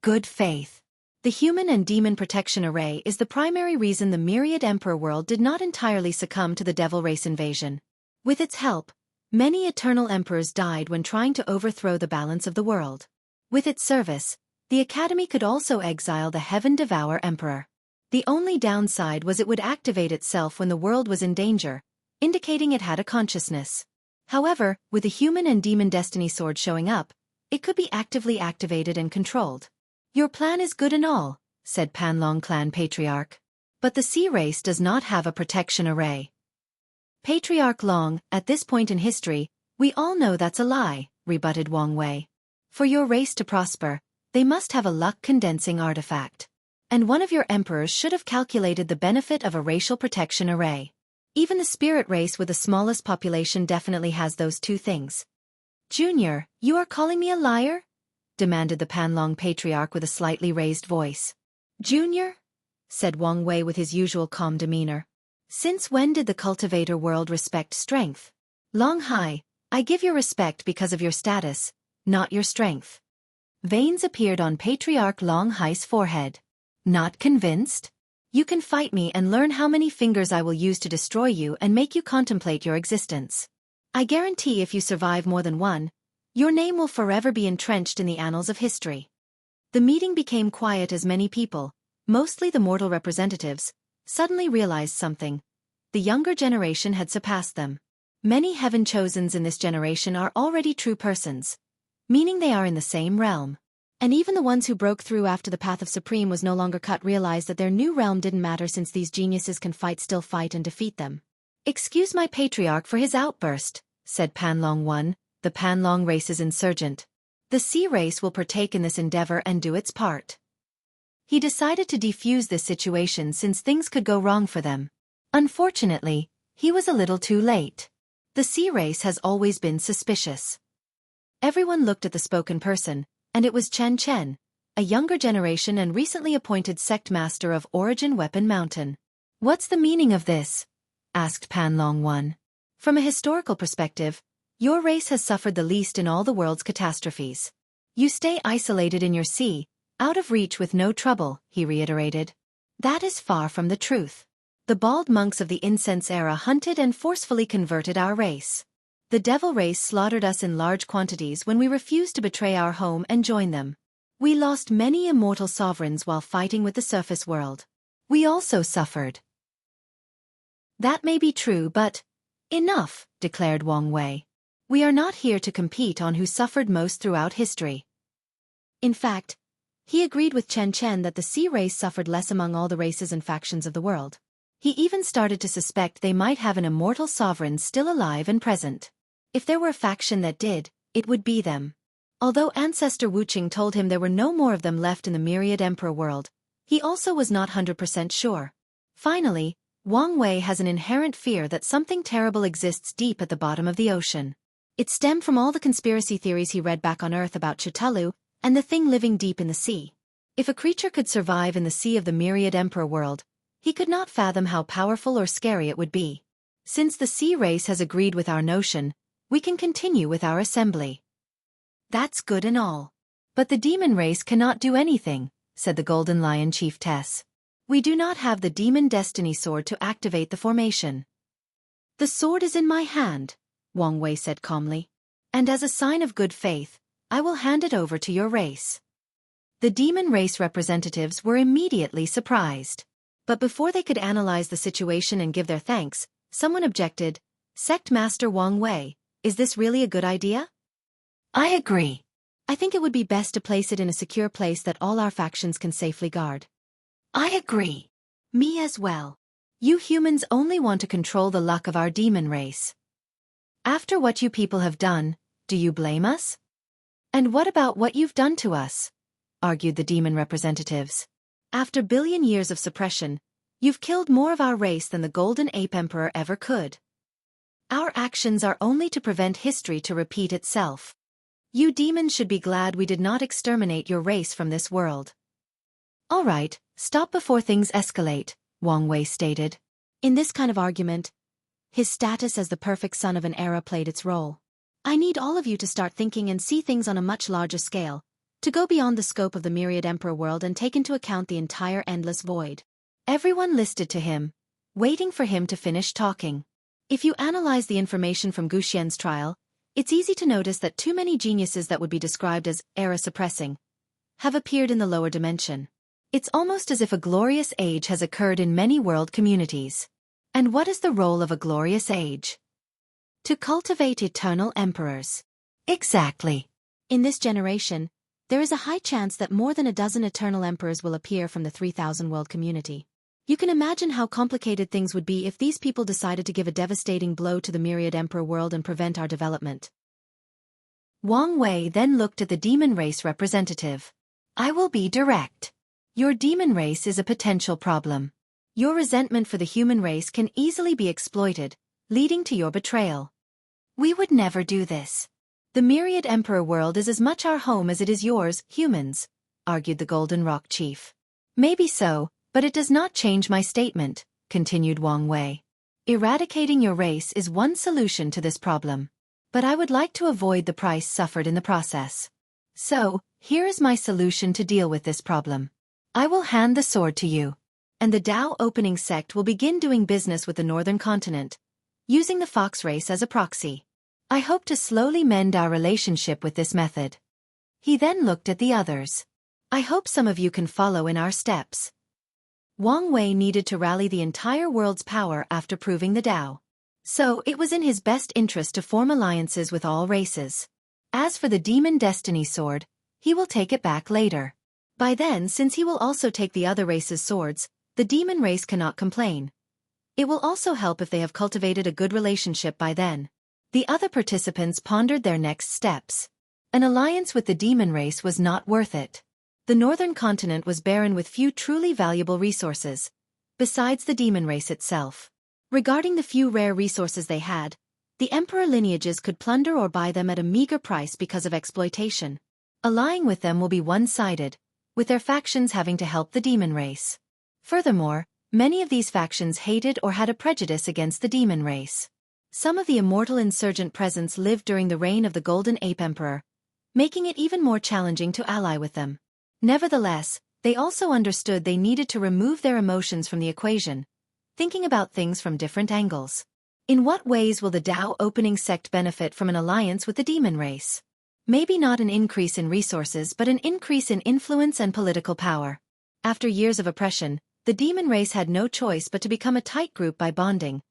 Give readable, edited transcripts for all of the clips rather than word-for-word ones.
Good faith. The human and demon protection array is the primary reason the myriad emperor world did not entirely succumb to the devil race invasion. With its help, many eternal emperors died when trying to overthrow the balance of the world. With its service, the Academy could also exile the Heaven Devourer Emperor. The only downside was it would activate itself when the world was in danger, indicating it had a consciousness. However, with the human and demon destiny sword showing up, it could be actively activated and controlled. Your plan is good and all, said Panlong Clan Patriarch. But the sea race does not have a protection array. Patriarch Long, at this point in history, we all know that's a lie, rebutted Wang Wei. For your race to prosper, they must have a luck-condensing artifact. And one of your emperors should have calculated the benefit of a racial protection array. Even the spirit race with the smallest population definitely has those two things. Junior, you are calling me a liar? Demanded the Panlong Patriarch with a slightly raised voice. Junior? Said Wang Wei with his usual calm demeanor. Since when did the cultivator world respect strength? Long Hai, I give your respect because of your status, not your strength. Veins appeared on Patriarch Long Hai's forehead. Not convinced? You can fight me and learn how many fingers I will use to destroy you and make you contemplate your existence. I guarantee if you survive more than one, your name will forever be entrenched in the annals of history. The meeting became quiet as many people, mostly the mortal representatives, suddenly realized something. The younger generation had surpassed them. Many heaven-chosens in this generation are already true persons, meaning they are in the same realm. And even the ones who broke through after the path of Supreme was no longer cut realized that their new realm didn't matter since these geniuses can still fight and defeat them. Excuse my patriarch for his outburst, said Panlong I, the Panlong race's insurgent. The sea race will partake in this endeavor and do its part. He decided to defuse this situation since things could go wrong for them. Unfortunately, he was a little too late. The sea race has always been suspicious. Everyone looked at the spoken person, and it was Chen Chen, a younger generation and recently appointed sect master of Origin Weapon Mountain. What's the meaning of this? Asked Panlong I. From a historical perspective, your race has suffered the least in all the world's catastrophes. You stay isolated in your sea, out of reach with no trouble, he reiterated. That is far from the truth. The bald monks of the incense era hunted and forcefully converted our race. The devil race slaughtered us in large quantities when we refused to betray our home and join them. We lost many immortal sovereigns while fighting with the surface world. We also suffered. That may be true, but enough, declared Wang Wei. We are not here to compete on who suffered most throughout history. In fact, he agreed with Chen Chen that the sea race suffered less among all the races and factions of the world. He even started to suspect they might have an immortal sovereign still alive and present. If there were a faction that did, it would be them. Although Ancestor Wuqing told him there were no more of them left in the myriad emperor world, he also was not 100% sure. Finally, Wang Wei has an inherent fear that something terrible exists deep at the bottom of the ocean. It stemmed from all the conspiracy theories he read back on Earth about Chitalu and the thing living deep in the sea. If a creature could survive in the sea of the myriad emperor world, he could not fathom how powerful or scary it would be. Since the sea race has agreed with our notion, we can continue with our assembly. That's good and all. But the demon race cannot do anything, said the Golden Lion Chiefess. We do not have the demon destiny sword to activate the formation. The sword is in my hand, Wang Wei said calmly. And as a sign of good faith, I will hand it over to your race. The demon race representatives were immediately surprised. But before they could analyze the situation and give their thanks, someone objected. Sect Master Wang Wei, is this really a good idea? I agree. I think it would be best to place it in a secure place that all our factions can safely guard. I agree. Me as well. You humans only want to control the luck of our demon race. After what you people have done, do you blame us? And what about what you've done to us? Argued the demon representatives. After billion years of suppression, you've killed more of our race than the Golden Ape Emperor ever could. Our actions are only to prevent history to repeat itself. You demons should be glad we did not exterminate your race from this world. All right, stop before things escalate, Wang Wei stated. In this kind of argument, his status as the perfect son of an era played its role. I need all of you to start thinking and see things on a much larger scale, to go beyond the scope of the myriad emperor world and take into account the entire endless void. Everyone listened to him, waiting for him to finish talking. If you analyze the information from Guxian's trial, it's easy to notice that too many geniuses that would be described as era-suppressing have appeared in the lower dimension. It's almost as if a glorious age has occurred in many world communities. And what is the role of a glorious age? To cultivate eternal emperors. Exactly. In this generation, there is a high chance that more than a dozen eternal emperors will appear from the 3,000 world community. You can imagine how complicated things would be if these people decided to give a devastating blow to the myriad emperor world and prevent our development. Wang Wei then looked at the demon race representative. I will be direct. Your demon race is a potential problem. Your resentment for the human race can easily be exploited, leading to your betrayal. We would never do this. The myriad emperor world is as much our home as it is yours, humans, argued the Golden Rock chief. Maybe so, but it does not change my statement, continued Wang Wei. Eradicating your race is one solution to this problem. But I would like to avoid the price suffered in the process. So, here is my solution to deal with this problem. I will hand the sword to you. And the Dao opening sect will begin doing business with the northern continent, using the fox race as a proxy. I hope to slowly mend our relationship with this method. He then looked at the others. I hope some of you can follow in our steps. Wang Wei needed to rally the entire world's power after proving the Dao. So it was in his best interest to form alliances with all races. As for the Demon Destiny Sword, he will take it back later. By then, since he will also take the other races' swords, the demon race cannot complain. It will also help if they have cultivated a good relationship by then. The other participants pondered their next steps. An alliance with the demon race was not worth it. The northern continent was barren with few truly valuable resources, besides the demon race itself. Regarding the few rare resources they had, the emperor lineages could plunder or buy them at a meager price because of exploitation. Allying with them will be one-sided, with their factions having to help the demon race. Furthermore, many of these factions hated or had a prejudice against the demon race. Some of the immortal insurgent presence lived during the reign of the Golden Ape Emperor, making it even more challenging to ally with them. Nevertheless, they also understood they needed to remove their emotions from the equation, thinking about things from different angles. In what ways will the Dao opening sect benefit from an alliance with the demon race? Maybe not an increase in resources but an increase in influence and political power. After years of oppression, the demon race had no choice but to become a tight group by bonding,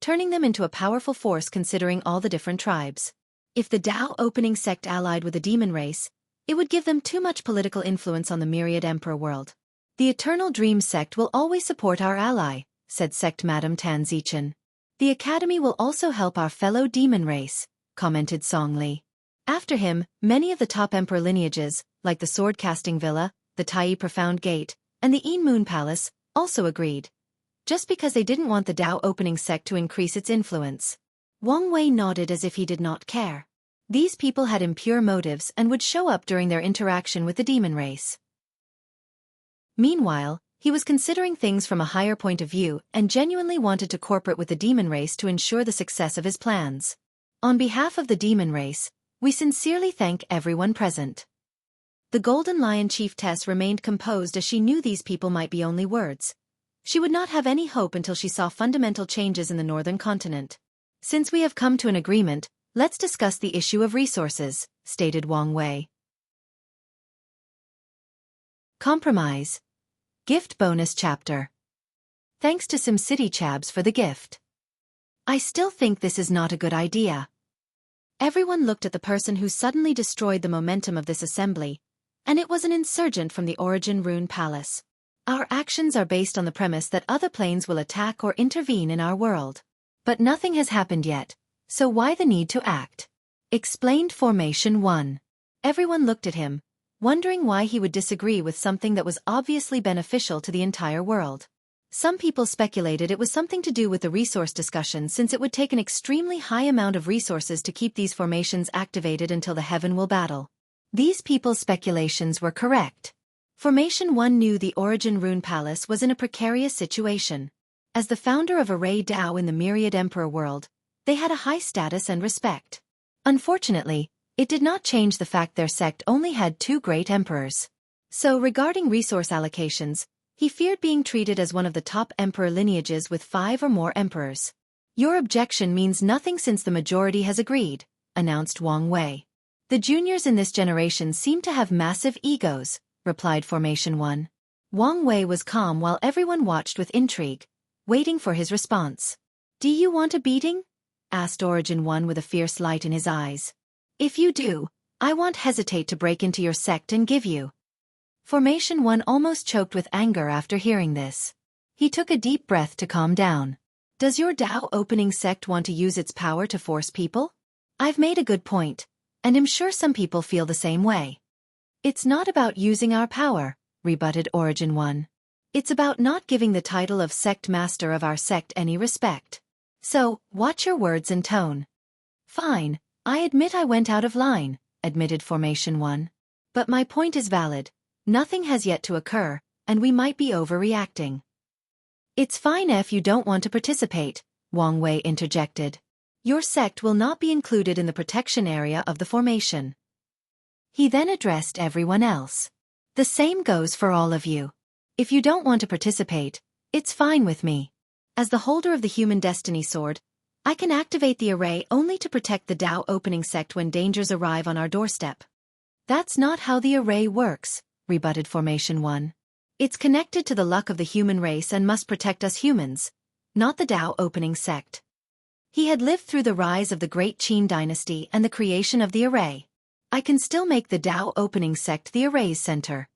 turning them into a powerful force considering all the different tribes. If the Dao opening sect allied with the demon race, it would give them too much political influence on the myriad emperor world. The Eternal Dream sect will always support our ally, said Sect Madame Tan Zichen. The academy will also help our fellow demon race, commented Song Li. After him, many of the top emperor lineages, like the Sword-Casting Villa, the Tai Profound Gate, and the Een Moon Palace, also agreed. Just because they didn't want the Dao opening sect to increase its influence. Wang Wei nodded as if he did not care. These people had impure motives and would show up during their interaction with the demon race. Meanwhile, he was considering things from a higher point of view and genuinely wanted to cooperate with the demon race to ensure the success of his plans. On behalf of the demon race, we sincerely thank everyone present. The Golden Lion Chiefess remained composed as she knew these people might be only words. She would not have any hope until she saw fundamental changes in the northern continent. Since we have come to an agreement, let's discuss the issue of resources, stated Wang Wei. Compromise. Gift bonus chapter. Thanks to SimCity Chabs for the gift. I still think this is not a good idea. Everyone looked at the person who suddenly destroyed the momentum of this assembly, and it was an insurgent from the Origin Rune Palace. Our actions are based on the premise that other planes will attack or intervene in our world. But nothing has happened yet, so why the need to act? Explained Formation 1. Everyone looked at him, wondering why he would disagree with something that was obviously beneficial to the entire world. Some people speculated it was something to do with the resource discussion since it would take an extremely high amount of resources to keep these formations activated until the heaven will battle. These people's speculations were correct. Formation 1 knew the Origin Rune Palace was in a precarious situation. As the founder of Array Dao in the Myriad Emperor world, they had a high status and respect. Unfortunately, It did not change the fact their sect only had 2 great emperors. So regarding resource allocations, he feared being treated as one of the top emperor lineages with 5 or more emperors. Your objection means nothing since the majority has agreed, announced Wang Wei. The juniors in this generation seem to have massive egos, replied Formation 1. Wang Wei was calm while everyone watched with intrigue, waiting for his response. Do you want a beating? Asked Origin 1 with a fierce light in his eyes. If you do, I won't hesitate to break into your sect and give you. Formation 1 almost choked with anger after hearing this. He took a deep breath to calm down. Does your Dao opening sect want to use its power to force people? I've made a good point, and I'm sure some people feel the same way. It's not about using our power, rebutted Origin 1. It's about not giving the title of sect master of our sect any respect. So, watch your words and tone. Fine, I admit I went out of line, admitted Formation 1. But my point is valid. Nothing has yet to occur, and we might be overreacting. It's fine if you don't want to participate, Wang Wei interjected. Your sect will not be included in the protection area of the formation. He then addressed everyone else. The same goes for all of you. If you don't want to participate, it's fine with me. As the holder of the human destiny sword, I can activate the array only to protect the Dao opening sect when dangers arrive on our doorstep. That's not how the array works, rebutted Formation 1. It's connected to the luck of the human race and must protect us humans, not the Dao opening sect. He had lived through the rise of the Great Qin dynasty and the creation of the array. I can still make the Dao opening sect the array's center.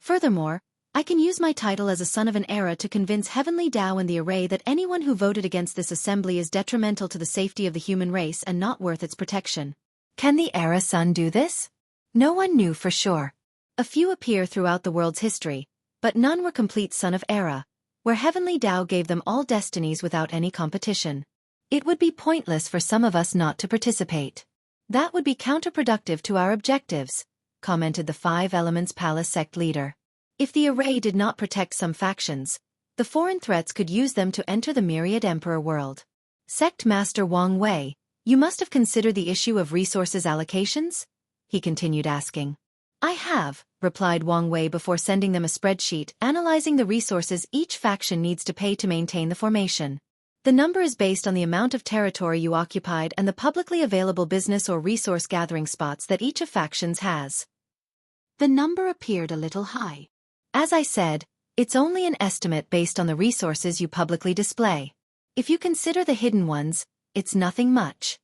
Furthermore, I can use my title as a son of an era to convince Heavenly Dao and the array that anyone who voted against this assembly is detrimental to the safety of the human race and not worth its protection. Can the era son do this? No one knew for sure. A few appear throughout the world's history, but none were complete son of era, where Heavenly Dao gave them all destinies without any competition. It would be pointless for some of us not to participate. That would be counterproductive to our objectives, commented the Five Elements Palace sect leader. If the array did not protect some factions, the foreign threats could use them to enter the myriad emperor world. Sect Master Wang Wei, you must have considered the issue of resources allocations? He continued asking. I have, replied Wang Wei before sending them a spreadsheet analyzing the resources each faction needs to pay to maintain the formation. The number is based on the amount of territory you occupied and the publicly available business or resource gathering spots that each of factions has. The number appeared a little high. As I said, it's only an estimate based on the resources you publicly display. If you consider the hidden ones, it's nothing much.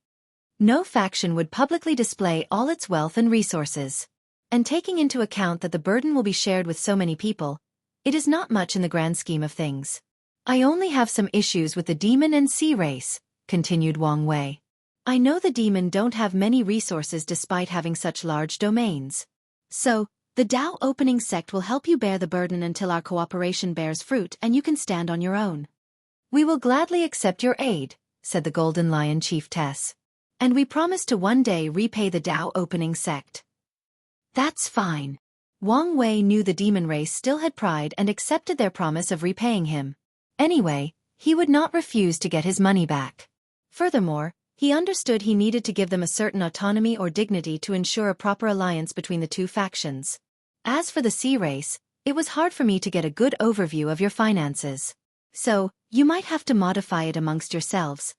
No faction would publicly display all its wealth and resources. And taking into account that the burden will be shared with so many people, it is not much in the grand scheme of things. I only have some issues with the demon and sea race, continued Wang Wei. I know the demon don't have many resources despite having such large domains. So, the Dao opening sect will help you bear the burden until our cooperation bears fruit and you can stand on your own. We will gladly accept your aid, said the Golden Lion chiefess. And we promise to one day repay the Dao opening sect. That's fine. Wang Wei knew the demon race still had pride and accepted their promise of repaying him. Anyway, he would not refuse to get his money back. Furthermore, he understood he needed to give them a certain autonomy or dignity to ensure a proper alliance between the two factions. As for the sea race, it was hard for me to get a good overview of your finances. So, you might have to modify it amongst yourselves.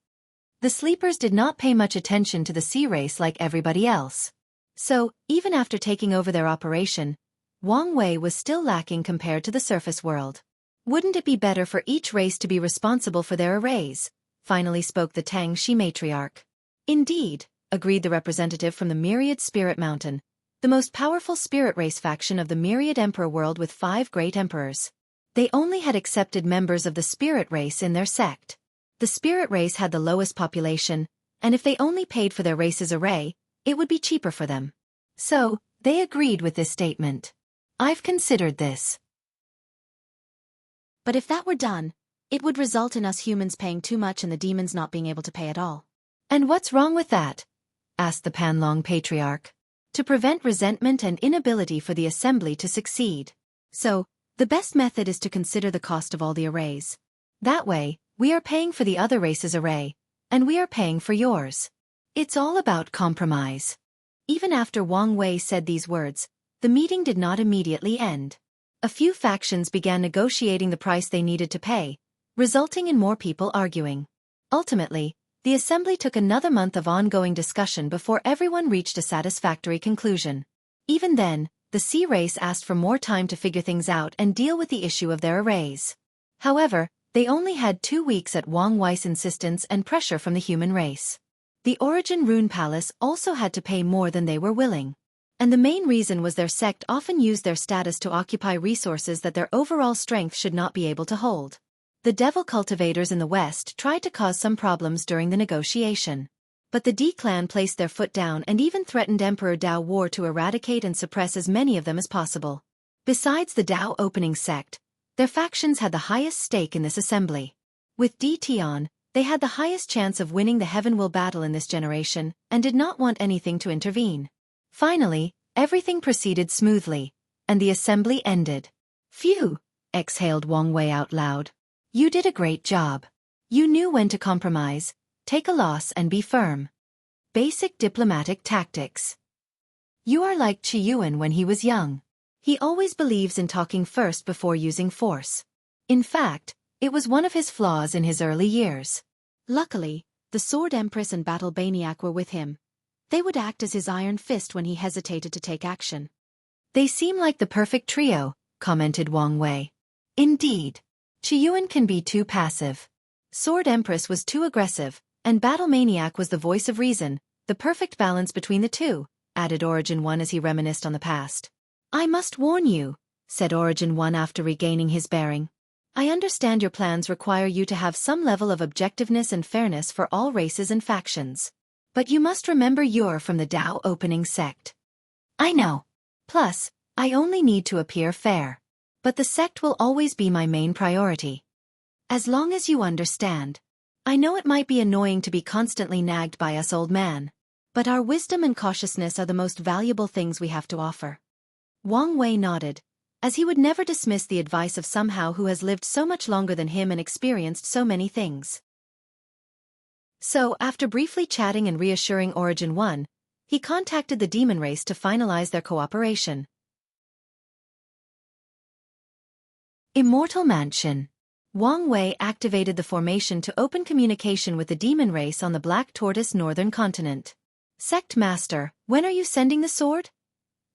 The sleepers did not pay much attention to the sea race like everybody else. So, even after taking over their operation, Wang Wei was still lacking compared to the surface world. Wouldn't it be better for each race to be responsible for their arrays? Finally spoke the Tang Shi matriarch. Indeed, agreed the representative from the Myriad Spirit Mountain, the most powerful spirit race faction of the Myriad Emperor world with 5 great emperors. They only had accepted members of the spirit race in their sect. The spirit race had the lowest population, and if they only paid for their race's array, it would be cheaper for them. So, they agreed with this statement. I've considered this. But if that were done, it would result in us humans paying too much and the demons not being able to pay at all. And what's wrong with that? Asked the Panlong Patriarch. To prevent resentment and inability for the assembly to succeed. So, the best method is to consider the cost of all the arrays. That way, we are paying for the other race's array, and we are paying for yours. It's all about compromise. Even after Wang Wei said these words, the meeting did not immediately end. A few factions began negotiating the price they needed to pay, resulting in more people arguing. Ultimately, the assembly took another month of ongoing discussion before everyone reached a satisfactory conclusion. Even then, the sea race asked for more time to figure things out and deal with the issue of their arrays. However, they only had 2 weeks at Wang Wei's insistence and pressure from the human race. The Origin Rune Palace also had to pay more than they were willing. And the main reason was their sect often used their status to occupy resources that their overall strength should not be able to hold. The devil cultivators in the west tried to cause some problems during the negotiation. But the D clan placed their foot down and even threatened Emperor Dao War to eradicate and suppress as many of them as possible. Besides the Dao opening sect, their factions had the highest stake in this assembly. With D Tian, they had the highest chance of winning the Heaven Will battle in this generation, and did not want anything to intervene. Finally, everything proceeded smoothly, and the assembly ended. "Phew," exhaled Wang Wei out loud. "You did a great job. You knew when to compromise, take a loss and be firm. Basic diplomatic tactics. You are like Qiyuan when he was young. He always believes in talking first before using force. In fact, it was one of his flaws in his early years." Luckily, the Sword Empress and Battle Baniac were with him. They would act as his iron fist when he hesitated to take action. "They seem like the perfect trio," commented Wang Wei. "Indeed. Qiyuan can be too passive. Sword Empress was too aggressive, and Battle Maniac was the voice of reason, the perfect balance between the two," added Origin 1 as he reminisced on the past. "I must warn you," said Origin 1 after regaining his bearing. "I understand your plans require you to have some level of objectiveness and fairness for all races and factions. But you must remember you're from the Dao opening sect." "I know. Plus, I only need to appear fair. But the sect will always be my main priority. As long as you understand. I know it might be annoying to be constantly nagged by us old man. But our wisdom and cautiousness are the most valuable things we have to offer." Wang Wei nodded, as he would never dismiss the advice of someone who has lived so much longer than him and experienced so many things. So, after briefly chatting and reassuring Origin 1, he contacted the demon race to finalize their cooperation. Immortal Mansion. Wang Wei activated the formation to open communication with the demon race on the Black Tortoise Northern Continent. "Sect Master, when are you sending the sword?"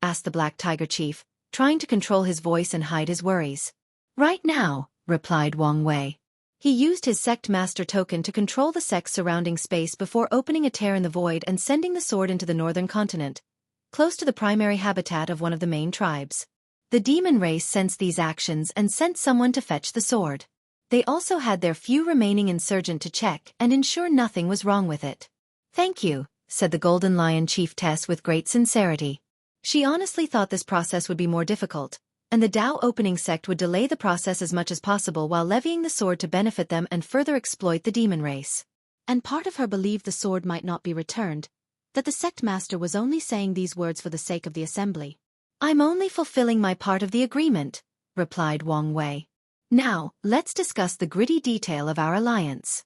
asked the Black Tiger Chief, trying to control his voice and hide his worries. "Right now," replied Wang Wei. He used his Sect Master token to control the sect's surrounding space before opening a tear in the void and sending the sword into the northern continent, close to the primary habitat of one of the main tribes. The demon race sensed these actions and sent someone to fetch the sword. They also had their few remaining insurgent to check and ensure nothing was wrong with it. "Thank you," said the Golden Lion Chiefess with great sincerity. She honestly thought this process would be more difficult, and the Dao opening sect would delay the process as much as possible while levying the sword to benefit them and further exploit the demon race. And part of her believed the sword might not be returned, that the sect master was only saying these words for the sake of the assembly. "I'm only fulfilling my part of the agreement," replied Wang Wei. "Now, let's discuss the gritty detail of our alliance."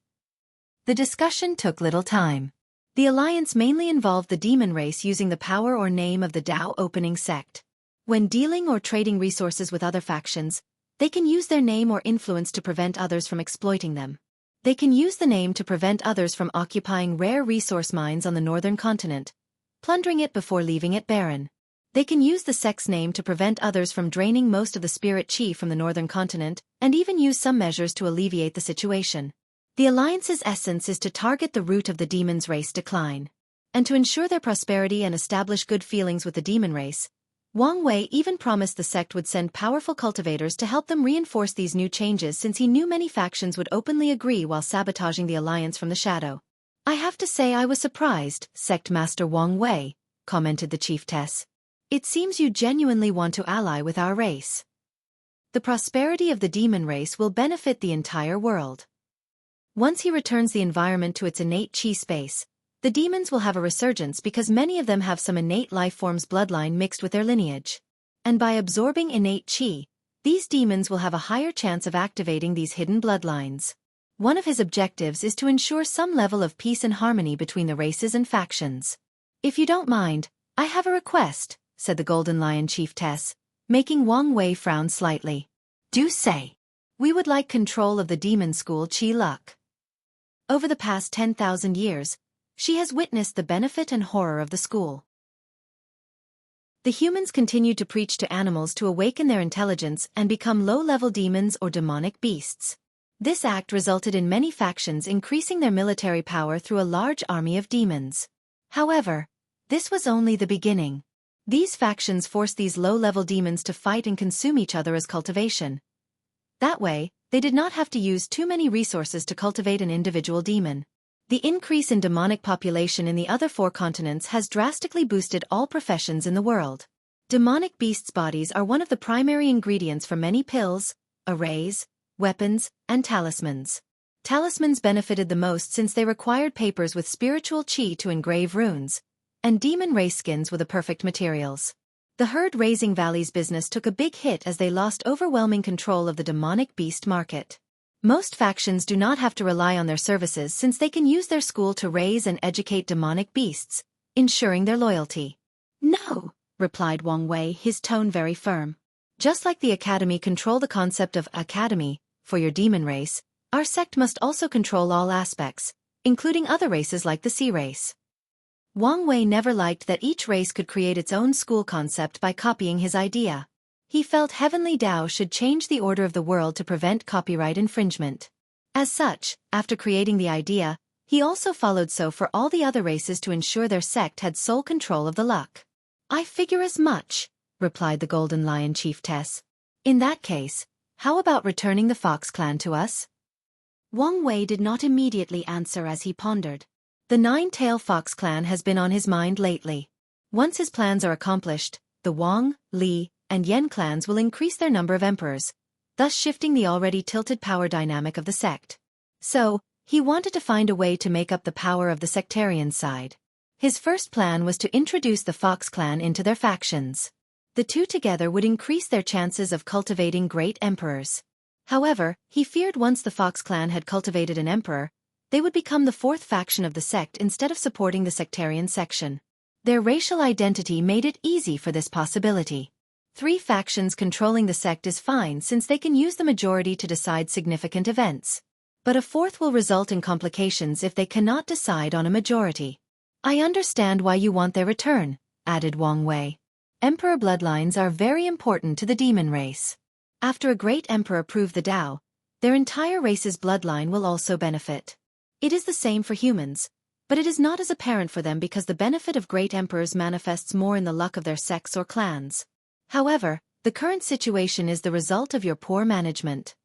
The discussion took little time. The alliance mainly involved the demon race using the power or name of the Dao opening sect. When dealing or trading resources with other factions, they can use their name or influence to prevent others from exploiting them. They can use the name to prevent others from occupying rare resource mines on the northern continent, plundering it before leaving it barren. They can use the sect's name to prevent others from draining most of the spirit chi from the northern continent, and even use some measures to alleviate the situation. The alliance's essence is to target the root of the demon's race decline. And to ensure their prosperity and establish good feelings with the demon race, Wang Wei even promised the sect would send powerful cultivators to help them reinforce these new changes since he knew many factions would openly agree while sabotaging the alliance from the shadow. "I have to say I was surprised, Sect Master Wang Wei," commented the chiefess. "It seems you genuinely want to ally with our race. The prosperity of the demon race will benefit the entire world. Once he returns the environment to its innate chi space, the demons will have a resurgence because many of them have some innate life forms bloodline mixed with their lineage. And by absorbing innate chi, these demons will have a higher chance of activating these hidden bloodlines. One of his objectives is to ensure some level of peace and harmony between the races and factions. "If you don't mind, I have a request," said the Golden Lion Chiefess, making Wang Wei frown slightly. "Do say." "We would like control of the demon school Qi Luck." Over the past 10,000 years, she has witnessed the benefit and horror of the school. The humans continued to preach to animals to awaken their intelligence and become low-level demons or demonic beasts. This act resulted in many factions increasing their military power through a large army of demons. However, this was only the beginning. These factions forced these low-level demons to fight and consume each other as cultivation. That way, they did not have to use too many resources to cultivate an individual demon. The increase in demonic population in the other 4 continents has drastically boosted all professions in the world. Demonic beasts' bodies are one of the primary ingredients for many pills, arrays, weapons, and talismans. Talismans benefited the most since they required papers with spiritual qi to engrave runes, and demon race skins were the perfect materials. The herd-raising Valley's business took a big hit as they lost overwhelming control of the demonic beast market. Most factions do not have to rely on their services since they can use their school to raise and educate demonic beasts, ensuring their loyalty. "No," replied Wang Wei, his tone very firm. "Just like the academy control the concept of academy for your demon race, our sect must also control all aspects, including other races like the sea race." Wang Wei never liked that each race could create its own school concept by copying his idea. He felt Heavenly Tao should change the order of the world to prevent copyright infringement. As such, after creating the idea, he also followed so for all the other races to ensure their sect had sole control of the luck. "I figure as much," replied the Golden Lion Chiefess. "In that case, how about returning the Fox clan to us?" Wang Wei did not immediately answer as he pondered. The Nine-Tail Fox clan has been on his mind lately. Once his plans are accomplished, the Wang, Li, and Yen clans will increase their number of emperors, thus shifting the already tilted power dynamic of the sect. So, he wanted to find a way to make up the power of the sectarian side. His first plan was to introduce the Fox clan into their factions. The two together would increase their chances of cultivating great emperors. However, he feared once the Fox clan had cultivated an emperor, they would become the 4th faction of the sect instead of supporting the sectarian section. Their racial identity made it easy for this possibility. 3 factions controlling the sect is fine since they can use the majority to decide significant events. But a 4th will result in complications if they cannot decide on a majority. "I understand why you want their return," added Wang Wei. "Emperor bloodlines are very important to the demon race. After a great emperor proved the Tao, their entire race's bloodline will also benefit. It is the same for humans, but it is not as apparent for them because the benefit of great emperors manifests more in the luck of their sects or clans. However, the current situation is the result of your poor management.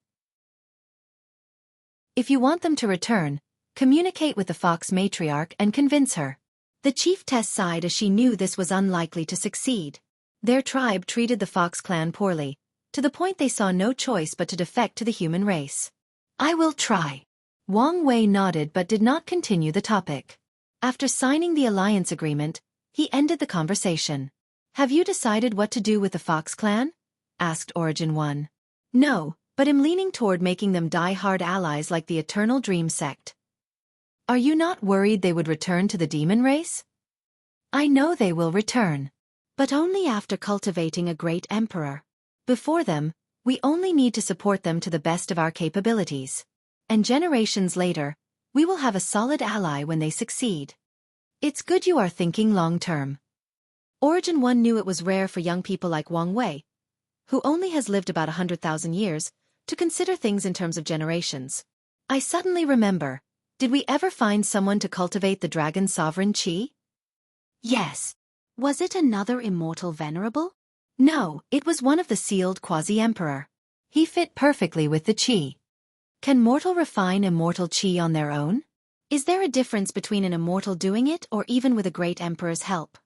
If you want them to return, communicate with the Fox matriarch and convince her." The chiefess sighed as she knew this was unlikely to succeed. Their tribe treated the Fox clan poorly, to the point they saw no choice but to defect to the human race. "I will try." Wang Wei nodded but did not continue the topic. After signing the alliance agreement, he ended the conversation. "Have you decided what to do with the Fox clan?" asked Origin 1. "No, but am leaning toward making them die-hard allies like the Eternal Dream sect." "Are you not worried they would return to the demon race?" "I know they will return. But only after cultivating a great emperor. Before them, we only need to support them to the best of our capabilities. And generations later, we will have a solid ally when they succeed." "It's good you are thinking long-term." Origin 1 knew it was rare for young people like Wang Wei, who only has lived about 100,000 years, to consider things in terms of generations. "I suddenly remember, did we ever find someone to cultivate the dragon sovereign Qi?" "Yes. Was it another immortal venerable?" "No, it was one of the sealed quasi-emperor. He fit perfectly with the Qi." "Can mortal refine immortal Qi on their own? Is there a difference between an immortal doing it or even with a great emperor's help?"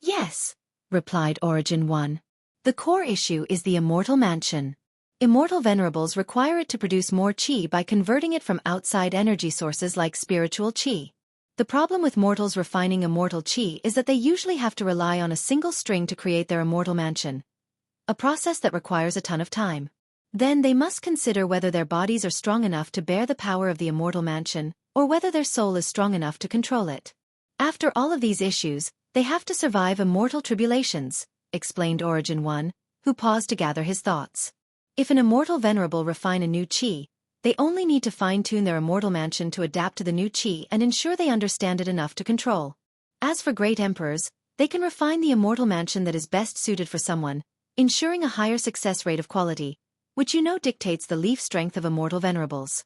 "Yes," replied Origin 1. "The core issue is the immortal mansion. Immortal venerables require it to produce more Qi by converting it from outside energy sources like spiritual Qi. The problem with mortals refining immortal Qi is that they usually have to rely on a single string to create their immortal mansion, a process that requires a ton of time. Then they must consider whether their bodies are strong enough to bear the power of the immortal mansion, or whether their soul is strong enough to control it. After all of these issues, they have to survive immortal tribulations, explained Origin 1, who paused to gather his thoughts. If an immortal venerable refine a new chi, they only need to fine-tune their immortal mansion to adapt to the new chi and ensure they understand it enough to control. As for great emperors, they can refine the immortal mansion that is best suited for someone, ensuring a higher success rate of quality, which dictates the leaf strength of immortal venerables.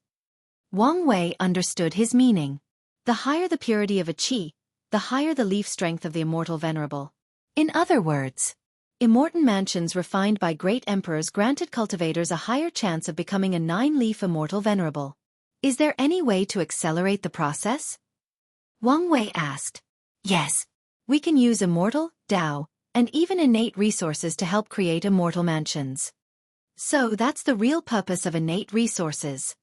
Wang Wei understood his meaning. The higher the purity of a chi, the higher the leaf strength of the immortal venerable. In other words, immortal mansions refined by great emperors granted cultivators a higher chance of becoming a 9-leaf immortal venerable. Is there any way to accelerate the process? Wang Wei asked. Yes. We can use immortal, Dao, and even innate resources to help create immortal mansions. So that's the real purpose of innate resources.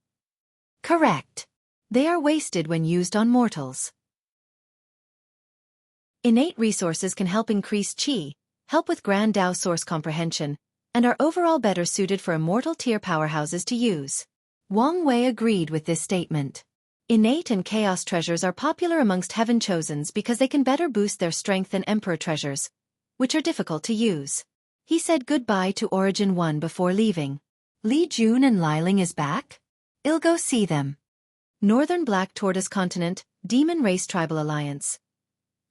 Correct. They are wasted when used on mortals. Innate resources can help increase chi, help with grand Dao source comprehension, and are overall better suited for immortal tier powerhouses to use. Wang Wei agreed with this statement. Innate and chaos treasures are popular amongst heaven chosens because they can better boost their strength than emperor treasures, which are difficult to use. He said goodbye to Origin 1 before leaving. Li Jun and Liling is back? I'll go see them. Northern Black Tortoise Continent, Demon Race Tribal Alliance.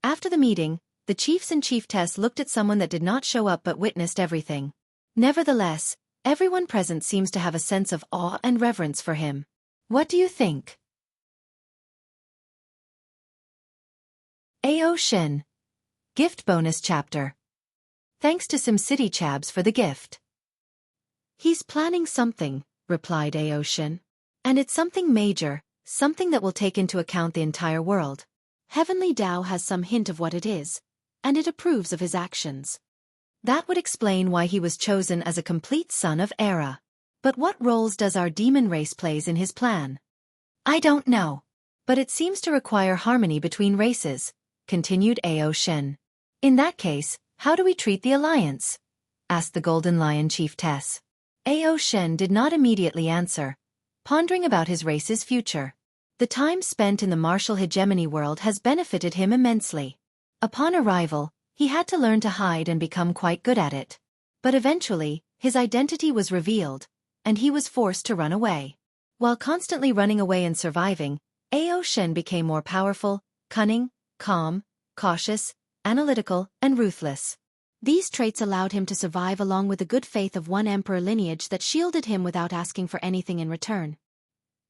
After the meeting, the chiefs and chieftess looked at someone that did not show up but witnessed everything. Nevertheless, everyone present seems to have a sense of awe and reverence for him. What do you think? Ao Shin. Gift Bonus Chapter. Thanks to SimCity Chabs for the gift. He's planning something, replied Ao Shin. And it's something major, something that will take into account the entire world. Heavenly Dao has some hint of what it is, and it approves of his actions. That would explain why he was chosen as a complete son of Era. But what roles does our demon race plays in his plan? I don't know. But it seems to require harmony between races, continued Ao Shen. In that case, how do we treat the alliance? Asked the Golden Lion Chieftess. Ao Shen did not immediately answer, pondering about his race's future. The time spent in the martial hegemony world has benefited him immensely. Upon arrival, he had to learn to hide and become quite good at it. But eventually, his identity was revealed, and he was forced to run away. While constantly running away and surviving, Ao Shen became more powerful, cunning, calm, cautious, analytical, and ruthless. These traits allowed him to survive along with the good faith of one emperor lineage that shielded him without asking for anything in return.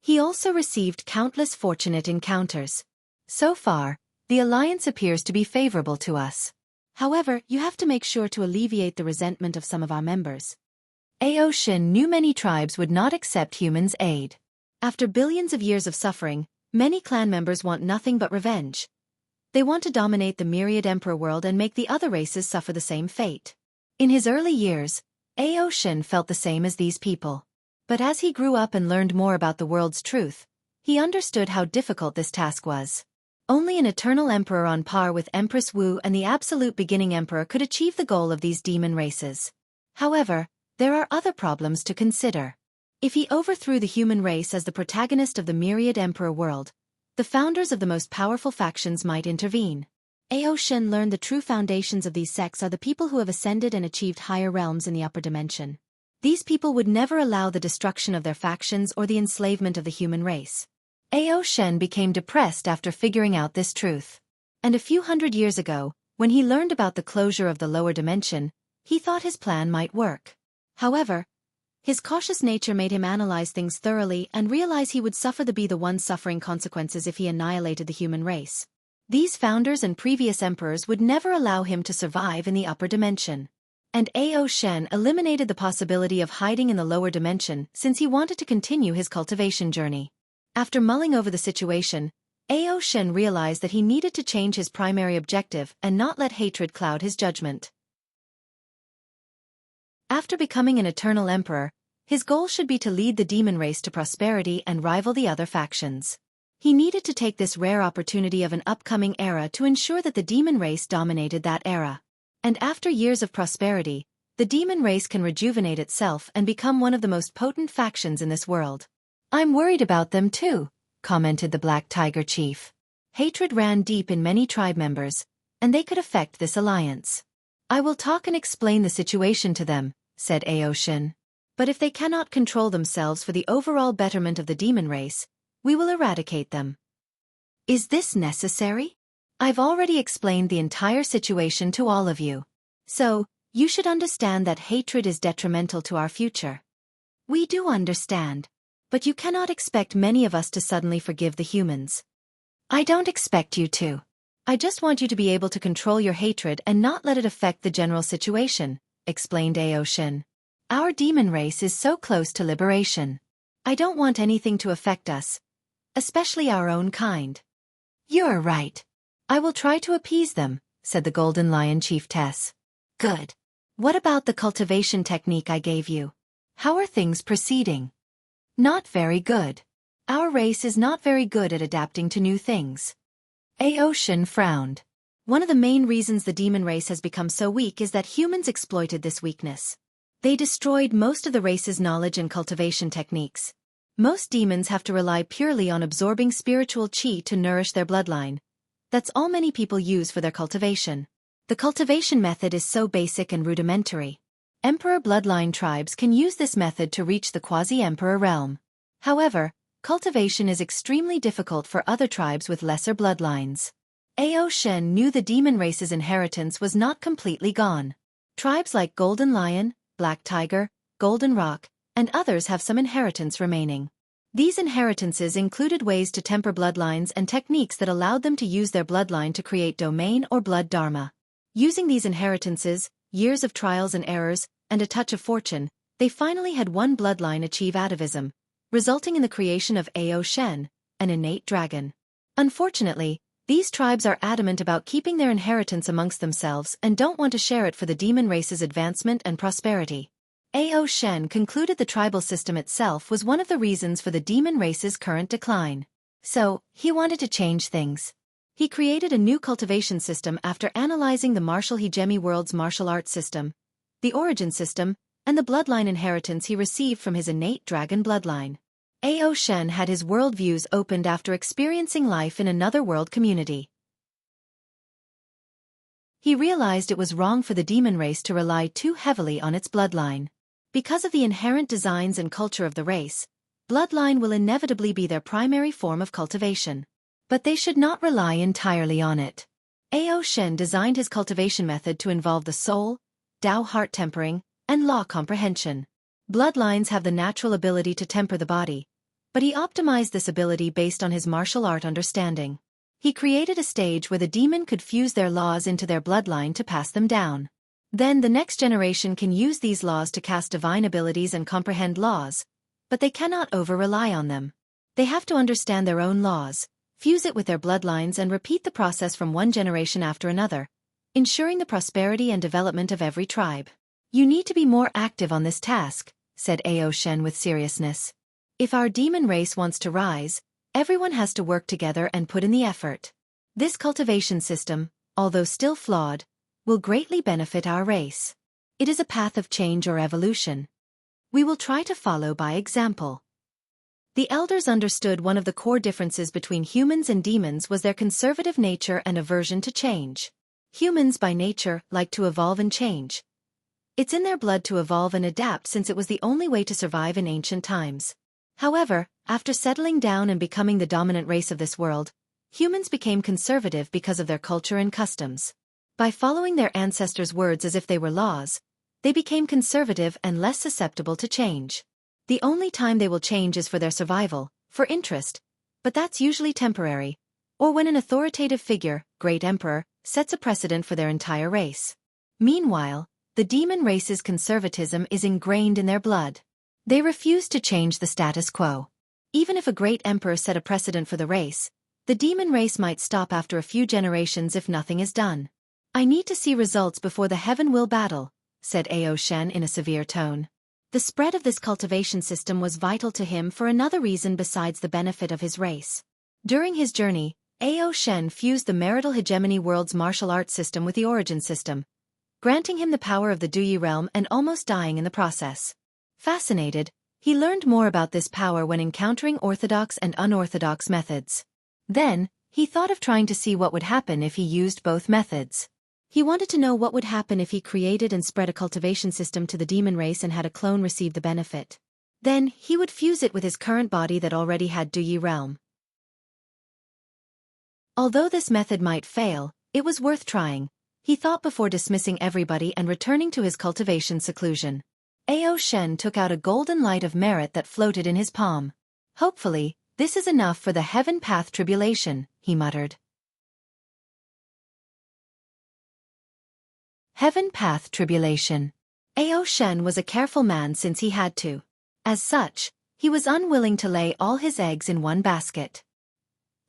He also received countless fortunate encounters. So far, the alliance appears to be favorable to us. However, you have to make sure to alleviate the resentment of some of our members. Ao Shin knew many tribes would not accept humans' aid. After billions of years of suffering, many clan members want nothing but revenge. They want to dominate the myriad emperor world and make the other races suffer the same fate. In his early years, Ao Shin felt the same as these people. But as he grew up and learned more about the world's truth, he understood how difficult this task was. Only an eternal emperor on par with Empress Wu and the absolute beginning emperor could achieve the goal of these demon races. However, there are other problems to consider. If he overthrew the human race as the protagonist of the myriad emperor world, the founders of the most powerful factions might intervene. Ao Shin learned the true foundations of these sects are the people who have ascended and achieved higher realms in the upper dimension. These people would never allow the destruction of their factions or the enslavement of the human race. Ao Shen became depressed after figuring out this truth. And a few hundred years ago, when he learned about the closure of the lower dimension, he thought his plan might work. However, his cautious nature made him analyze things thoroughly and realize he would suffer the one suffering consequences if he annihilated the human race. These founders and previous emperors would never allow him to survive in the upper dimension. And Ao Shen eliminated the possibility of hiding in the lower dimension since he wanted to continue his cultivation journey. After mulling over the situation, Ao Shen realized that he needed to change his primary objective and not let hatred cloud his judgment. After becoming an eternal emperor, his goal should be to lead the demon race to prosperity and rival the other factions. He needed to take this rare opportunity of an upcoming era to ensure that the demon race dominated that era. And after years of prosperity, the demon race can rejuvenate itself and become one of the most potent factions in this world. I'm worried about them too, commented the Black Tiger chief. Hatred ran deep in many tribe members, and they could affect this alliance. I will talk and explain the situation to them, said Aoshin. But if they cannot control themselves for the overall betterment of the demon race, we will eradicate them. Is this necessary? I've already explained the entire situation to all of you. So, you should understand that hatred is detrimental to our future. We do understand. But you cannot expect many of us to suddenly forgive the humans. I don't expect you to. I just want you to be able to control your hatred and not let it affect the general situation, explained Aoshin. Our demon race is so close to liberation. I don't want anything to affect us, especially our own kind. You're right. I will try to appease them, said the Golden Lion chiefess. Good. What about the cultivation technique I gave you? How are things proceeding? Not very good. Our race is not very good at adapting to new things. Aoshin frowned. One of the main reasons the demon race has become so weak is that humans exploited this weakness. They destroyed most of the race's knowledge and cultivation techniques. Most demons have to rely purely on absorbing spiritual qi to nourish their bloodline. That's all many people use for their cultivation. The cultivation method is so basic and rudimentary. Emperor bloodline tribes can use this method to reach the quasi-emperor realm. However, cultivation is extremely difficult for other tribes with lesser bloodlines. Aoshin knew the demon race's inheritance was not completely gone. Tribes like Golden Lion, Black Tiger, Golden Rock, and others have some inheritance remaining. These inheritances included ways to temper bloodlines and techniques that allowed them to use their bloodline to create domain or blood dharma. Using these inheritances, years of trials and errors, and a touch of fortune, they finally had one bloodline achieve atavism, resulting in the creation of Aoshin, an innate dragon. Unfortunately, these tribes are adamant about keeping their inheritance amongst themselves and don't want to share it for the demon race's advancement and prosperity. Aoshin concluded the tribal system itself was one of the reasons for the demon race's current decline. So, he wanted to change things. He created a new cultivation system after analyzing the martial hegemony world's martial arts system, the origin system, and the bloodline inheritance he received from his innate dragon bloodline. Aoshin had his worldviews opened after experiencing life in another world community. He realized it was wrong for the demon race to rely too heavily on its bloodline. Because of the inherent designs and culture of the race, bloodline will inevitably be their primary form of cultivation. But they should not rely entirely on it. Aoshin designed his cultivation method to involve the soul, Tao heart tempering, and law comprehension. Bloodlines have the natural ability to temper the body, but he optimized this ability based on his martial art understanding. He created a stage where the demon could fuse their laws into their bloodline to pass them down. Then the next generation can use these laws to cast divine abilities and comprehend laws, but they cannot over-rely on them. They have to understand their own laws, fuse it with their bloodlines and repeat the process from one generation after another, ensuring the prosperity and development of every tribe. You need to be more active on this task, said Aoshin with seriousness. If our demon race wants to rise, everyone has to work together and put in the effort. This cultivation system, although still flawed, will greatly benefit our race. It is a path of change or evolution. We will try to follow by example. The elders understood one of the core differences between humans and demons was their conservative nature and aversion to change. Humans by nature like to evolve and change. It's in their blood to evolve and adapt since it was the only way to survive in ancient times. However, after settling down and becoming the dominant race of this world, humans became conservative because of their culture and customs. By following their ancestors' words as if they were laws, they became conservative and less susceptible to change. The only time they will change is for their survival, for interest, but that's usually temporary, or when an authoritative figure, great emperor, sets a precedent for their entire race. Meanwhile, the demon race's conservatism is ingrained in their blood. They refuse to change the status quo. Even if a great emperor set a precedent for the race, the demon race might stop after a few generations if nothing is done. I need to see results before the heaven will battle, said Aoshin in a severe tone. The spread of this cultivation system was vital to him for another reason besides the benefit of his race. During his journey, Aoshin fused the marital hegemony world's martial arts system with the origin system, granting him the power of the Duyi realm and almost dying in the process. Fascinated, he learned more about this power when encountering orthodox and unorthodox methods. Then, he thought of trying to see what would happen if he used both methods. He wanted to know what would happen if he created and spread a cultivation system to the demon race and had a clone receive the benefit. Then, he would fuse it with his current body that already had Duyi realm. Although this method might fail, it was worth trying, he thought before dismissing everybody and returning to his cultivation seclusion. Ao Shen took out a golden light of merit that floated in his palm. Hopefully, this is enough for the heaven path tribulation, he muttered. Heaven path tribulation. Ao Shen was a careful man since he had to. As such, he was unwilling to lay all his eggs in one basket.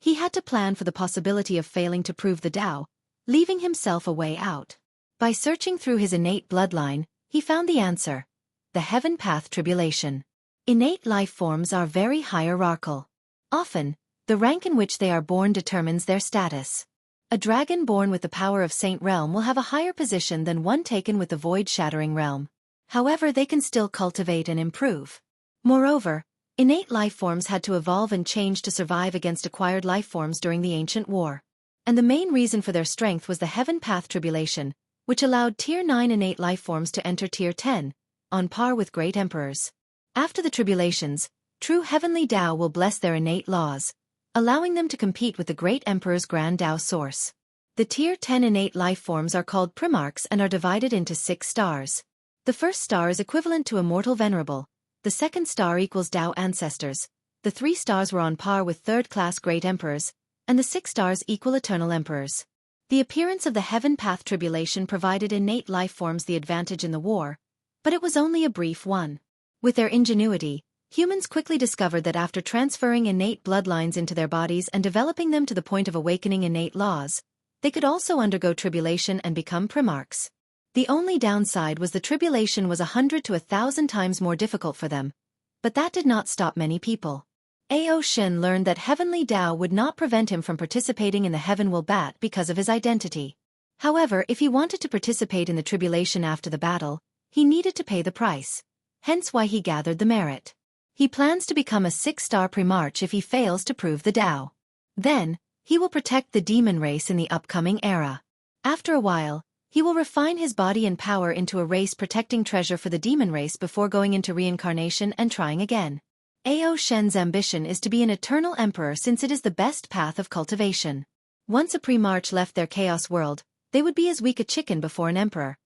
He had to plan for the possibility of failing to prove the Tao, leaving himself a way out. By searching through his innate bloodline, he found the answer: the heaven path tribulation. Innate life forms are very hierarchical. Often, the rank in which they are born determines their status. A dragon born with the power of Saint Realm will have a higher position than one taken with the void-shattering realm. However, they can still cultivate and improve. Moreover, innate life forms had to evolve and change to survive against acquired life forms during the ancient war. And the main reason for their strength was the heaven path tribulation, which allowed Tier 9 innate life forms to enter Tier 10, on par with great emperors. After the tribulations, true heavenly Tao will bless their innate laws, allowing them to compete with the great emperor's grand Tao source. The Tier 10 innate life forms are called primarchs and are divided into 6 stars. The first star is equivalent to Immortal Venerable, the second star equals Tao Ancestors, the 3 stars were on par with third-class great emperors, and the 6 stars equal eternal emperors. The appearance of the heaven path tribulation provided innate life forms the advantage in the war, but it was only a brief one. With their ingenuity, humans quickly discovered that after transferring innate bloodlines into their bodies and developing them to the point of awakening innate laws, they could also undergo tribulation and become primarchs. The only downside was the tribulation was 100 to 1,000 times more difficult for them, but that did not stop many people. Ao Shen learned that heavenly Tao would not prevent him from participating in the Heaven Will Bat because of his identity. However, if he wanted to participate in the tribulation after the battle, he needed to pay the price. Hence why he gathered the merit. He plans to become a 6-star primarch if he fails to prove the Tao. Then, he will protect the demon race in the upcoming era. After a while, he will refine his body and power into a race-protecting treasure for the demon race before going into reincarnation and trying again. Ao Shen's ambition is to be an eternal emperor since it is the best path of cultivation. Once a primarch left their chaos world, they would be as weak a chicken before an emperor,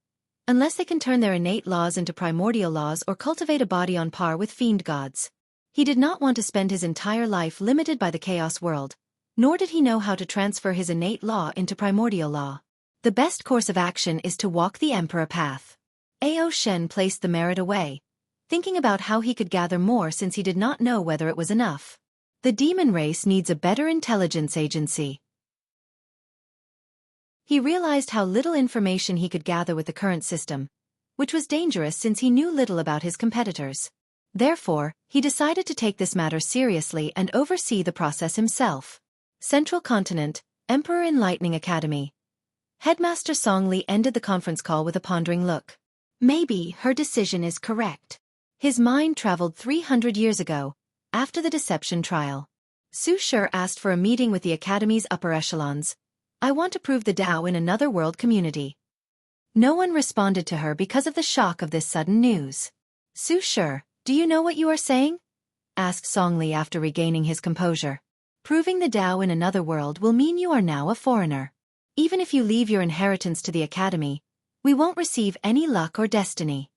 unless they can turn their innate laws into primordial laws or cultivate a body on par with fiend gods. He did not want to spend his entire life limited by the chaos world, nor did he know how to transfer his innate law into primordial law. The best course of action is to walk the emperor path. Ao Shen placed the merit away, thinking about how he could gather more since he did not know whether it was enough. The demon race needs a better intelligence agency. He realized how little information he could gather with the current system, which was dangerous since he knew little about his competitors. Therefore, he decided to take this matter seriously and oversee the process himself. Central Continent, Emperor Enlightening Academy. Headmaster Song Li ended the conference call with a pondering look. Maybe her decision is correct. His mind traveled 300 years ago, after the deception trial. Su Shi asked for a meeting with the Academy's upper echelons. I want to prove the Tao in another world community. No one responded to her because of the shock of this sudden news. Su Shi, do you know what you are saying? Asked Song Li after regaining his composure. Proving the Tao in another world will mean you are now a foreigner. Even if you leave your inheritance to the Academy, we won't receive any luck or destiny.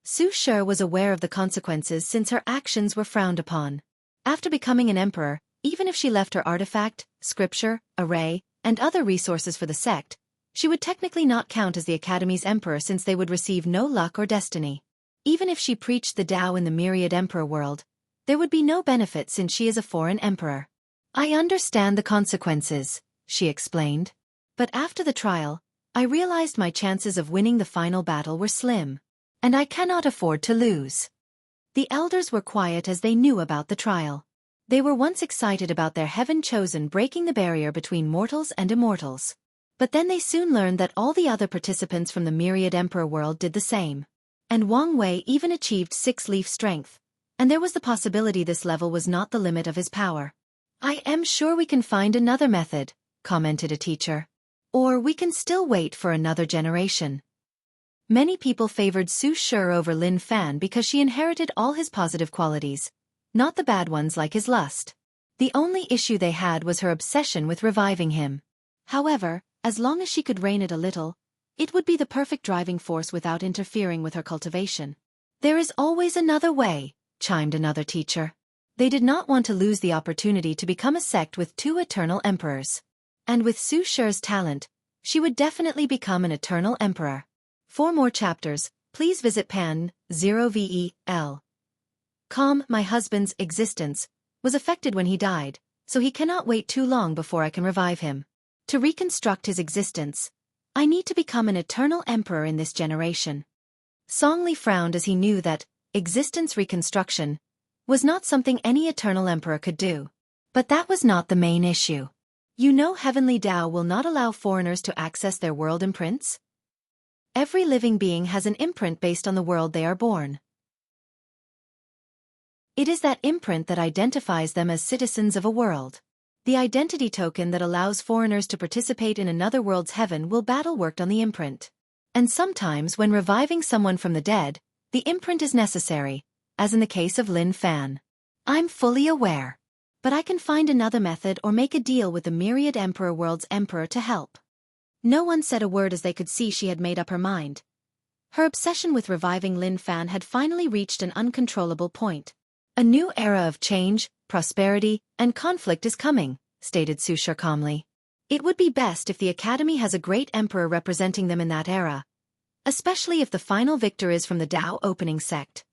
Su Shi was aware of the consequences since her actions were frowned upon. After becoming an emperor, even if she left her artifact, scripture, array, and other resources for the sect, she would technically not count as the Academy's emperor since they would receive no luck or destiny. Even if she preached the Tao in the myriad emperor world, there would be no benefit since she is a foreign emperor. I understand the consequences, she explained. But after the trial, I realized my chances of winning the final battle were slim. And I cannot afford to lose. The elders were quiet as they knew about the trial. They were once excited about their heaven chosen breaking the barrier between mortals and immortals. But then they soon learned that all the other participants from the Myriad Emperor world did the same. And Wang Wei even achieved 6-leaf strength, and there was the possibility this level was not the limit of his power. "I am sure we can find another method," commented a teacher. "Or we can still wait for another generation." Many people favored Su Shi over Lin Fan because she inherited all his positive qualities, not the bad ones like his lust. The only issue they had was her obsession with reviving him. However, as long as she could rein it a little, it would be the perfect driving force without interfering with her cultivation. "There is always another way," chimed another teacher. They did not want to lose the opportunity to become a sect with 2 eternal emperors. And with Su Shi's talent, she would definitely become an eternal emperor. For more chapters, please visit pan0vel. My husband's existence was affected when he died, so he cannot wait too long before I can revive him. To reconstruct his existence, I need to become an eternal emperor in this generation. Song Li frowned as he knew that existence reconstruction was not something any eternal emperor could do. But that was not the main issue. You know, Heavenly Tao will not allow foreigners to access their world imprints? Every living being has an imprint based on the world they are born. It is that imprint that identifies them as citizens of a world. The identity token that allows foreigners to participate in another world's heaven will battle worked on the imprint. And sometimes when reviving someone from the dead, the imprint is necessary, as in the case of Lin Fan. I'm fully aware. But I can find another method or make a deal with the Myriad Emperor world's emperor to help. No one said a word as they could see she had made up her mind. Her obsession with reviving Lin Fan had finally reached an uncontrollable point. A new era of change, prosperity, and conflict is coming, stated Su Shi calmly. It would be best if the Academy has a great emperor representing them in that era, especially if the final victor is from the Tao opening sect.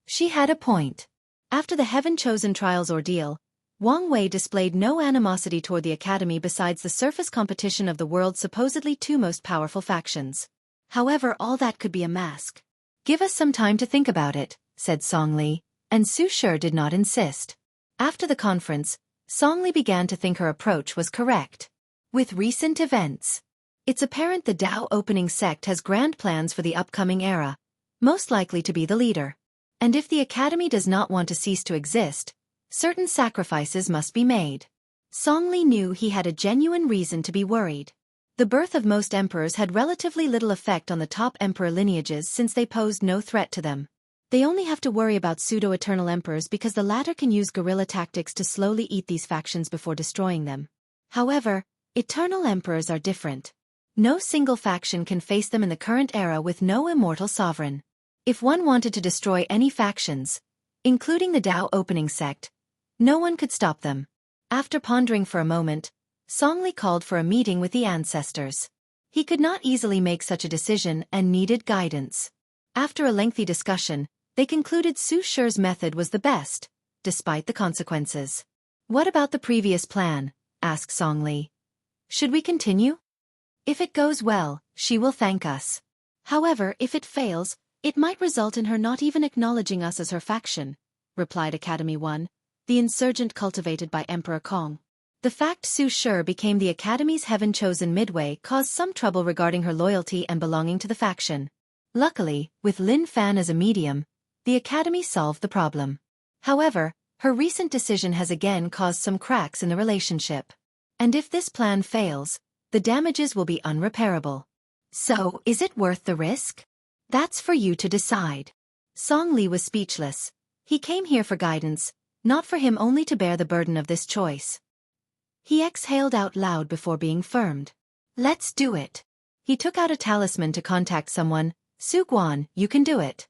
She had a point. After the heaven-chosen trials ordeal, Wang Wei displayed no animosity toward the Academy besides the surface competition of the world's supposedly 2 most powerful factions. However, all that could be a mask. "Give us some time to think about it," said Song Li, and Su Shi did not insist. After the conference, Song Li began to think her approach was correct. With recent events, it's apparent the Tao opening sect has grand plans for the upcoming era, most likely to be the leader. And if the Academy does not want to cease to exist, certain sacrifices must be made. Song Li knew he had a genuine reason to be worried. The birth of most emperors had relatively little effect on the top emperor lineages since they posed no threat to them. They only have to worry about pseudo-eternal emperors because the latter can use guerrilla tactics to slowly eat these factions before destroying them. However, eternal emperors are different. No single faction can face them in the current era with no immortal sovereign. If one wanted to destroy any factions, including the Tao opening sect, no one could stop them. After pondering for a moment, Song Li called for a meeting with the ancestors. He could not easily make such a decision and needed guidance. After a lengthy discussion, they concluded Su Shi's method was the best, despite the consequences. "What about the previous plan?" asked Song Li. "Should we continue? If it goes well, she will thank us. However, if it fails, it might result in her not even acknowledging us as her faction," replied Academy 1, the insurgent cultivated by Emperor Kong. The fact Su Shi became the Academy's heaven-chosen midway caused some trouble regarding her loyalty and belonging to the faction. Luckily, with Lin Fan as a medium, the Academy solved the problem. However, her recent decision has again caused some cracks in the relationship. And if this plan fails, the damages will be unrepairable. So, is it worth the risk? That's for you to decide. Song Li was speechless. He came here for guidance, not for him only to bear the burden of this choice. He exhaled out loud before being firmed. "Let's do it." He took out a talisman to contact someone. "Su Guan, you can do it."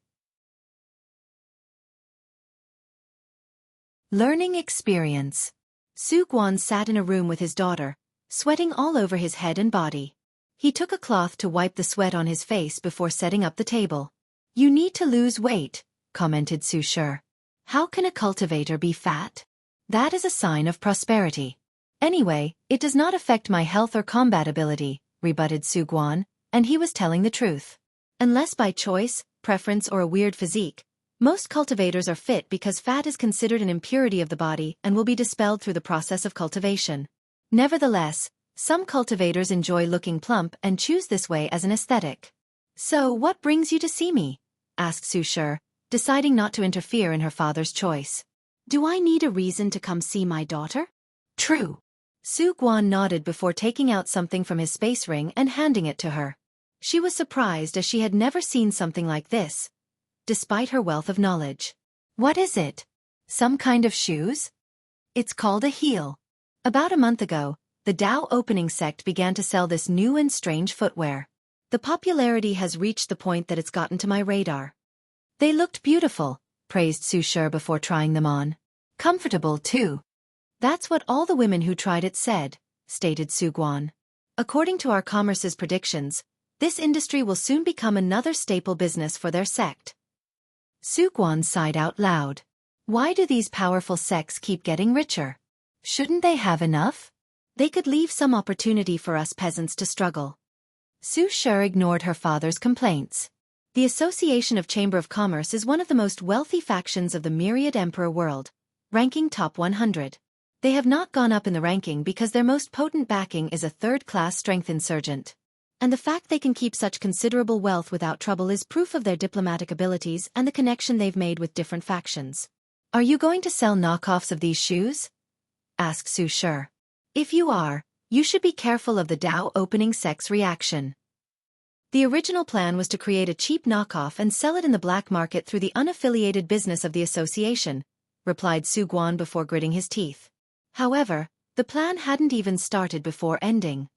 Learning experience. Su Guan sat in a room with his daughter, sweating all over his head and body. He took a cloth to wipe the sweat on his face before setting up the table. "You need to lose weight," commented Su Shi. "How can a cultivator be fat? That is a sign of prosperity." "Anyway, it does not affect my health or combat ability," rebutted Su Guan, and he was telling the truth. Unless by choice, preference or a weird physique, most cultivators are fit because fat is considered an impurity of the body and will be dispelled through the process of cultivation. Nevertheless, Some cultivators enjoy looking plump and choose this way as an aesthetic. So what brings you to see me? Asked Su Shi, deciding not to interfere in her father's choice. Do I need a reason to come see my daughter? True. Su Guan nodded before taking out something from his space ring and handing it to her. She was surprised as she had never seen something like this, despite her wealth of knowledge. What is it? Some kind of shoes? It's called a heel. About a month ago, the Dao opening sect began to sell this new and strange footwear. The popularity has reached the point that it's gotten to my radar. They looked beautiful, praised Su Shi before trying them on. Comfortable too. That's what all the women who tried it said, stated Su Guan. According to our commerce's predictions, this industry will soon become another staple business for their sect. Su Guan sighed out loud. Why do these powerful sects keep getting richer? Shouldn't they have enough? They could leave some opportunity for us peasants to struggle. Su Shi ignored her father's complaints. The Association of Chamber of Commerce is one of the most wealthy factions of the myriad emperor world, ranking top 100. They have not gone up in the ranking because their most potent backing is a third-class strength insurgent. And the fact they can keep such considerable wealth without trouble is proof of their diplomatic abilities and the connection they've made with different factions. Are you going to sell knockoffs of these shoes? Asked Su Shi. If you are, you should be careful of the Dao opening sect's reaction. The original plan was to create a cheap knockoff and sell it in the black market through the unaffiliated business of the association, replied Su Guan before gritting his teeth. However, the plan hadn't even started before ending.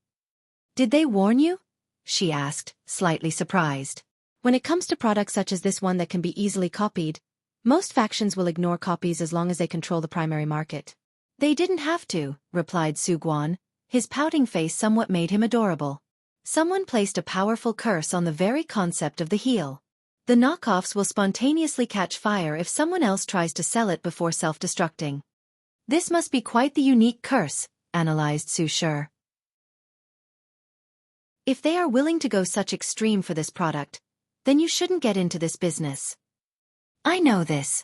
Did they warn you? She asked, slightly surprised. When it comes to products such as this one that can be easily copied, most factions will ignore copies as long as they control the primary market. They didn't have to, replied Su Guan. His pouting face somewhat made him adorable. Someone placed a powerful curse on the very concept of the heel. The knockoffs will spontaneously catch fire if someone else tries to sell it before self-destructing. This must be quite the unique curse, analyzed Su Shi. If they are willing to go such extreme for this product, then you shouldn't get into this business. I know this.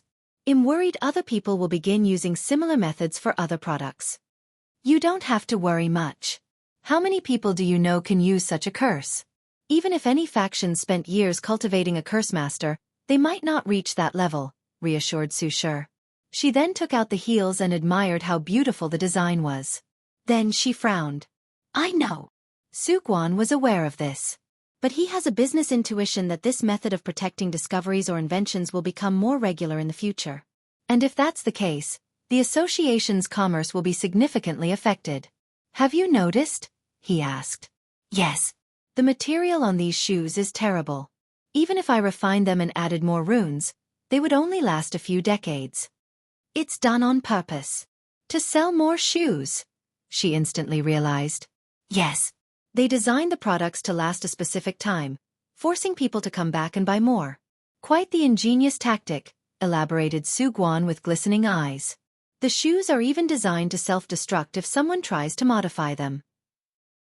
I'm worried other people will begin using similar methods for other products. You don't have to worry much. How many people do you know can use such a curse? Even if any faction spent years cultivating a curse master, they might not reach that level, reassured Su Shi. She then took out the heels and admired how beautiful the design was. Then she frowned. I know. Su Guan was aware of this. But he has a business intuition that this method of protecting discoveries or inventions will become more regular in the future. And if that's the case, the association's commerce will be significantly affected. Have you noticed? He asked. Yes. The material on these shoes is terrible. Even if I refined them and added more runes, they would only last a few decades. It's done on purpose. To sell more shoes. She instantly realized. Yes. They designed the products to last a specific time, forcing people to come back and buy more. Quite the ingenious tactic, elaborated Su Guan with glistening eyes. The shoes are even designed to self-destruct if someone tries to modify them.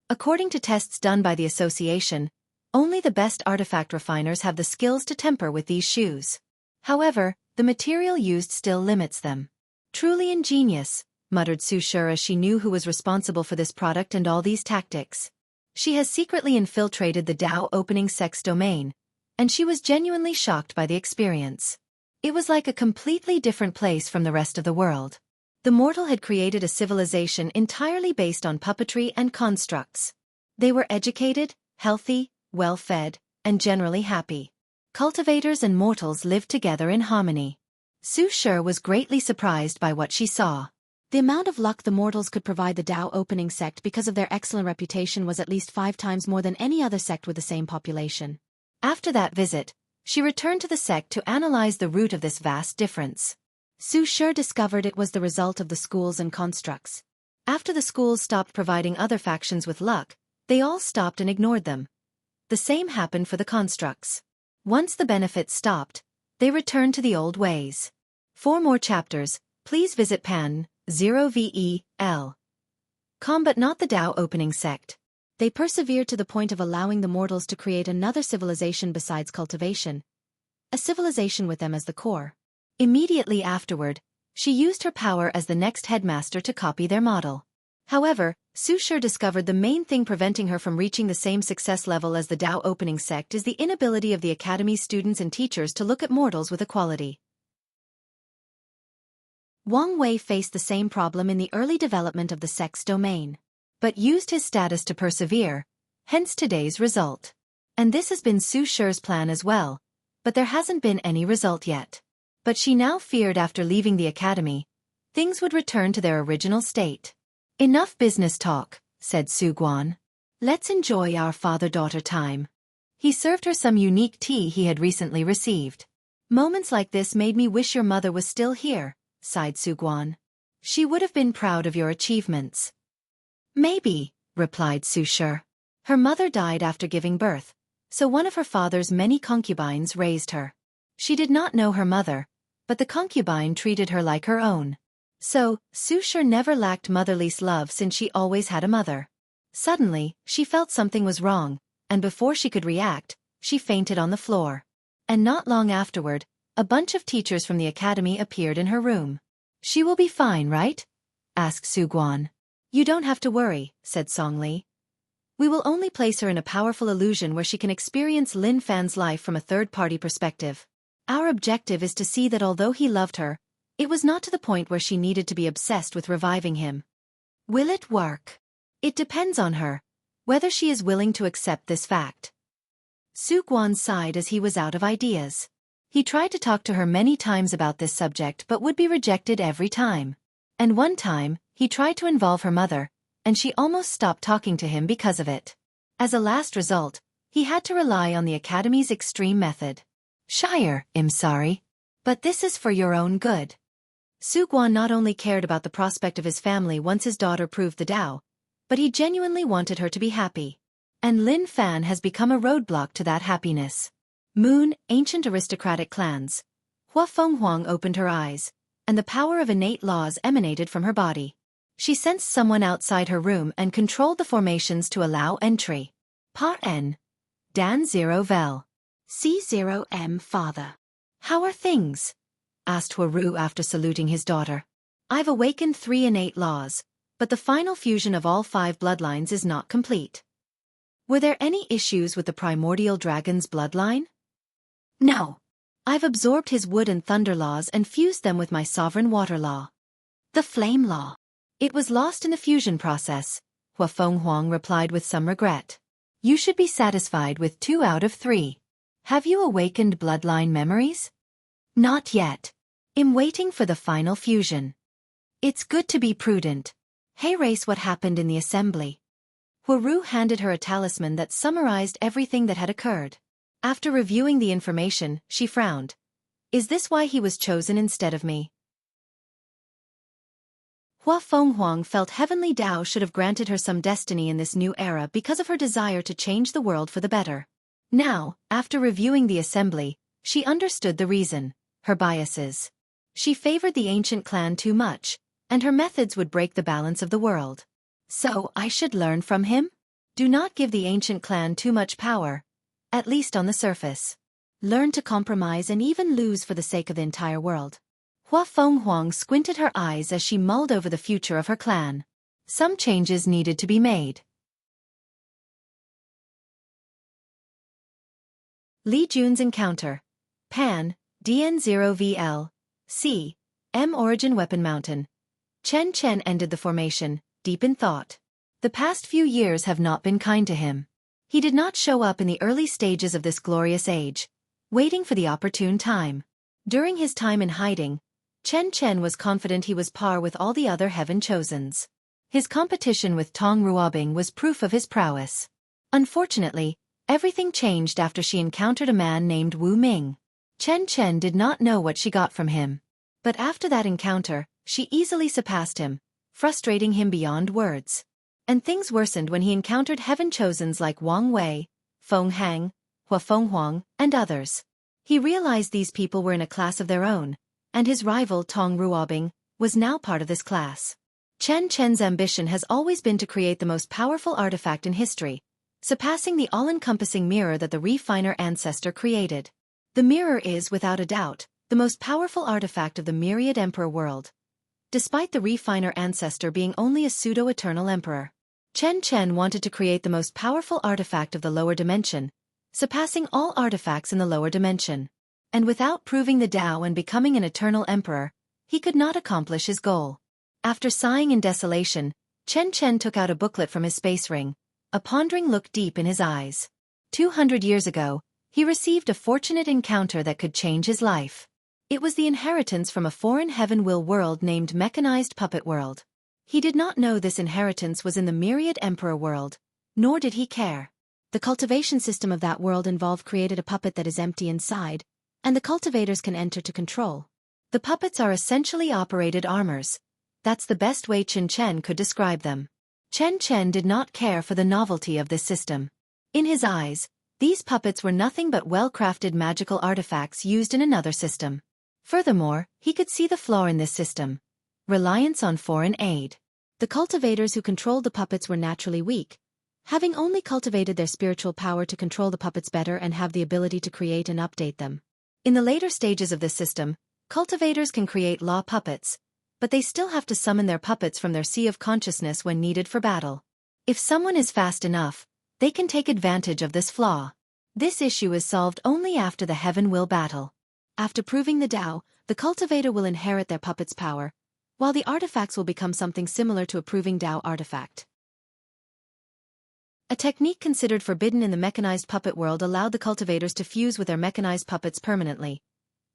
According to tests done by the association, only the best artifact refiners have the skills to temper with these shoes. However, the material used still limits them. Truly ingenious, muttered Su Shi as she knew who was responsible for this product and all these tactics. She has secretly infiltrated the Dao opening sect's domain, and she was genuinely shocked by the experience. It was like a completely different place from the rest of the world. The mortal had created a civilization entirely based on puppetry and constructs. They were educated, healthy, well-fed, and generally happy. Cultivators and mortals lived together in harmony. Su Shi was greatly surprised by what she saw. The amount of luck the mortals could provide the Dao opening sect because of their excellent reputation was at least 5 times more than any other sect with the same population. After that visit, she returned to the sect to analyze the root of this vast difference. Su Shi discovered it was the result of the schools and constructs. After the schools stopped providing other factions with luck, they all stopped and ignored them. The same happened for the constructs. Once the benefits stopped, they returned to the old ways. For more chapters, please visit pan0vel.com but not the Dao opening sect. They persevered to the point of allowing the mortals to create another civilization besides cultivation. A civilization with them as the core. Immediately afterward, she used her power as the next headmaster to copy their model. However, Su Shi discovered the main thing preventing her from reaching the same success level as the Dao opening sect is the inability of the academy's students and teachers to look at mortals with equality. Wang Wei faced the same problem in the early development of the sect's domain, but used his status to persevere, hence today's result. And this has been Su Shi's plan as well, but there hasn't been any result yet. But she now feared after leaving the academy, things would return to their original state. Enough business talk, said Su Guan. Let's enjoy our father-daughter time. He served her some unique tea he had recently received. Moments like this made me wish your mother was still here, sighed Su Guan. She would have been proud of your achievements. Maybe, replied Su Shi. Her mother died after giving birth, so one of her father's many concubines raised her. She did not know her mother, but the concubine treated her like her own. So, Su Shi never lacked motherly love since she always had a mother. Suddenly, she felt something was wrong, and before she could react, she fainted on the floor. And not long afterward, a bunch of teachers from the academy appeared in her room. She will be fine, right? asked Su Guan. You don't have to worry, said Song Li. We will only place her in a powerful illusion where she can experience Lin Fan's life from a third-party perspective. Our objective is to see that although he loved her, it was not to the point where she needed to be obsessed with reviving him. Will it work? It depends on her, whether she is willing to accept this fact. Su Guan sighed as he was out of ideas. He tried to talk to her many times about this subject but would be rejected every time. And one time, he tried to involve her mother, and she almost stopped talking to him because of it. As a last result, he had to rely on the academy's extreme method. Shire, I'm sorry, but this is for your own good. Su Guan not only cared about the prospect of his family once his daughter proved the Dao, but he genuinely wanted her to be happy. And Lin Fan has become a roadblock to that happiness. Moon, ancient aristocratic clans. Hua Fenghuang opened her eyes, and the power of innate laws emanated from her body. She sensed someone outside her room and controlled the formations to allow entry. Pa N. Dan 0 Vel. C0M Father. How are things? Asked Huaru after saluting his daughter. I've awakened 3 innate laws, but the final fusion of all 5 bloodlines is not complete. Were there any issues with the primordial dragon's bloodline? No. I've absorbed his wood and thunder laws and fused them with my sovereign water law. The flame law. It was lost in the fusion process, Hua Fenghuang replied with some regret. You should be satisfied with 2 out of 3. Have you awakened bloodline memories? Not yet. I'm waiting for the final fusion. It's good to be prudent. Hey Race, what happened in the assembly? Huaru handed her a talisman that summarized everything that had occurred. After reviewing the information, she frowned. Is this why he was chosen instead of me? Hua Fenghuang felt Heavenly Dao should have granted her some destiny in this new era because of her desire to change the world for the better. Now, after reviewing the assembly, she understood the reason, her biases. She favored the ancient clan too much, and her methods would break the balance of the world. So, I should learn from him? Do not give the ancient clan too much power, at least on the surface. Learn to compromise and even lose for the sake of the entire world. Hua Fenghuang squinted her eyes as she mulled over the future of her clan. Some changes needed to be made. Li Jun's encounter. Pan, DN0VL, C, M Origin Weapon Mountain. Chen Chen ended the formation, deep in thought. The past few years have not been kind to him. He did not show up in the early stages of this glorious age, waiting for the opportune time. During his time in hiding, Chen Chen was confident he was par with all the other heaven chosens. His competition with Tong Ruobing was proof of his prowess. Unfortunately, everything changed after she encountered a man named Wu Ming. Chen Chen did not know what she got from him. But after that encounter, she easily surpassed him, frustrating him beyond words. And things worsened when he encountered heaven chosens like Wang Wei, Feng Hang, Hua Fenghuang, and others. He realized these people were in a class of their own, and his rival Tong Ruobing was now part of this class. Chen Chen's ambition has always been to create the most powerful artifact in history, surpassing the all-encompassing mirror that the refiner ancestor created. The mirror is, without a doubt, the most powerful artifact of the myriad emperor world. despite the refiner ancestor being only a pseudo-eternal emperor. Chen wanted to create the most powerful artifact of the lower dimension, surpassing all artifacts in the lower dimension. And without proving the Tao and becoming an eternal emperor, he could not accomplish his goal. After sighing in desolation, Chen took out a booklet from his space ring, a pondering look deep in his eyes. 200 years ago, he received a fortunate encounter that could change his life. It was the inheritance from a foreign heaven-will world named Mechanized Puppet World. He did not know this inheritance was in the Myriad Emperor world, nor did he care. The cultivation system of that world involved created a puppet that is empty inside, and the cultivators can enter to control. The puppets are essentially operated armors. That's the best way Chen could describe them. Chen did not care for the novelty of this system. In his eyes, these puppets were nothing but well-crafted magical artifacts used in another system. Furthermore, he could see the flaw in this system: reliance on foreign aid. The cultivators who controlled the puppets were naturally weak, having only cultivated their spiritual power to control the puppets better and have the ability to create and update them. In the later stages of this system, cultivators can create law puppets, but they still have to summon their puppets from their sea of consciousness when needed for battle. If someone is fast enough, they can take advantage of this flaw. This issue is solved only after the heaven will battle. After proving the Tao, the cultivator will inherit their puppet's power, while the artifacts will become something similar to a proving Tao artifact. A technique considered forbidden in the mechanized puppet world allowed the cultivators to fuse with their mechanized puppets permanently.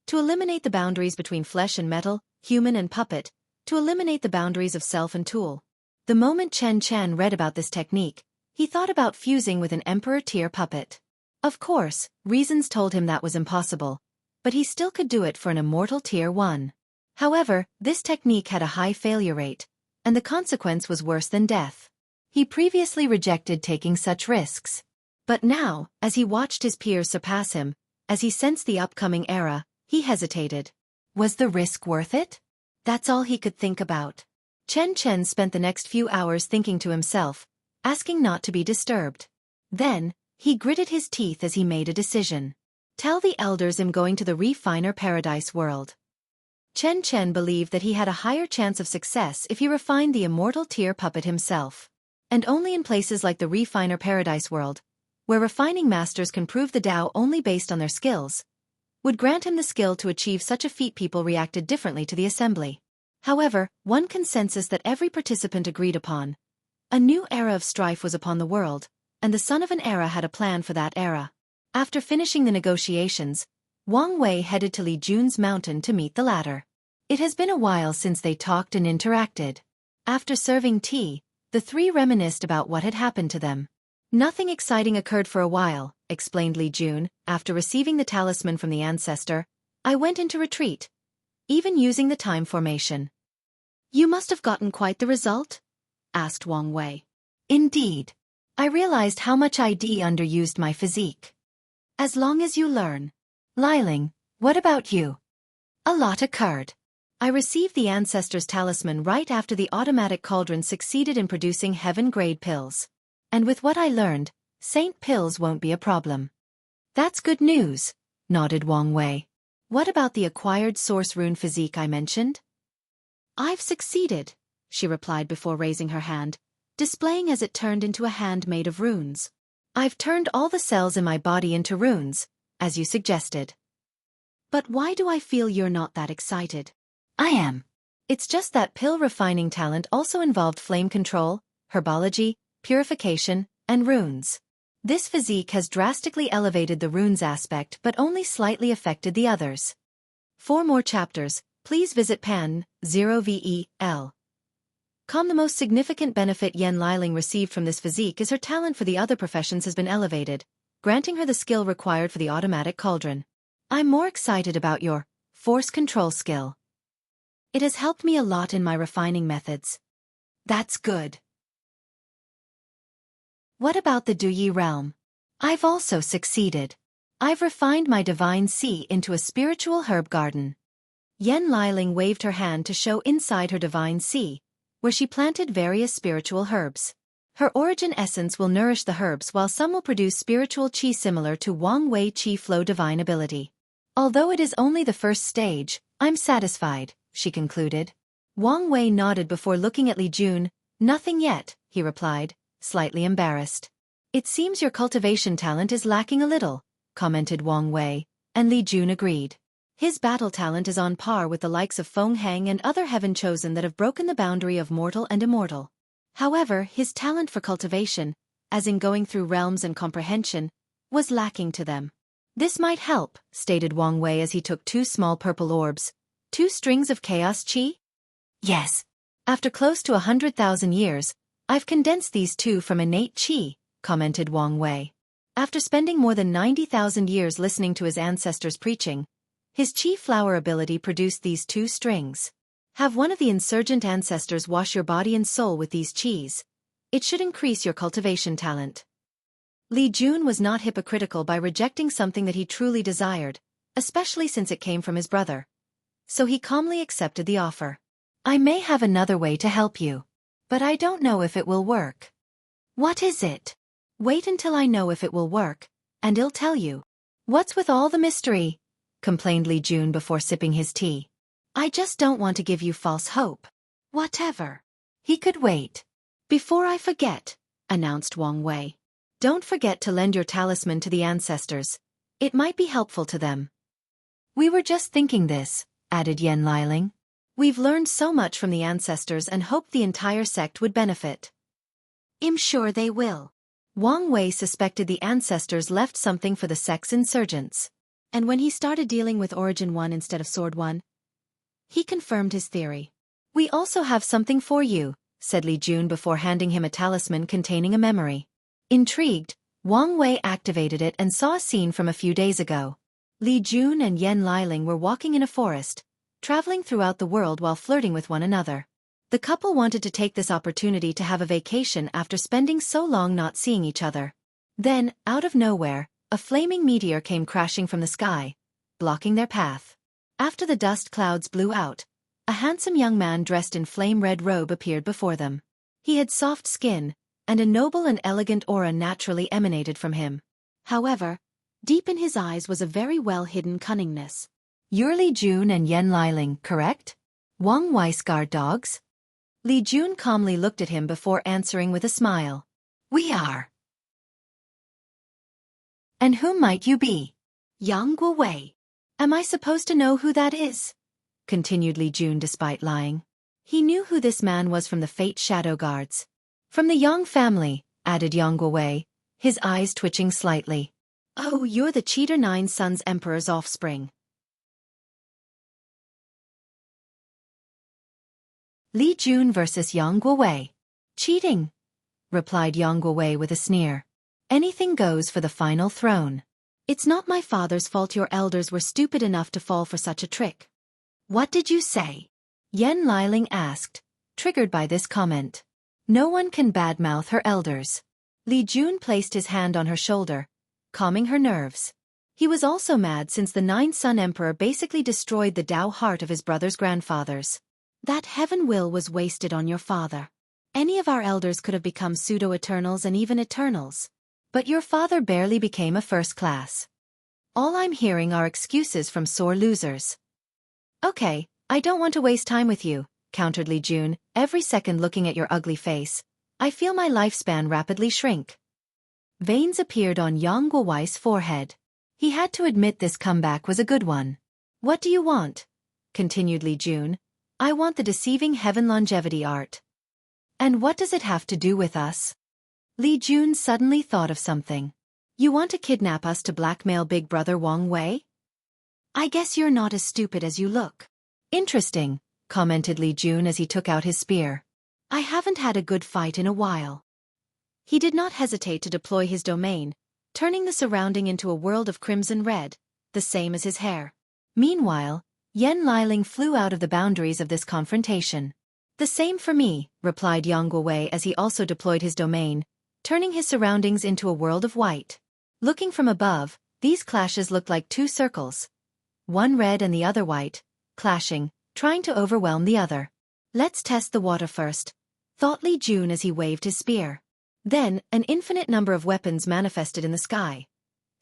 To eliminate the boundaries between flesh and metal, human and puppet, to eliminate the boundaries of self and tool. The moment Chen read about this technique, he thought about fusing with an Emperor-tier puppet. Of course, reasons told him that was impossible, but he still could do it for an immortal Tier 1. However, this technique had a high failure rate, and the consequence was worse than death. He previously rejected taking such risks. But now, as he watched his peers surpass him, as he sensed the upcoming era, he hesitated. Was the risk worth it? That's all he could think about. Chen spent the next few hours thinking to himself, asking not to be disturbed. Then, he gritted his teeth as he made a decision. Tell the elders I'm going to the refiner paradise world. Chen believed that he had a higher chance of success if he refined the immortal tier puppet himself. And only in places like the refiner paradise world, where refining masters can prove the Tao only based on their skills, would grant him the skill to achieve such a feat. People reacted differently to the assembly. However, one consensus that every participant agreed upon: a new era of strife was upon the world, and the son of an era had a plan for that era. After finishing the negotiations, Wang Wei headed to Li Jun's mountain to meet the latter. It has been a while since they talked and interacted. After serving tea, the three reminisced about what had happened to them. Nothing exciting occurred for a while, explained Li Jun. After receiving the talisman from the ancestor, I went into retreat, even using the time formation. You must have gotten quite the result? Asked Wang Wei. Indeed. I realized how much I'd underused my physique. As long as you learn. Liling, what about you? A lot occurred. I received the ancestor's talisman right after the automatic cauldron succeeded in producing heaven-grade pills. And with what I learned, saint pills won't be a problem. That's good news, nodded Wang Wei. What about the acquired source rune physique I mentioned? I've succeeded, she replied before raising her hand, displaying as it turned into a hand made of runes. I've turned all the cells in my body into runes, as you suggested. But why do I feel you're not that excited? I am. It's just that pill refining talent also involved flame control, herbology, purification, and runes. This physique has drastically elevated the runes aspect but only slightly affected the others. For more chapters, please visit pan 0vel. The most significant benefit Yan Liling received from this physique is her talent for the other professions has been elevated, granting her the skill required for the automatic cauldron. I'm more excited about your force control skill. It has helped me a lot in my refining methods. That's good. What about the Duyi realm? I've also succeeded. I've refined my divine sea into a spiritual herb garden. Yan Liling waved her hand to show inside her divine sea, where she planted various spiritual herbs. Her origin essence will nourish the herbs while some will produce spiritual qi similar to Wang Wei qi flow divine ability. Although it is only the first stage, I'm satisfied, she concluded. Wang Wei nodded before looking at Li Jun. Nothing yet, he replied, slightly embarrassed. It seems your cultivation talent is lacking a little, commented Wang Wei, and Li Jun agreed. His battle talent is on par with the likes of Feng Heng and other heaven-chosen that have broken the boundary of mortal and immortal. However, his talent for cultivation, as in going through realms and comprehension, was lacking to them. This might help, stated Wang Wei as he took 2 small purple orbs. 2 strings of chaos qi? Yes. After close to 100,000 years, I've condensed these 2 from innate qi, commented Wang Wei. After spending more than 90,000 years listening to his ancestors' preaching, his qi flower ability produced these 2 strings. Have one of the insurgent ancestors wash your body and soul with these qis. It should increase your cultivation talent. Li Jun was not hypocritical by rejecting something that he truly desired, especially since it came from his brother. So he calmly accepted the offer. I may have another way to help you, but I don't know if it will work. What is it? Wait until I know if it will work, and I'll tell you. What's with all the mystery? Complained Li Jun before sipping his tea. I just don't want to give you false hope. Whatever. He could wait. Before I forget, announced Wang Wei. Don't forget to lend your talisman to the ancestors. It might be helpful to them. We were just thinking this, added Yan Liling. We've learned so much from the ancestors and hoped the entire sect would benefit. I'm sure they will. Wang Wei suspected the ancestors left something for the sect's insurgents. And when he started dealing with Origin 1 instead of Sword 1, he confirmed his theory. We also have something for you, said Li Jun before handing him a talisman containing a memory. Intrigued, Wang Wei activated it and saw a scene from a few days ago. Li Jun and Yan Liling were walking in a forest, traveling throughout the world while flirting with one another. The couple wanted to take this opportunity to have a vacation after spending so long not seeing each other. Then, out of nowhere, a flaming meteor came crashing from the sky, blocking their path. After the dust clouds blew out, a handsome young man dressed in flame-red robe appeared before them. He had soft skin, and a noble and elegant aura naturally emanated from him. However, deep in his eyes was a very well-hidden cunningness. You're Li Jun and Yan Liling, correct? Wang Wei's guard dogs? Li Jun calmly looked at him before answering with a smile. We are. And who might you be? Jianghu Wei. Am I supposed to know who that is? Continued Li Jun despite lying. He knew who this man was from the Fate Shadow Guards. From the Yang family, added Jianghu Wei, his eyes twitching slightly. Oh, you're the Cheater Nine Sons Emperor's offspring. Li Jun versus Jianghu Wei. Cheating, replied Jianghu Wei with a sneer. Anything goes for the final throne. It's not my father's fault your elders were stupid enough to fall for such a trick. What did you say? Yan Liling asked, triggered by this comment. No one can badmouth her elders. Li Jun placed his hand on her shoulder, calming her nerves. He was also mad since the Nine-Sun Emperor basically destroyed the Tao heart of his brother's grandfathers. That heaven will was wasted on your father. Any of our elders could have become pseudo-eternals and even eternals. But your father barely became a first class. All I'm hearing are excuses from sore losers. Okay, I don't want to waste time with you, countered Li Jun, every second looking at your ugly face. I feel my lifespan rapidly shrink. Veins appeared on Yang Guowai's forehead. He had to admit this comeback was a good one. What do you want? Continued Li Jun. I want the deceiving heaven longevity art. And what does it have to do with us? Li Jun suddenly thought of something. You want to kidnap us to blackmail Big Brother Wang Wei? I guess you're not as stupid as you look. Interesting, commented Li Jun as he took out his spear. I haven't had a good fight in a while. He did not hesitate to deploy his domain, turning the surrounding into a world of crimson red, the same as his hair. Meanwhile, Yan Liling flew out of the boundaries of this confrontation. The same for me, replied Jianghu Wei as he also deployed his domain, turning his surroundings into a world of white. Looking from above, these clashes looked like 2 circles. One red and the other white, clashing, trying to overwhelm the other. Let's test the water first, thought Li Jun as he waved his spear. Then, an infinite number of weapons manifested in the sky.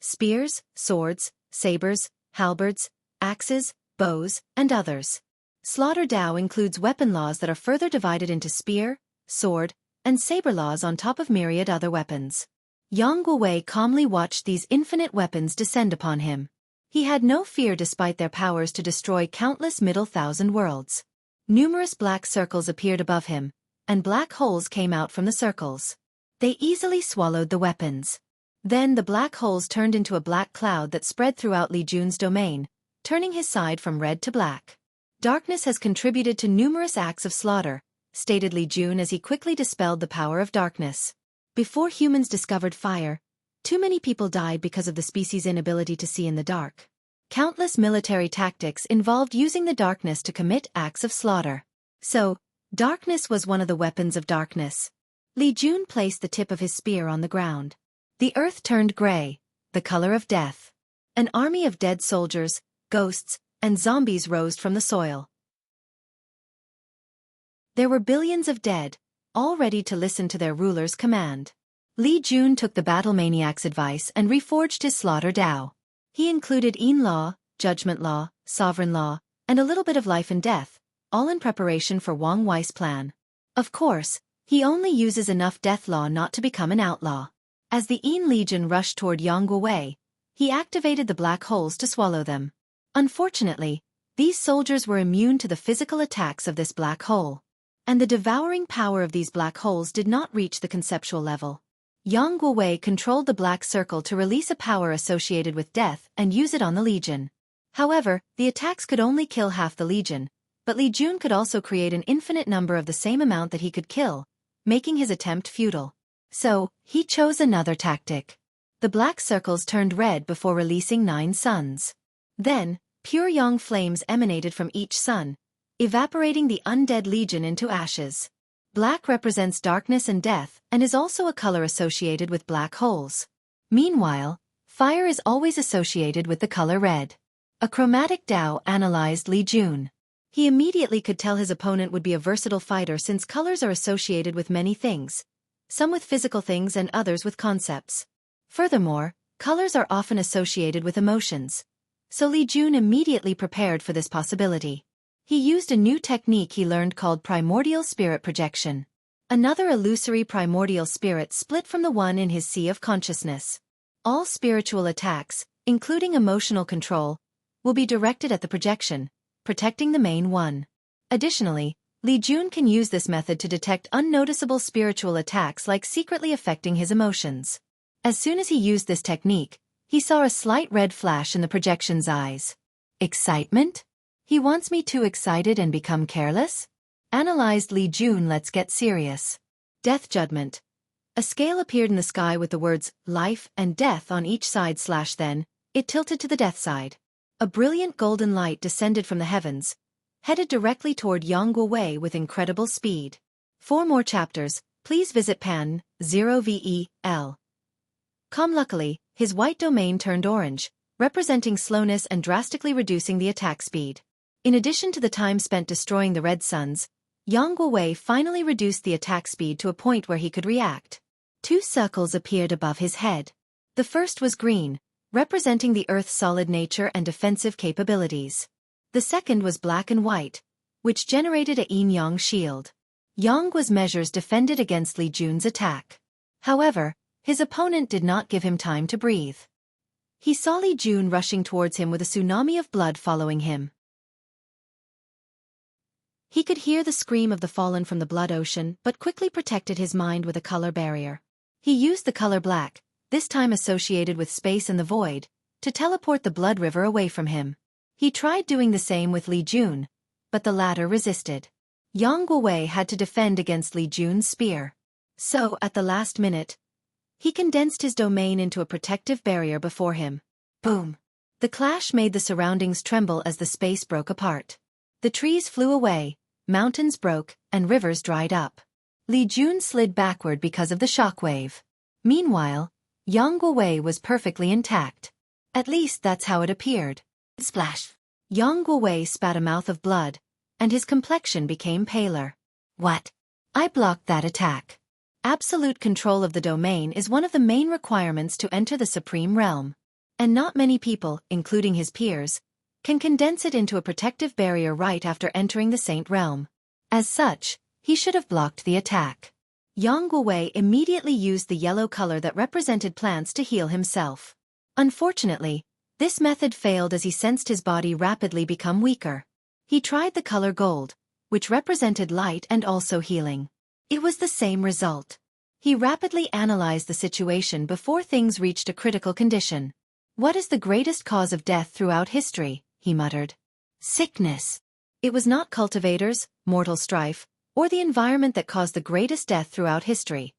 Spears, swords, sabers, halberds, axes, bows, and others. Slaughter Dao includes weapon laws that are further divided into spear, sword, and saber laws on top of myriad other weapons. Yang Guowei calmly watched these infinite weapons descend upon him. He had no fear despite their powers to destroy countless middle thousand worlds. Numerous black circles appeared above him, and black holes came out from the circles. They easily swallowed the weapons. Then the black holes turned into a black cloud that spread throughout Li Jun's domain, turning his side from red to black. Darkness has contributed to numerous acts of slaughter, stated Li Jun as he quickly dispelled the power of darkness. Before humans discovered fire, too many people died because of the species' inability to see in the dark. Countless military tactics involved using the darkness to commit acts of slaughter. So, darkness was one of the weapons of darkness. Li Jun placed the tip of his spear on the ground. The earth turned gray, the color of death. An army of dead soldiers, ghosts, and zombies rose from the soil. There were billions of dead, all ready to listen to their ruler's command. Li Jun took the battle maniac's advice and reforged his slaughter Dao. He included Yin law, judgment law, sovereign law, and a little bit of life and death, all in preparation for Wang Wei's plan. Of course, he only uses enough death law not to become an outlaw. As the Yin Legion rushed toward Yang Guowei, he activated the black holes to swallow them. Unfortunately, these soldiers were immune to the physical attacks of this black hole. And the devouring power of these black holes did not reach the conceptual level. Yang Guowei controlled the black circle to release a power associated with death and use it on the Legion. However, the attacks could only kill half the Legion, but Li Jun could also create an infinite number of the same amount that he could kill, making his attempt futile. So, he chose another tactic. The black circles turned red before releasing 9 suns. Then, pure yang flames emanated from each sun, evaporating the undead Legion into ashes. Black represents darkness and death and is also a color associated with black holes. Meanwhile, fire is always associated with the color red. A chromatic Dao analyzed Li Jun. He immediately could tell his opponent would be a versatile fighter since colors are associated with many things, some with physical things and others with concepts. Furthermore, colors are often associated with emotions. So Li Jun immediately prepared for this possibility. He used a new technique he learned called primordial spirit projection. Another illusory primordial spirit split from the one in his sea of consciousness. All spiritual attacks, including emotional control, will be directed at the projection, protecting the main one. Additionally, Li Jun can use this method to detect unnoticeable spiritual attacks like secretly affecting his emotions. As soon as he used this technique, he saw a slight red flash in the projection's eyes. Excitement? He wants me too excited and become careless? Analyzed Li Jun. Let's get serious. Death Judgment. A scale appeared in the sky with the words life and death on each side. Then, it tilted to the death side. A brilliant golden light descended from the heavens, headed directly toward Yang Guowei with incredible speed. For more chapters, please visit pan 0vel. Luckily, his white domain turned orange, representing slowness and drastically reducing the attack speed. In addition to the time spent destroying the red suns, Yang Guowei finally reduced the attack speed to a point where he could react. 2 circles appeared above his head. The first was green, representing the Earth's solid nature and defensive capabilities. The second was black and white, which generated a yin-yang shield. Yang Guo's measures defended against Li Jun's attack. However, his opponent did not give him time to breathe. He saw Li Jun rushing towards him with a tsunami of blood following him. He could hear the scream of the fallen from the blood ocean but quickly protected his mind with a color barrier. He used the color black, this time associated with space and the void, to teleport the blood river away from him. He tried doing the same with Li Jun, but the latter resisted. Yang Guowei had to defend against Li Jun's spear. So, at the last minute, he condensed his domain into a protective barrier before him. Boom! The clash made the surroundings tremble as the space broke apart. The trees flew away, mountains broke, and rivers dried up. Li Jun slid backward because of the shockwave. Meanwhile, Yang Guowei was perfectly intact. At least that's how it appeared. Splash! Yang Guowei spat a mouth of blood, and his complexion became paler. What? I blocked that attack. Absolute control of the domain is one of the main requirements to enter the Supreme Realm. And not many people, including his peers, can condense it into a protective barrier right after entering the Saint Realm. As such, he should have blocked the attack. Jianghu immediately used the yellow color that represented plants to heal himself. Unfortunately, this method failed as he sensed his body rapidly become weaker. He tried the color gold, which represented light and also healing. It was the same result. He rapidly analyzed the situation before things reached a critical condition. "What is the greatest cause of death throughout history?" he muttered. "Sickness." It was not cultivators, mortal strife, or the environment that caused the greatest death throughout history.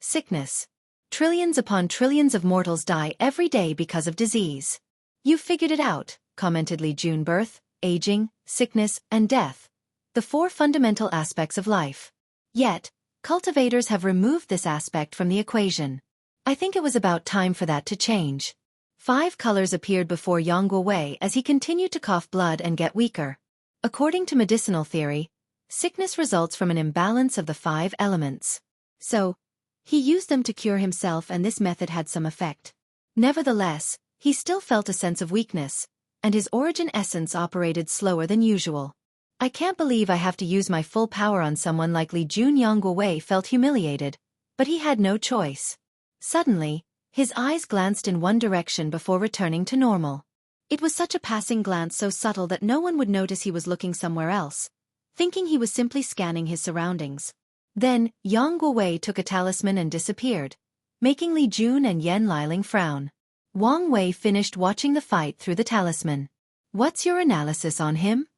Sickness. Trillions upon trillions of mortals die every day because of disease. "You figured it out," commented Li Jun. Birth, aging, sickness, and death. The four fundamental aspects of life. Yet, cultivators have removed this aspect from the equation. I think it was about time for that to change. 5 colors appeared before Jianghu as he continued to cough blood and get weaker. According to medicinal theory, sickness results from an imbalance of the 5 elements. So, he used them to cure himself, and this method had some effect. Nevertheless, he still felt a sense of weakness, and his origin essence operated slower than usual. "I can't believe I have to use my full power on someone like Li Jun." Jianghu felt humiliated, but he had no choice. Suddenly, his eyes glanced in one direction before returning to normal. It was such a passing glance, so subtle that no one would notice he was looking somewhere else, thinking he was simply scanning his surroundings. Then, Jianghu took a talisman and disappeared, making Li Jun and Yan Liling frown. Wang Wei finished watching the fight through the talisman. "What's your analysis on him?"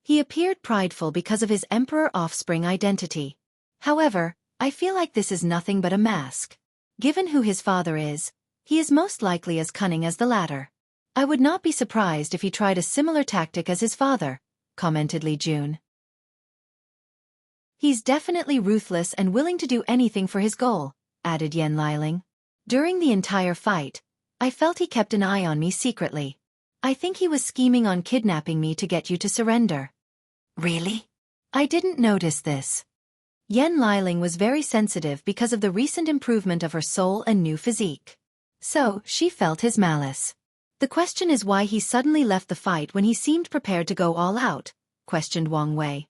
He appeared prideful because of his emperor offspring identity. "However, I feel like this is nothing but a mask. Given who his father is, he is most likely as cunning as the latter. I would not be surprised if he tried a similar tactic as his father," commented Li Jun. "He's definitely ruthless and willing to do anything for his goal," added Yan Liling. "During the entire fight, I felt he kept an eye on me secretly. I think he was scheming on kidnapping me to get you to surrender." "Really? I didn't notice this." Yan Liling was very sensitive because of the recent improvement of her soul and new physique. So, she felt his malice. "The question is why he suddenly left the fight when he seemed prepared to go all out," questioned Wang Wei.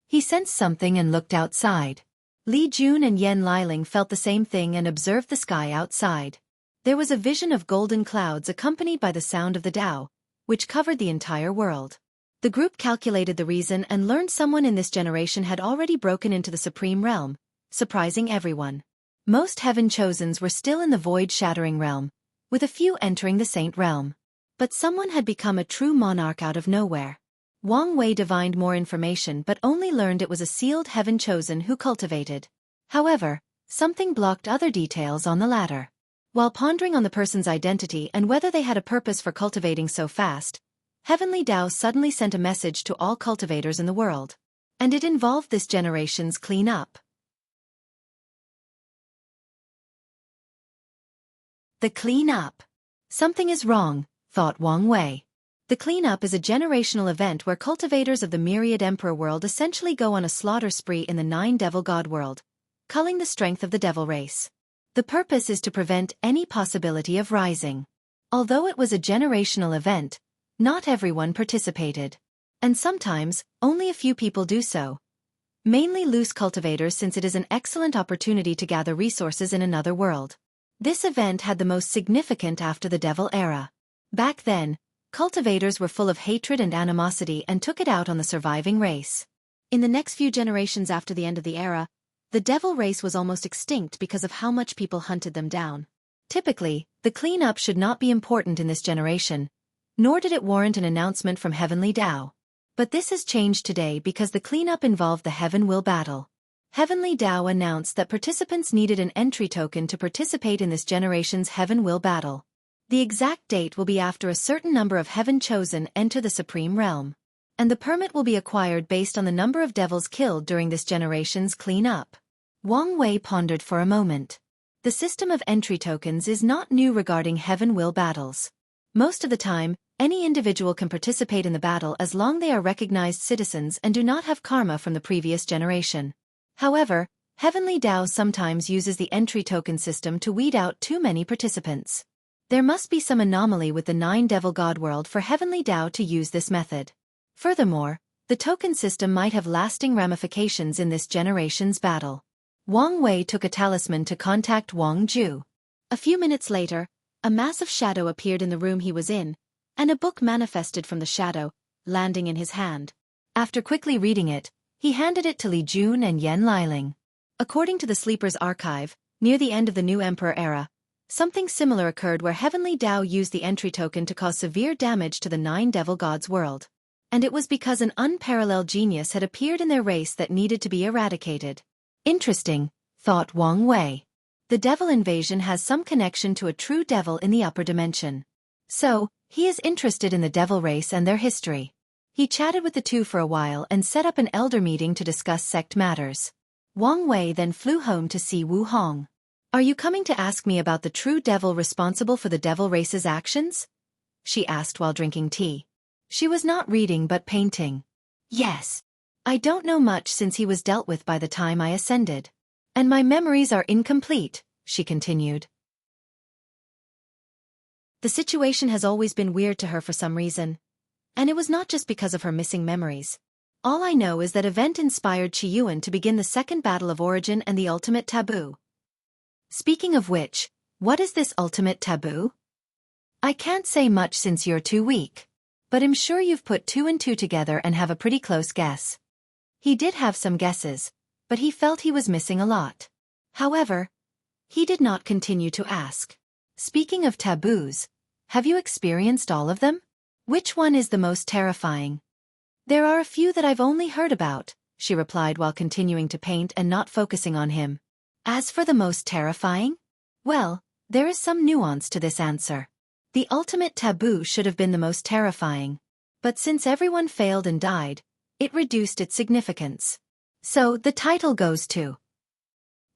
He sensed something and looked outside. Li Jun and Yan Liling felt the same thing and observed the sky outside. There was a vision of golden clouds accompanied by the sound of the Tao, which covered the entire world. The group calculated the reason and learned someone in this generation had already broken into the Supreme Realm, surprising everyone. Most Heaven Chosens were still in the void-shattering realm, with a few entering the Saint Realm. But someone had become a true monarch out of nowhere. Wang Wei divined more information but only learned it was a sealed Heaven Chosen who cultivated. However, something blocked other details on the latter. While pondering on the person's identity and whether they had a purpose for cultivating so fast, Heavenly Tao suddenly sent a message to all cultivators in the world. And it involved this generation's clean-up. The clean-up. Something is wrong, thought Wang Wei. The clean-up is a generational event where cultivators of the myriad emperor world essentially go on a slaughter spree in the 9 devil god world, culling the strength of the devil race. The purpose is to prevent any possibility of rising. Although it was a generational event, not everyone participated. And sometimes, only a few people do so. Mainly loose cultivators, since it is an excellent opportunity to gather resources in another world. This event had the most significant after the Devil Era. Back then, cultivators were full of hatred and animosity and took it out on the surviving race. In the next few generations after the end of the era, the Devil race was almost extinct because of how much people hunted them down. Typically, the cleanup should not be important in this generation, nor did it warrant an announcement from Heavenly Tao. But this has changed today because the cleanup involved the Heaven Will battle. Heavenly Tao announced that participants needed an entry token to participate in this generation's Heaven Will battle. The exact date will be after a certain number of Heaven Chosen enter the Supreme Realm. And the permit will be acquired based on the number of devils killed during this generation's cleanup. Wang Wei pondered for a moment. The system of entry tokens is not new regarding Heaven Will battles. Most of the time, any individual can participate in the battle as long they are recognized citizens and do not have karma from the previous generation. However, Heavenly Tao sometimes uses the entry token system to weed out too many participants. There must be some anomaly with the nine-devil god world for Heavenly Tao to use this method. Furthermore, the token system might have lasting ramifications in this generation's battle. Wang Wei took a talisman to contact Wang Ju. A few minutes later, a massive shadow appeared in the room he was in, and a book manifested from the shadow, landing in his hand. After quickly reading it, he handed it to Li Jun and Yan Liling. According to the Sleeper's archive, near the end of the New Emperor era, something similar occurred where Heavenly Tao used the entry token to cause severe damage to the Nine Devil Gods world. And it was because an unparalleled genius had appeared in their race that needed to be eradicated. Interesting, thought Wang Wei. The devil invasion has some connection to a true devil in the upper dimension. So, he is interested in the devil race and their history. He chatted with the two for a while and set up an elder meeting to discuss sect matters. Wang Wei then flew home to see Wu Hong. "Are you coming to ask me about the true devil responsible for the devil race's actions?" she asked while drinking tea. She was not reading but painting. "Yes. I don't know much since he was dealt with by the time I ascended. And my memories are incomplete," she continued. The situation has always been weird to her for some reason. And it was not just because of her missing memories. All I know is that event inspired Qiyuan to begin the second battle of origin and the ultimate taboo. Speaking of which, what is this ultimate taboo? I can't say much since you're too weak. But I'm sure you've put two and two together and have a pretty close guess. He did have some guesses, but he felt he was missing a lot. However, he did not continue to ask. Speaking of taboos, have you experienced all of them? Which one is the most terrifying? There are a few that I've only heard about, she replied while continuing to paint and not focusing on him. As for the most terrifying? Well, there is some nuance to this answer. The ultimate taboo should have been the most terrifying. But since everyone failed and died, it reduced its significance. So the title goes to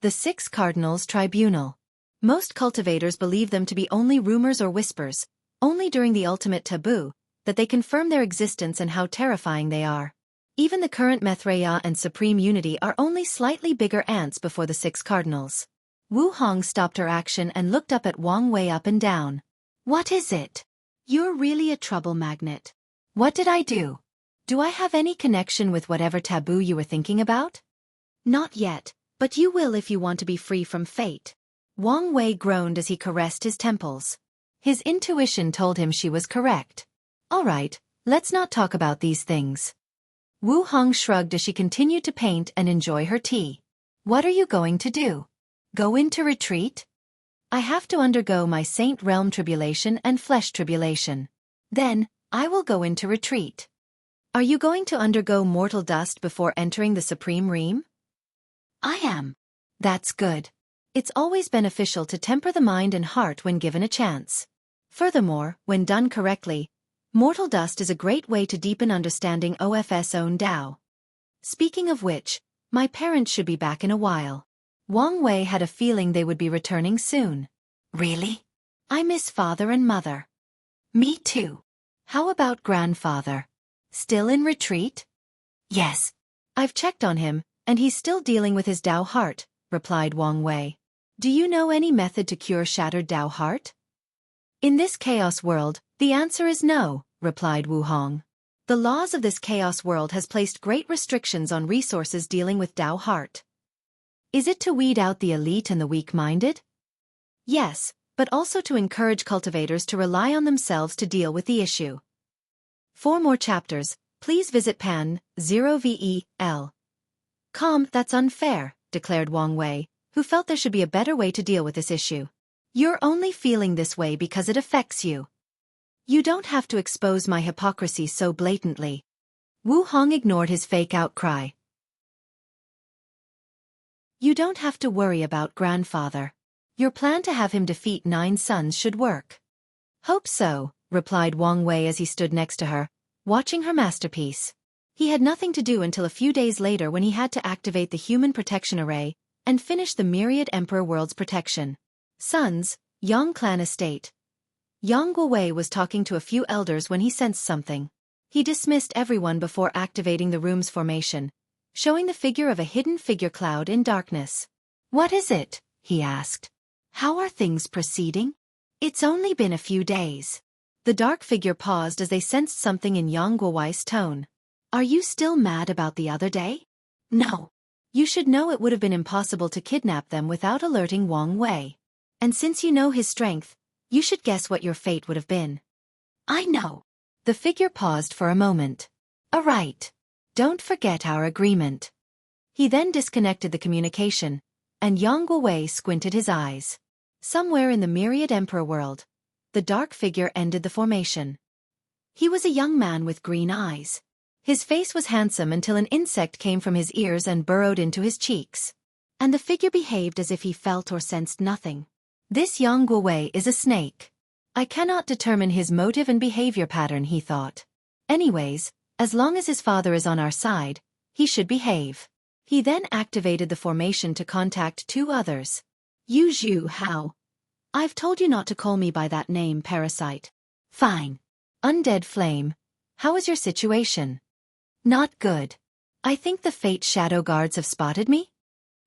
the Six Cardinals Tribunal. Most cultivators believe them to be only rumors or whispers, only during the ultimate taboo, that they confirm their existence and how terrifying they are. Even the current Maitreya and Supreme Unity are only slightly bigger ants before the Six Cardinals. Wu Hong stopped her action and looked up at Wang Wei up and down. What is it? You're really a trouble magnet. What did I do? Do I have any connection with whatever taboo you were thinking about? Not yet, but you will if you want to be free from fate. Wang Wei groaned as he caressed his temples. His intuition told him she was correct. All right, let's not talk about these things. Wu Hong shrugged as she continued to paint and enjoy her tea. What are you going to do? Go into retreat? I have to undergo my Saint Realm tribulation and flesh tribulation. Then, I will go into retreat. Are you going to undergo mortal dust before entering the Supreme Realm? I am. That's good. It's always beneficial to temper the mind and heart when given a chance. Furthermore, when done correctly, mortal dust is a great way to deepen understanding OFS own Tao. Speaking of which, my parents should be back in a while. Wang Wei had a feeling they would be returning soon. Really? I miss father and mother. Me too. How about grandfather? Still in retreat? Yes. I've checked on him, and he's still dealing with his Tao heart, replied Wang Wei. Do you know any method to cure shattered Tao heart? In this chaos world, the answer is no, replied Wu Hong. The laws of this chaos world has placed great restrictions on resources dealing with Tao heart. Is it to weed out the elite and the weak-minded? Yes, but also to encourage cultivators to rely on themselves to deal with the issue. For more chapters, please visit pan0vel. That's unfair, declared Wang Wei, who felt there should be a better way to deal with this issue. You're only feeling this way because it affects you. You don't have to expose my hypocrisy so blatantly. Wu Hong ignored his fake outcry. You don't have to worry about grandfather. Your plan to have him defeat 9 sons should work. Hope so, replied Wang Wei as he stood next to her, watching her masterpiece. He had nothing to do until a few days later when he had to activate the Human Protection Array and finish the Myriad Emperor World's protection. Sons, Yang Clan Estate. Yang Guowei was talking to a few elders when he sensed something. He dismissed everyone before activating the room's formation, showing the figure of a hidden figure cloud in darkness. What is it? He asked. How are things proceeding? It's only been a few days. The dark figure paused as they sensed something in Yang Guowei's tone. Are you still mad about the other day? No. You should know it would have been impossible to kidnap them without alerting Wang Wei. And since you know his strength, you should guess what your fate would have been. I know. The figure paused for a moment. All right. Don't forget our agreement. He then disconnected the communication, and Yang Guowei squinted his eyes. Somewhere in the myriad emperor world, the dark figure ended the formation. He was a young man with green eyes. His face was handsome until an insect came from his ears and burrowed into his cheeks. And the figure behaved as if he felt or sensed nothing. This Yang Guowei is a snake. I cannot determine his motive and behavior pattern, he thought. Anyways, as long as his father is on our side, he should behave. He then activated the formation to contact two others. Yu Zhu Hao. I've told you not to call me by that name, parasite. Fine. Undead Flame. How is your situation? Not good. I think the Fate Shadow Guards have spotted me?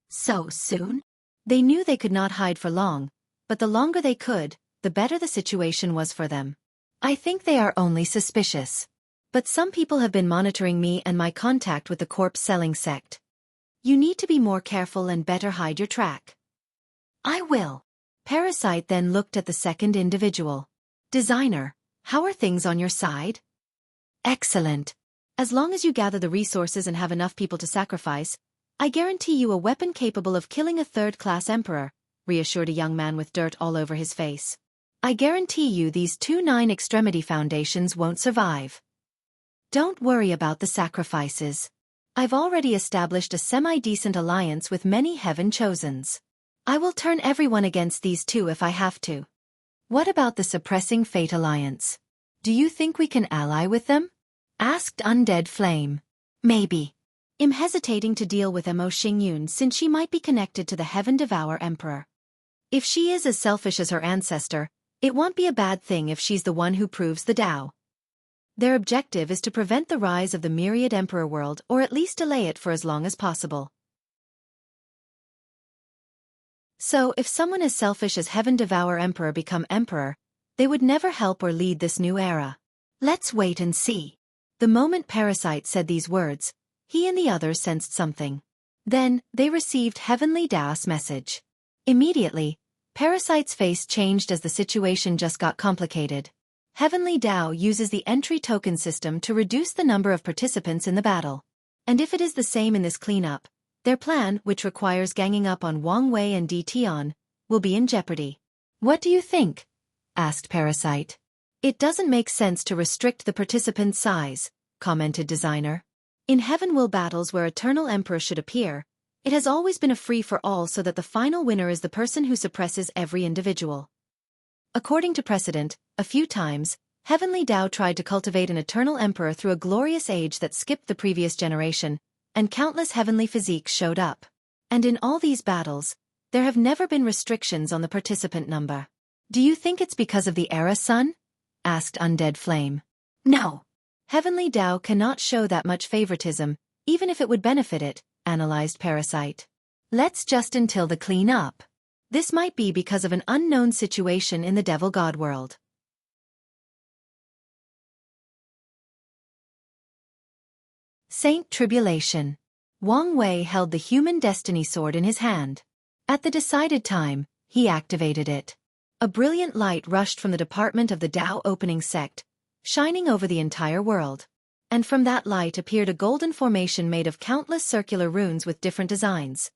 So soon? They knew they could not hide for long, but the longer they could, the better the situation was for them. I think they are only suspicious. But some people have been monitoring me and my contact with the corpse-selling sect. You need to be more careful and better hide your track. I will. Parasite then looked at the second individual. Designer, how are things on your side? Excellent. As long as you gather the resources and have enough people to sacrifice, I guarantee you a weapon capable of killing a third-class emperor, reassured a young man with dirt all over his face. I guarantee you these 2 9-extremity foundations won't survive. Don't worry about the sacrifices. I've already established a semi-decent alliance with many heaven chosens. I will turn everyone against these two if I have to. What about the suppressing fate alliance? Do you think we can ally with them? Asked Undead Flame. Maybe. I'm hesitating to deal with Mo Xingyun since she might be connected to the Heaven Devour Emperor. If she is as selfish as her ancestor, it won't be a bad thing if she's the one who proves the Tao. Their objective is to prevent the rise of the myriad emperor world or at least delay it for as long as possible. So if someone as selfish as Heaven Devour Emperor become emperor, they would never help or lead this new era. Let's wait and see. The moment Parasite said these words, he and the others sensed something. Then, they received Heavenly Tao's message. Immediately, Parasite's face changed as the situation just got complicated. Heavenly Tao uses the entry token system to reduce the number of participants in the battle. And if it is the same in this cleanup, their plan, which requires ganging up on Wang Wei and Di Tian, will be in jeopardy. What do you think? Asked Parasite. It doesn't make sense to restrict the participant size, commented Designer. In Heaven Will battles where Eternal Emperor should appear, it has always been a free-for-all so that the final winner is the person who suppresses every individual. According to precedent, a few times, Heavenly Tao tried to cultivate an Eternal Emperor through a glorious age that skipped the previous generation, and countless heavenly physiques showed up. And in all these battles, there have never been restrictions on the participant number. Do you think it's because of the era, son? Asked Undead Flame. No. Heavenly Tao cannot show that much favoritism, even if it would benefit it, analyzed Parasite. Let's just until the clean up. This might be because of an unknown situation in the Devil God world. Saint Tribulation. Wang Wei held the human destiny sword in his hand. At the decided time, he activated it. A brilliant light rushed from the department of the Tao opening sect, shining over the entire world. And from that light appeared a golden formation made of countless circular runes with different designs.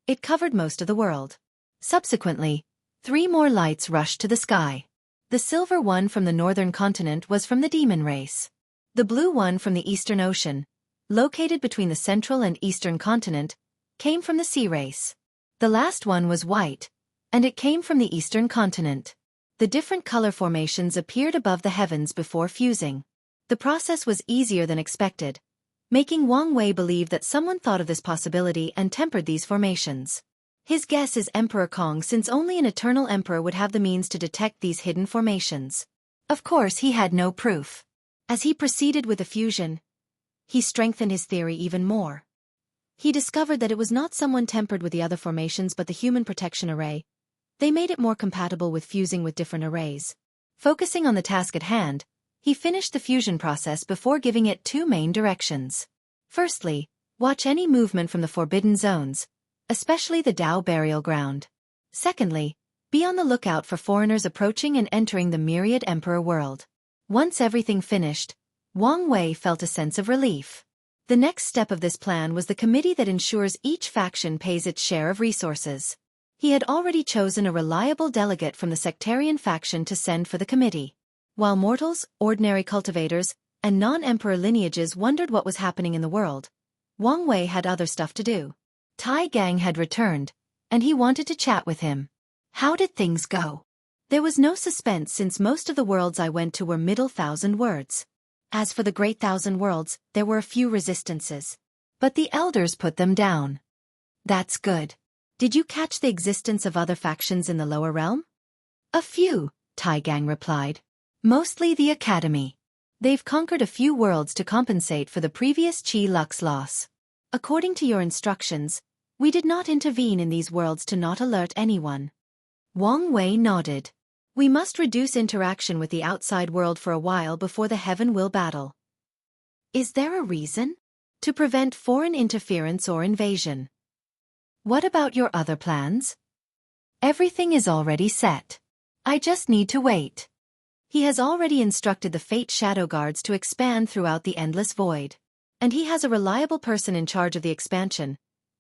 It covered most of the world. Subsequently, 3 more lights rushed to the sky. The silver one from the northern continent was from the demon race. The blue one from the Eastern Ocean, located between the central and eastern continent, came from the sea race. The last one was white, and it came from the eastern continent. The different color formations appeared above the heavens before fusing. The process was easier than expected, making Wang Wei believe that someone thought of this possibility and tempered these formations. His guess is Emperor Kong, since only an eternal emperor would have the means to detect these hidden formations. Of course, he had no proof. As he proceeded with the fusion, he strengthened his theory even more. He discovered that it was not someone tempered with the other formations but the human protection array, They made it more compatible with fusing with different arrays. Focusing on the task at hand, he finished the fusion process before giving it two main directions. Firstly, watch any movement from the forbidden zones, especially the Dao burial ground. Secondly, be on the lookout for foreigners approaching and entering the myriad emperor world. Once everything finished, Wang Wei felt a sense of relief. The next step of this plan was the committee that ensures each faction pays its share of resources. He had already chosen a reliable delegate from the sectarian faction to send for the committee. While mortals, ordinary cultivators, and non-emperor lineages wondered what was happening in the world, Wang Wei had other stuff to do. Tai Gang had returned, and he wanted to chat with him. How did things go? There was no suspense since most of the worlds I went to were middle thousand words. As for the great thousand worlds, there were a few resistances. But the elders put them down. That's good. Did you catch the existence of other factions in the lower realm? A few, Tai Gang replied. Mostly the Academy. They've conquered a few worlds to compensate for the previous Qi Lux loss. According to your instructions, we did not intervene in these worlds to not alert anyone. Wang Wei nodded. We must reduce interaction with the outside world for a while before the heaven will battle. Is there a reason? To prevent foreign interference or invasion. What about your other plans? Everything is already set. I just need to wait. He has already instructed the Fate Shadow Guards to expand throughout the endless void. And he has a reliable person in charge of the expansion,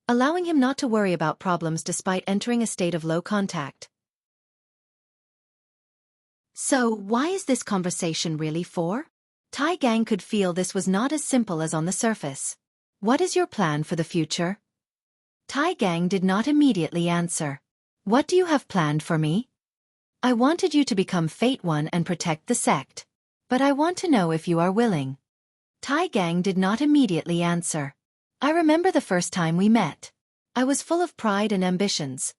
allowing him not to worry about problems despite entering a state of low contact. So, why is this conversation really for? Tai Gang could feel this was not as simple as on the surface. What is your plan for the future? Tai Gang did not immediately answer. What do you have planned for me? I wanted you to become Fate One and protect the sect. But I want to know if you are willing. Tai Gang did not immediately answer. I remember the first time we met. I was full of pride and ambitions.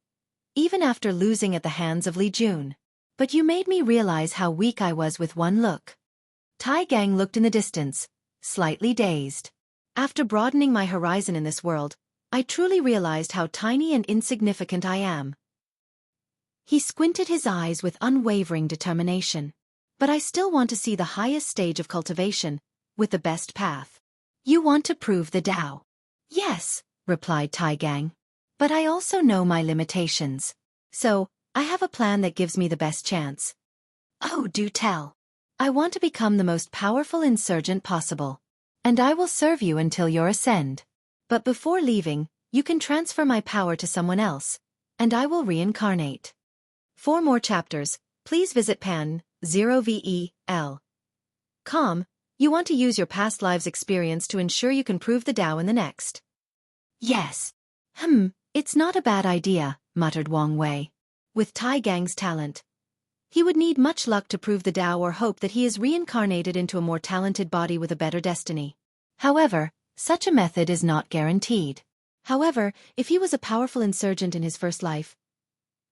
Even after losing at the hands of Li Jun. But you made me realize how weak I was with one look. Tai Gang looked in the distance, slightly dazed. After broadening my horizon in this world, I truly realized how tiny and insignificant I am. He squinted his eyes with unwavering determination. But I still want to see the highest stage of cultivation, with the best path. You want to prove the Tao? Yes, replied Tai Gang. But I also know my limitations. So, I have a plan that gives me the best chance. Oh, do tell. I want to become the most powerful insurgent possible. And I will serve you until your ascend. But before leaving, you can transfer my power to someone else, and I will reincarnate. For more chapters, please visit pan0vel.com. You want to use your past lives' experience to ensure you can prove the Tao in the next. Yes. It's not a bad idea, muttered Wang Wei. With Tai Gang's talent, he would need much luck to prove the Tao or hope that he is reincarnated into a more talented body with a better destiny. However, such a method is not guaranteed. However, if he was a powerful insurgent in his first life,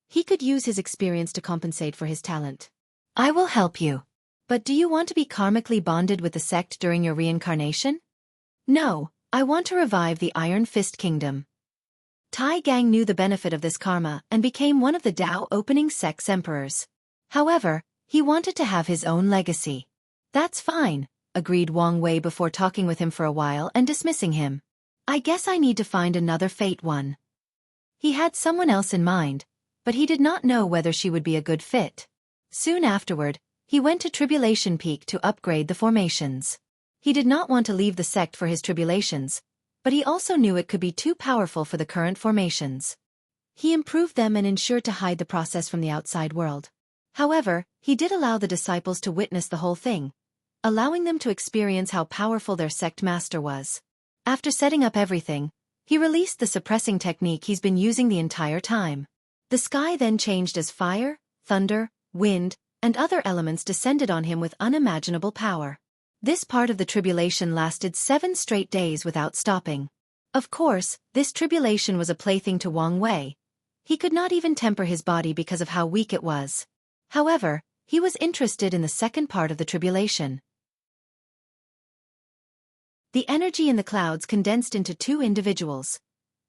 he could use his experience to compensate for his talent. I will help you. But do you want to be karmically bonded with the sect during your reincarnation? No, I want to revive the Iron Fist Kingdom. Tai Gang knew the benefit of this karma and became one of the Tao opening sect's emperors. However, he wanted to have his own legacy. That's fine, agreed Wang Wei before talking with him for a while and dismissing him. I guess I need to find another Fate One. He had someone else in mind, but he did not know whether she would be a good fit. Soon afterward, he went to Tribulation Peak to upgrade the formations. He did not want to leave the sect for his tribulations, but he also knew it could be too powerful for the current formations. He improved them and ensured to hide the process from the outside world. However, he did allow the disciples to witness the whole thing, allowing them to experience how powerful their sect master was. After setting up everything, he released the suppressing technique he's been using the entire time. The sky then changed as fire, thunder, wind, and other elements descended on him with unimaginable power. This part of the tribulation lasted 7 straight days without stopping. Of course, this tribulation was a plaything to Wang Wei. He could not even temper his body because of how weak it was. However, he was interested in the second part of the tribulation. The energy in the clouds condensed into 2 individuals.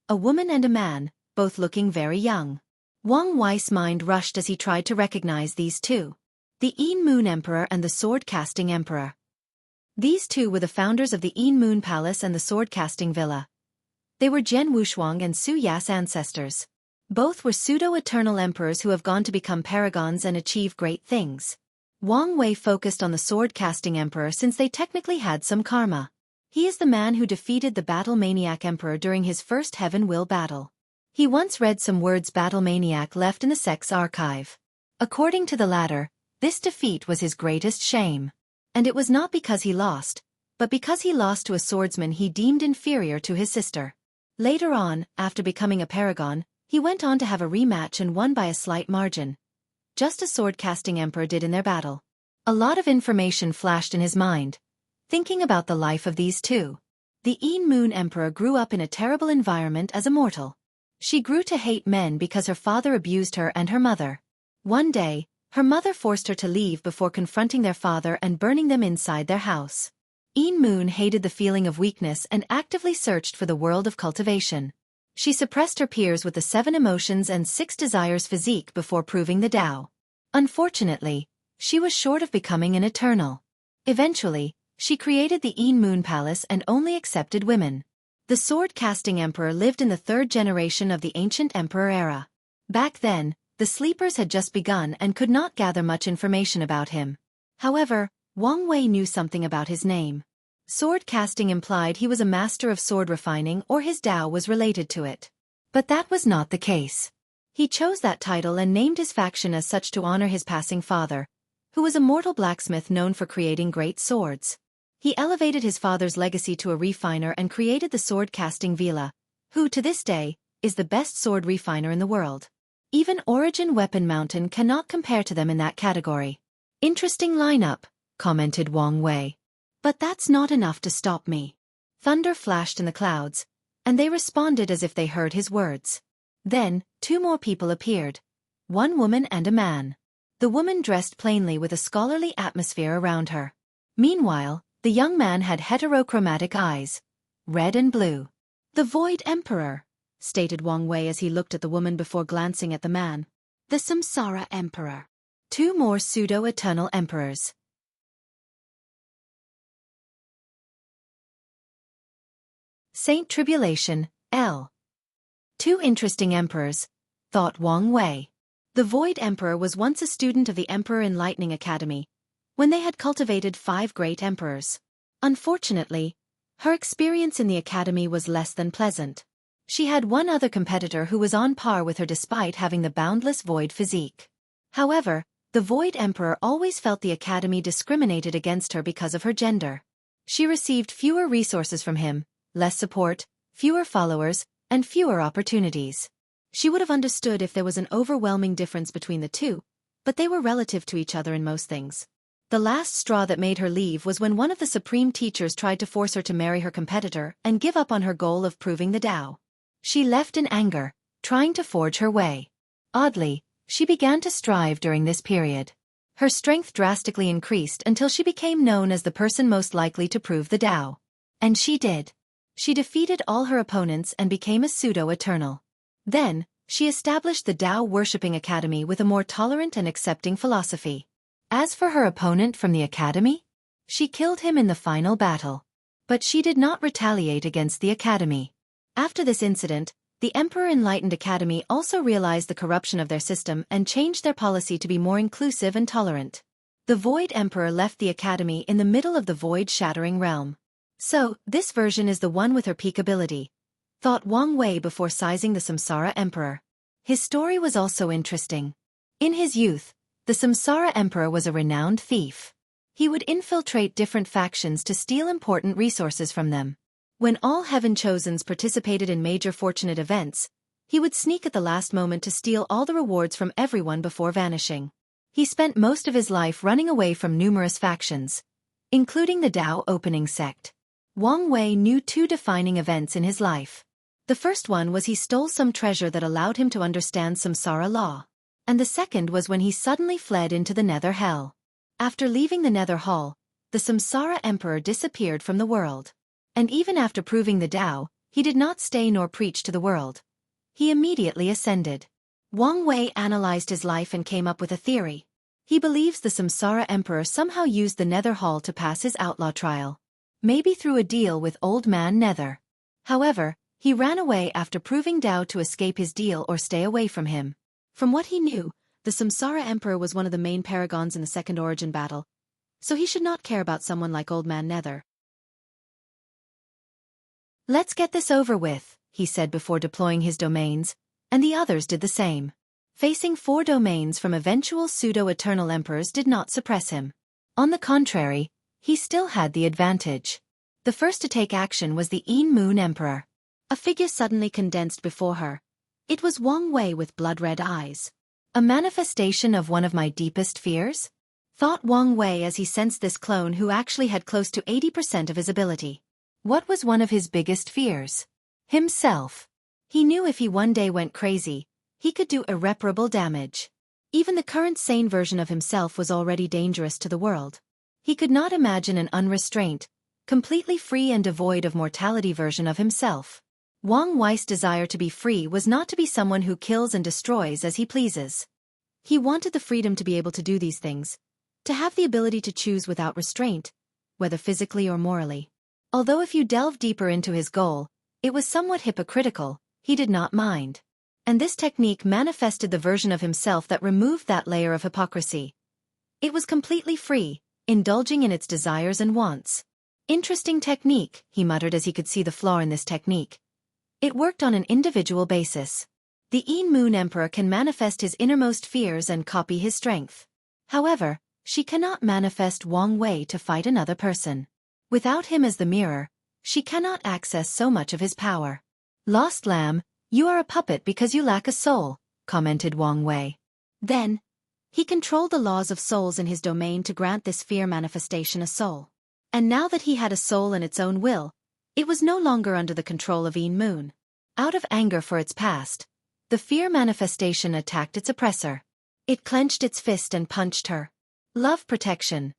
A woman and a man, both looking very young. Wang Wei's mind rushed as he tried to recognize these two. The Yin Moon Emperor and the Sword-Casting Emperor. These two were the founders of the Yin Moon Palace and the Sword-Casting Villa. They were Zhen Wushuang and Su Ya's ancestors. Both were pseudo-eternal emperors who have gone to become paragons and achieve great things. Wang Wei focused on the sword-casting emperor since they technically had some karma. He is the man who defeated the battle maniac emperor during his first heaven will battle. He once read some words battle maniac left in the sect's archive. According to the latter, this defeat was his greatest shame. And it was not because he lost, but because he lost to a swordsman he deemed inferior to his sister. Later on, after becoming a paragon, he went on to have a rematch and won by a slight margin, just as sword-casting emperor did in their battle. A lot of information flashed in his mind, thinking about the life of these two. The Yin Moon Emperor grew up in a terrible environment as a mortal. She grew to hate men because her father abused her and her mother. One day, her mother forced her to leave before confronting their father and burning them inside their house. Yin Moon hated the feeling of weakness and actively searched for the world of cultivation. She suppressed her peers with the 7 emotions and 6 desires physique before proving the Tao. Unfortunately, she was short of becoming an eternal. Eventually, she created the Yin Moon Palace and only accepted women. The sword-casting emperor lived in the 3rd generation of the ancient emperor era. Back then, the sleepers had just begun and could not gather much information about him. However, Wang Wei knew something about his name. Sword-casting implied he was a master of sword refining or his Tao was related to it. But that was not the case. He chose that title and named his faction as such to honor his passing father, who was a mortal blacksmith known for creating great swords. He elevated his father's legacy to a refiner and created the sword-casting Villa, who to this day, is the best sword refiner in the world. Even Origin Weapon Mountain cannot compare to them in that category. Interesting lineup, commented Wang Wei. But that's not enough to stop me. Thunder flashed in the clouds, and they responded as if they heard his words. Then, 2 more people appeared. 1 woman and a man. The woman dressed plainly with a scholarly atmosphere around her. Meanwhile, the young man had heterochromatic eyes, red and blue. The Void Emperor, stated Wang Wei as he looked at the woman before glancing at the man. The Samsara Emperor. 2 more pseudo-eternal emperors. Saint Tribulation, L. 2 interesting emperors, thought Wang Wei. The Void Emperor was once a student of the Emperor Enlightening Academy, when they had cultivated 5 great emperors. Unfortunately, her experience in the academy was less than pleasant. She had one other competitor who was on par with her despite having the boundless void physique. However, the Void Emperor always felt the academy discriminated against her because of her gender. She received fewer resources from him, less support, fewer followers, and fewer opportunities. She would have understood if there was an overwhelming difference between the two, but they were relative to each other in most things. The last straw that made her leave was when one of the supreme teachers tried to force her to marry her competitor and give up on her goal of proving the Tao. She left in anger, trying to forge her way. Oddly, she began to strive during this period. Her strength drastically increased until she became known as the person most likely to prove the Tao. And she did. She defeated all her opponents and became a pseudo-eternal. Then, she established the Tao Worshipping Academy with a more tolerant and accepting philosophy. As for her opponent from the academy, she killed him in the final battle. But she did not retaliate against the academy. After this incident, the Emperor Enlightened Academy also realized the corruption of their system and changed their policy to be more inclusive and tolerant. The Void Emperor left the academy in the middle of the void-shattering realm. So, this version is the one with her peak ability, thought Wang Wei before sizing the Samsara Emperor. His story was also interesting. In his youth, the Samsara Emperor was a renowned thief. He would infiltrate different factions to steal important resources from them. When all Heaven Chosens participated in major fortunate events, he would sneak at the last moment to steal all the rewards from everyone before vanishing. He spent most of his life running away from numerous factions, including the Tao Opening Sect. Wang Wei knew 2 defining events in his life. The first one was he stole some treasure that allowed him to understand Samsara law. And the second was when he suddenly fled into the Nether Hell. After leaving the Nether Hall, the Samsara Emperor disappeared from the world. And even after proving the Tao, he did not stay nor preach to the world. He immediately ascended. Wang Wei analyzed his life and came up with a theory. He believes the Samsara Emperor somehow used the Nether Hall to pass his outlaw trial. Maybe through a deal with Old Man Nether. However, he ran away after proving Dao to escape his deal or stay away from him. From what he knew, the Samsara Emperor was one of the main paragons in the Second Origin battle, so he should not care about someone like Old Man Nether. "Let's get this over with," he said before deploying his domains, and the others did the same. Facing 4 domains from eventual pseudo-eternal emperors did not suppress him. On the contrary, he still had the advantage. The first to take action was the Moon Emperor. A figure suddenly condensed before her. It was Wang Wei with blood-red eyes. A manifestation of one of my deepest fears? Thought Wang Wei as he sensed this clone who actually had close to 80% of his ability. What was one of his biggest fears? Himself. He knew if he one day went crazy, he could do irreparable damage. Even the current sane version of himself was already dangerous to the world. He could not imagine an unrestrained, completely free and devoid of mortality version of himself. Wang Wei's desire to be free was not to be someone who kills and destroys as he pleases. He wanted the freedom to be able to do these things, to have the ability to choose without restraint, whether physically or morally. Although if you delve deeper into his goal, it was somewhat hypocritical, he did not mind. And this technique manifested the version of himself that removed that layer of hypocrisy. It was completely free, indulging in its desires and wants. Interesting technique, he muttered as he could see the flaw in this technique. It worked on an individual basis. The Moon Emperor can manifest his innermost fears and copy his strength. However, she cannot manifest Wang Wei to fight another person. Without him as the mirror, she cannot access so much of his power. "Lost lamb, you are a puppet because you lack a soul," commented Wang Wei. Then, he controlled the laws of souls in his domain to grant this fear manifestation a soul. And now that he had a soul and its own will, it was no longer under the control of Moon. Out of anger for its past, the fear manifestation attacked its oppressor. It clenched its fist and punched her. Love protection.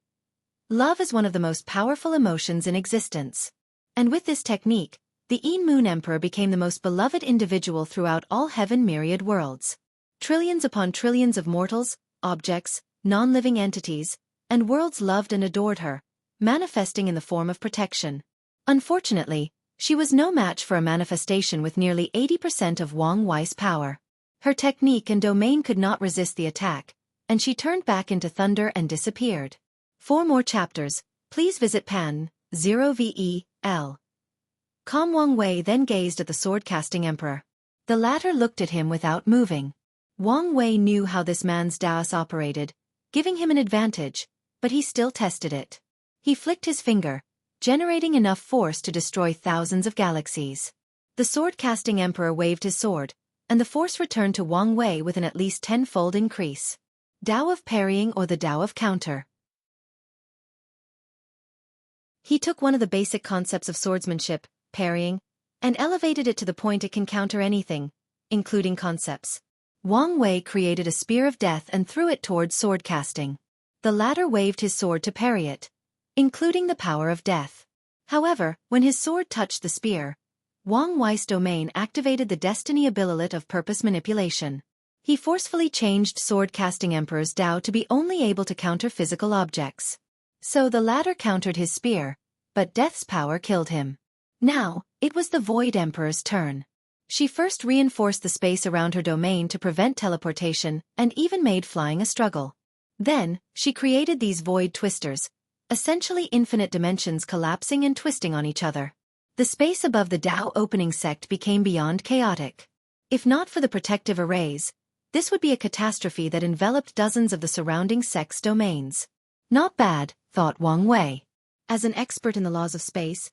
Love is one of the most powerful emotions in existence. And with this technique, the Moon Emperor became the most beloved individual throughout all heaven myriad worlds. Trillions upon trillions of mortals, objects, non-living entities, and worlds loved and adored her, manifesting in the form of protection. Unfortunately, she was no match for a manifestation with nearly 80% of Wang Wei's power. Her technique and domain could not resist the attack, and she turned back into thunder and disappeared. For more chapters, please visit pan0vel. Wang Wei then gazed at the sword-casting emperor. The latter looked at him without moving. Wang Wei knew how this man's Daos operated, giving him an advantage, but he still tested it. He flicked his finger, generating enough force to destroy thousands of galaxies. The sword-casting emperor waved his sword, and the force returned to Wang Wei with an at least 10-fold increase. Dao of parrying or the Dao of counter. He took one of the basic concepts of swordsmanship, parrying, and elevated it to the point it can counter anything, including concepts. Wang Wei created a spear of death and threw it towards sword casting. The latter waved his sword to parry it, including the power of death. However, when his sword touched the spear, Wang Wei's domain activated the destiny ability of purpose manipulation. He forcefully changed sword-casting Emperor's Dao to be only able to counter physical objects. So the latter countered his spear, but death's power killed him. Now, it was the Void Emperor's turn. She first reinforced the space around her domain to prevent teleportation and even made flying a struggle. Then, she created these void twisters, essentially infinite dimensions collapsing and twisting on each other. The space above the Dao opening sect became beyond chaotic. If not for the protective arrays, this would be a catastrophe that enveloped dozens of the surrounding sect's domains. Not bad, thought Wang Wei. As an expert in the laws of space,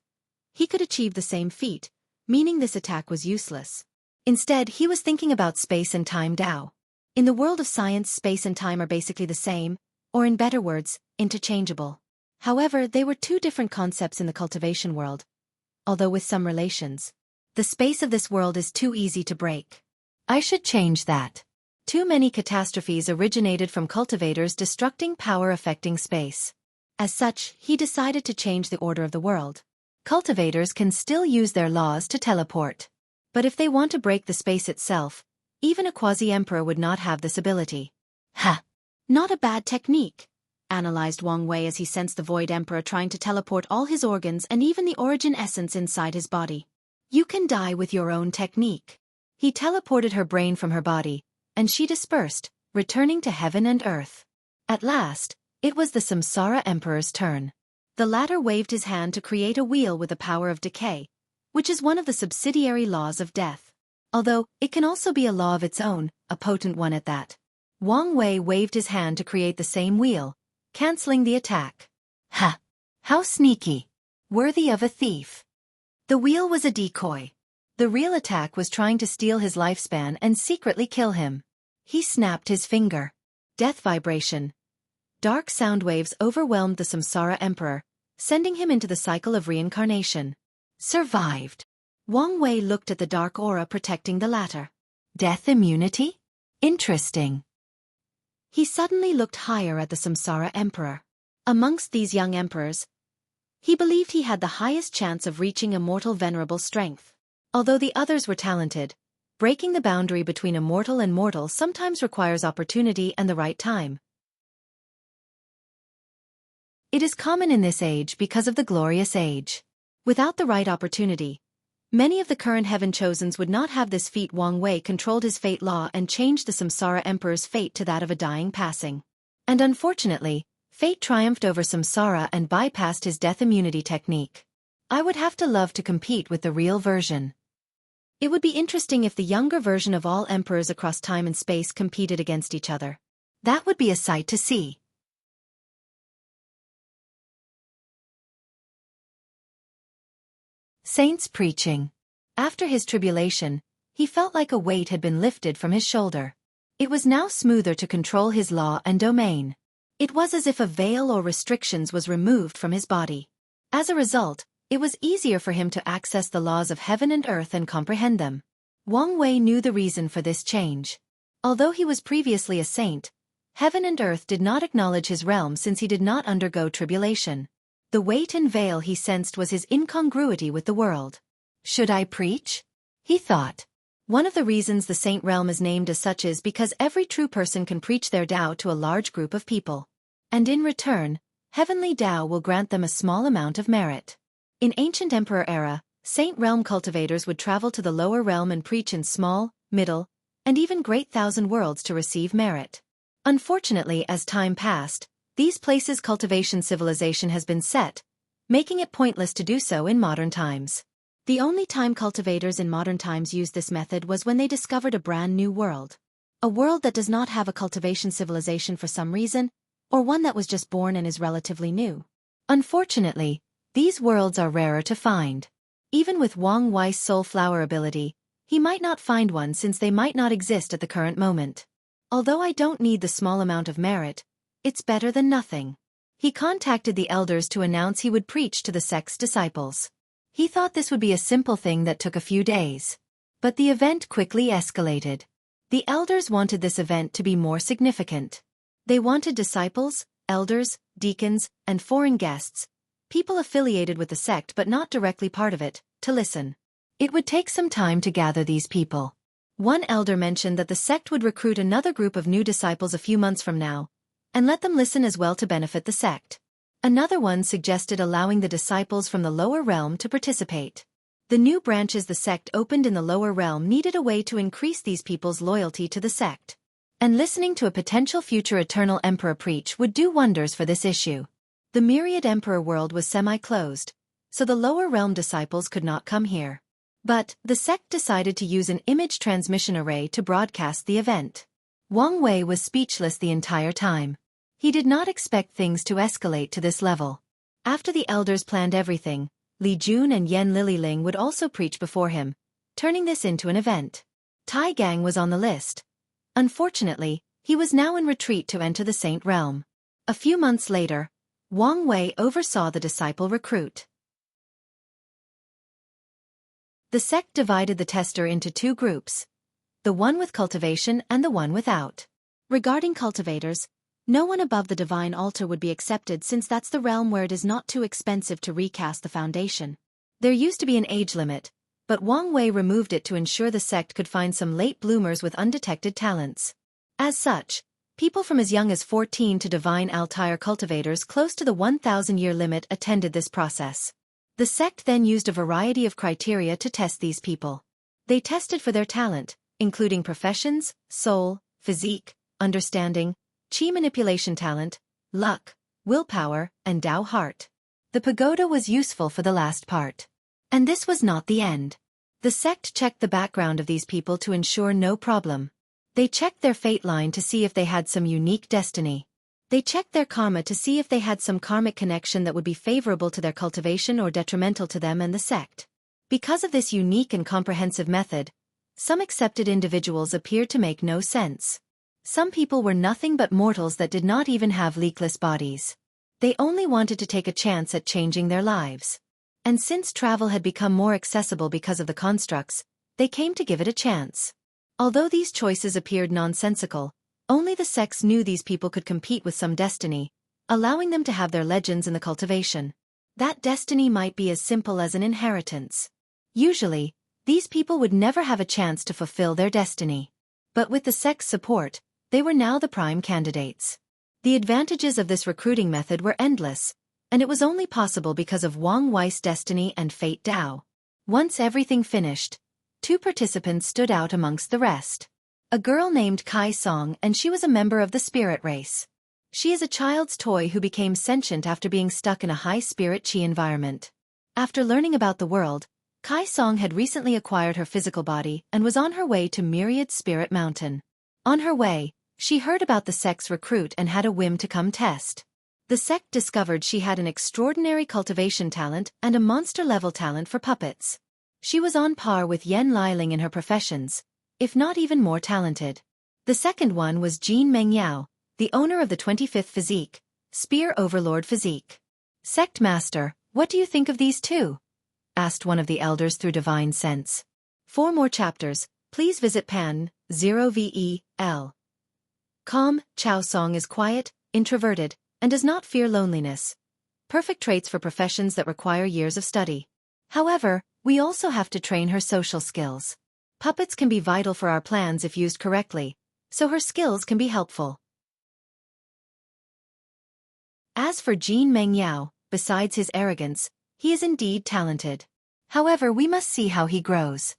he could achieve the same feat, meaning this attack was useless. Instead, he was thinking about space and time Dao. In the world of science, space and time are basically the same, or in better words, interchangeable. However, they were two different concepts in the cultivation world, although with some relations. The space of this world is too easy to break. I should change that. Too many catastrophes originated from cultivators destructing power affecting space. As such, he decided to change the order of the world. Cultivators can still use their laws to teleport. But if they want to break the space itself, Even a quasi-emperor would not have this ability. Ha! Not a bad technique, analyzed Wang Wei as he sensed the Void Emperor trying to teleport all his organs and even the origin essence inside his body. You can die with your own technique. He teleported her brain from her body, and she dispersed, returning to heaven and earth. At last, it was the Samsara Emperor's turn. The latter waved his hand to create a wheel with the power of decay, which is one of the subsidiary laws of death. Although, it can also be a law of its own, a potent one at that. Wang Wei waved his hand to create the same wheel, canceling the attack. Ha! How sneaky! Worthy of a thief. The wheel was a decoy. The real attack was trying to steal his lifespan and secretly kill him. He snapped his finger. Death vibration. Dark sound waves overwhelmed the Samsara Emperor, sending him into the cycle of reincarnation. Survived. Wang Wei looked at the dark aura protecting the latter. Death immunity? Interesting. He suddenly looked higher at the Samsara Emperor. Amongst these young emperors, he believed he had the highest chance of reaching immortal venerable strength. Although the others were talented, breaking the boundary between immortal and mortal sometimes requires opportunity and the right time. It is common in this age because of the glorious age. Without the right opportunity, many of the current heaven chosens would not have this feat. Wang Wei controlled his fate law and changed the Samsara Emperor's fate to that of a dying passing. And unfortunately, fate triumphed over Samsara and bypassed his death immunity technique. I would have to love to compete with the real version. It would be interesting if the younger version of all emperors across time and space competed against each other. That would be a sight to see. Saints preaching. After his tribulation, he felt like a weight had been lifted from his shoulder. It was now smoother to control his law and domain. It was as if a veil or restrictions was removed from his body. As a result, it was easier for him to access the laws of heaven and earth and comprehend them. Wang Wei knew the reason for this change. Although he was previously a saint, heaven and earth did not acknowledge his realm since he did not undergo tribulation. The weight and veil he sensed was his incongruity with the world. Should I preach? He thought. One of the reasons the saint realm is named as such is because every true person can preach their Tao to a large group of people. And in return, heavenly Tao will grant them a small amount of merit. In ancient emperor era, saint realm cultivators would travel to the lower realm and preach in small, middle, and even great thousand worlds to receive merit. Unfortunately, as time passed, these places' cultivation civilization has been set, making it pointless to do so in modern times. The only time cultivators in modern times used this method was when they discovered a brand new world. A world that does not have a cultivation civilization for some reason, or one that was just born and is relatively new. Unfortunately, these worlds are rarer to find. Even with Wang Wei's soul flower ability, he might not find one since they might not exist at the current moment. Although I don't need the small amount of merit, it's better than nothing. He contacted the elders to announce he would preach to the sect's disciples. He thought this would be a simple thing that took a few days. But the event quickly escalated. The elders wanted this event to be more significant. They wanted disciples, elders, deacons, and foreign guests, people affiliated with the sect but not directly part of it, to listen. It would take some time to gather these people. One elder mentioned that the sect would recruit another group of new disciples a few months from now, and let them listen as well to benefit the sect. Another one suggested allowing the disciples from the lower realm to participate. The new branches the sect opened in the lower realm needed a way to increase these people's loyalty to the sect. And listening to a potential future eternal emperor preach would do wonders for this issue. The myriad emperor world was semi-closed, so the lower realm disciples could not come here. But the sect decided to use an image transmission array to broadcast the event. Wang Wei was speechless the entire time. He did not expect things to escalate to this level. After the elders planned everything, Li Jun and Yan Liling would also preach before him, turning this into an event. Tai Gang was on the list. Unfortunately, he was now in retreat to enter the Saint realm. A few months later, Wang Wei oversaw the disciple recruit. The sect divided the tester into two groups, the one with cultivation and the one without. Regarding cultivators, no one above the divine altar would be accepted since that's the realm where it is not too expensive to recast the foundation. There used to be an age limit, but Wang Wei removed it to ensure the sect could find some late bloomers with undetected talents. As such, people from as young as 14 to divine Altair cultivators close to the 1,000-year limit attended this process. The sect then used a variety of criteria to test these people. They tested for their talent, including professions, soul, physique, understanding, qi manipulation talent, luck, willpower, and Tao heart. The pagoda was useful for the last part. And this was not the end. The sect checked the background of these people to ensure no problem. They checked their fate line to see if they had some unique destiny. They checked their karma to see if they had some karmic connection that would be favorable to their cultivation or detrimental to them and the sect. Because of this unique and comprehensive method, some accepted individuals appeared to make no sense. Some people were nothing but mortals that did not even have leakless bodies. They only wanted to take a chance at changing their lives. And since travel had become more accessible because of the constructs, they came to give it a chance. Although these choices appeared nonsensical, only the sects knew these people could compete with some destiny, allowing them to have their legends in the cultivation. That destiny might be as simple as an inheritance. Usually, these people would never have a chance to fulfill their destiny. But with the sect's support, they were now the prime candidates. The advantages of this recruiting method were endless, and it was only possible because of Wang Wei's destiny and fate Tao. Once everything finished, 2 participants stood out amongst the rest. A girl named Kai Song, and she was a member of the spirit race. She is a child's toy who became sentient after being stuck in a high-spirit qi environment. After learning about the world, Kai Song had recently acquired her physical body and was on her way to Myriad Spirit Mountain. On her way, she heard about the sect's recruit and had a whim to come test. The sect discovered she had an extraordinary cultivation talent and a monster-level talent for puppets. She was on par with Yen Liling in her professions, if not even more talented. The second one was Jean Mengyao, the owner of the 25th Physique, Spear Overlord Physique. Sect Master, what do you think of these two? Asked one of the elders through divine sense. For more chapters, please visit Pan 0VEL. Calm, Chao Song is quiet, introverted, and does not fear loneliness. Perfect traits for professions that require years of study. However, we also have to train her social skills. Puppets can be vital for our plans if used correctly, so her skills can be helpful. As for Jean Mengyao, besides his arrogance, he is indeed talented. However, we must see how he grows.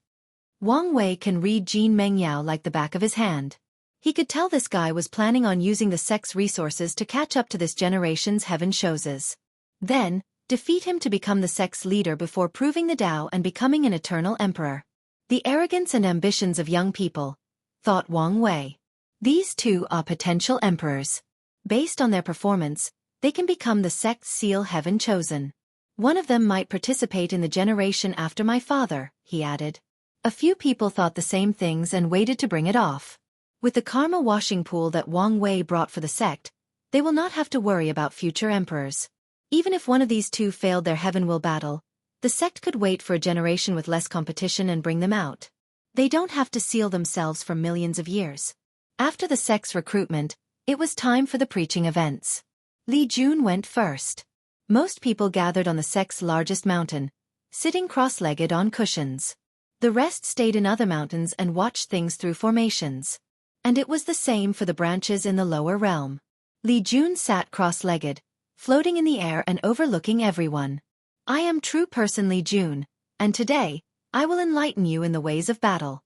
Wang Wei can read Jean Mengyao like the back of his hand. He could tell this guy was planning on using the sect's resources to catch up to this generation's heaven shows. Then, defeat him to become the sect's leader before proving the Tao and becoming an eternal emperor. The arrogance and ambitions of young people, thought Wang Wei. These two are potential emperors. Based on their performance, they can become the sect's seal heaven chosen. One of them might participate in the generation after my father, he added. A few people thought the same things and waited to bring it off. With the karma washing pool that Wang Wei brought for the sect, they will not have to worry about future emperors. Even if one of these two failed their heaven will battle, the sect could wait for a generation with less competition and bring them out. They don't have to seal themselves for millions of years. After the sect's recruitment, it was time for the preaching events. Li Jun went first. Most people gathered on the sect's largest mountain, sitting cross-legged on cushions. The rest stayed in other mountains and watched things through formations. And it was the same for the branches in the lower realm. Li Jun sat cross-legged, floating in the air and overlooking everyone. I am true person Li Jun, and today, I will enlighten you in the ways of battle.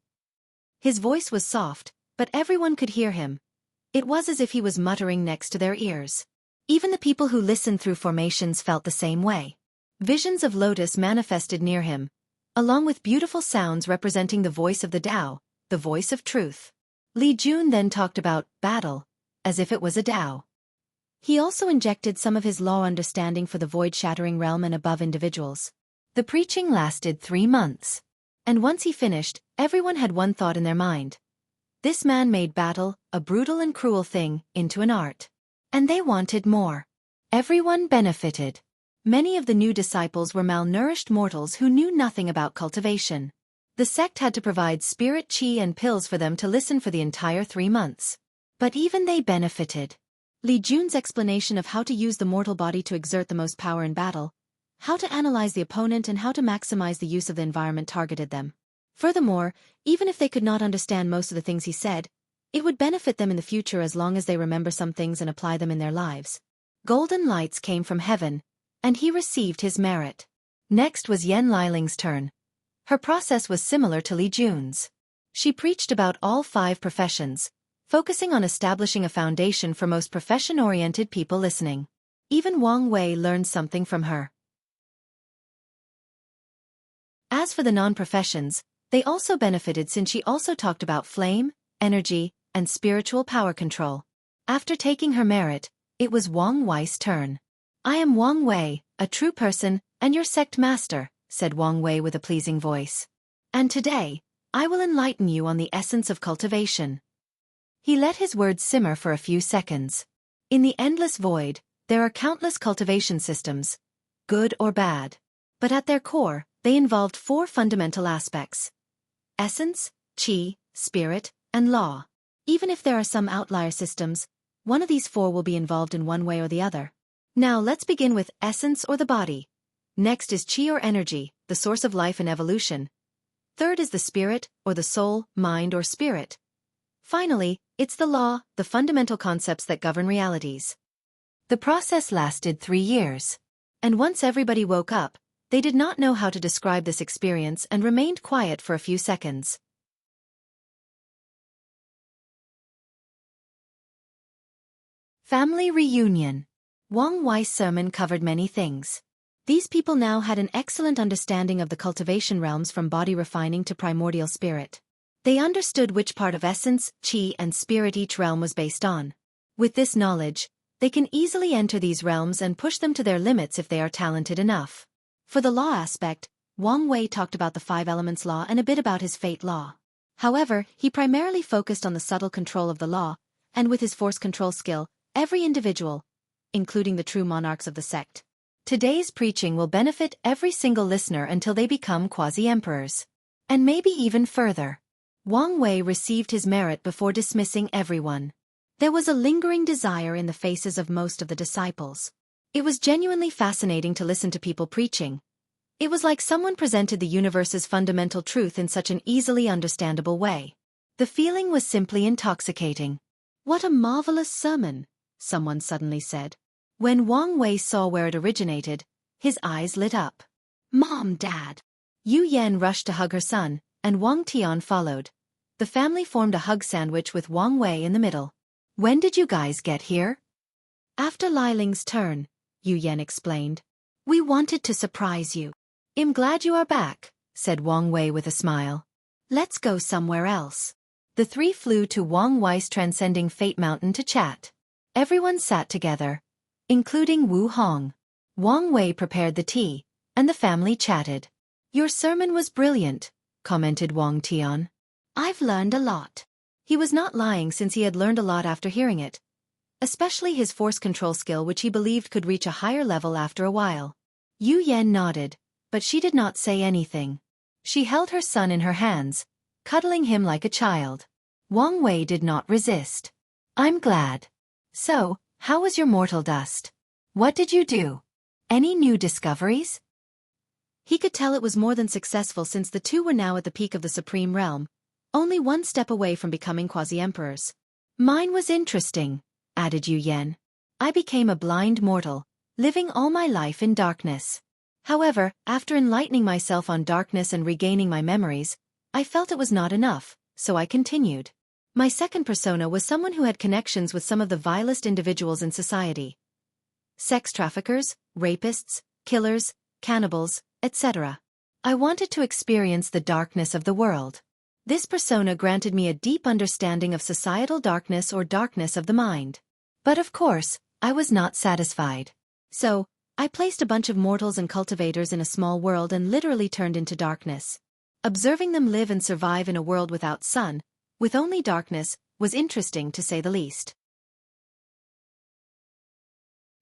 His voice was soft, but everyone could hear him. It was as if he was muttering next to their ears. Even the people who listened through formations felt the same way. Visions of lotus manifested near him, along with beautiful sounds representing the voice of the Tao, the voice of truth. Li Jun then talked about battle, as if it was a Tao. He also injected some of his law understanding for the void-shattering realm and above individuals. The preaching lasted 3 months. And once he finished, everyone had one thought in their mind. This man made battle, a brutal and cruel thing, into an art. And they wanted more. Everyone benefited. Many of the new disciples were malnourished mortals who knew nothing about cultivation. The sect had to provide spirit chi and pills for them to listen for the entire 3 months. But even they benefited. Li Jun's explanation of how to use the mortal body to exert the most power in battle, how to analyze the opponent and how to maximize the use of the environment targeted them. Furthermore, even if they could not understand most of the things he said, it would benefit them in the future as long as they remember some things and apply them in their lives. Golden lights came from heaven, and he received his merit. Next was Yan Liling's turn. Her process was similar to Li Jun's. She preached about all 5 professions, focusing on establishing a foundation for most profession-oriented people listening. Even Wang Wei learned something from her. As for the non-professions, they also benefited since she also talked about flame, energy, and spiritual power control. After taking her merit, it was Wang Wei's turn. "I am Wang Wei, a true person, and your sect master," said Wang Wei with a pleasing voice. "And today, I will enlighten you on the essence of cultivation." He let his words simmer for a few seconds. In the endless void, there are countless cultivation systems, good or bad. But at their core, they involved 4 fundamental aspects: essence, qi, spirit, and law. Even if there are some outlier systems, one of these 4 will be involved in one way or the other. Now let's begin with essence or the body. Next is qi or energy, the source of life and evolution. Third is the spirit, or the soul, mind or spirit. Finally, it's the law, the fundamental concepts that govern realities. The process lasted 3 years. And once everybody woke up, they did not know how to describe this experience and remained quiet for a few seconds. Family reunion. Wang Wei's sermon covered many things. These people now had an excellent understanding of the cultivation realms from body refining to primordial spirit. They understood which part of essence, qi, and spirit each realm was based on. With this knowledge, they can easily enter these realms and push them to their limits if they are talented enough. For the law aspect, Wang Wei talked about the 5 elements law and a bit about his fate law. However, he primarily focused on the subtle control of the law, and with his force control skill, every individual, including the true monarchs of the sect. Today's preaching will benefit every single listener until they become quasi-emperors. And maybe even further. Wang Wei received his merit before dismissing everyone. There was a lingering desire in the faces of most of the disciples. It was genuinely fascinating to listen to people preaching. It was like someone presented the universe's fundamental truth in such an easily understandable way. The feeling was simply intoxicating. "What a marvelous sermon," someone suddenly said. When Wang Wei saw where it originated, his eyes lit up. "Mom, Dad." Yu Yan rushed to hug her son, and Wang Tian followed. The family formed a hug sandwich with Wang Wei in the middle. "When did you guys get here?" "After Liling's turn," Yu Yan explained. "We wanted to surprise you." "I'm glad you are back," said Wang Wei with a smile. "Let's go somewhere else." The 3 flew to Wang Wei's transcending Fate Mountain to chat. Everyone sat together, including Wu Hong. Wang Wei prepared the tea, and the family chatted. "Your sermon was brilliant," commented Wang Tian. "I've learned a lot." He was not lying since he had learned a lot after hearing it, especially his force control skill, which he believed could reach a higher level after a while. Yu Yan nodded, but she did not say anything. She held her son in her hands, cuddling him like a child. Wang Wei did not resist. "I'm glad. So, how was your mortal dust? What did you do? Any new discoveries?" He could tell it was more than successful since the 2 were now at the peak of the supreme realm, only 1 step away from becoming quasi-emperors. "Mine was interesting," added Yu Yan. "I became a blind mortal, living all my life in darkness. However, after enlightening myself on darkness and regaining my memories, I felt it was not enough, so I continued. My second persona was someone who had connections with some of the vilest individuals in society. Sex traffickers, rapists, killers, cannibals, etc. I wanted to experience the darkness of the world. This persona granted me a deep understanding of societal darkness or darkness of the mind. But of course, I was not satisfied. So, I placed a bunch of mortals and cultivators in a small world and literally turned into darkness. Observing them live and survive in a world without sun, with only darkness, was interesting to say the least.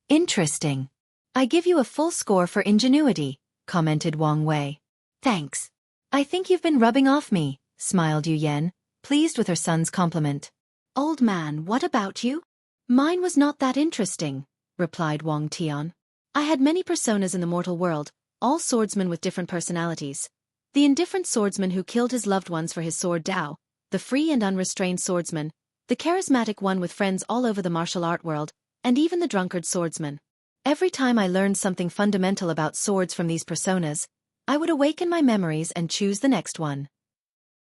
Interesting. I give you a full score for ingenuity, commented Wang Wei. Thanks. I think you've been rubbing off me, smiled Yu Yan, pleased with her son's compliment. Old man, what about you? Mine was not that interesting, replied Wang Tian. I had many personas in the mortal world, all swordsmen with different personalities. The indifferent swordsman who killed his loved ones for his sword Dao, the free and unrestrained swordsman, the charismatic one with friends all over the martial art world, and even the drunkard swordsman. Every time I learned something fundamental about swords from these personas, I would awaken my memories and choose the next one.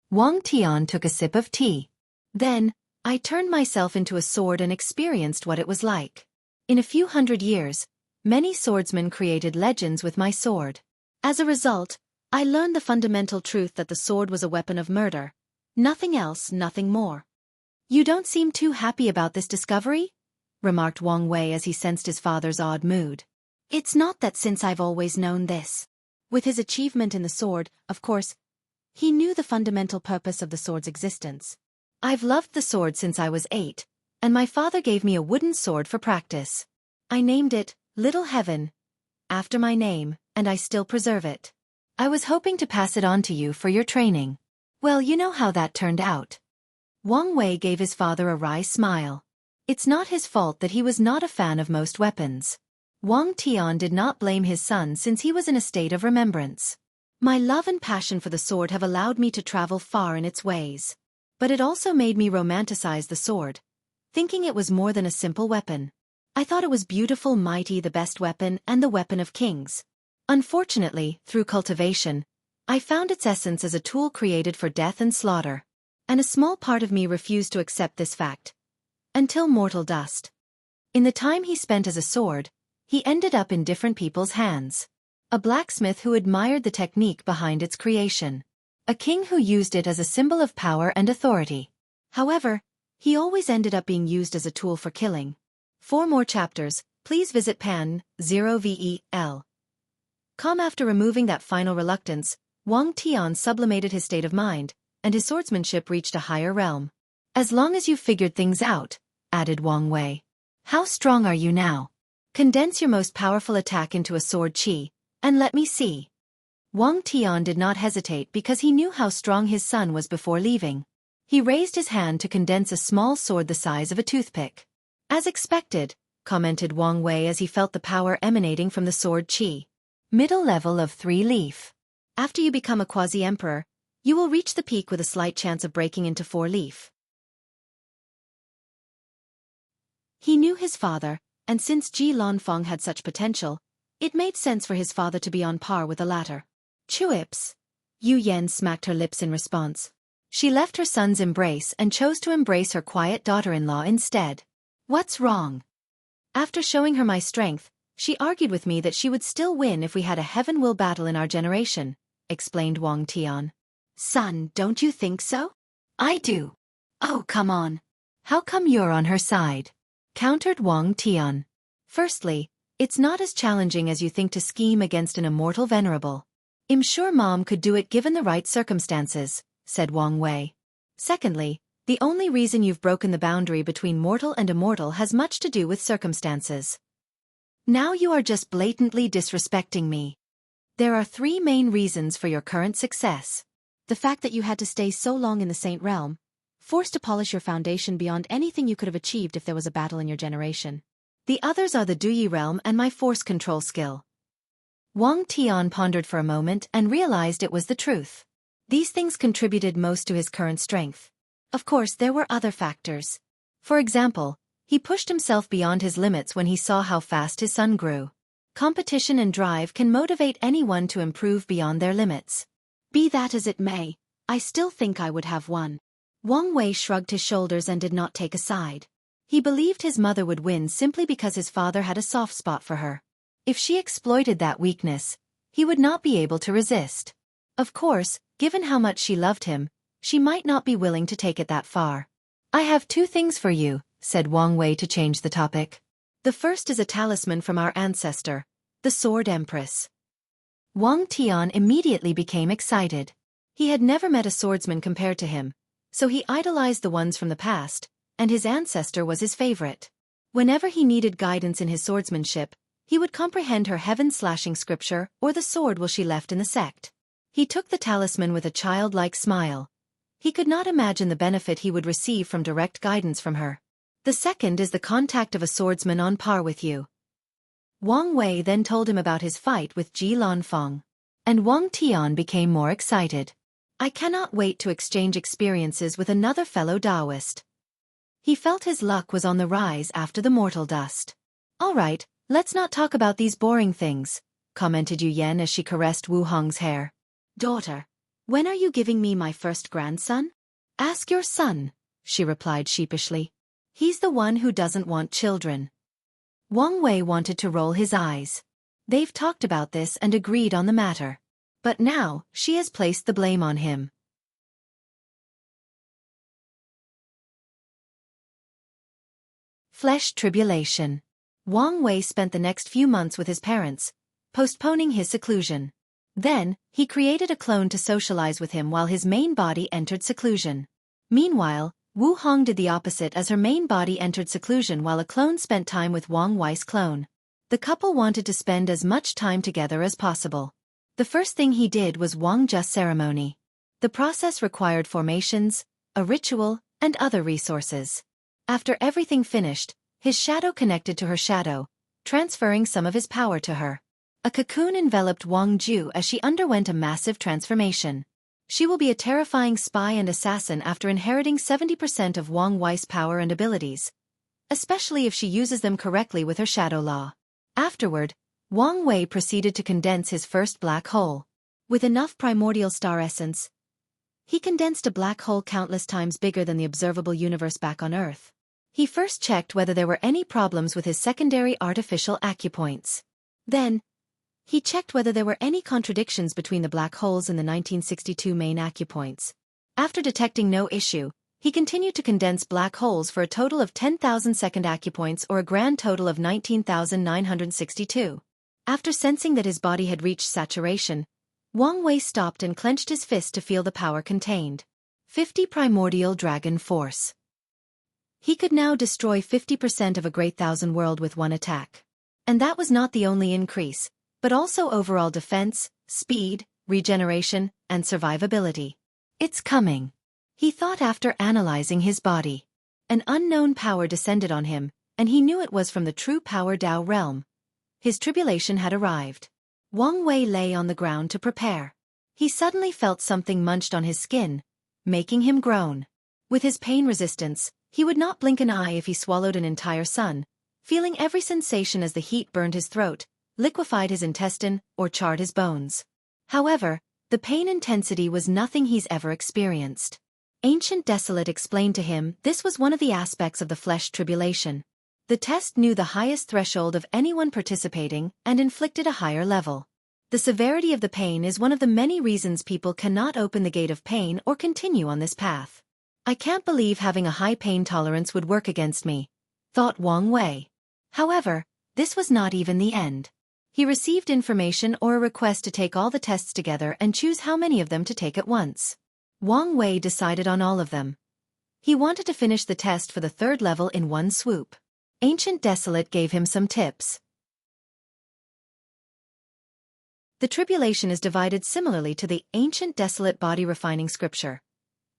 Wang Tian took a sip of tea. Then, I turned myself into a sword and experienced what it was like. In a few hundred years, many swordsmen created legends with my sword. As a result, I learned the fundamental truth that the sword was a weapon of murder. Nothing else, nothing more. You don't seem too happy about this discovery? Remarked Wang Wei as he sensed his father's odd mood. It's not that since I've always known this. With his achievement in the sword, of course, he knew the fundamental purpose of the sword's existence. I've loved the sword since I was 8, and my father gave me a wooden sword for practice. I named it Little Heaven, after my name, and I still preserve it. I was hoping to pass it on to you for your training. Well, you know how that turned out. Wang Wei gave his father a wry smile. It's not his fault that he was not a fan of most weapons. Wang Tian did not blame his son since he was in a state of remembrance. My love and passion for the sword have allowed me to travel far in its ways. But it also made me romanticize the sword, thinking it was more than a simple weapon. I thought it was beautiful, mighty, the best weapon, and the weapon of kings. Unfortunately, through cultivation, I found its essence as a tool created for death and slaughter. And a small part of me refused to accept this fact. Until mortal dust. In the time he spent as a sword, he ended up in different people's hands. A blacksmith who admired the technique behind its creation. A king who used it as a symbol of power and authority. However, he always ended up being used as a tool for killing. For more chapters, please visit pan0vel.com. After removing that final reluctance, Wang Tian sublimated his state of mind, and his swordsmanship reached a higher realm. As long as you've figured things out, added Wang Wei. How strong are you now? Condense your most powerful attack into a sword qi, and let me see. Wang Tian did not hesitate because he knew how strong his son was before leaving. He raised his hand to condense a small sword the size of a toothpick. As expected, commented Wang Wei as he felt the power emanating from the sword qi. Middle level of 3-leaf. After you become a quasi-emperor, you will reach the peak with a slight chance of breaking into 4-leaf. He knew his father, and since Ji Lanfeng had such potential, it made sense for his father to be on par with the latter. Chuips. Yu Yan smacked her lips in response. She left her son's embrace and chose to embrace her quiet daughter-in-law instead. What's wrong? After showing her my strength, she argued with me that she would still win if we had a heaven will battle in our generation, explained Wang Tian. Son, don't you think so? I do. Oh, come on. How come you're on her side? Countered Wang Tian. Firstly, it's not as challenging as you think to scheme against an immortal venerable. I'm sure Mom could do it given the right circumstances, said Wang Wei. Secondly, the only reason you've broken the boundary between mortal and immortal has much to do with circumstances. Now you are just blatantly disrespecting me. There are 3 main reasons for your current success. The fact that you had to stay so long in the Saint Realm, forced to polish your foundation beyond anything you could have achieved if there was a battle in your generation. The others are the Duyi realm and my force control skill. Wang Tian pondered for a moment and realized it was the truth. These things contributed most to his current strength. Of course, there were other factors. For example, he pushed himself beyond his limits when he saw how fast his son grew. Competition and drive can motivate anyone to improve beyond their limits. Be that as it may, I still think I would have won. Wang Wei shrugged his shoulders and did not take a side. He believed his mother would win simply because his father had a soft spot for her. If she exploited that weakness, he would not be able to resist. Of course, given how much she loved him, she might not be willing to take it that far. I have 2 things for you, said Wang Wei to change the topic. The first is a talisman from our ancestor, the Sword Empress. Wang Tian immediately became excited. He had never met a swordsman compared to him, so he idolized the ones from the past, and his ancestor was his favorite. Whenever he needed guidance in his swordsmanship, he would comprehend her heaven-slashing scripture or the sword while she left in the sect. He took the talisman with a childlike smile. He could not imagine the benefit he would receive from direct guidance from her. The second is the contact of a swordsman on par with you. Wang Wei then told him about his fight with Ji Lanfeng. And Wang Tian became more excited. I cannot wait to exchange experiences with another fellow Taoist. He felt his luck was on the rise after the mortal dust. All right, let's not talk about these boring things, commented Yu Yan as she caressed Wu Hong's hair. Daughter, when are you giving me my first grandson? Ask your son, she replied sheepishly. He's the one who doesn't want children. Wang Wei wanted to roll his eyes. They've talked about this and agreed on the matter. But now, she has placed the blame on him. Flesh tribulation. Wang Wei spent the next few months with his parents, postponing his seclusion. Then, he created a clone to socialize with him while his main body entered seclusion. Meanwhile, Wu Hong did the opposite as her main body entered seclusion while a clone spent time with Wang Wei's clone. The couple wanted to spend as much time together as possible. The first thing he did was Wang Just ceremony. The process required formations, a ritual, and other resources. After everything finished, his shadow connected to her shadow, transferring some of his power to her. A cocoon enveloped Wang Ju as she underwent a massive transformation. She will be a terrifying spy and assassin after inheriting 70% of Wang Wei's power and abilities, especially if she uses them correctly with her shadow law. Afterward, Wang Wei proceeded to condense his first black hole. With enough primordial star essence, he condensed a black hole countless times bigger than the observable universe back on Earth. He first checked whether there were any problems with his secondary artificial acupoints. Then, he checked whether there were any contradictions between the black holes in the 1962 main acupoints. After detecting no issue, he continued to condense black holes for a total of 10,000 second acupoints or a grand total of 19,962. After sensing that his body had reached saturation, Wang Wei stopped and clenched his fist to feel the power contained. 50 primordial dragon force. He could now destroy 50% of a great thousand world with one attack. And that was not the only increase, but also overall defense, speed, regeneration, and survivability. It's coming, he thought after analyzing his body. An unknown power descended on him, and he knew it was from the true power Tao realm. His tribulation had arrived. Wang Wei lay on the ground to prepare. He suddenly felt something munched on his skin, making him groan. With his pain resistance, he would not blink an eye if he swallowed an entire sun, feeling every sensation as the heat burned his throat, liquefied his intestine, or charred his bones. However, the pain intensity was nothing he's ever experienced. Ancient Desolate explained to him this was one of the aspects of the flesh tribulation. The test knew the highest threshold of anyone participating and inflicted a higher level. The severity of the pain is one of the many reasons people cannot open the gate of pain or continue on this path. I can't believe having a high pain tolerance would work against me, thought Wang Wei. However, this was not even the end. He received information or a request to take all the tests together and choose how many of them to take at once. Wang Wei decided on all of them. He wanted to finish the test for the third level in one swoop. Ancient Desolate gave him some tips. The tribulation is divided similarly to the Ancient Desolate body refining scripture.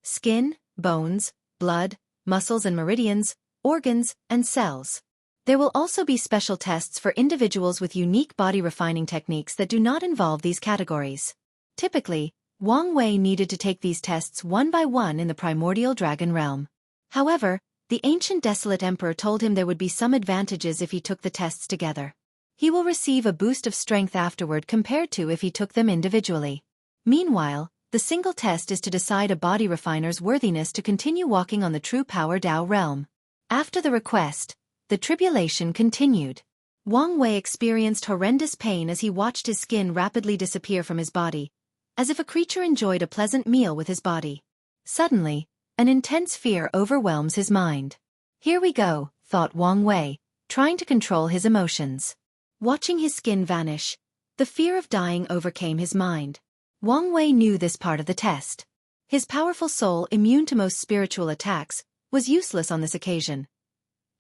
Skin, bones, blood, muscles and meridians, organs, and cells. There will also be special tests for individuals with unique body refining techniques that do not involve these categories. Typically, Wang Wei needed to take these tests one by one in the primordial dragon realm. However, the Ancient Desolate Emperor told him there would be some advantages if he took the tests together. He will receive a boost of strength afterward compared to if he took them individually. Meanwhile, the single test is to decide a body refiner's worthiness to continue walking on the true power Tao realm. After the request, the tribulation continued. Wang Wei experienced horrendous pain as he watched his skin rapidly disappear from his body, as if a creature enjoyed a pleasant meal with his body. Suddenly, an intense fear overwhelms his mind. Here we go, thought Wang Wei, trying to control his emotions. Watching his skin vanish, the fear of dying overcame his mind. Wang Wei knew this part of the test. His powerful soul, immune to most spiritual attacks, was useless on this occasion.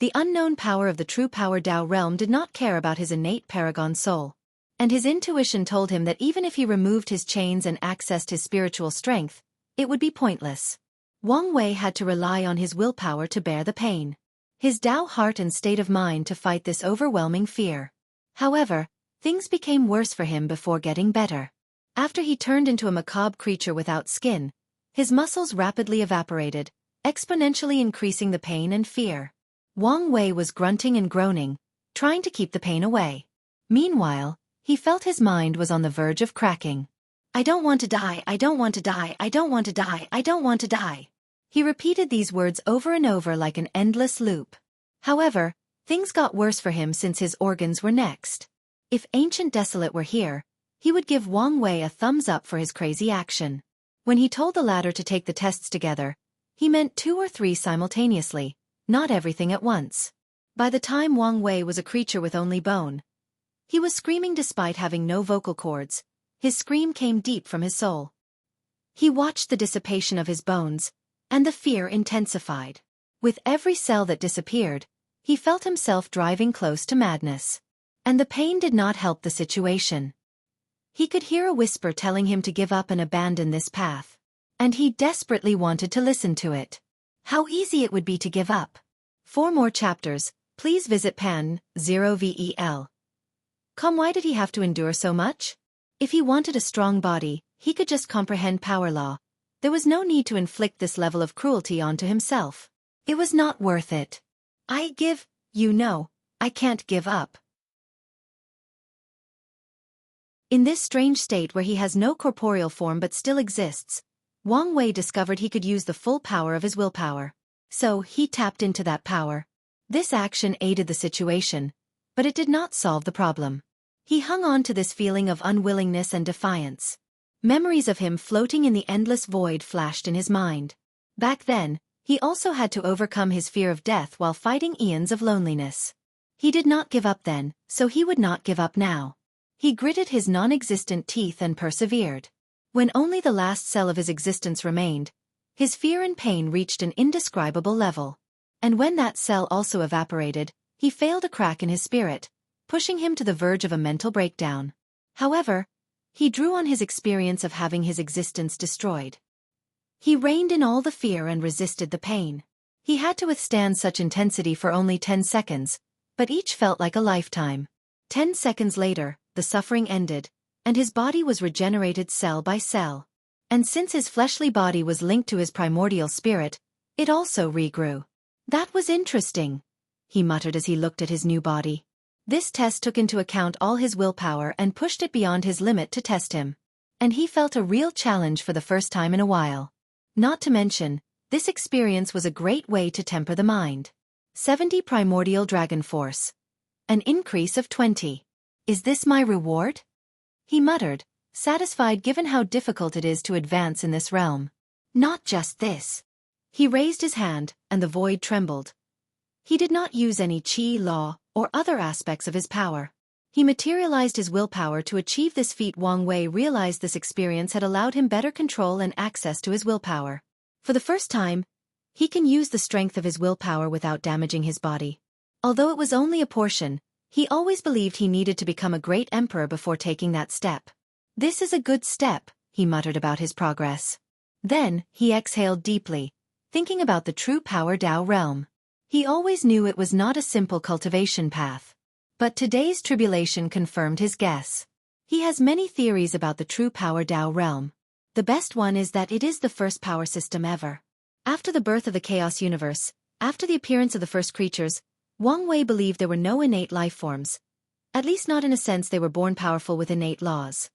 The unknown power of the true power Tao realm did not care about his innate paragon soul. And his intuition told him that even if he removed his chains and accessed his spiritual strength, it would be pointless. Wang Wei had to rely on his willpower to bear the pain. His Tao heart and state of mind to fight this overwhelming fear. However, things became worse for him before getting better. After he turned into a macabre creature without skin, his muscles rapidly evaporated, exponentially increasing the pain and fear. Wang Wei was grunting and groaning, trying to keep the pain away. Meanwhile, he felt his mind was on the verge of cracking. I don't want to die, I don't want to die, I don't want to die, I don't want to die. He repeated these words over and over like an endless loop. However, things got worse for him since his organs were next. If Ancient Desolate were here, he would give Wang Wei a thumbs up for his crazy action. When he told the latter to take the tests together, he meant 2 or 3 simultaneously, not everything at once. By the time Wang Wei was a creature with only bone, he was screaming despite having no vocal cords. His scream came deep from his soul. He watched the dissipation of his bones, and the fear intensified. With every cell that disappeared, he felt himself driving close to madness. And the pain did not help the situation. He could hear a whisper telling him to give up and abandon this path. And he desperately wanted to listen to it. How easy it would be to give up. For more chapters, please visit pan0vel.com. Why did he have to endure so much? If he wanted a strong body, he could just comprehend power law. There was no need to inflict this level of cruelty onto himself. It was not worth it. I can't give up. In this strange state where he has no corporeal form but still exists, Wang Wei discovered he could use the full power of his willpower. So, he tapped into that power. This action aided the situation, but it did not solve the problem. He hung on to this feeling of unwillingness and defiance. Memories of him floating in the endless void flashed in his mind. Back then, he also had to overcome his fear of death while fighting eons of loneliness. He did not give up then, so he would not give up now. He gritted his non-existent teeth and persevered. When only the last cell of his existence remained, his fear and pain reached an indescribable level. And when that cell also evaporated, he failed a crack in his spirit, pushing him to the verge of a mental breakdown. However, he drew on his experience of having his existence destroyed. He reined in all the fear and resisted the pain. He had to withstand such intensity for only 10 seconds, but each felt like a lifetime. 10 seconds later, the suffering ended, and his body was regenerated cell by cell. And since his fleshly body was linked to his primordial spirit, it also regrew. That was interesting, he muttered as he looked at his new body. This test took into account all his willpower and pushed it beyond his limit to test him. And he felt a real challenge for the first time in a while. Not to mention, this experience was a great way to temper the mind. 70 primordial dragon force. An increase of 20. Is this my reward? He muttered, satisfied given how difficult it is to advance in this realm. Not just this. He raised his hand, and the void trembled. He did not use any qi law or other aspects of his power. He materialized his willpower to achieve this feat. Wang Wei realized this experience had allowed him better control and access to his willpower. For the first time, he can use the strength of his willpower without damaging his body. Although it was only a portion, he always believed he needed to become a great emperor before taking that step. This is a good step, he muttered about his progress. Then, he exhaled deeply, thinking about the true power Tao realm. He always knew it was not a simple cultivation path. But today's tribulation confirmed his guess. He has many theories about the true power Tao realm. The best one is that it is the first power system ever. After the birth of the chaos universe, after the appearance of the first creatures, Wang Wei believed there were no innate life forms. At least not in a sense they were born powerful with innate laws.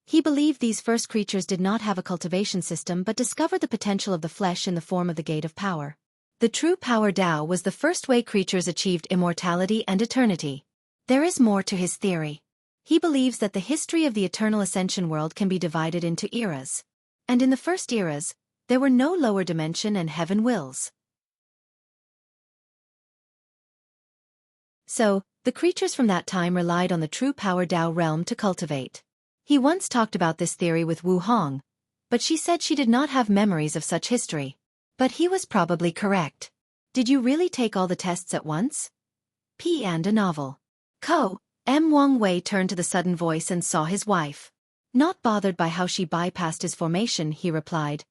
He believed these first creatures did not have a cultivation system but discovered the potential of the flesh in the form of the gate of power. The true power Tao was the first way creatures achieved immortality and eternity. There is more to his theory. He believes that the history of the eternal Ascension world can be divided into eras. And in the first eras, there were no lower dimension and heaven wills. So, the creatures from that time relied on the true power Tao realm to cultivate. He once talked about this theory with Wu Hong, but she said she did not have memories of such history. But he was probably correct. Did you really take all the tests at once? And a novel. Wang Wei turned to the sudden voice and saw his wife. Not bothered by how she bypassed his formation, he replied,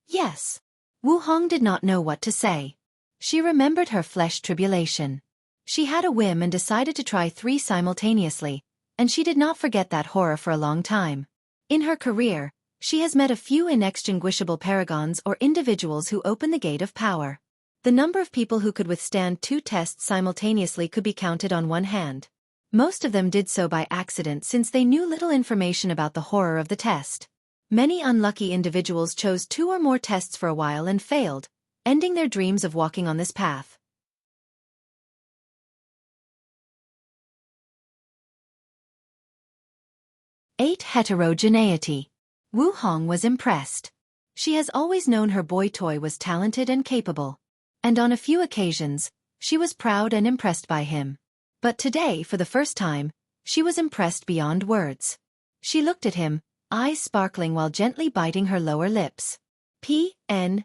yes. Wu Hong did not know what to say. She remembered her flesh tribulation. She had a whim and decided to try 3 simultaneously, and she did not forget that horror for a long time. In her career, she has met a few inextinguishable paragons or individuals who open the gate of power. The number of people who could withstand 2 tests simultaneously could be counted on one hand. Most of them did so by accident since they knew little information about the horror of the test. Many unlucky individuals chose 2 or more tests for a while and failed, ending their dreams of walking on this path. 8. Heterogeneity. Wu Hong was impressed. She has always known her boy toy was talented and capable. And on a few occasions, she was proud and impressed by him. But today, for the first time, she was impressed beyond words. She looked at him, eyes sparkling while gently biting her lower lips. PNDN0VEL.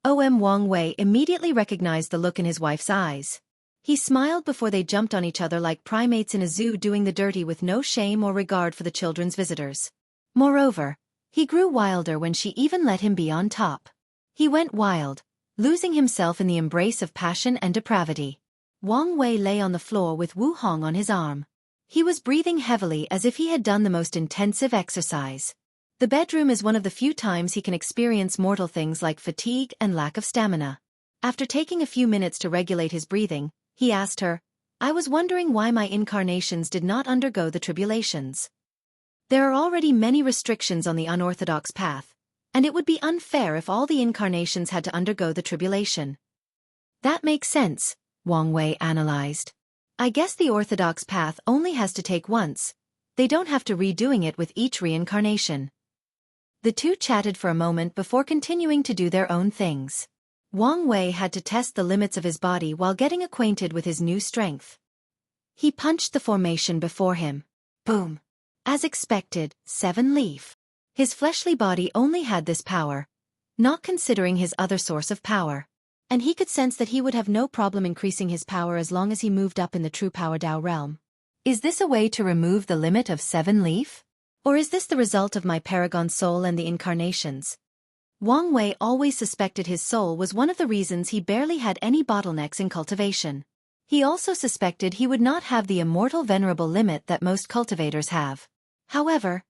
Wang Wei immediately recognized the look in his wife's eyes. He smiled before they jumped on each other like primates in a zoo doing the dirty with no shame or regard for the children's visitors. Moreover, he grew wilder when she even let him be on top. He went wild, losing himself in the embrace of passion and depravity. Wang Wei lay on the floor with Wu Hong on his arm. He was breathing heavily as if he had done the most intensive exercise. The bedroom is one of the few times he can experience mortal things like fatigue and lack of stamina. After taking a few minutes to regulate his breathing, he asked her, "I was wondering why my incarnations did not undergo the tribulations. There are already many restrictions on the unorthodox path, and it would be unfair if all the incarnations had to undergo the tribulation." "That makes sense," Wang Wei analyzed. "I guess the orthodox path only has to take once. They don't have to redoing it with each reincarnation." The two chatted for a moment before continuing to do their own things. Wang Wei had to test the limits of his body while getting acquainted with his new strength. He punched the formation before him. Boom! As expected, 7 leaf. His fleshly body only had this power, not considering his other source of power. And he could sense that he would have no problem increasing his power as long as he moved up in the true power Dao realm. Is this a way to remove the limit of 7 leaf? Or is this the result of my paragon soul and the incarnations? Wang Wei always suspected his soul was one of the reasons he barely had any bottlenecks in cultivation. He also suspected he would not have the immortal venerable limit that most cultivators have. However,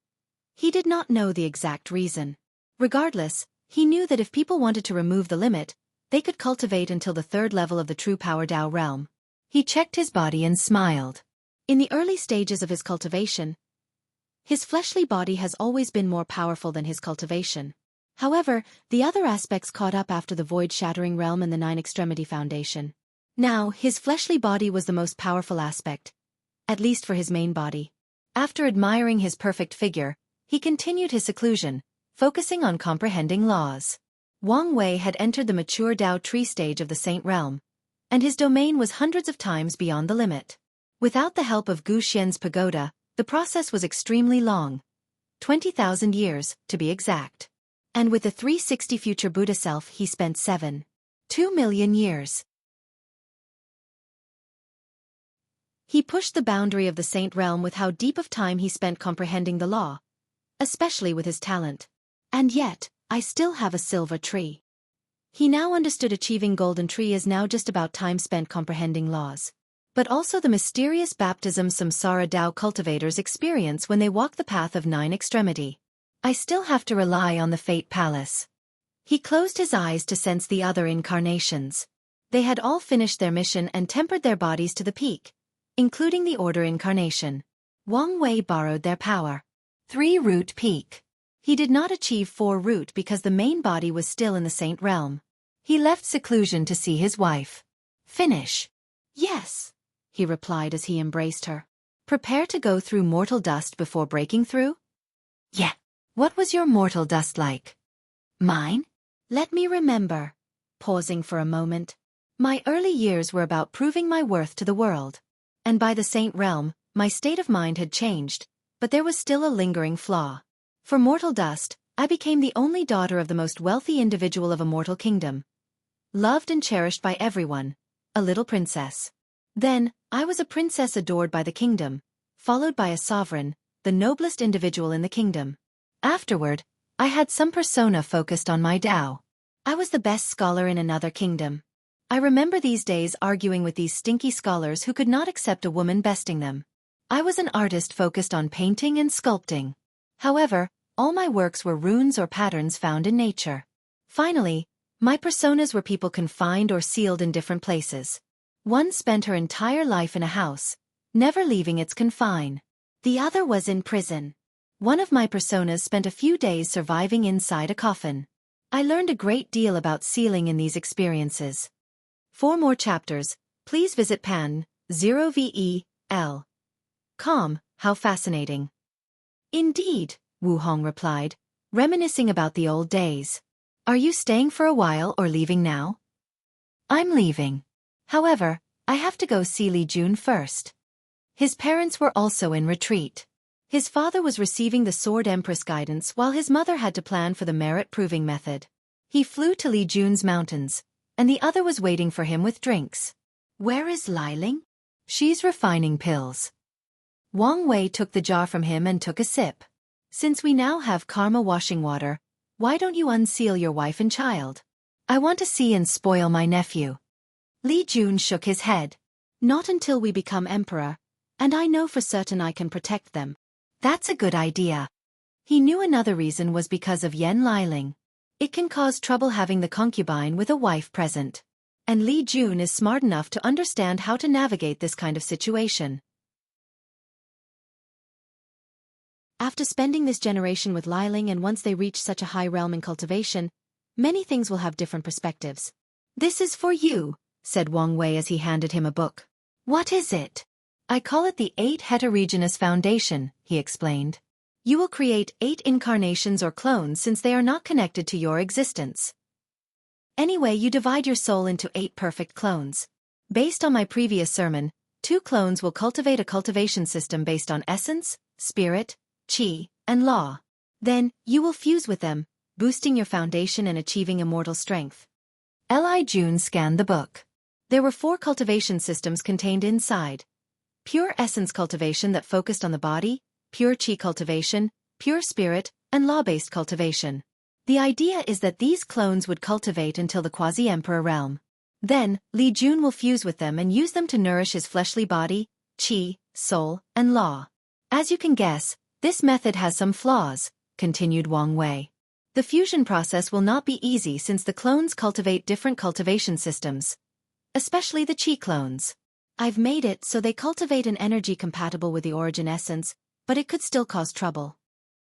he did not know the exact reason. Regardless, he knew that if people wanted to remove the limit, they could cultivate until the 3rd level of the true power Dao realm. He checked his body and smiled. In the early stages of his cultivation, his fleshly body has always been more powerful than his cultivation. However, the other aspects caught up after the void-shattering realm and the 9 extremity foundation. Now, his fleshly body was the most powerful aspect, at least for his main body. After admiring his perfect figure, he continued his seclusion, focusing on comprehending laws. Wang Wei had entered the mature Dao tree stage of the Saint realm, and his domain was hundreds of times beyond the limit. Without the help of Gu Xian's pagoda, the process was extremely long. 20,000 years, to be exact. And with the 360 future Buddha self he spent 2 million years. He pushed the boundary of the saint realm with how deep of time he spent comprehending the law, especially with his talent. And yet, I still have a silver tree. He now understood achieving golden tree is now just about time spent comprehending laws. But also the mysterious baptism samsara Dao cultivators experience when they walk the path of 9 extremity. I still have to rely on the Fate Palace. He closed his eyes to sense the other incarnations. They had all finished their mission and tempered their bodies to the peak, including the Order incarnation. Wang Wei borrowed their power. 3 root peak. He did not achieve 4 root because the main body was still in the saint realm. He left seclusion to see his wife. Finish. Yes, he replied as he embraced her. Prepare to go through mortal dust before breaking through? Yeah. What was your mortal dust like? Mine? Let me remember. Pausing for a moment. My early years were about proving my worth to the world. And by the saint realm, my state of mind had changed, but there was still a lingering flaw. For mortal dust, I became the only daughter of the most wealthy individual of a mortal kingdom. Loved and cherished by everyone, a little princess. Then, I was a princess adored by the kingdom, followed by a sovereign, the noblest individual in the kingdom. Afterward, I had some persona focused on my Dao. I was the best scholar in another kingdom. I remember these days arguing with these stinky scholars who could not accept a woman besting them. I was an artist focused on painting and sculpting. However, all my works were runes or patterns found in nature. Finally, my personas were people confined or sealed in different places. One spent her entire life in a house, never leaving its confine. The other was in prison. One of my personas spent a few days surviving inside a coffin. I learned a great deal about sealing in these experiences. For more chapters, please visit pan0vel. How fascinating. Indeed, Wu Hong replied, reminiscing about the old days. Are you staying for a while or leaving now? I'm leaving. However, I have to go see Li Jun first. His parents were also in retreat. His father was receiving the Sword Empress guidance while his mother had to plan for the merit-proving method. He flew to Li Jun's mountains, and the other was waiting for him with drinks. Where is Liling? She's refining pills. Wang Wei took the jar from him and took a sip. Since we now have karma washing water, why don't you unseal your wife and child? I want to see and spoil my nephew. Li Jun shook his head. Not until we become emperor, and I know for certain I can protect them. That's a good idea. He knew another reason was because of Yan Liling. It can cause trouble having the concubine with a wife present. And Li Jun is smart enough to understand how to navigate this kind of situation. After spending this generation with Liling and once they reach such a high realm in cultivation, many things will have different perspectives. This is for you, said Wang Wei as he handed him a book. What is it? I call it the 8 Heterogeneous Foundation, he explained. You will create 8 incarnations or clones since they are not connected to your existence. Anyway, you divide your soul into 8 perfect clones. Based on my previous sermon, 2 clones will cultivate a cultivation system based on essence, spirit, Qi, and law. Then, you will fuse with them, boosting your foundation and achieving immortal strength. Li Jun scanned the book. There were 4 cultivation systems contained inside. Pure essence cultivation that focused on the body, pure Qi cultivation, pure spirit, and law-based cultivation. The idea is that these clones would cultivate until the quasi-emperor realm. Then, Li Jun will fuse with them and use them to nourish his fleshly body, Qi, soul, and law. As you can guess, this method has some flaws, continued Wang Wei. The fusion process will not be easy since the clones cultivate different cultivation systems, especially the Qi clones. I've made it so they cultivate an energy compatible with the origin essence, but it could still cause trouble.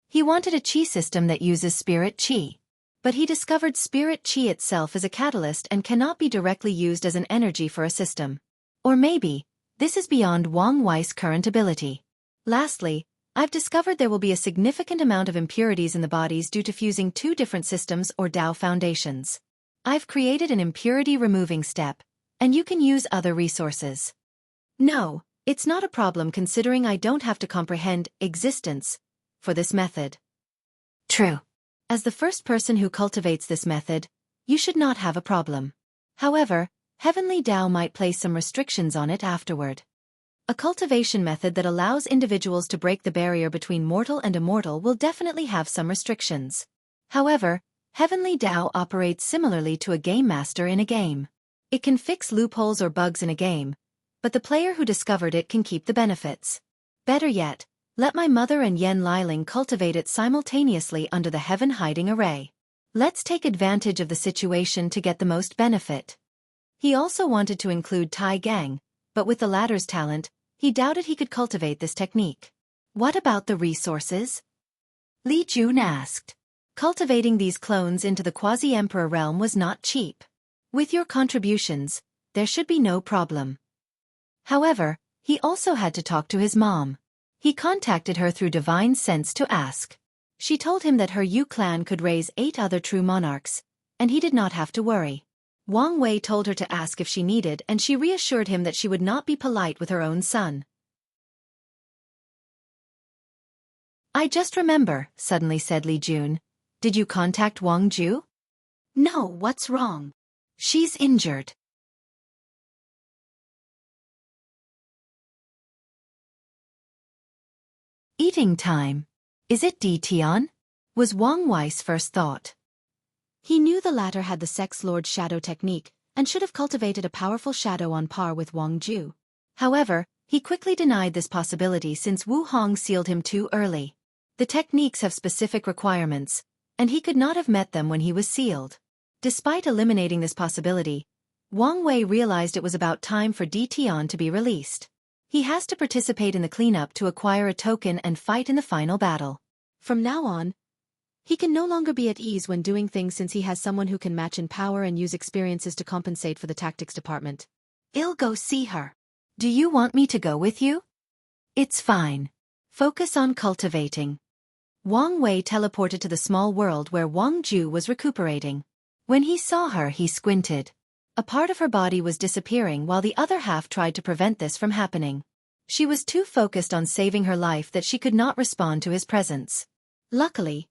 He wanted a Qi system that uses spirit Qi. But he discovered spirit Qi itself is a catalyst and cannot be directly used as an energy for a system. Or maybe, this is beyond Wang Wei's current ability. Lastly, I've discovered there will be a significant amount of impurities in the bodies due to fusing 2 different systems or Dao foundations. I've created an impurity removing step, and you can use other resources. No, it's not a problem considering I don't have to comprehend existence for this method. True. As the first person who cultivates this method, you should not have a problem. However, Heavenly Dao might place some restrictions on it afterward. A cultivation method that allows individuals to break the barrier between mortal and immortal will definitely have some restrictions. However, Heavenly Dao operates similarly to a game master in a game. It can fix loopholes or bugs in a game, but the player who discovered it can keep the benefits. Better yet, let my mother and Yan Liling cultivate it simultaneously under the Heaven Hiding Array. Let's take advantage of the situation to get the most benefit. He also wanted to include Tai Gang, but with the latter's talent, he doubted he could cultivate this technique. What about the resources? Li Jun asked. Cultivating these clones into the quasi-emperor realm was not cheap. With your contributions, there should be no problem. However, he also had to talk to his mom. He contacted her through divine sense to ask. She told him that her Yu clan could raise 8 other true monarchs, and he did not have to worry. Wang Wei told her to ask if she needed and she reassured him that she would not be polite with her own son. I just remember, suddenly said Li Jun. Did you contact Wang Ju? No, what's wrong? She's injured. Eating time. Is it Di Tian? Was Wang Wei's first thought. He knew the latter had the Sex Lord shadow technique and should have cultivated a powerful shadow on par with Wang Ju. However, he quickly denied this possibility since Wu Hong sealed him too early. The techniques have specific requirements, and he could not have met them when he was sealed. Despite eliminating this possibility, Wang Wei realized it was about time for Di Tian to be released. He has to participate in the cleanup to acquire a token and fight in the final battle. From now on, he can no longer be at ease when doing things since he has someone who can match in power and use experiences to compensate for the tactics department. I'll go see her. Do you want me to go with you? It's fine. Focus on cultivating. Wang Wei teleported to the small world where Wang Ju was recuperating. When he saw her, he squinted. A part of her body was disappearing while the other half tried to prevent this from happening. She was too focused on saving her life that she could not respond to his presence. Luckily,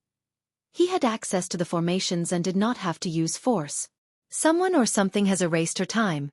he had access to the formations and did not have to use force. Someone or something has erased her time,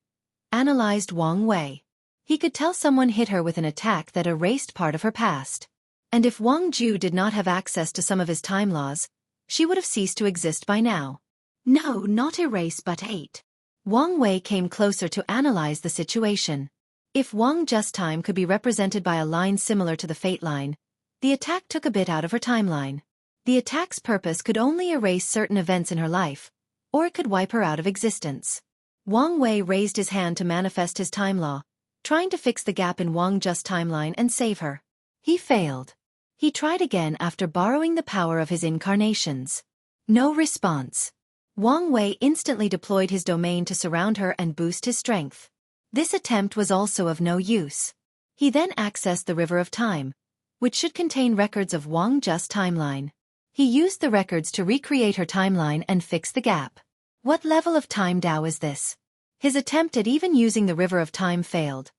analyzed Wang Wei. He could tell someone hit her with an attack that erased part of her past. And if Wang Ju did not have access to some of his time laws, she would have ceased to exist by now. No, not erase but ate. Wang Wei came closer to analyze the situation. If Wang Just time could be represented by a line similar to the fate line, the attack took a bit out of her timeline. The attack's purpose could only erase certain events in her life, or it could wipe her out of existence. Wang Wei raised his hand to manifest his time law, trying to fix the gap in Wang Just timeline and save her. He failed. He tried again after borrowing the power of his incarnations. No response. Wang Wei instantly deployed his domain to surround her and boost his strength. This attempt was also of no use. He then accessed the River of Time, which should contain records of Wang Just timeline. He used the records to recreate her timeline and fix the gap. What level of time Dao is this? His attempt at even using the River of Time failed.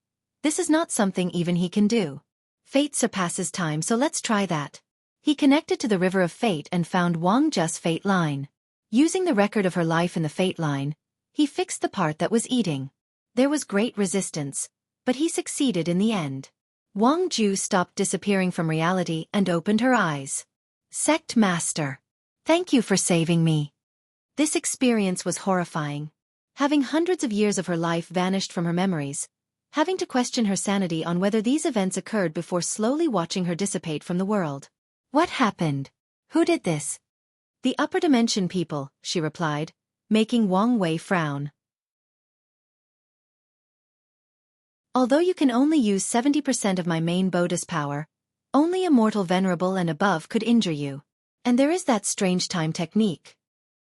This is not something even he can do. Fate surpasses time, so let's try that. He connected to the River of Fate and found Wang Just fate line. Using the record of her life in the fate line, he fixed the part that was eating. There was great resistance, but he succeeded in the end. Wang Ju stopped disappearing from reality and opened her eyes. Sect Master. Thank you for saving me. This experience was horrifying. Having hundreds of years of her life vanished from her memories, having to question her sanity on whether these events occurred before slowly watching her dissipate from the world. What happened? Who did this? The upper dimension people, she replied, making Wang Wei frown. Although you can only use 70% of my main Bodhi's power, only a mortal venerable and above could injure you. And there is that strange time technique.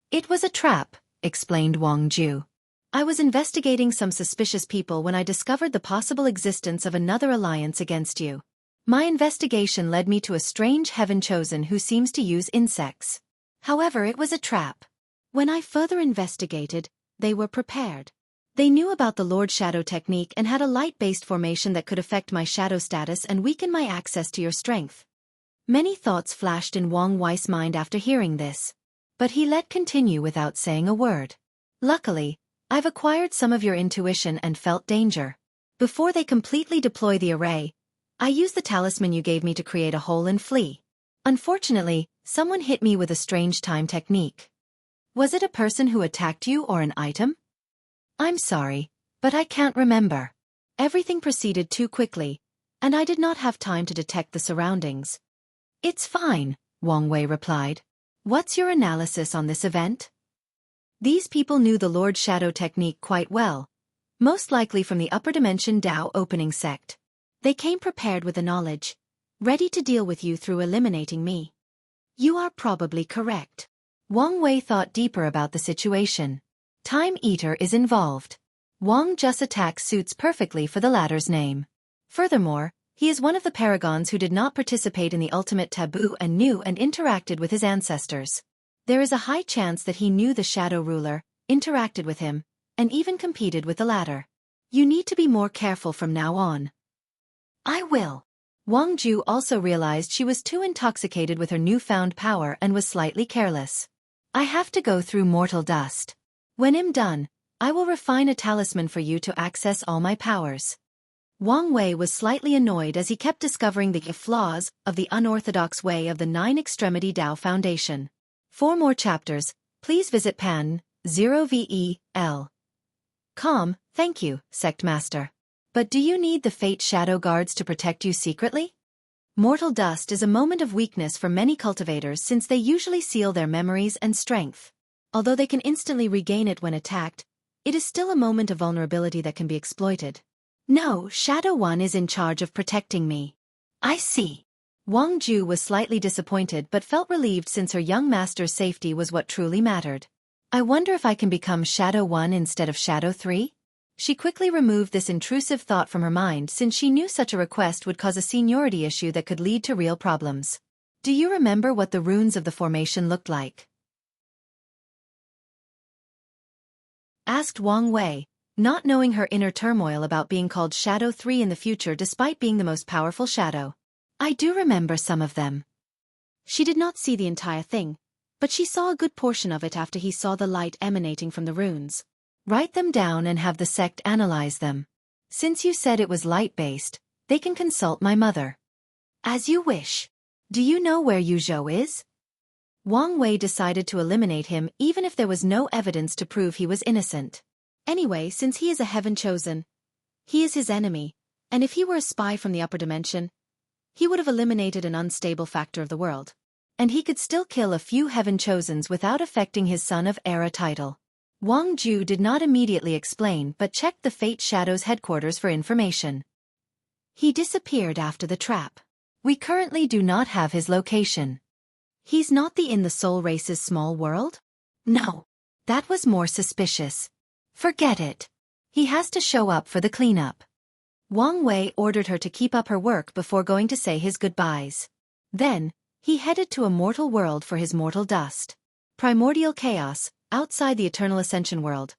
It was a trap, explained Wang Ju. I was investigating some suspicious people when I discovered the possible existence of another alliance against you. My investigation led me to a strange heaven chosen who seems to use insects. However, it was a trap. When I further investigated, they were prepared. They knew about the Lord Shadow technique and had a light-based formation that could affect my shadow status and weaken my access to your strength. Many thoughts flashed in Wang Wei's mind after hearing this. But he let continue without saying a word. Luckily, I've acquired some of your intuition and felt danger. Before they completely deploy the array, I use the talisman you gave me to create a hole and flee. Unfortunately, someone hit me with a strange time technique. Was it a person who attacked you or an item? I'm sorry, but I can't remember. Everything proceeded too quickly, and I did not have time to detect the surroundings. It's fine, Wang Wei replied. What's your analysis on this event? These people knew the Lord Shadow technique quite well, most likely from the upper dimension Dao opening sect. They came prepared with the knowledge, ready to deal with you through eliminating me. You are probably correct. Wang Wei thought deeper about the situation. Time Eater is involved. Wang Just attack suits perfectly for the latter's name. Furthermore, he is one of the paragons who did not participate in the ultimate taboo and knew and interacted with his ancestors. There is a high chance that he knew the Shadow Ruler, interacted with him, and even competed with the latter. You need to be more careful from now on. I will. Wang Ju also realized she was too intoxicated with her newfound power and was slightly careless. I have to go through mortal dust. When I'm done, I will refine a talisman for you to access all my powers. Wang Wei was slightly annoyed as he kept discovering the flaws of the unorthodox way of the Nine Extremity Dao Foundation. For more chapters, Please visit pan0vel. Thank you, Sect Master. But do you need the Fate Shadow Guards to protect you secretly? Mortal dust is a moment of weakness for many cultivators since they usually seal their memories and strength. Although they can instantly regain it when attacked, it is still a moment of vulnerability that can be exploited. No, Shadow One is in charge of protecting me. I see. Wang Ju was slightly disappointed but felt relieved since her young master's safety was what truly mattered. I wonder if I can become Shadow One instead of Shadow 3? She quickly removed this intrusive thought from her mind since she knew such a request would cause a seniority issue that could lead to real problems. Do you remember what the runes of the formation looked like? Asked Wang Wei, not knowing her inner turmoil about being called Shadow 3 in the future despite being the most powerful shadow. I do remember some of them. She did not see the entire thing, but she saw a good portion of it after he saw the light emanating from the runes. Write them down and have the sect analyze them. Since you said it was light-based, they can consult my mother. As you wish. Do you know where Yuzhou is? Wang Wei decided to eliminate him even if there was no evidence to prove he was innocent. Anyway, since he is a heaven chosen, he is his enemy, and if he were a spy from the upper dimension, he would have eliminated an unstable factor of the world. And he could still kill a few heaven chosens without affecting his Son of Era title. Wang Ju did not immediately explain but checked the Fate Shadow's headquarters for information. He disappeared after the trap. We currently do not have his location. He's not in the Soul Race's small world? No. That was more suspicious. Forget it. He has to show up for the cleanup. Wang Wei ordered her to keep up her work before going to say his goodbyes. Then, he headed to a mortal world for his mortal dust. Primordial chaos, outside the Eternal Ascension world.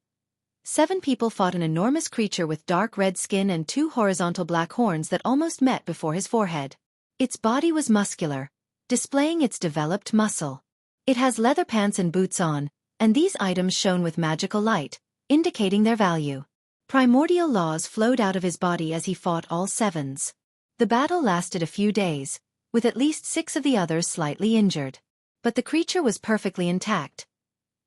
7 people fought an enormous creature with dark red skin and 2 horizontal black horns that almost met before his forehead. Its body was muscular, displaying its developed muscle. It has leather pants and boots on, and these items shone with magical light, indicating their value. Primordial laws flowed out of his body as he fought all 7s. The battle lasted a few days, with at least 6 of the others slightly injured. But the creature was perfectly intact.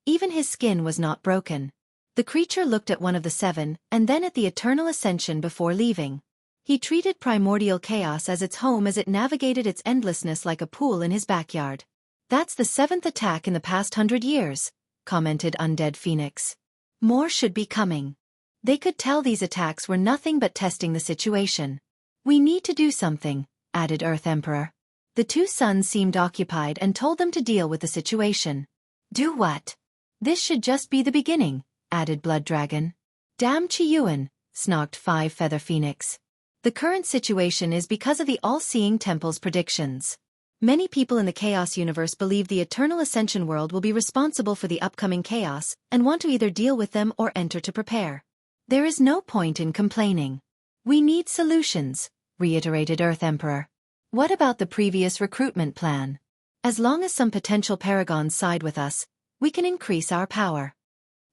Even his skin was not broken. The creature looked at one of the 7 and then at the Eternal Ascension before leaving. He treated primordial chaos as its home as it navigated its endlessness like a pool in his backyard. That's the 7th attack in the past 100 years, commented Undead Phoenix. More should be coming. They could tell these attacks were nothing but testing the situation. We need to do something, added Earth Emperor. The 2 sons seemed occupied and told them to deal with the situation. Do what? This should just be the beginning, added Blood Dragon. Damn Chiyuan, snogged 5 Feather Phoenix. The current situation is because of the All-Seeing Temple's predictions. Many people in the Chaos universe believe the Eternal Ascension world will be responsible for the upcoming chaos and want to either deal with them or enter to prepare. There is no point in complaining. We need solutions, reiterated Earth Emperor. What about the previous recruitment plan? As long as some potential paragons side with us, we can increase our power.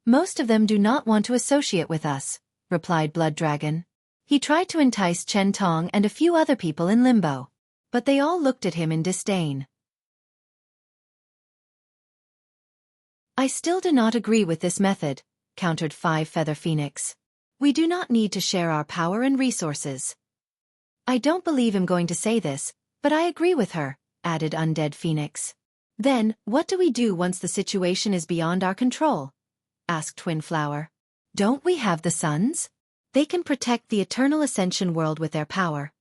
Most of them do not want to associate with us, replied Blood Dragon. He tried to entice Chen Tong and a few other people in limbo. But they all looked at him in disdain. I still do not agree with this method, countered 5 Feather Phoenix. We do not need to share our power and resources. I don't believe him going to say this, but I agree with her, added Undead Phoenix. Then, what do we do once the situation is beyond our control? Asked Twin Flower. Don't we have the sons? They can protect the Eternal Ascension world with their power.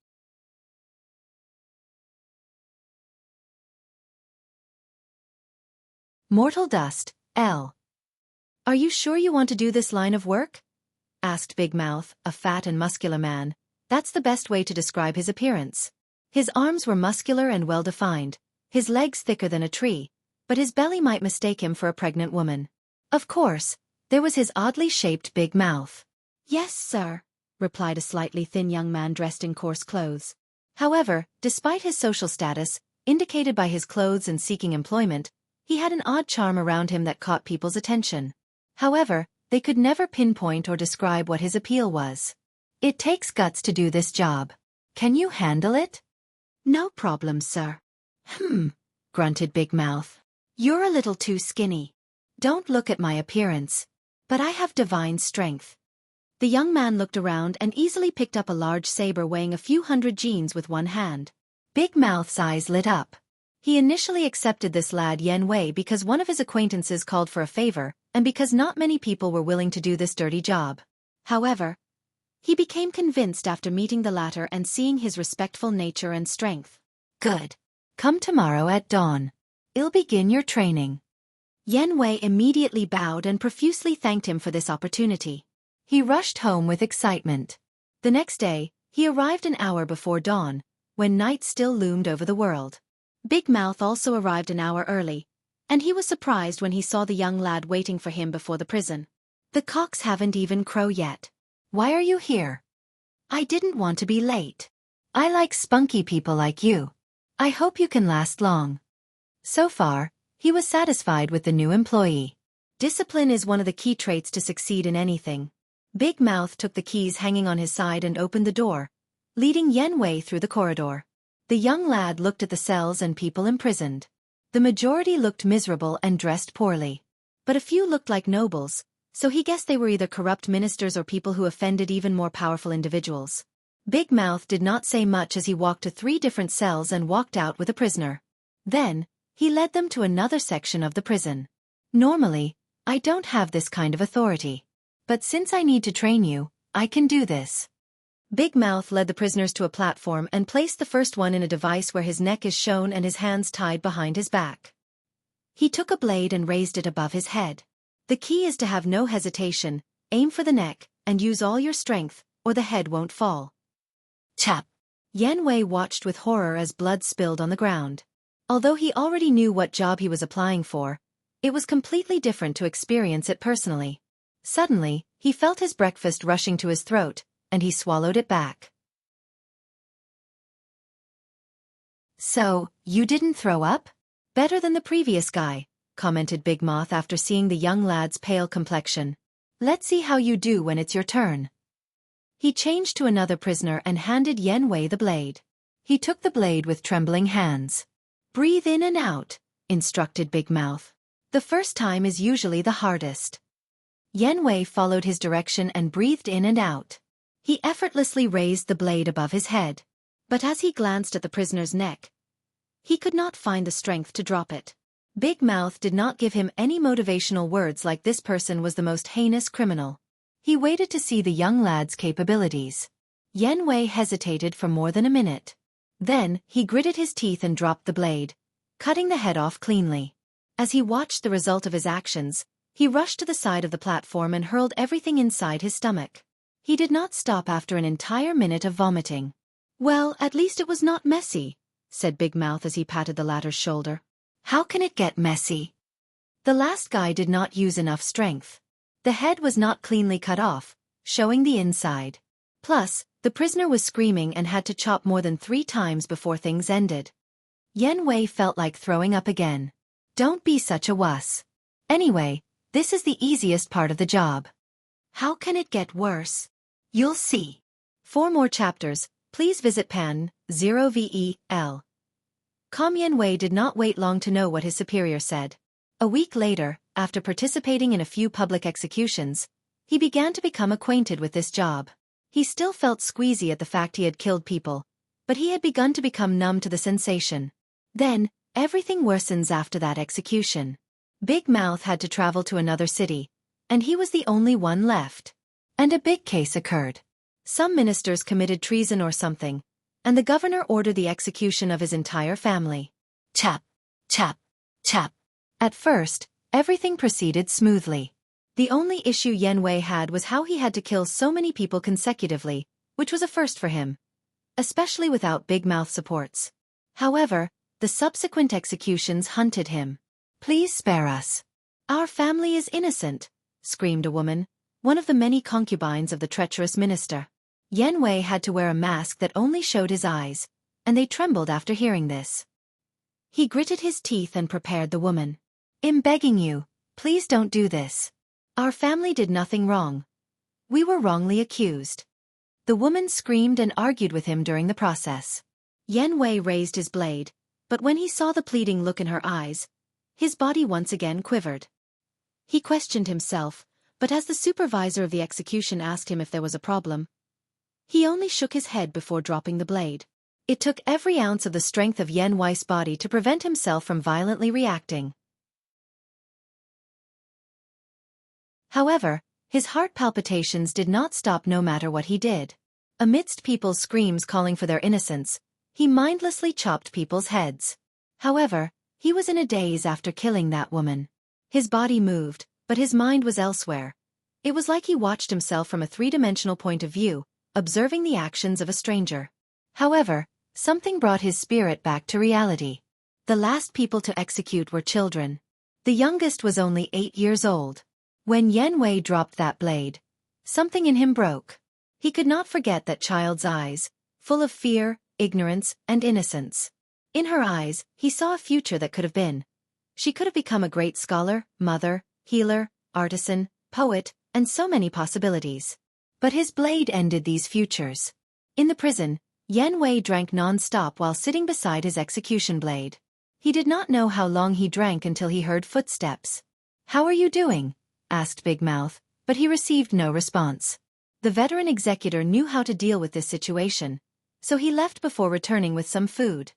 Mortal Dust, L. Are you sure you want to do this line of work? Asked Big Mouth, a fat and muscular man. That's the best way to describe his appearance. His arms were muscular and well-defined, his legs thicker than a tree, but his belly might mistake him for a pregnant woman. Of course, there was his oddly shaped big mouth. Yes, sir, replied a slightly thin young man dressed in coarse clothes. However, despite his social status, indicated by his clothes and seeking employment, he had an odd charm around him that caught people's attention. However, they could never pinpoint or describe what his appeal was. It takes guts to do this job. Can you handle it? No problem, sir. Grunted Big Mouth. You're a little too skinny. Don't look at my appearance. But I have divine strength. The young man looked around and easily picked up a large saber weighing a few hundred genes with one hand. Big Mouth's eyes lit up. He initially accepted this lad Yen Wei because one of his acquaintances called for a favor, and because not many people were willing to do this dirty job. However, he became convinced after meeting the latter and seeing his respectful nature and strength. Good. Come tomorrow at dawn. I'll begin your training. Yen Wei immediately bowed and profusely thanked him for this opportunity. He rushed home with excitement. The next day, he arrived an hour before dawn, when night still loomed over the world. Big Mouth also arrived an hour early, and he was surprised when he saw the young lad waiting for him before the prison. The cocks haven't even crowed yet. Why are you here? I didn't want to be late. I like spunky people like you. I hope you can last long. So far, he was satisfied with the new employee. Discipline is one of the key traits to succeed in anything. Big Mouth took the keys hanging on his side and opened the door, leading Yen Wei through the corridor. The young lad looked at the cells and people imprisoned. The majority looked miserable and dressed poorly. But a few looked like nobles, so he guessed they were either corrupt ministers or people who offended even more powerful individuals. Big Mouth did not say much as he walked to 3 different cells and walked out with a prisoner. Then, he led them to another section of the prison. Normally, I don't have this kind of authority. But since I need to train you, I can do this. Big Mouth led the prisoners to a platform and placed the first one in a device where his neck is shown and his hands tied behind his back. He took a blade and raised it above his head. The key is to have no hesitation, aim for the neck, and use all your strength, or the head won't fall. Chap! Yen Wei watched with horror as blood spilled on the ground. Although he already knew what job he was applying for, it was completely different to experience it personally. Suddenly, he felt his breakfast rushing to his throat, and he swallowed it back. So, you didn't throw up? Better than the previous guy, commented Big Mouth after seeing the young lad's pale complexion. Let's see how you do when it's your turn. He changed to another prisoner and handed Yen Wei the blade. He took the blade with trembling hands. Breathe in and out, instructed Big Mouth. The first time is usually the hardest. Yen Wei followed his direction and breathed in and out. He effortlessly raised the blade above his head. But as he glanced at the prisoner's neck, he could not find the strength to drop it. Big Mouth did not give him any motivational words like this person was the most heinous criminal. He waited to see the young lad's capabilities. Yen Wei hesitated for more than a minute. Then, he gritted his teeth and dropped the blade, cutting the head off cleanly. As he watched the result of his actions, he rushed to the side of the platform and hurled everything inside his stomach. He did not stop after an entire minute of vomiting. Well, at least it was not messy, said Big Mouth as he patted the latter's shoulder. How can it get messy? The last guy did not use enough strength. The head was not cleanly cut off, showing the inside. Plus, the prisoner was screaming and had to chop more than 3 times before things ended. Yen Wei felt like throwing up again. Don't be such a wuss. Anyway, this is the easiest part of the job. How can it get worse? You'll see. For more chapters, please visit pan 0vel. Yen Wei did not wait long to know what his superior said. A week later, after participating in a few public executions, he began to become acquainted with this job. He still felt squeezy at the fact he had killed people, but he had begun to become numb to the sensation. Then, everything worsens after that execution. Big Mouth had to travel to another city, and he was the only one left. And a big case occurred. Some ministers committed treason or something, and the governor ordered the execution of his entire family. Chap, chap, chap. At first, everything proceeded smoothly. The only issue Yen Wei had was how he had to kill so many people consecutively, which was a first for him, especially without Big Mouth supports. However, the subsequent executions hunted him. Please spare us. Our family is innocent, screamed a woman, one of the many concubines of the treacherous minister. Yen Wei had to wear a mask that only showed his eyes, and they trembled after hearing this. He gritted his teeth and prepared the woman. I'm begging you, please don't do this. Our family did nothing wrong. We were wrongly accused. The woman screamed and argued with him during the process. Yen Wei raised his blade, but when he saw the pleading look in her eyes, his body once again quivered. He questioned himself, but as the supervisor of the execution asked him if there was a problem, he only shook his head before dropping the blade. It took every ounce of the strength of Yan Wei's body to prevent himself from violently reacting. However, his heart palpitations did not stop no matter what he did. Amidst people's screams calling for their innocence, he mindlessly chopped people's heads. However, he was in a daze after killing that woman. His body moved, but his mind was elsewhere. It was like he watched himself from a three-dimensional point of view, observing the actions of a stranger. However, something brought his spirit back to reality. The last people to execute were children. The youngest was only 8 years old. When Yan Wei dropped that blade, something in him broke. He could not forget that child's eyes, full of fear, ignorance, and innocence. In her eyes, he saw a future that could have been. She could have become a great scholar, mother, healer, artisan, poet, and so many possibilities. But his blade ended these futures. In the prison, Yan Wei drank non-stop while sitting beside his execution blade. He did not know how long he drank until he heard footsteps. "How are you doing?" asked Big Mouth, but he received no response. The veteran executor knew how to deal with this situation, so he left before returning with some food.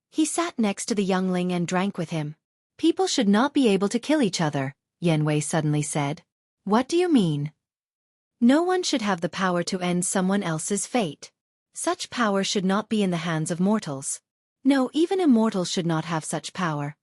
He sat next to the youngling and drank with him. "People should not be able to kill each other," Yan Wei suddenly said. "What do you mean?" "No one should have the power to end someone else's fate. Such power should not be in the hands of mortals. No, even immortals should not have such power.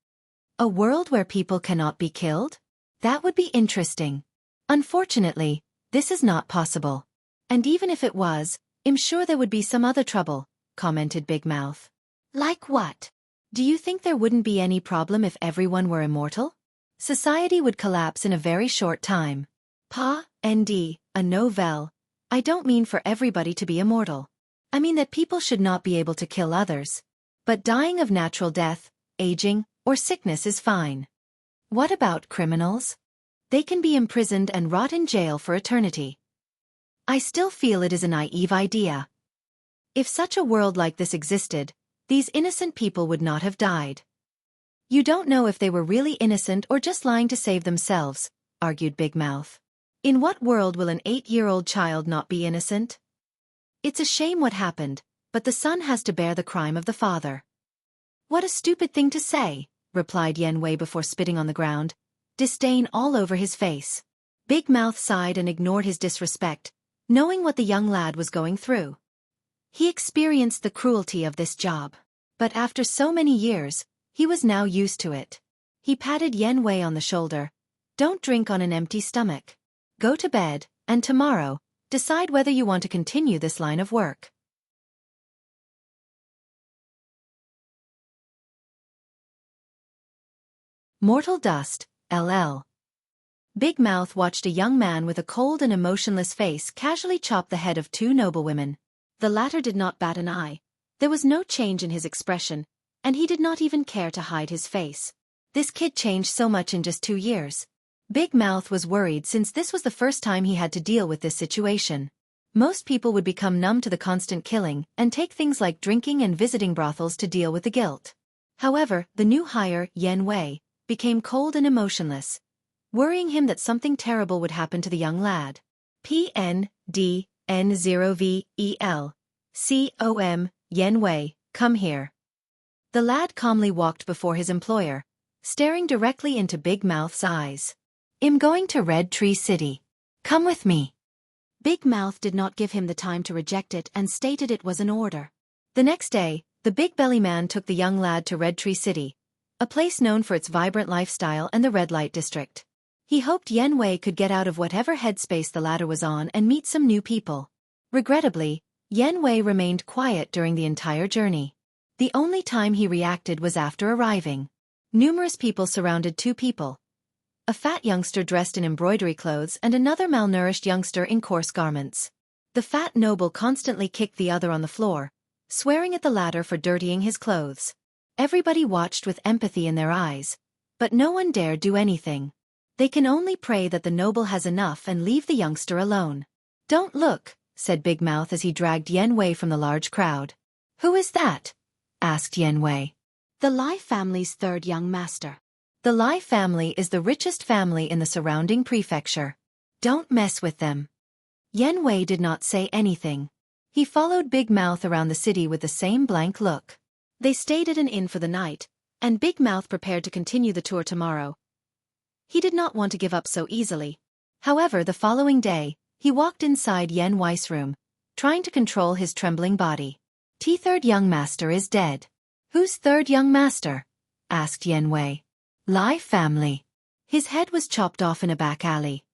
A world where people cannot be killed? That would be interesting. Unfortunately, this is not possible. And even if it was, I'm sure there would be some other trouble," commented Big Mouth. "Like what? Do you think there wouldn't be any problem if everyone were immortal? Society would collapse in a very short time. Pa, nd, a novel. I don't mean for everybody to be immortal. I mean that people should not be able to kill others. But dying of natural death, aging, or sickness is fine. What about criminals? They can be imprisoned and rot in jail for eternity. I still feel it is a naive idea. If such a world like this existed, these innocent people would not have died." "You don't know if they were really innocent or just lying to save themselves," argued Big Mouth. "In what world will an 8-year-old child not be innocent? It's a shame what happened, but the son has to bear the crime of the father." "What a stupid thing to say," replied Yan Wei before spitting on the ground, disdain all over his face. Big Mouth sighed and ignored his disrespect, knowing what the young lad was going through. He experienced the cruelty of this job. But after so many years, he was now used to it. He patted Yan Wei on the shoulder. "Don't drink on an empty stomach. Go to bed, and tomorrow, decide whether you want to continue this line of work." Mortal Dust, LL. Big Mouth watched a young man with a cold and emotionless face casually chop the head of 2 noblewomen. The latter did not bat an eye. There was no change in his expression, and he did not even care to hide his face. This kid changed so much in just 2 years. Big Mouth was worried since this was the first time he had to deal with this situation. Most people would become numb to the constant killing and take things like drinking and visiting brothels to deal with the guilt. However, the new hire, Yan Wei, became cold and emotionless, worrying him that something terrible would happen to the young lad. "PNDN0VEL. COM, Yan Wei, come here." The lad calmly walked before his employer, staring directly into Big Mouth's eyes. "I'm going to Red Tree City. Come with me." Big Mouth did not give him the time to reject it and stated it was an order. The next day, the big belly man took the young lad to Red Tree City, a place known for its vibrant lifestyle and the red light district. He hoped Yan Wei could get out of whatever headspace the latter was on and meet some new people. Regrettably, Yan Wei remained quiet during the entire journey. The only time he reacted was after arriving. Numerous people surrounded 2 people. A fat youngster dressed in embroidery clothes and another malnourished youngster in coarse garments. The fat noble constantly kicked the other on the floor, swearing at the latter for dirtying his clothes. Everybody watched with empathy in their eyes, but no one dared do anything. They can only pray that the noble has enough and leave the youngster alone. "Don't look," said Big Mouth as he dragged Yan Wei from the large crowd. "Who is that?" asked Yan Wei. "The Lai family's 3rd young master." The Lai family is the richest family in the surrounding prefecture. Don't mess with them. Yan Wei did not say anything. He followed Big Mouth around the city with the same blank look. They stayed at an inn for the night, and Big Mouth prepared to continue the tour tomorrow. He did not want to give up so easily. However, the following day, he walked inside Yan Wei's room, trying to control his trembling body. Third young master is dead. Who's third young master? Asked Yan Wei. Lai family. His head was chopped off in a back alley.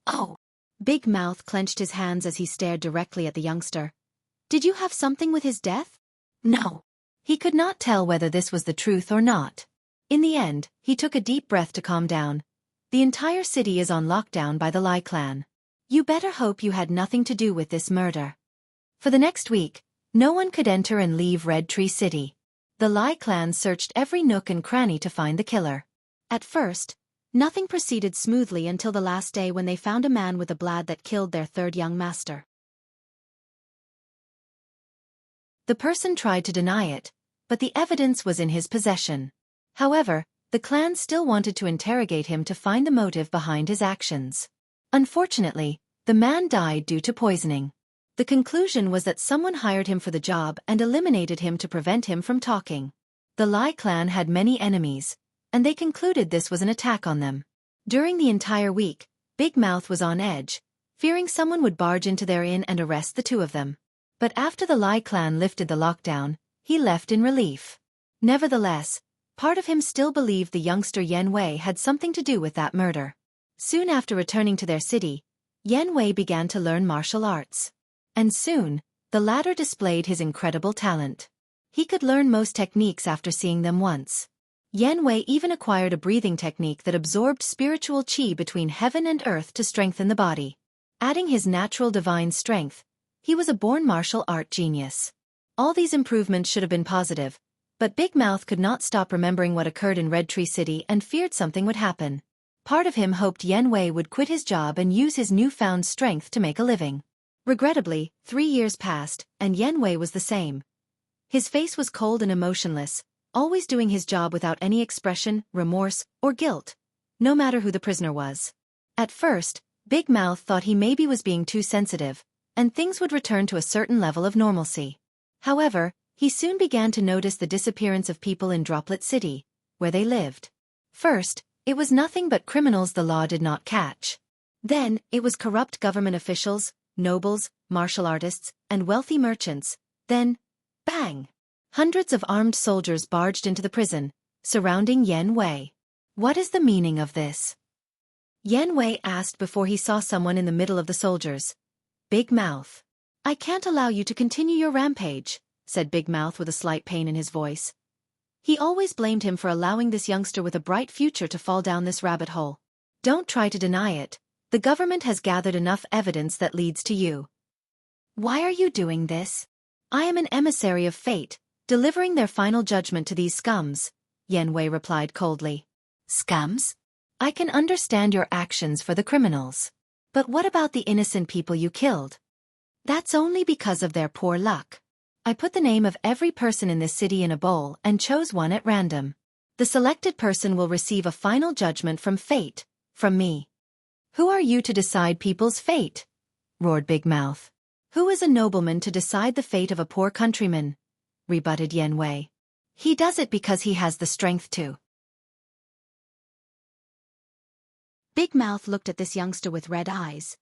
Oh. Big Mouth clenched his hands as he stared directly at the youngster. Did you have something with his death? No. He could not tell whether this was the truth or not. In the end, he took a deep breath to calm down. The entire city is on lockdown by the Lai clan. You better hope you had nothing to do with this murder. For the next week, no one could enter and leave Red Tree City. The Lai clan searched every nook and cranny to find the killer. At first, nothing proceeded smoothly until the last day when they found a man with a blade that killed their third young master. The person tried to deny it, but the evidence was in his possession. However, the clan still wanted to interrogate him to find the motive behind his actions. Unfortunately, the man died due to poisoning. The conclusion was that someone hired him for the job and eliminated him to prevent him from talking. The Lai clan had many enemies, and they concluded this was an attack on them. During the entire week, Big Mouth was on edge, fearing someone would barge into their inn and arrest the two of them. But after the Lai clan lifted the lockdown, he left in relief. Nevertheless, part of him still believed the youngster Yan Wei had something to do with that murder. Soon after returning to their city, Yan Wei began to learn martial arts. And soon, the latter displayed his incredible talent. He could learn most techniques after seeing them once. Yan Wei even acquired a breathing technique that absorbed spiritual qi between heaven and earth to strengthen the body. Adding his natural divine strength, he was a born martial art genius. All these improvements should have been positive, but Big Mouth could not stop remembering what occurred in Red Tree City and feared something would happen. Part of him hoped Yan Wei would quit his job and use his newfound strength to make a living. Regrettably, 3 years passed, and Yan Wei was the same. His face was cold and emotionless, always doing his job without any expression, remorse, or guilt, no matter who the prisoner was. At first, Big Mouth thought he maybe was being too sensitive, and things would return to a certain level of normalcy. However, he soon began to notice the disappearance of people in Droplet City, where they lived. First, it was nothing but criminals the law did not catch. Then, it was corrupt government officials, nobles, martial artists, and wealthy merchants. Then, bang! Hundreds of armed soldiers barged into the prison, surrounding Yan Wei. What is the meaning of this? Yan Wei asked before he saw someone in the middle of the soldiers. Big Mouth. I can't allow you to continue your rampage, said Big Mouth with a slight pain in his voice. He always blamed him for allowing this youngster with a bright future to fall down this rabbit hole. Don't try to deny it. The government has gathered enough evidence that leads to you. Why are you doing this? I am an emissary of fate, delivering their final judgment to these scums, Yan Wei replied coldly. Scums? I can understand your actions for the criminals. But what about the innocent people you killed? That's only because of their poor luck. I put the name of every person in this city in a bowl and chose one at random. The selected person will receive a final judgment from fate, from me. Who are you to decide people's fate? Roared Big Mouth. Who is a nobleman to decide the fate of a poor countryman? Rebutted Yan Wei. He does it because he has the strength to. Big Mouth looked at this youngster with red eyes.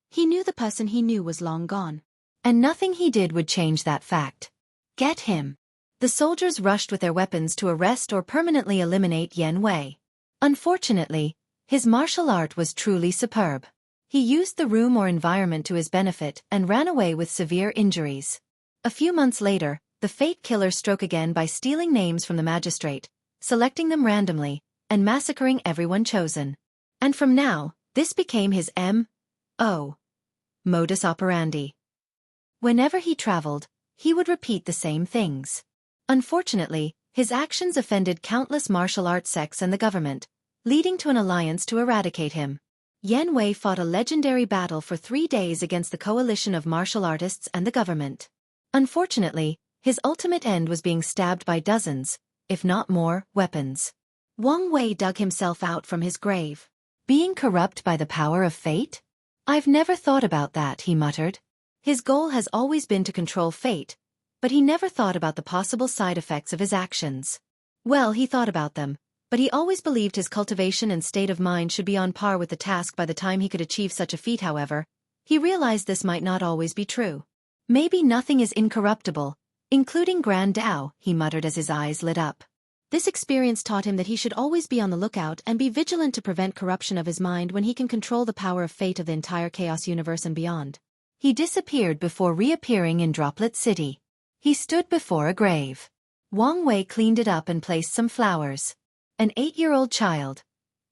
He knew the person he knew was long gone. And nothing he did would change that fact. Get him. The soldiers rushed with their weapons to arrest or permanently eliminate Yan Wei. Unfortunately, his martial art was truly superb. He used the room or environment to his benefit and ran away with severe injuries. A few months later, the fate killer struck again by stealing names from the magistrate, selecting them randomly, and massacring everyone chosen. And from now, this became his M.O. modus operandi. Whenever he traveled, he would repeat the same things. Unfortunately, his actions offended countless martial arts sects and the government, leading to an alliance to eradicate him. Yan Wei fought a legendary battle for 3 days against the coalition of martial artists and the government. Unfortunately, his ultimate end was being stabbed by dozens, if not more, weapons. Wang Wei dug himself out from his grave. Being corrupt by the power of fate? I've never thought about that, he muttered. His goal has always been to control fate, but he never thought about the possible side effects of his actions. Well, he thought about them, but he always believed his cultivation and state of mind should be on par with the task by the time he could achieve such a feat. However, he realized this might not always be true. Maybe nothing is incorruptible, including Grand Dao, he muttered as his eyes lit up. This experience taught him that he should always be on the lookout and be vigilant to prevent corruption of his mind when he can control the power of fate of the entire chaos universe and beyond. He disappeared before reappearing in Droplet City. He stood before a grave. Wang Wei cleaned it up and placed some flowers. An 8-year-old child.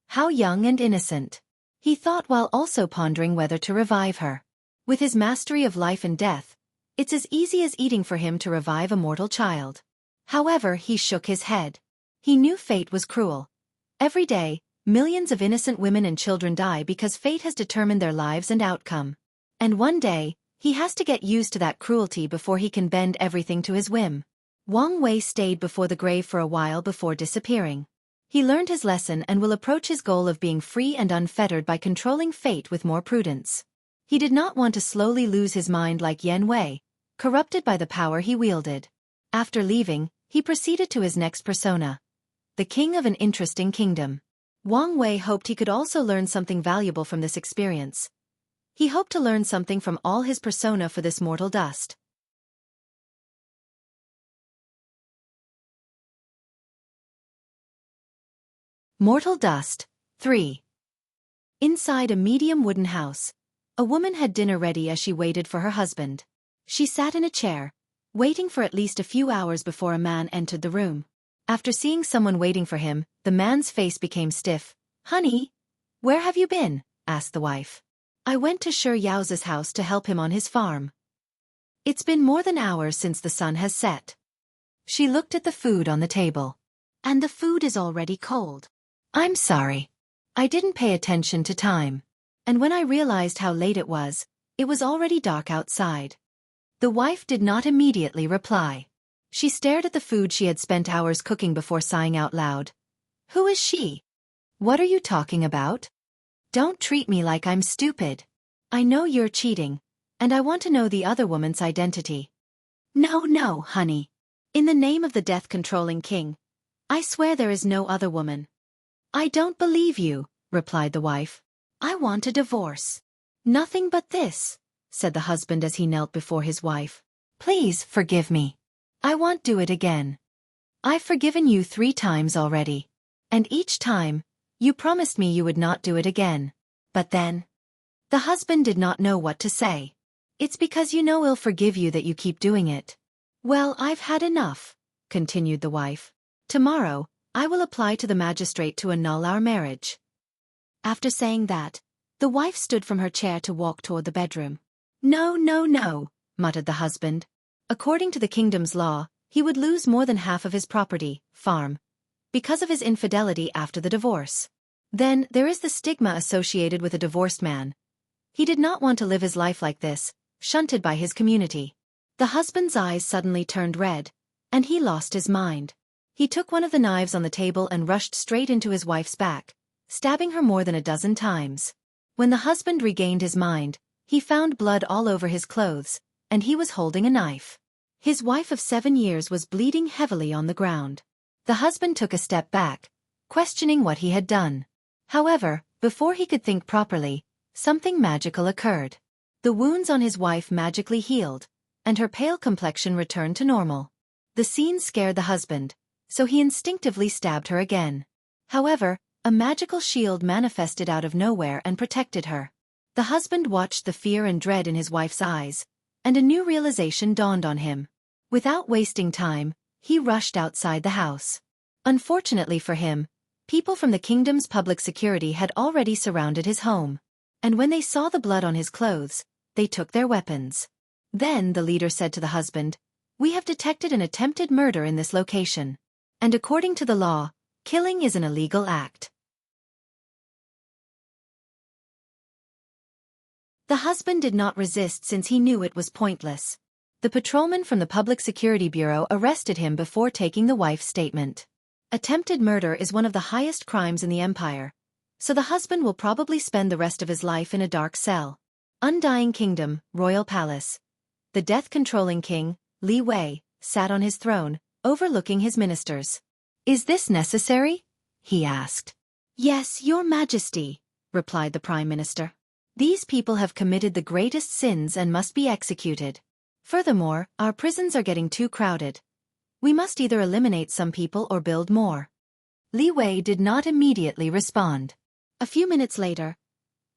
How young and innocent. He thought while also pondering whether to revive her. With his mastery of life and death, it's as easy as eating for him to revive a mortal child. However, he shook his head. He knew fate was cruel. Every day, millions of innocent women and children die because fate has determined their lives and outcome. And one day, he has to get used to that cruelty before he can bend everything to his whim. Wang Wei stayed before the grave for a while before disappearing. He learned his lesson and will approach his goal of being free and unfettered by controlling fate with more prudence. He did not want to slowly lose his mind like Yan Wei, corrupted by the power he wielded. After leaving, he proceeded to his next persona. The king of an interesting kingdom. Wang Wei hoped he could also learn something valuable from this experience. He hoped to learn something from all his persona for this mortal dust. Mortal Dust 3. Inside a medium wooden house, a woman had dinner ready as she waited for her husband. She sat in a chair, waiting for at least a few hours before a man entered the room. After seeing someone waiting for him, the man's face became stiff. "Honey, where have you been?" asked the wife. "I went to Shi Yao's house to help him on his farm. It's been more than hours since the sun has set." She looked at the food on the table. "And the food is already cold. I'm sorry. I didn't pay attention to time. And when I realized how late it was already dark outside." The wife did not immediately reply. She stared at the food she had spent hours cooking before sighing out loud. "Who is she? What are you talking about? Don't treat me like I'm stupid. I know you're cheating, and I want to know the other woman's identity." No, honey. In the name of the death-controlling king, I swear there is no other woman." "I don't believe you," replied the wife. "I want a divorce." "Nothing but this," said the husband as he knelt before his wife. "Please forgive me. I won't do it again. I've forgiven you 3 times already. And each time, you promised me you would not do it again. But then..." The husband did not know what to say. "It's because you know he'll forgive you that you keep doing it." "Well, I've had enough," continued the wife. "Tomorrow, I will apply to the magistrate to annul our marriage." After saying that, the wife stood from her chair to walk toward the bedroom. No, muttered the husband. According to the kingdom's law, he would lose more than half of his property, farm, because of his infidelity after the divorce. Then, there is the stigma associated with a divorced man. He did not want to live his life like this, shunted by his community. The husband's eyes suddenly turned red, and he lost his mind. He took one of the knives on the table and rushed straight into his wife's back, stabbing her more than a dozen times. When the husband regained his mind, he found blood all over his clothes, and he was holding a knife. His wife of 7 years was bleeding heavily on the ground. The husband took a step back, questioning what he had done. However, before he could think properly, something magical occurred. The wounds on his wife magically healed, and her pale complexion returned to normal. The scene scared the husband, so he instinctively stabbed her again. However, a magical shield manifested out of nowhere and protected her. The husband watched the fear and dread in his wife's eyes, and a new realization dawned on him. Without wasting time, he rushed outside the house. Unfortunately for him, people from the kingdom's public security had already surrounded his home. And when they saw the blood on his clothes, they took their weapons. Then the leader said to the husband, "We have detected an attempted murder in this location. And according to the law, killing is an illegal act." The husband did not resist since he knew it was pointless. The patrolman from the Public Security Bureau arrested him before taking the wife's statement. Attempted murder is one of the highest crimes in the empire, so the husband will probably spend the rest of his life in a dark cell. Undying Kingdom, Royal Palace. The death-controlling king, Li Wei, sat on his throne, overlooking his ministers. "Is this necessary?" he asked. "Yes, your majesty," replied the prime minister. "These people have committed the greatest sins and must be executed. Furthermore, our prisons are getting too crowded. We must either eliminate some people or build more." Li Wei did not immediately respond. A few minutes later,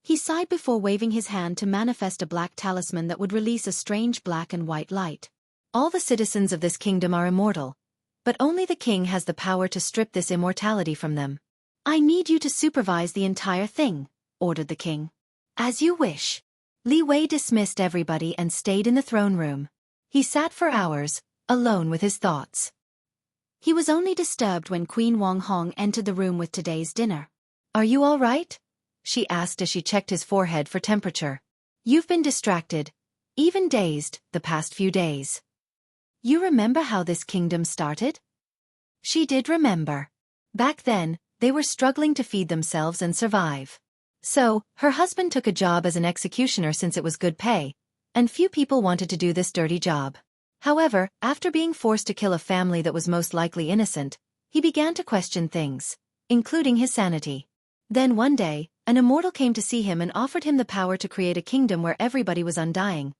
he sighed before waving his hand to manifest a black talisman that would release a strange black and white light. "All the citizens of this kingdom are immortal, but only the king has the power to strip this immortality from them. I need you to supervise the entire thing," ordered the king. "As you wish." Li Wei dismissed everybody and stayed in the throne room. He sat for hours, alone with his thoughts. He was only disturbed when Queen Wang Hong entered the room with today's dinner. "Are you all right?" she asked as she checked his forehead for temperature. "You've been distracted, even dazed, the past few days. You remember how this kingdom started?" She did remember. Back then, they were struggling to feed themselves and survive. So, her husband took a job as an executioner since it was good pay, and few people wanted to do this dirty job. However, after being forced to kill a family that was most likely innocent, he began to question things, including his sanity. Then one day, an immortal came to see him and offered him the power to create a kingdom where everybody was undying.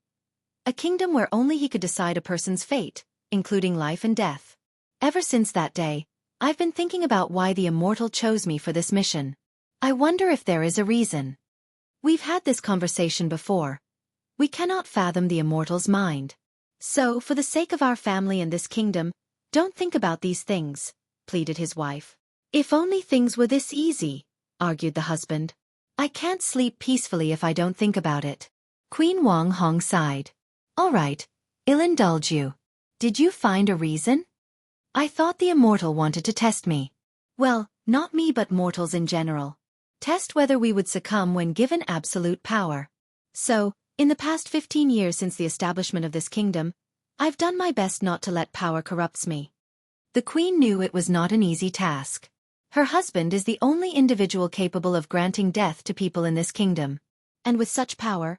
A kingdom where only he could decide a person's fate, including life and death. Ever since that day, I've been thinking about why the immortal chose me for this mission. I wonder if there is a reason. We've had this conversation before. We cannot fathom the immortal's mind. So, for the sake of our family and this kingdom, don't think about these things, pleaded his wife. If only things were this easy, argued the husband. I can't sleep peacefully if I don't think about it. Queen Wang Hong sighed. All right, I'll indulge you. Did you find a reason? I thought the immortal wanted to test me. Well, not me but mortals in general. Test whether we would succumb when given absolute power. So, in the past 15 years since the establishment of this kingdom, I've done my best not to let power corrupt me. The queen knew it was not an easy task. Her husband is the only individual capable of granting death to people in this kingdom. And with such power,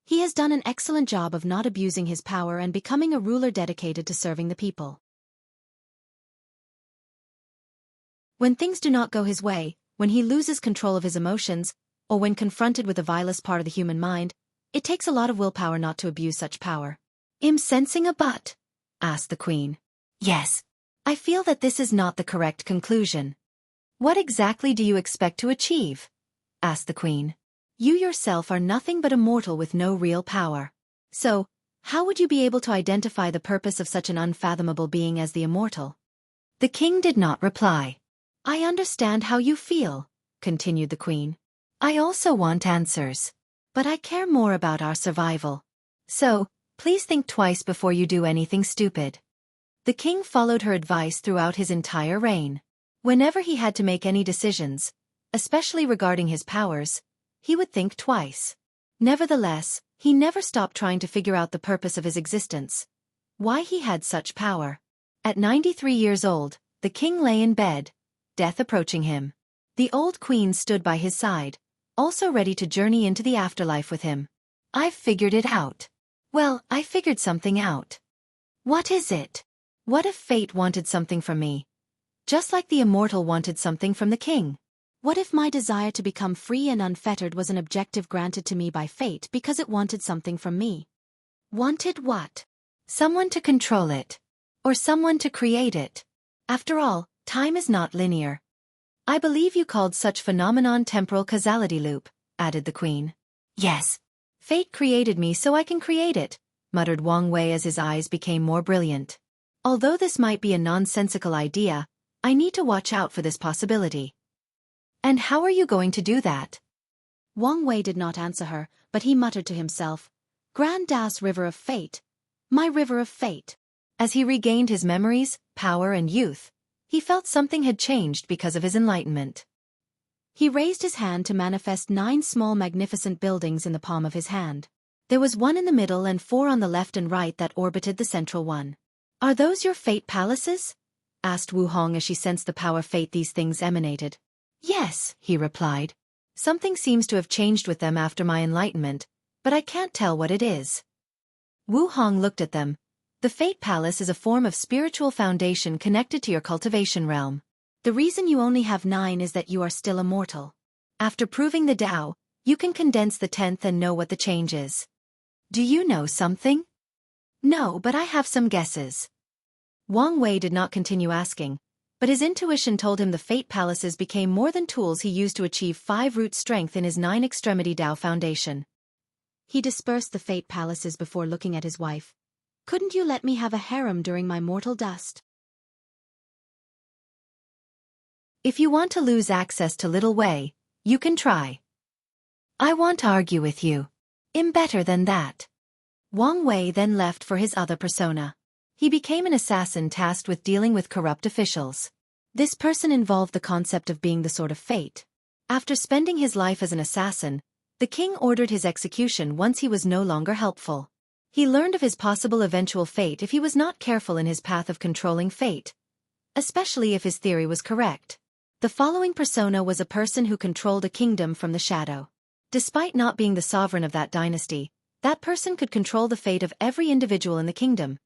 he has done an excellent job of not abusing his power and becoming a ruler dedicated to serving the people. When things do not go his way, when he loses control of his emotions, or when confronted with the vilest part of the human mind, it takes a lot of willpower not to abuse such power. Am sensing a but? Asked the queen. Yes. I feel that this is not the correct conclusion. What exactly do you expect to achieve? Asked the queen. You yourself are nothing but a mortal with no real power. So, how would you be able to identify the purpose of such an unfathomable being as the immortal? The king did not reply. I understand how you feel, continued the queen. I also want answers. But I care more about our survival. So, please think twice before you do anything stupid. The king followed her advice throughout his entire reign. Whenever he had to make any decisions, especially regarding his powers, he would think twice. Nevertheless, he never stopped trying to figure out the purpose of his existence. Why he had such power. At 93 years old, the king lay in bed, death approaching him. The old queen stood by his side, also ready to journey into the afterlife with him. I've figured it out. Well, I figured something out. What is it? What if fate wanted something from me? Just like the immortal wanted something from the king. What if my desire to become free and unfettered was an objective granted to me by fate because it wanted something from me? Wanted what? Someone to control it. Or someone to create it. After all, time is not linear. I believe you called such phenomenon temporal causality loop, added the queen. Yes. Fate created me so I can create it, muttered Wang Wei as his eyes became more brilliant. Although this might be a nonsensical idea, I need to watch out for this possibility. And how are you going to do that? Wang Wei did not answer her, but he muttered to himself, Grandas River of Fate, my river of fate. As he regained his memories, power and youth, he felt something had changed because of his enlightenment. He raised his hand to manifest 9 small magnificent buildings in the palm of his hand. There was 1 in the middle and 4 on the left and right that orbited the central one. Are those your fate palaces? asked Wu Hong as she sensed the power fate these things emanated. Yes, he replied. Something seems to have changed with them after my enlightenment, but I can't tell what it is. Wu Hong looked at them. The Fate Palace is a form of spiritual foundation connected to your cultivation realm. The reason you only have 9 is that you are still immortal. After proving the Tao, you can condense the 10th and know what the change is. Do you know something? No, but I have some guesses. Wang Wei did not continue asking, but his intuition told him the Fate Palaces became more than tools he used to achieve 5-root strength in his 9-extremity Tao foundation. He dispersed the Fate Palaces before looking at his wife. Couldn't you let me have a harem during my mortal dust? If you want to lose access to Little Wei, you can try. I won't argue with you. I'm better than that. Wang Wei then left for his other persona. He became an assassin tasked with dealing with corrupt officials. This person involved the concept of being the sword of fate. After spending his life as an assassin, the king ordered his execution once he was no longer helpful. He learned of his possible eventual fate if he was not careful in his path of controlling fate, especially if his theory was correct. The following persona was a person who controlled a kingdom from the shadow. Despite not being the sovereign of that dynasty, that person could control the fate of every individual in the kingdom,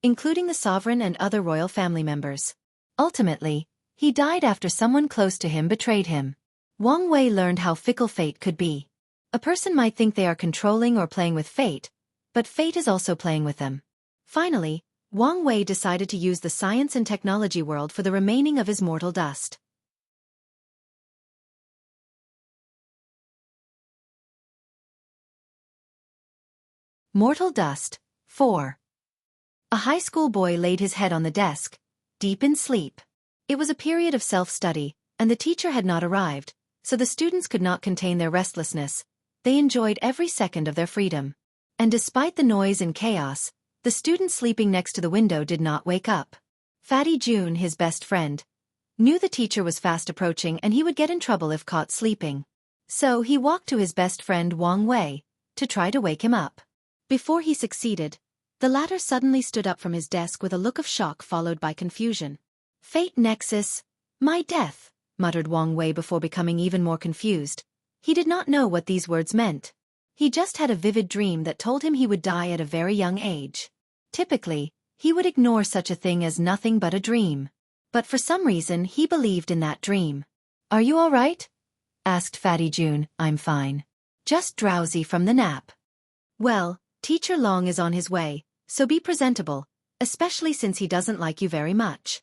including the sovereign and other royal family members. Ultimately, he died after someone close to him betrayed him. Wang Wei learned how fickle fate could be. A person might think they are controlling or playing with fate, but fate is also playing with them. Finally, Wang Wei decided to use the science and technology world for the remaining of his mortal dust. Mortal Dust 4. A high school boy laid his head on the desk, deep in sleep. It was a period of self-study, and the teacher had not arrived, so the students could not contain their restlessness. They enjoyed every second of their freedom. And despite the noise and chaos, the student sleeping next to the window did not wake up. Fatty June, his best friend, knew the teacher was fast approaching and he would get in trouble if caught sleeping. So he walked to his best friend Wang Wei to try to wake him up. Before he succeeded, the latter suddenly stood up from his desk with a look of shock followed by confusion. Fate Nexus, my death, muttered Wang Wei before becoming even more confused. He did not know what these words meant. He just had a vivid dream that told him he would die at a very young age. Typically, he would ignore such a thing as nothing but a dream. But for some reason he believed in that dream. Are you all right? Asked Fatty June. I'm fine. Just drowsy from the nap. Well, Teacher Long is on his way, so be presentable, especially since he doesn't like you very much.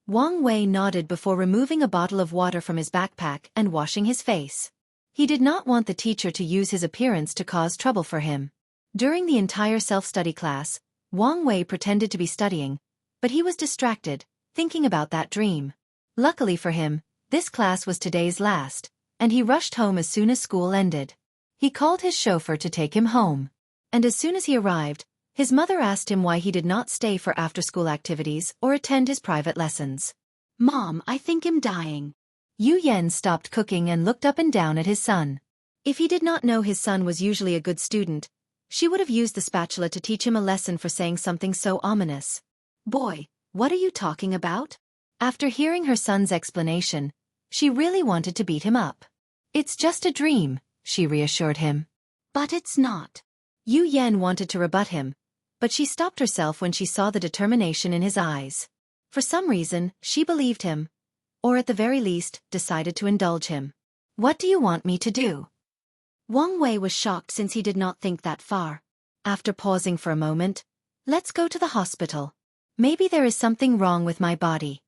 Wang Wei nodded before removing a bottle of water from his backpack and washing his face. He did not want the teacher to use his appearance to cause trouble for him. During the entire self-study class, Wang Wei pretended to be studying, but he was distracted, thinking about that dream. Luckily for him, this class was today's last, and he rushed home as soon as school ended. He called his chauffeur to take him home. And as soon as he arrived, his mother asked him why he did not stay for after-school activities or attend his private lessons. Mom, I think I'm dying. Yu Yan stopped cooking and looked up and down at his son. If he did not know his son was usually a good student, she would have used the spatula to teach him a lesson for saying something so ominous. Boy, what are you talking about? After hearing her son's explanation, she really wanted to beat him up. It's just a dream, she reassured him. But it's not. Yu Yan wanted to rebut him, but she stopped herself when she saw the determination in his eyes. For some reason, she believed him, or at the very least, decided to indulge him. What do you want me to do? Wang Wei was shocked since he did not think that far. After pausing for a moment, let's go to the hospital. Maybe there is something wrong with my body.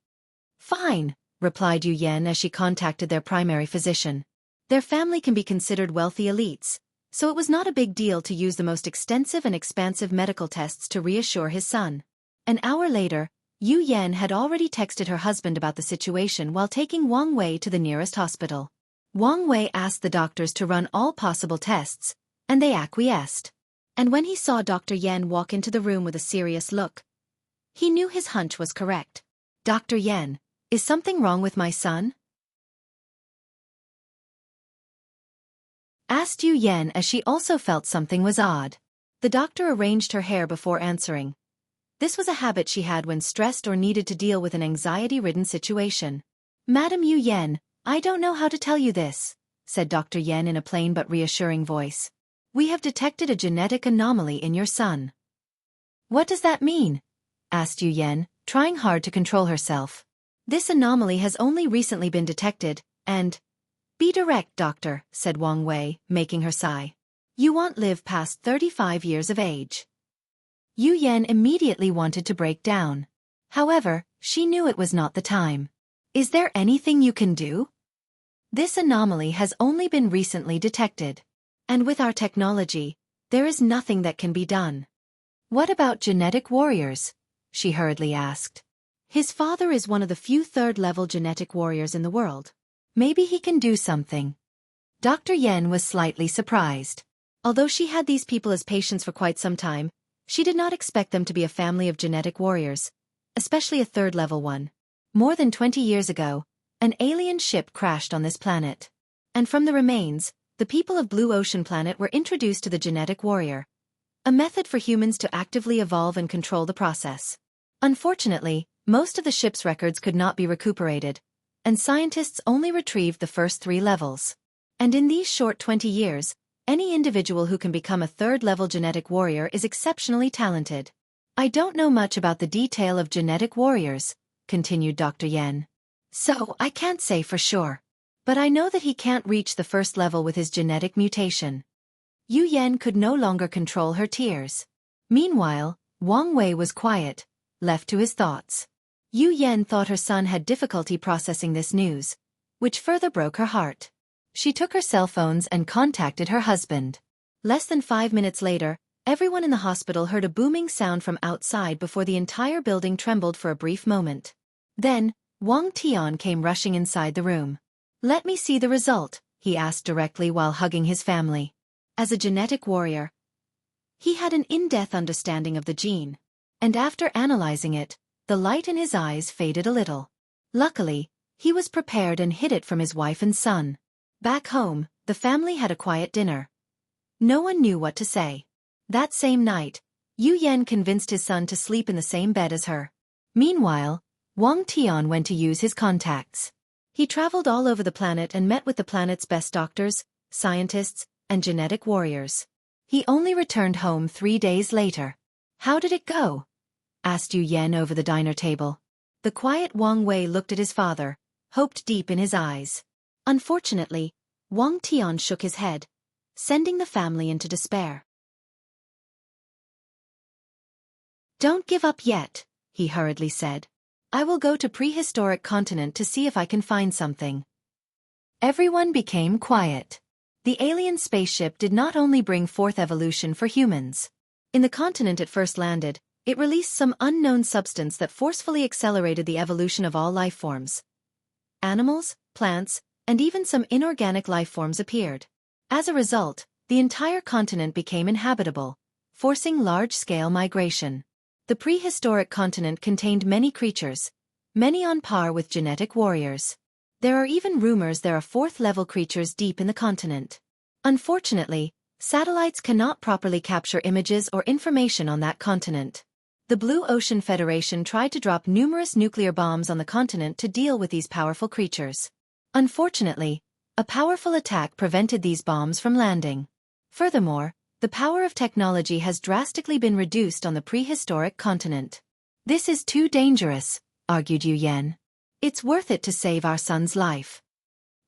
Fine, replied Yu Yan as she contacted their primary physician. Their family can be considered wealthy elites, so it was not a big deal to use the most extensive and expansive medical tests to reassure his son. An hour later, Yu Yan had already texted her husband about the situation while taking Wang Wei to the nearest hospital. Wang Wei asked the doctors to run all possible tests, and they acquiesced. And when he saw Dr. Yan walk into the room with a serious look, he knew his hunch was correct. Dr. Yan, is something wrong with my son? Asked Yu Yan as she also felt something was odd. The doctor arranged her hair before answering. This was a habit she had when stressed or needed to deal with an anxiety-ridden situation. "Madam Yu Yan, I don't know how to tell you this," said Dr. Yen in a plain but reassuring voice. "We have detected a genetic anomaly in your son." "What does that mean?" asked Yu Yan, trying hard to control herself. "This anomaly has only recently been detected, and—" "Be direct, doctor," said Wang Wei, making her sigh. "You won't live past 35 years of age." Yu Yan immediately wanted to break down. However, she knew it was not the time. "Is there anything you can do? This anomaly has only been recently detected. And with our technology, there is nothing that can be done." "What about genetic warriors?" she hurriedly asked. "His father is one of the few third-level genetic warriors in the world. Maybe he can do something." Dr. Yen was slightly surprised. Although she had these people as patients for quite some time, she did not expect them to be a family of genetic warriors, especially a third-level one. More than 20 years ago, an alien ship crashed on this planet. And from the remains, the people of Blue Ocean Planet were introduced to the genetic warrior, a method for humans to actively evolve and control the process. Unfortunately, most of the ship's records could not be recuperated, and scientists only retrieved the first 3 levels. And in these short 20 years, any individual who can become a third-level genetic warrior is exceptionally talented. "I don't know much about the detail of genetic warriors," continued Dr. Yen. "So I can't say for sure. But I know that he can't reach the first level with his genetic mutation." Yu Yan could no longer control her tears. Meanwhile, Wang Wei was quiet, left to his thoughts. Yu Yan thought her son had difficulty processing this news, which further broke her heart. She took her cell phones and contacted her husband. Less than 5 minutes later, everyone in the hospital heard a booming sound from outside before the entire building trembled for a brief moment. Then, Wang Tian came rushing inside the room. "Let me see the result," he asked directly while hugging his family. As a genetic warrior, he had an in-depth understanding of the gene, and after analyzing it, the light in his eyes faded a little. Luckily, he was prepared and hid it from his wife and son. Back home, the family had a quiet dinner. No one knew what to say. That same night, Yu Yan convinced his son to sleep in the same bed as her. Meanwhile, Wang Tian went to use his contacts. He traveled all over the planet and met with the planet's best doctors, scientists, and genetic warriors. He only returned home 3 days later. "How did it go?" asked Yu Yan over the diner table. The quiet Wang Wei looked at his father, hoped deep in his eyes. Unfortunately, Wang Tian shook his head, sending the family into despair. "Don't give up yet," he hurriedly said. "I will go to prehistoric continent to see if I can find something." Everyone became quiet. The alien spaceship did not only bring forth evolution for humans. In the continent it first landed, it released some unknown substance that forcefully accelerated the evolution of all life forms. Animals, plants, and even some inorganic life forms appeared. As a result, the entire continent became inhabitable, forcing large-scale migration. The prehistoric continent contained many creatures, many on par with genetic warriors. There are even rumors there are 4th-level creatures deep in the continent. Unfortunately, satellites cannot properly capture images or information on that continent. The Blue Ocean Federation tried to drop numerous nuclear bombs on the continent to deal with these powerful creatures. Unfortunately, a powerful attack prevented these bombs from landing. Furthermore, the power of technology has drastically been reduced on the prehistoric continent. "This is too dangerous," argued Yu Yan. "It's worth it to save our son's life."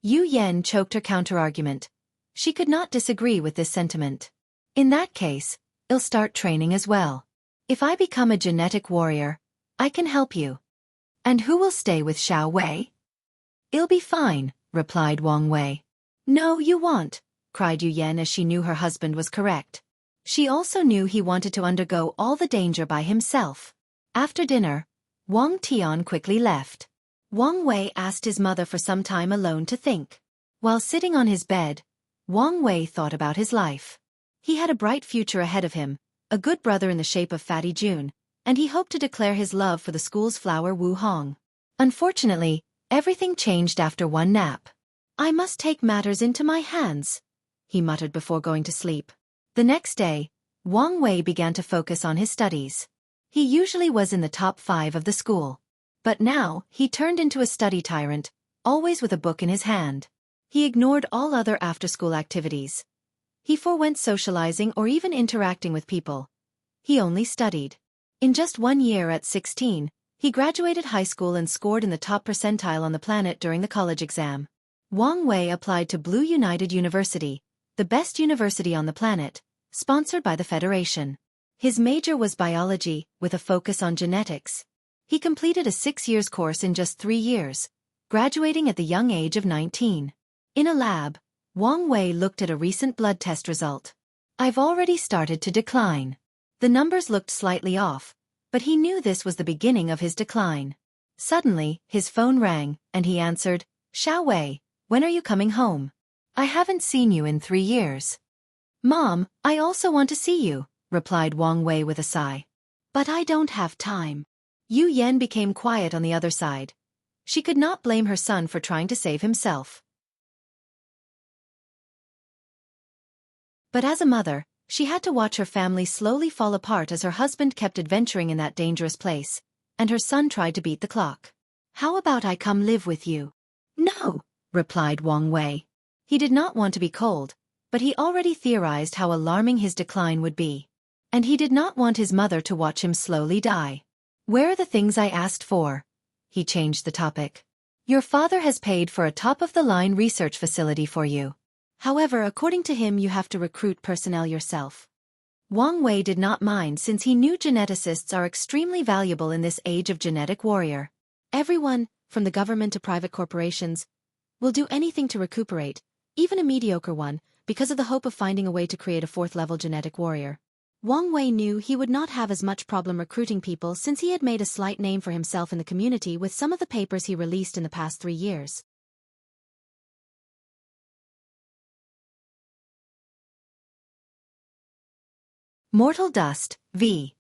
Yu Yan choked her counterargument. She could not disagree with this sentiment. "In that case, I'll start training as well. If I become a genetic warrior, I can help you." "And who will stay with Xiao Wei?" "I'll be fine," replied Wang Wei. "No, you won't," cried Yu Yan as she knew her husband was correct. She also knew he wanted to undergo all the danger by himself. After dinner, Wang Tian quickly left. Wang Wei asked his mother for some time alone to think. While sitting on his bed, Wang Wei thought about his life. He had a bright future ahead of him, a good brother in the shape of Fatty June, and he hoped to declare his love for the school's flower Wu Hong. Unfortunately, everything changed after one nap. "I must take matters into my hands," he muttered before going to sleep. The next day, Wang Wei began to focus on his studies. He usually was in the top 5 of the school. But now, he turned into a study tyrant, always with a book in his hand. He ignored all other after-school activities. He forwent socializing or even interacting with people. He only studied. In just 1 year at 16, he graduated high school and scored in the top percentile on the planet during the college exam. Wang Wei applied to Blue United University, the best university on the planet, sponsored by the Federation. His major was biology, with a focus on genetics. He completed a 6-year course in just 3 years, graduating at the young age of 19. In a lab, Wang Wei looked at a recent blood test result. "I've already started to decline." The numbers looked slightly off, but he knew this was the beginning of his decline. Suddenly, his phone rang, and he answered, "Xiao Wei, when are you coming home? I haven't seen you in 3 years." "Mom, I also want to see you," replied Wang Wei with a sigh. "But I don't have time." Yu Yan became quiet on the other side. She could not blame her son for trying to save himself. But as a mother, she had to watch her family slowly fall apart as her husband kept adventuring in that dangerous place, and her son tried to beat the clock. "How about I come live with you?" "No," replied Wang Wei. He did not want to be cold, but he already theorized how alarming his decline would be. And he did not want his mother to watch him slowly die. "Where are the things I asked for?" He changed the topic. "Your father has paid for a top-of-the-line research facility for you. However, according to him, you have to recruit personnel yourself." Wang Wei did not mind since he knew geneticists are extremely valuable in this age of genetic warrior. Everyone, from the government to private corporations, will do anything to recuperate, even a mediocre one, because of the hope of finding a way to create a 4th-level genetic warrior. Wang Wei knew he would not have as much problem recruiting people since he had made a slight name for himself in the community with some of the papers he released in the past 3 years. Mortal Dust, v.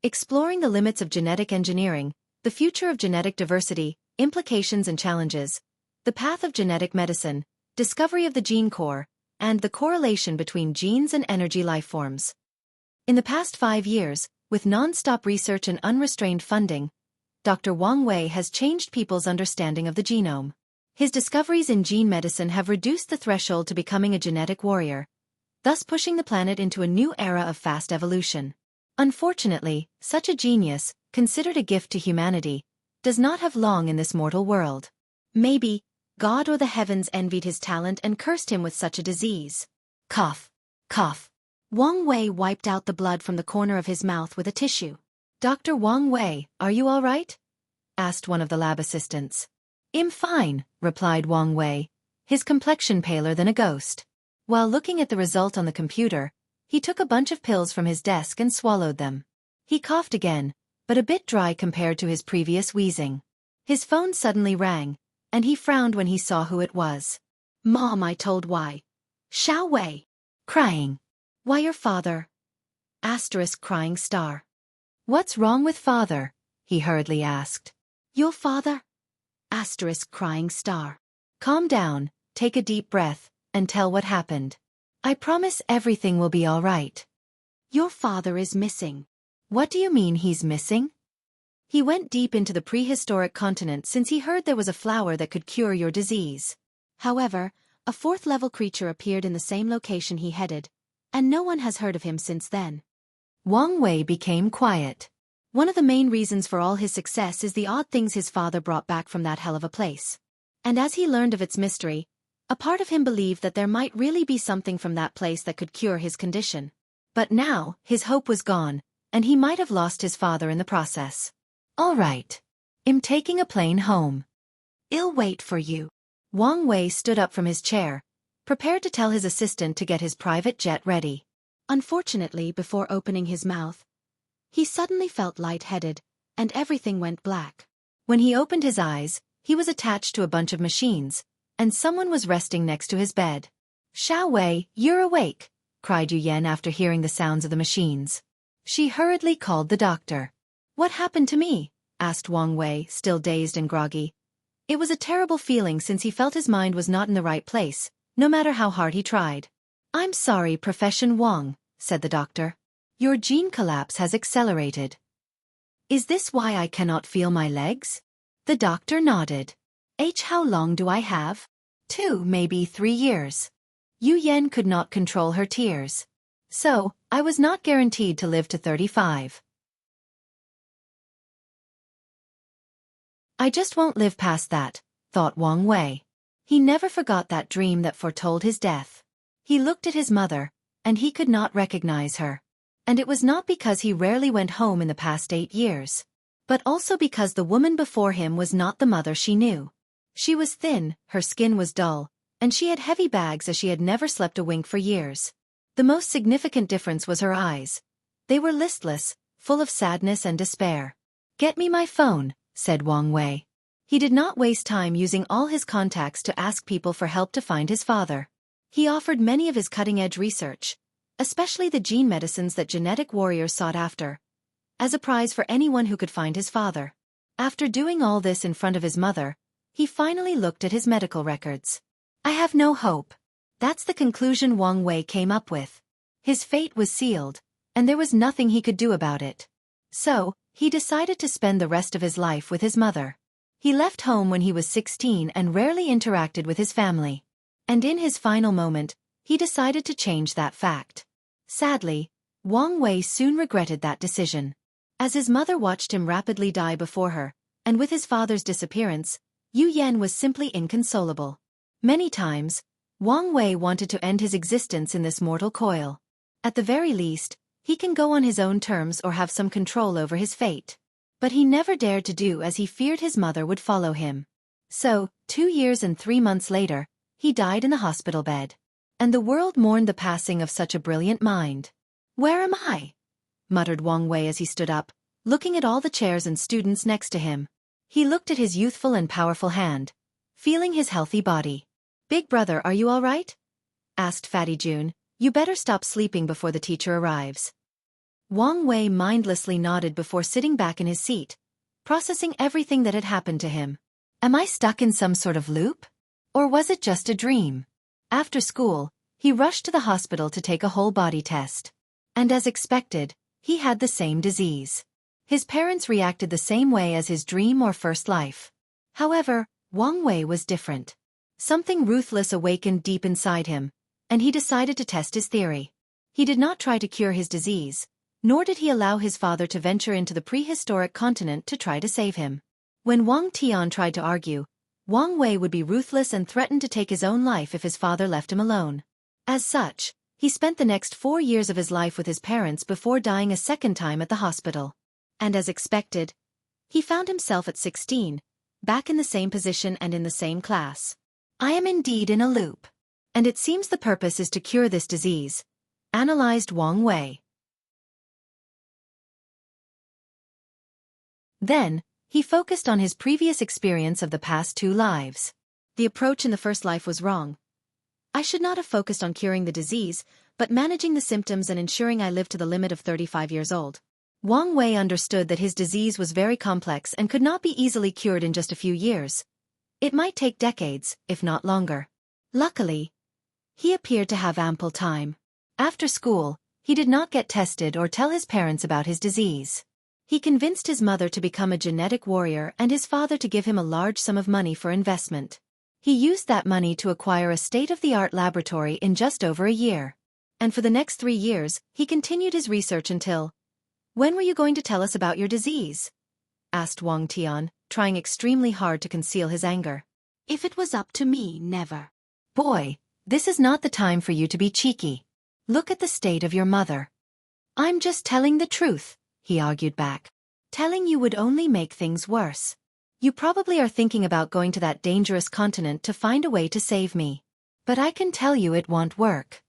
Exploring the limits of genetic engineering, the future of genetic diversity, implications and challenges, the path of genetic medicine, discovery of the gene core, and the correlation between genes and energy lifeforms. In the past 5 years, with non-stop research and unrestrained funding, Dr. Wang Wei has changed people's understanding of the genome. His discoveries in gene medicine have reduced the threshold to becoming a genetic warrior, thus pushing the planet into a new era of fast evolution. Unfortunately, such a genius, considered a gift to humanity, does not have long in this mortal world. Maybe, God or the heavens envied his talent and cursed him with such a disease. Cough. Cough. Wang Wei wiped out the blood from the corner of his mouth with a tissue. "Dr. Wang Wei, are you all right?" asked one of the lab assistants. "I'm fine," replied Wang Wei, his complexion paler than a ghost. While looking at the result on the computer, he took a bunch of pills from his desk and swallowed them. He coughed again, but a bit dry compared to his previous wheezing. His phone suddenly rang, and he frowned when he saw who it was. "Mom, I told why. Xiao Wei." Crying. "Why your father?" Crying star. "What's wrong with father?" he hurriedly asked. "Your father?" Crying star. "Calm down, take a deep breath, and tell what happened. I promise everything will be all right." "Your father is missing." "What do you mean he's missing?" "He went deep into the prehistoric continent since he heard there was a flower that could cure your disease. However, a 4th-level creature appeared in the same location he headed, and no one has heard of him since then." Wang Wei became quiet. One of the main reasons for all his success is the odd things his father brought back from that hell of a place. And as he learned of its mystery, a part of him believed that there might really be something from that place that could cure his condition. But now, his hope was gone, and he might have lost his father in the process. "All right. I'm taking a plane home." "I'll wait for you." Wang Wei stood up from his chair, prepared to tell his assistant to get his private jet ready. Unfortunately, before opening his mouth, he suddenly felt lightheaded, and everything went black. When he opened his eyes, he was attached to a bunch of machines, and someone was resting next to his bed. "Xiao Wei, you're awake," cried Yu Yan after hearing the sounds of the machines. She hurriedly called the doctor. "What happened to me?" asked Wang Wei, still dazed and groggy. It was a terrible feeling since he felt his mind was not in the right place, no matter how hard he tried. "I'm sorry, Profession Wang," said the doctor. "Your gene collapse has accelerated. Is this why I cannot feel my legs? The doctor nodded. How long do I have? 2, maybe 3 years. Yu Yan could not control her tears. So, I was not guaranteed to live to 35. I just won't live past that, thought Wang Wei. He never forgot that dream that foretold his death. He looked at his mother, and he could not recognize her. And it was not because he rarely went home in the past 8 years, but also because the woman before him was not the mother she knew. She was thin, her skin was dull, and she had heavy bags as she had never slept a wink for years. The most significant difference was her eyes. They were listless, full of sadness and despair. Get me my phone, said Wang Wei. He did not waste time using all his contacts to ask people for help to find his father. He offered many of his cutting-edge research, especially the gene medicines that genetic warriors sought after, as a prize for anyone who could find his father. After doing all this in front of his mother, he finally looked at his medical records. I have no hope. That's the conclusion Wang Wei came up with. His fate was sealed, and there was nothing he could do about it. So, he decided to spend the rest of his life with his mother. He left home when he was 16 and rarely interacted with his family. And in his final moment, he decided to change that fact. Sadly, Wang Wei soon regretted that decision. As his mother watched him rapidly die before her, and with his father's disappearance, Yu Yan was simply inconsolable. Many times, Wang Wei wanted to end his existence in this mortal coil. At the very least, he can go on his own terms or have some control over his fate. But he never dared to do as he feared his mother would follow him. So, 2 years and 3 months later, he died in the hospital bed. And the world mourned the passing of such a brilliant mind. Where am I? Muttered Wang Wei as he stood up, looking at all the chairs and students next to him. He looked at his youthful and powerful hand, feeling his healthy body. Big brother, are you all right? Asked Fatty June. You better stop sleeping before the teacher arrives. Wang Wei mindlessly nodded before sitting back in his seat, processing everything that had happened to him. Am I stuck in some sort of loop? Or was it just a dream? After school, he rushed to the hospital to take a whole-body test. And as expected, he had the same disease. His parents reacted the same way as his dream or first life. However, Wang Wei was different. Something ruthless awakened deep inside him, and he decided to test his theory. He did not try to cure his disease, nor did he allow his father to venture into the prehistoric continent to try to save him. When Wang Tian tried to argue, Wang Wei would be ruthless and threatened to take his own life if his father left him alone. As such, he spent the next 4 years of his life with his parents before dying a second time at the hospital. And as expected, he found himself at 16, back in the same position and in the same class. I am indeed in a loop. And it seems the purpose is to cure this disease, analyzed Wang Wei. Then, he focused on his previous experience of the past 2 lives. The approach in the first life was wrong. I should not have focused on curing the disease, but managing the symptoms and ensuring I lived to the limit of 35 years old. Wang Wei understood that his disease was very complex and could not be easily cured in just a few years. It might take decades, if not longer. Luckily, he appeared to have ample time. After school, he did not get tested or tell his parents about his disease. He convinced his mother to become a genetic warrior and his father to give him a large sum of money for investment. He used that money to acquire a state-of-the-art laboratory in just over a year. And for the next 3 years, he continued his research until... When were you going to tell us about your disease? Asked Wang Tian, trying extremely hard to conceal his anger. If it was up to me, never. Boy, this is not the time for you to be cheeky. Look at the state of your mother. I'm just telling the truth, he argued back. Telling you would only make things worse. You probably are thinking about going to that dangerous continent to find a way to save me. But I can tell you it won't work.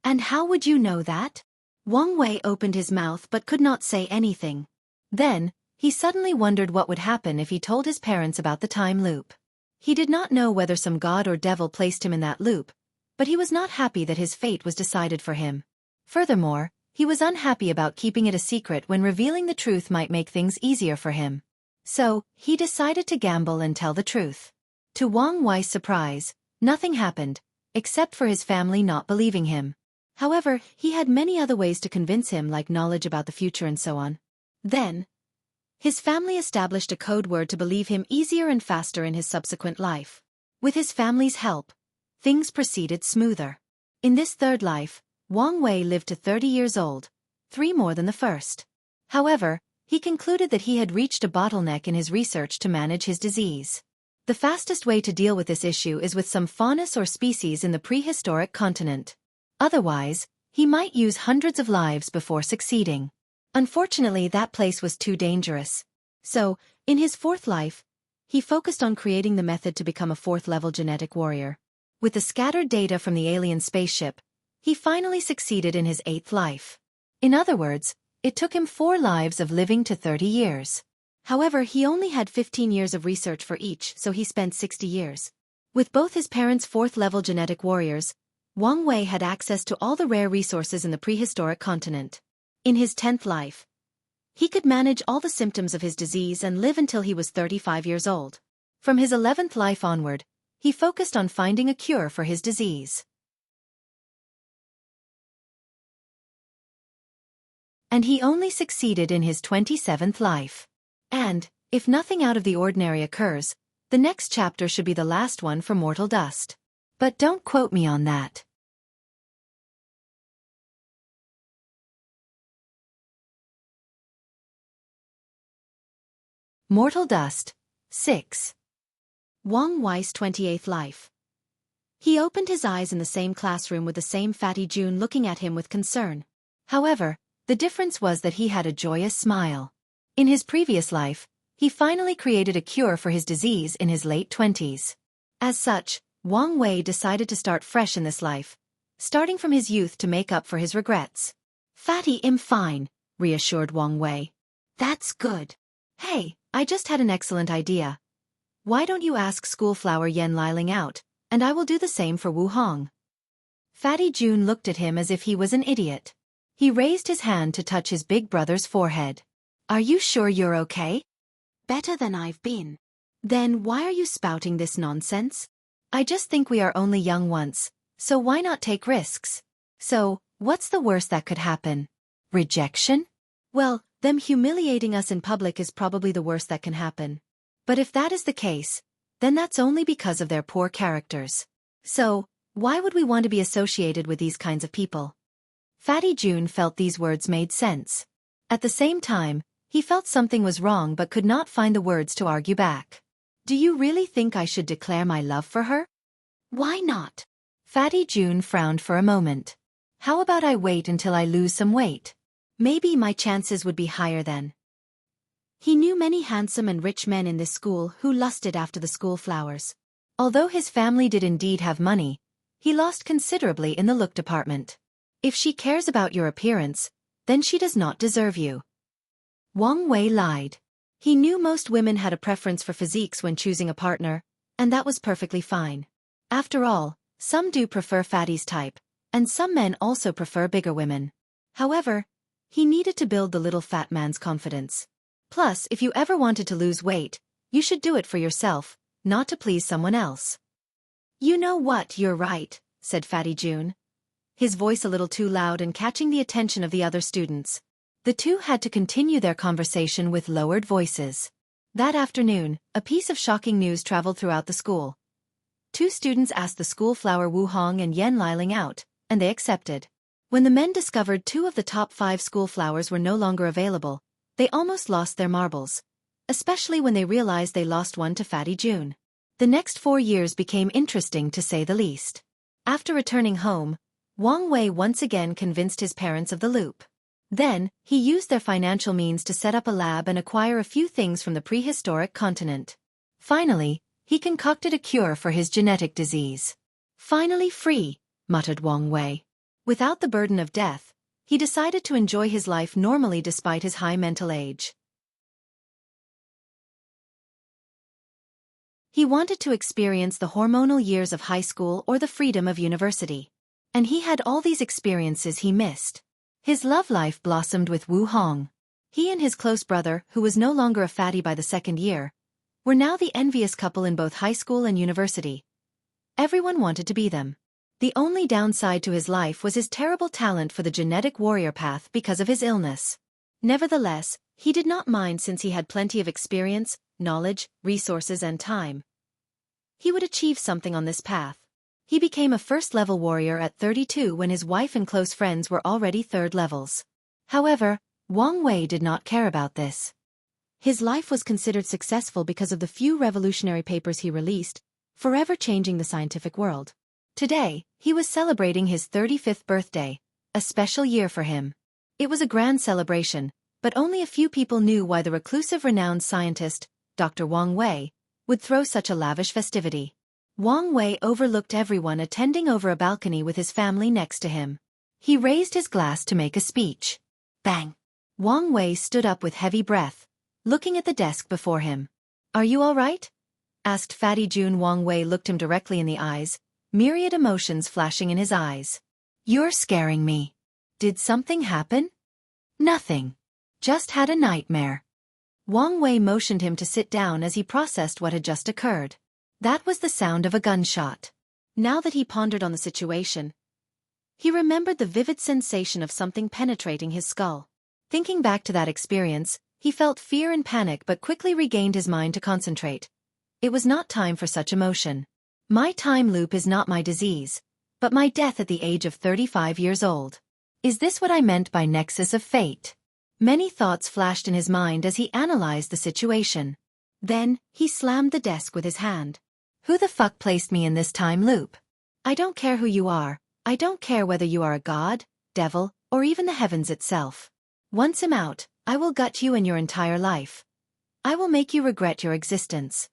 And how would you know that? Wang Wei opened his mouth but could not say anything. Then, he suddenly wondered what would happen if he told his parents about the time loop. He did not know whether some god or devil placed him in that loop, but he was not happy that his fate was decided for him. Furthermore, he was unhappy about keeping it a secret when revealing the truth might make things easier for him. So, he decided to gamble and tell the truth. To Wang Wei's surprise, nothing happened, except for his family not believing him. However, he had many other ways to convince him, like knowledge about the future and so on. Then, His family established a code word to believe him easier and faster in his subsequent life. With his family's help, things proceeded smoother. In this third life, Wang Wei lived to 30 years old, 3 more than the first. However, he concluded that he had reached a bottleneck in his research to manage his disease. The fastest way to deal with this issue is with some faunus or species in the prehistoric continent. Otherwise, he might use hundreds of lives before succeeding. Unfortunately, that place was too dangerous. So, in his fourth life, he focused on creating the method to become a fourth-level genetic warrior. With the scattered data from the alien spaceship, he finally succeeded in his 8th life. In other words, it took him 4 lives of living to 30 years. However, he only had 15 years of research for each, so he spent 60 years. With both his parents' 4th-level genetic warriors, Wang Wei had access to all the rare resources in the prehistoric continent. In his 10th life, he could manage all the symptoms of his disease and live until he was 35 years old. From his 11th life onward, he focused on finding a cure for his disease. And he only succeeded in his 27th life. And, if nothing out of the ordinary occurs, the next chapter should be the last one for mortal dust. But don't quote me on that. Mortal Dust 6. Wang Wei's 28th life. He opened his eyes in the same classroom with the same fatty June looking at him with concern. However, the difference was that he had a joyous smile. In his previous life, he finally created a cure for his disease in his late 20s. As such, Wang Wei decided to start fresh in this life, starting from his youth to make up for his regrets. Fatty, I'm fine, reassured Wang Wei. That's good. Hey, I just had an excellent idea. Why don't you ask Schoolflower Yan Liling out, and I will do the same for Wu Hong. Fatty June looked at him as if he was an idiot. He raised his hand to touch his big brother's forehead. Are you sure you're okay? Better than I've been. Then why are you spouting this nonsense? I just think we are only young once, so why not take risks? So, what's the worst that could happen? Rejection? Well, them humiliating us in public is probably the worst that can happen. But if that is the case, then that's only because of their poor characters. So, why would we want to be associated with these kinds of people? Fatty June felt these words made sense. At the same time, he felt something was wrong but could not find the words to argue back. Do you really think I should declare my love for her? Why not? Fatty June frowned for a moment. How about I wait until I lose some weight? Maybe my chances would be higher then. He knew many handsome and rich men in this school who lusted after the school flowers. Although his family did indeed have money, he lost considerably in the look department. If she cares about your appearance, then she does not deserve you. Wang Wei lied. He knew most women had a preference for physiques when choosing a partner, and that was perfectly fine. After all, some do prefer Fatty's type, and some men also prefer bigger women. However, he needed to build the little fat man's confidence. Plus, if you ever wanted to lose weight, you should do it for yourself, not to please someone else. You know what, you're right, said Fatty June, his voice a little too loud and catching the attention of the other students. The two had to continue their conversation with lowered voices. That afternoon, a piece of shocking news traveled throughout the school. 2 students asked the schoolflower Wu Hong and Yan Liling out, and they accepted. When the men discovered 2 of the top 5 schoolflowers were no longer available, they almost lost their marbles, especially when they realized they lost one to Fatty June. The next 4 years became interesting to say the least. After returning home, Wang Wei once again convinced his parents of the loop. Then, he used their financial means to set up a lab and acquire a few things from the prehistoric continent. Finally, he concocted a cure for his genetic disease. Finally free, muttered Wang Wei. Without the burden of death, he decided to enjoy his life normally despite his high mental age. He wanted to experience the hormonal years of high school or the freedom of university. And he had all these experiences he missed. His love life blossomed with Wu Hong. He and his close brother, who was no longer a fatty by the 2nd year, were now the envious couple in both high school and university. Everyone wanted to be them. The only downside to his life was his terrible talent for the genetic warrior path because of his illness. Nevertheless, He did not mind since he had plenty of experience, knowledge, resources and time. He would achieve something on this path. He became a first-level warrior at 32 when his wife and close friends were already third levels. However, Wang Wei did not care about this. His life was considered successful because of the few revolutionary papers he released, forever changing the scientific world. Today, he was celebrating his 35th birthday, a special year for him. It was a grand celebration, but only a few people knew why the reclusive renowned scientist, Dr. Wang Wei, would throw such a lavish festivity. Wang Wei overlooked everyone attending over a balcony with his family next to him. He raised his glass to make a speech. Bang! Wang Wei stood up with heavy breath, looking at the desk before him. "Are you all right?" asked Fatty Jun. Wang Wei looked him directly in the eyes, myriad emotions flashing in his eyes. "You're scaring me. Did something happen?" "Nothing. Just had a nightmare." Wang Wei motioned him to sit down as he processed what had just occurred. That was the sound of a gunshot. Now that he pondered on the situation, he remembered the vivid sensation of something penetrating his skull. Thinking back to that experience, he felt fear and panic but quickly regained his mind to concentrate. It was not time for such emotion. My time loop is not my disease, but my death at the age of 35 years old. Is this what I meant by nexus of fate? Many thoughts flashed in his mind as he analyzed the situation. Then, he slammed the desk with his hand. Who the fuck placed me in this time loop? I don't care who you are. I don't care whether you are a god, devil, or even the heavens itself. Once I'm out, I will gut you and your entire life. I will make you regret your existence.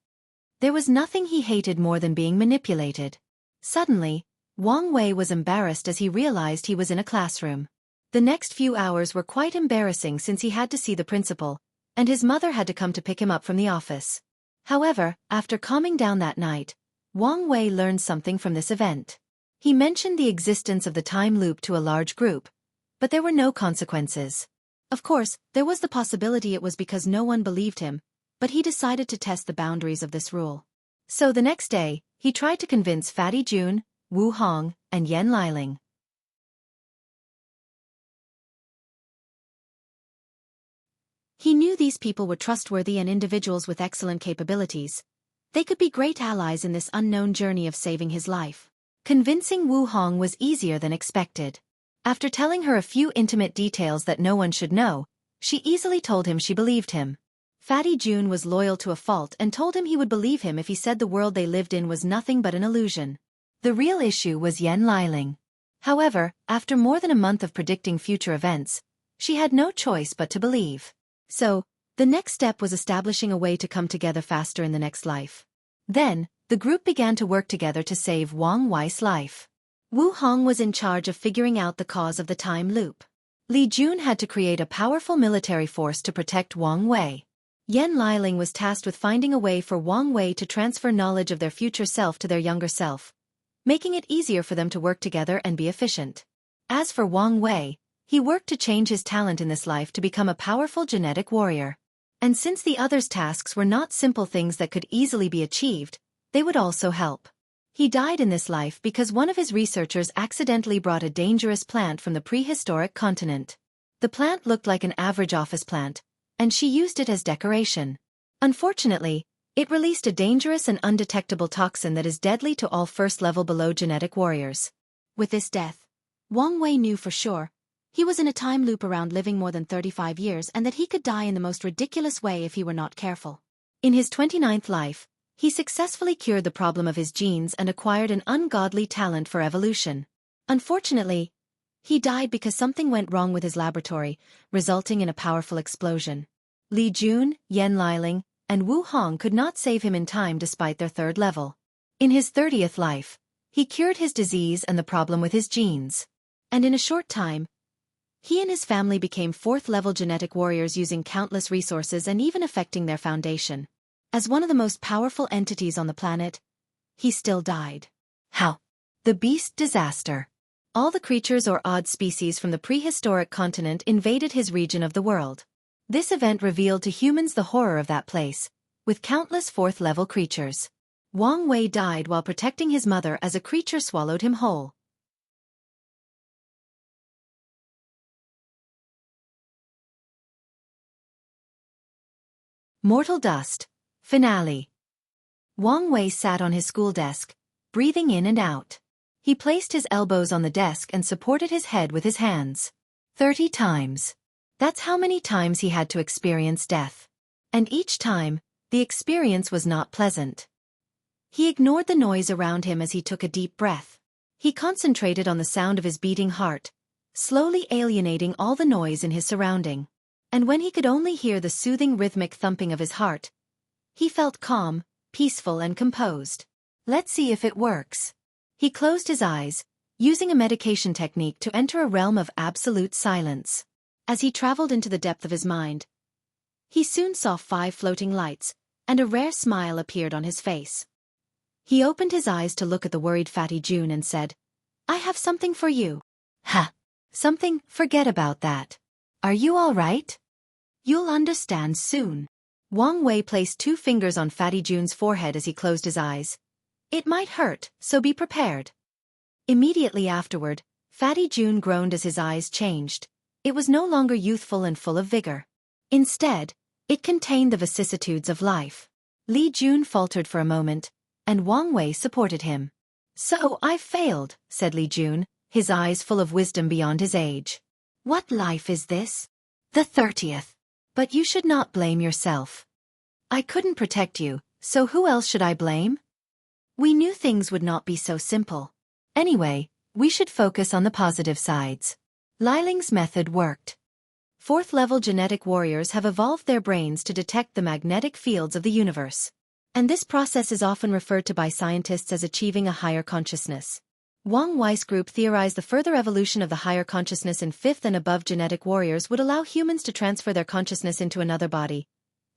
There was nothing he hated more than being manipulated. Suddenly, Wang Wei was embarrassed as he realized he was in a classroom. The next few hours were quite embarrassing since he had to see the principal, and his mother had to come to pick him up from the office. However, after calming down that night, Wang Wei learned something from this event. He mentioned the existence of the time loop to a large group, but there were no consequences. Of course, there was the possibility it was because no one believed him, but he decided to test the boundaries of this rule. So the next day, he tried to convince Fatty Jun, Wu Hong, and Yan Liling. He knew these people were trustworthy and individuals with excellent capabilities. They could be great allies in this unknown journey of saving his life. Convincing Wu Hong was easier than expected. After telling her a few intimate details that no one should know, she easily told him she believed him. Fatty Jun was loyal to a fault and told him he would believe him if he said the world they lived in was nothing but an illusion. The real issue was Yan Liling. However, after more than a month of predicting future events, she had no choice but to believe. So, the next step was establishing a way to come together faster in the next life. Then, the group began to work together to save Wang Wei's life. Wu Hong was in charge of figuring out the cause of the time loop. Li Jun had to create a powerful military force to protect Wang Wei. Yan Liling was tasked with finding a way for Wang Wei to transfer knowledge of their future self to their younger self, making it easier for them to work together and be efficient. As for Wang Wei, he worked to change his talent in this life to become a powerful genetic warrior. And since the others' tasks were not simple things that could easily be achieved, they would also help. He died in this life because one of his researchers accidentally brought a dangerous plant from the prehistoric continent. The plant looked like an average office plant, and she used it as decoration. Unfortunately, it released a dangerous and undetectable toxin that is deadly to all first-level below genetic warriors. With this death, Wang Wei knew for sure he was in a time loop around living more than 35 years and that he could die in the most ridiculous way if he were not careful. In his 29th life, he successfully cured the problem of his genes and acquired an ungodly talent for evolution. Unfortunately, he died because something went wrong with his laboratory, resulting in a powerful explosion. Li Jun, Yan Liling, and Wu Hong could not save him in time despite their third level. In his 30th life, he cured his disease and the problem with his genes. And in a short time, he and his family became fourth-level genetic warriors using countless resources and even affecting their foundation. As one of the most powerful entities on the planet, he still died. How? The beast disaster. All the creatures or odd species from the prehistoric continent invaded his region of the world. This event revealed to humans the horror of that place, with countless fourth-level creatures. Wang Wei died while protecting his mother as a creature swallowed him whole. Mortal Dust. Finale. Wang Wei sat on his school desk, breathing in and out. He placed his elbows on the desk and supported his head with his hands. 30 times. That's how many times he had to experience death. And each time, the experience was not pleasant. He ignored the noise around him as he took a deep breath. He concentrated on the sound of his beating heart, slowly alienating all the noise in his surrounding. And when he could only hear the soothing rhythmic thumping of his heart, he felt calm, peaceful and composed. Let's see if it works. He closed his eyes, using a meditation technique to enter a realm of absolute silence. As he traveled into the depth of his mind, he soon saw 5 floating lights, and a rare smile appeared on his face. He opened his eyes to look at the worried Fatty June and said, "I have something for you." "Ha! Something? Forget about that. Are you all right?" "You'll understand soon." Wang Wei placed 2 fingers on Fatty June's forehead as he closed his eyes. "It might hurt, so be prepared." Immediately afterward, Fatty June groaned as his eyes changed. It was no longer youthful and full of vigor. Instead, it contained the vicissitudes of life. Li Jun faltered for a moment, and Wang Wei supported him. "So I've failed," said Li Jun, his eyes full of wisdom beyond his age. "What life is this?" "The 30th. But you should not blame yourself. I couldn't protect you, so who else should I blame? We knew things would not be so simple. Anyway, we should focus on the positive sides." Liling's method worked. 4th-level genetic warriors have evolved their brains to detect the magnetic fields of the universe. And this process is often referred to by scientists as achieving a higher consciousness. Wang Wei's group theorized the further evolution of the higher consciousness in 5th and above genetic warriors would allow humans to transfer their consciousness into another body,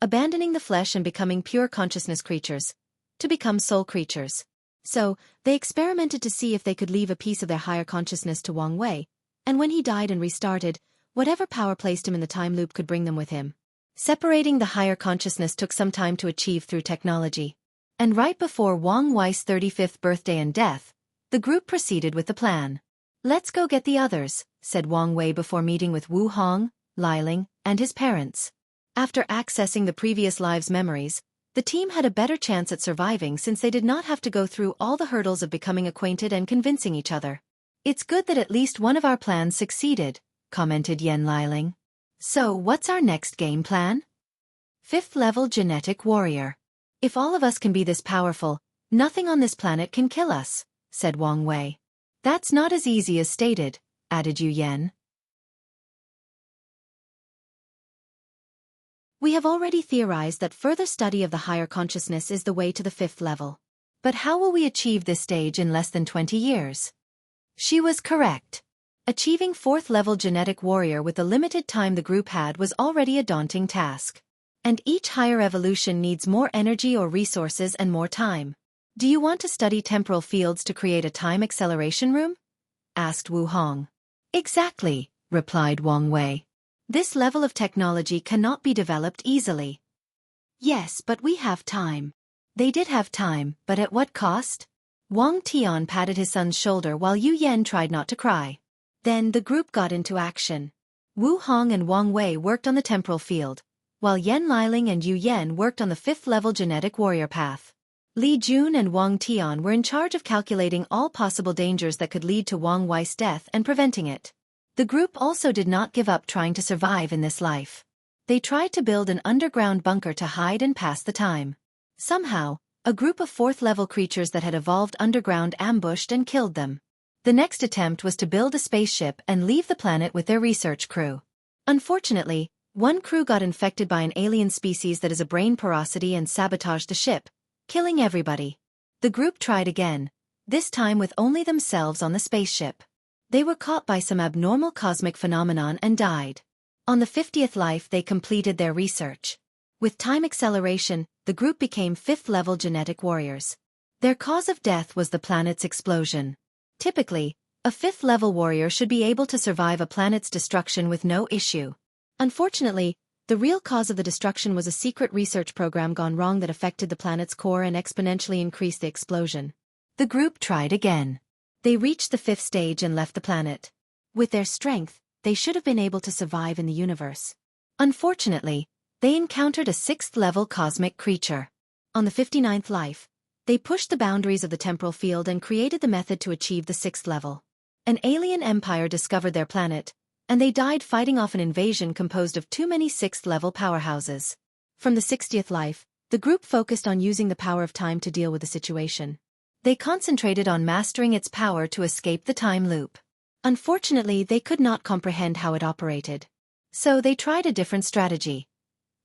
abandoning the flesh and becoming pure consciousness creatures, to become soul creatures. So, they experimented to see if they could leave a piece of their higher consciousness to Wang Wei, and when he died and restarted, whatever power placed him in the time loop could bring them with him. Separating the higher consciousness took some time to achieve through technology. And right before Wang Wei's 35th birthday and death, the group proceeded with the plan. "Let's go get the others," said Wang Wei before meeting with Wu Hong, Liling, and his parents. After accessing the previous lives' memories, the team had a better chance at surviving since they did not have to go through all the hurdles of becoming acquainted and convincing each other. "It's good that at least one of our plans succeeded," commented Yan Liling. "So what's our next game plan?" 5th-level genetic warrior. "If all of us can be this powerful, nothing on this planet can kill us," said Wang Wei. "That's not as easy as stated," added Yu Yan. We have already theorized that further study of the higher consciousness is the way to the 5th level. But how will we achieve this stage in less than 20 years? She was correct. Achieving 4th-level genetic warrior with the limited time the group had was already a daunting task. And each higher evolution needs more energy or resources and more time. "Do you want to study temporal fields to create a time acceleration room?" asked Wu Hong. "Exactly," replied Wang Wei. "This level of technology cannot be developed easily." "Yes, but we have time." They did have time, but at what cost? Wang Tian patted his son's shoulder while Yu Yan tried not to cry. Then the group got into action. Wu Hong and Wang Wei worked on the temporal field, while Yan Liling and Yu Yan worked on the 5th-level genetic warrior path. Li Jun and Wang Tian were in charge of calculating all possible dangers that could lead to Wang Wei's death and preventing it. The group also did not give up trying to survive in this life. They tried to build an underground bunker to hide and pass the time. Somehow, a group of 4th-level creatures that had evolved underground ambushed and killed them. The next attempt was to build a spaceship and leave the planet with their research crew. Unfortunately, one crew got infected by an alien species that has a brain porosity and sabotaged the ship, killing everybody. The group tried again, this time with only themselves on the spaceship. They were caught by some abnormal cosmic phenomenon and died. On the 50th life they completed their research. With time acceleration, the group became 5th-level genetic warriors. Their cause of death was the planet's explosion. Typically, a 5th-level warrior should be able to survive a planet's destruction with no issue. Unfortunately, the real cause of the destruction was a secret research program gone wrong that affected the planet's core and exponentially increased the explosion. The group tried again. They reached the 5th stage and left the planet. With their strength, they should have been able to survive in the universe. Unfortunately, they encountered a 6th-level cosmic creature. On the 59th life, they pushed the boundaries of the temporal field and created the method to achieve the 6th level. An alien empire discovered their planet, and they died fighting off an invasion composed of too many 6th-level powerhouses. From the 60th life, the group focused on using the power of time to deal with the situation. They concentrated on mastering its power to escape the time loop. Unfortunately, they could not comprehend how it operated. So they tried a different strategy.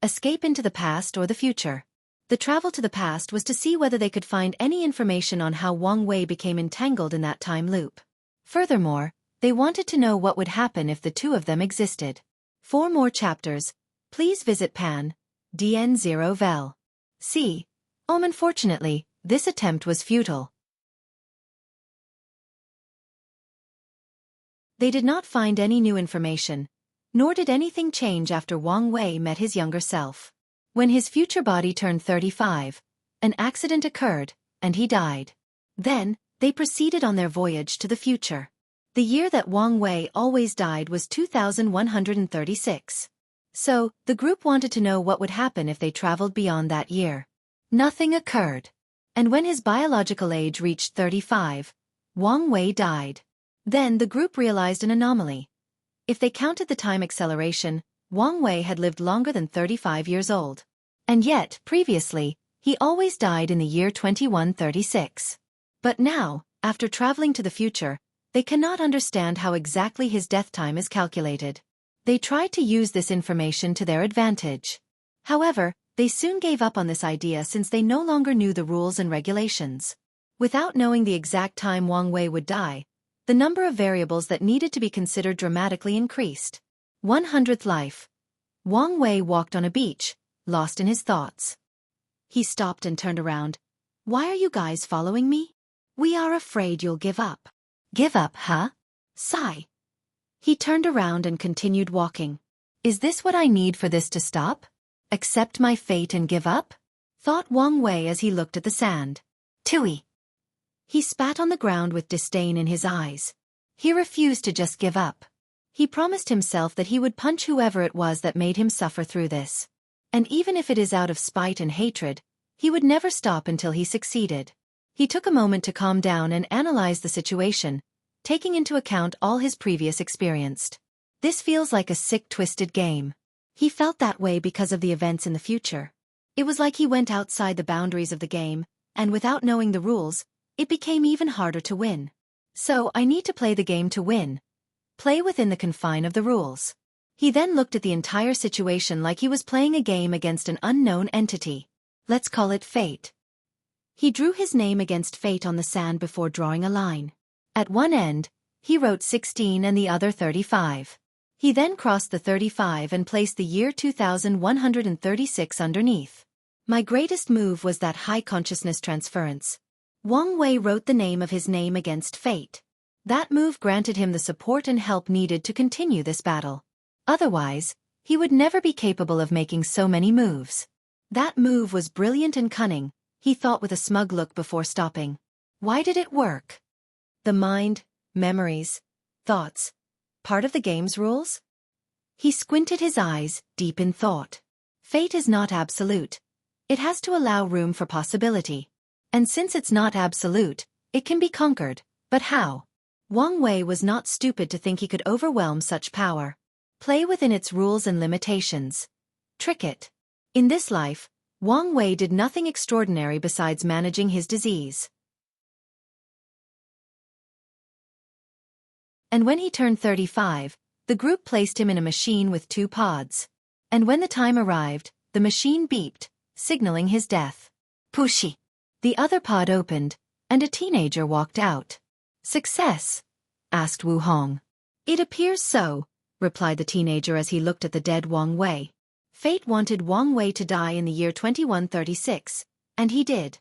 Escape into the past or the future. The travel to the past was to see whether they could find any information on how Wang Wei became entangled in that time loop. Furthermore, they wanted to know what would happen if the two of them existed. For more chapters, please visit pan.dn0vel. See. Unfortunately, this attempt was futile. They did not find any new information, nor did anything change after Wang Wei met his younger self. When his future body turned 35, an accident occurred, and he died. Then, they proceeded on their voyage to the future. The year that Wang Wei always died was 2136. So, the group wanted to know what would happen if they traveled beyond that year. Nothing occurred. And when his biological age reached 35, Wang Wei died. Then the group realized an anomaly. If they counted the time acceleration, Wang Wei had lived longer than 35 years old. And yet, previously, he always died in the year 2136. But now, after traveling to the future, they cannot understand how exactly his death time is calculated. They tried to use this information to their advantage. However, they soon gave up on this idea since they no longer knew the rules and regulations. Without knowing the exact time Wang Wei would die, the number of variables that needed to be considered dramatically increased. 100th life. Wang Wei walked on a beach, lost in his thoughts. He stopped and turned around. "Why are you guys following me? We are afraid you'll give up." "Give up, huh?" Sigh. He turned around and continued walking. "Is this what I need for this to stop? Accept my fate and give up?" thought Wang Wei as he looked at the sand. "Tui." He spat on the ground with disdain in his eyes. He refused to just give up. He promised himself that he would punch whoever it was that made him suffer through this. And even if it is out of spite and hatred, he would never stop until he succeeded. He took a moment to calm down and analyze the situation, taking into account all his previous experience. This feels like a sick, twisted game. He felt that way because of the events in the future. It was like he went outside the boundaries of the game, and without knowing the rules, it became even harder to win. So I need to play the game to win. Play within the confine of the rules. He then looked at the entire situation like he was playing a game against an unknown entity. Let's call it fate. He drew his name against fate on the sand before drawing a line. At one end, he wrote 16 and the other 35. He then crossed the 35 and placed the year 2136 underneath. My greatest move was that high consciousness transference. Wang Wei wrote the name of his name against fate. That move granted him the support and help needed to continue this battle. Otherwise, he would never be capable of making so many moves. That move was brilliant and cunning, he thought with a smug look before stopping. Why did it work? The mind, memories, thoughts, part of the game's rules? He squinted his eyes, deep in thought. Fate is not absolute. It has to allow room for possibility. And since it's not absolute, it can be conquered. But how? Wang Wei was not stupid to think he could overwhelm such power. Play within its rules and limitations. Trick it. In this life, Wang Wei did nothing extraordinary besides managing his disease. And when he turned 35, the group placed him in a machine with 2 pods. And when the time arrived, the machine beeped, signaling his death. Pushi. The other pod opened, and a teenager walked out. "Success?" asked Wu Hong. "It appears so," replied the teenager as he looked at the dead Wang Wei. Fate wanted Wang Wei to die in the year 2136, and he did.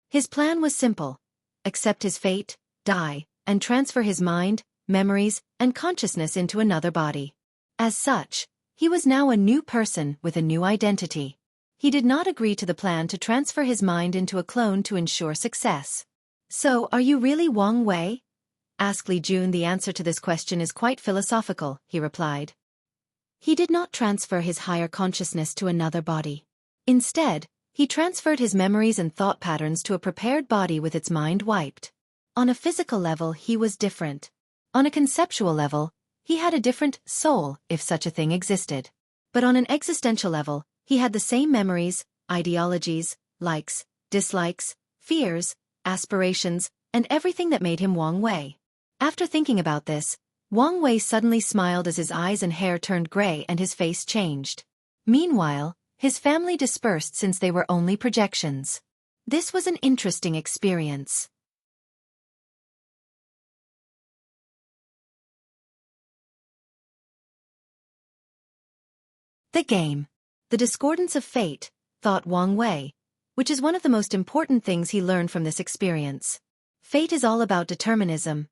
His plan was simple. Accept his fate, die, and transfer his mind, memories, and consciousness into another body. As such, he was now a new person with a new identity. He did not agree to the plan to transfer his mind into a clone to ensure success. "So, are you really Wang Wei?" asked Li Jun. "The answer to this question is quite philosophical," he replied. He did not transfer his higher consciousness to another body. Instead, he transferred his memories and thought patterns to a prepared body with its mind wiped. On a physical level, he was different. On a conceptual level, he had a different soul, if such a thing existed. But on an existential level, he had the same memories, ideologies, likes, dislikes, fears, aspirations, and everything that made him Wang Wei. After thinking about this, Wang Wei suddenly smiled as his eyes and hair turned gray and his face changed. Meanwhile, his family dispersed since they were only projections. This was an interesting experience. The game. The discordance of fate, thought Wang Wei, which is one of the most important things he learned from this experience. Fate is all about determinism.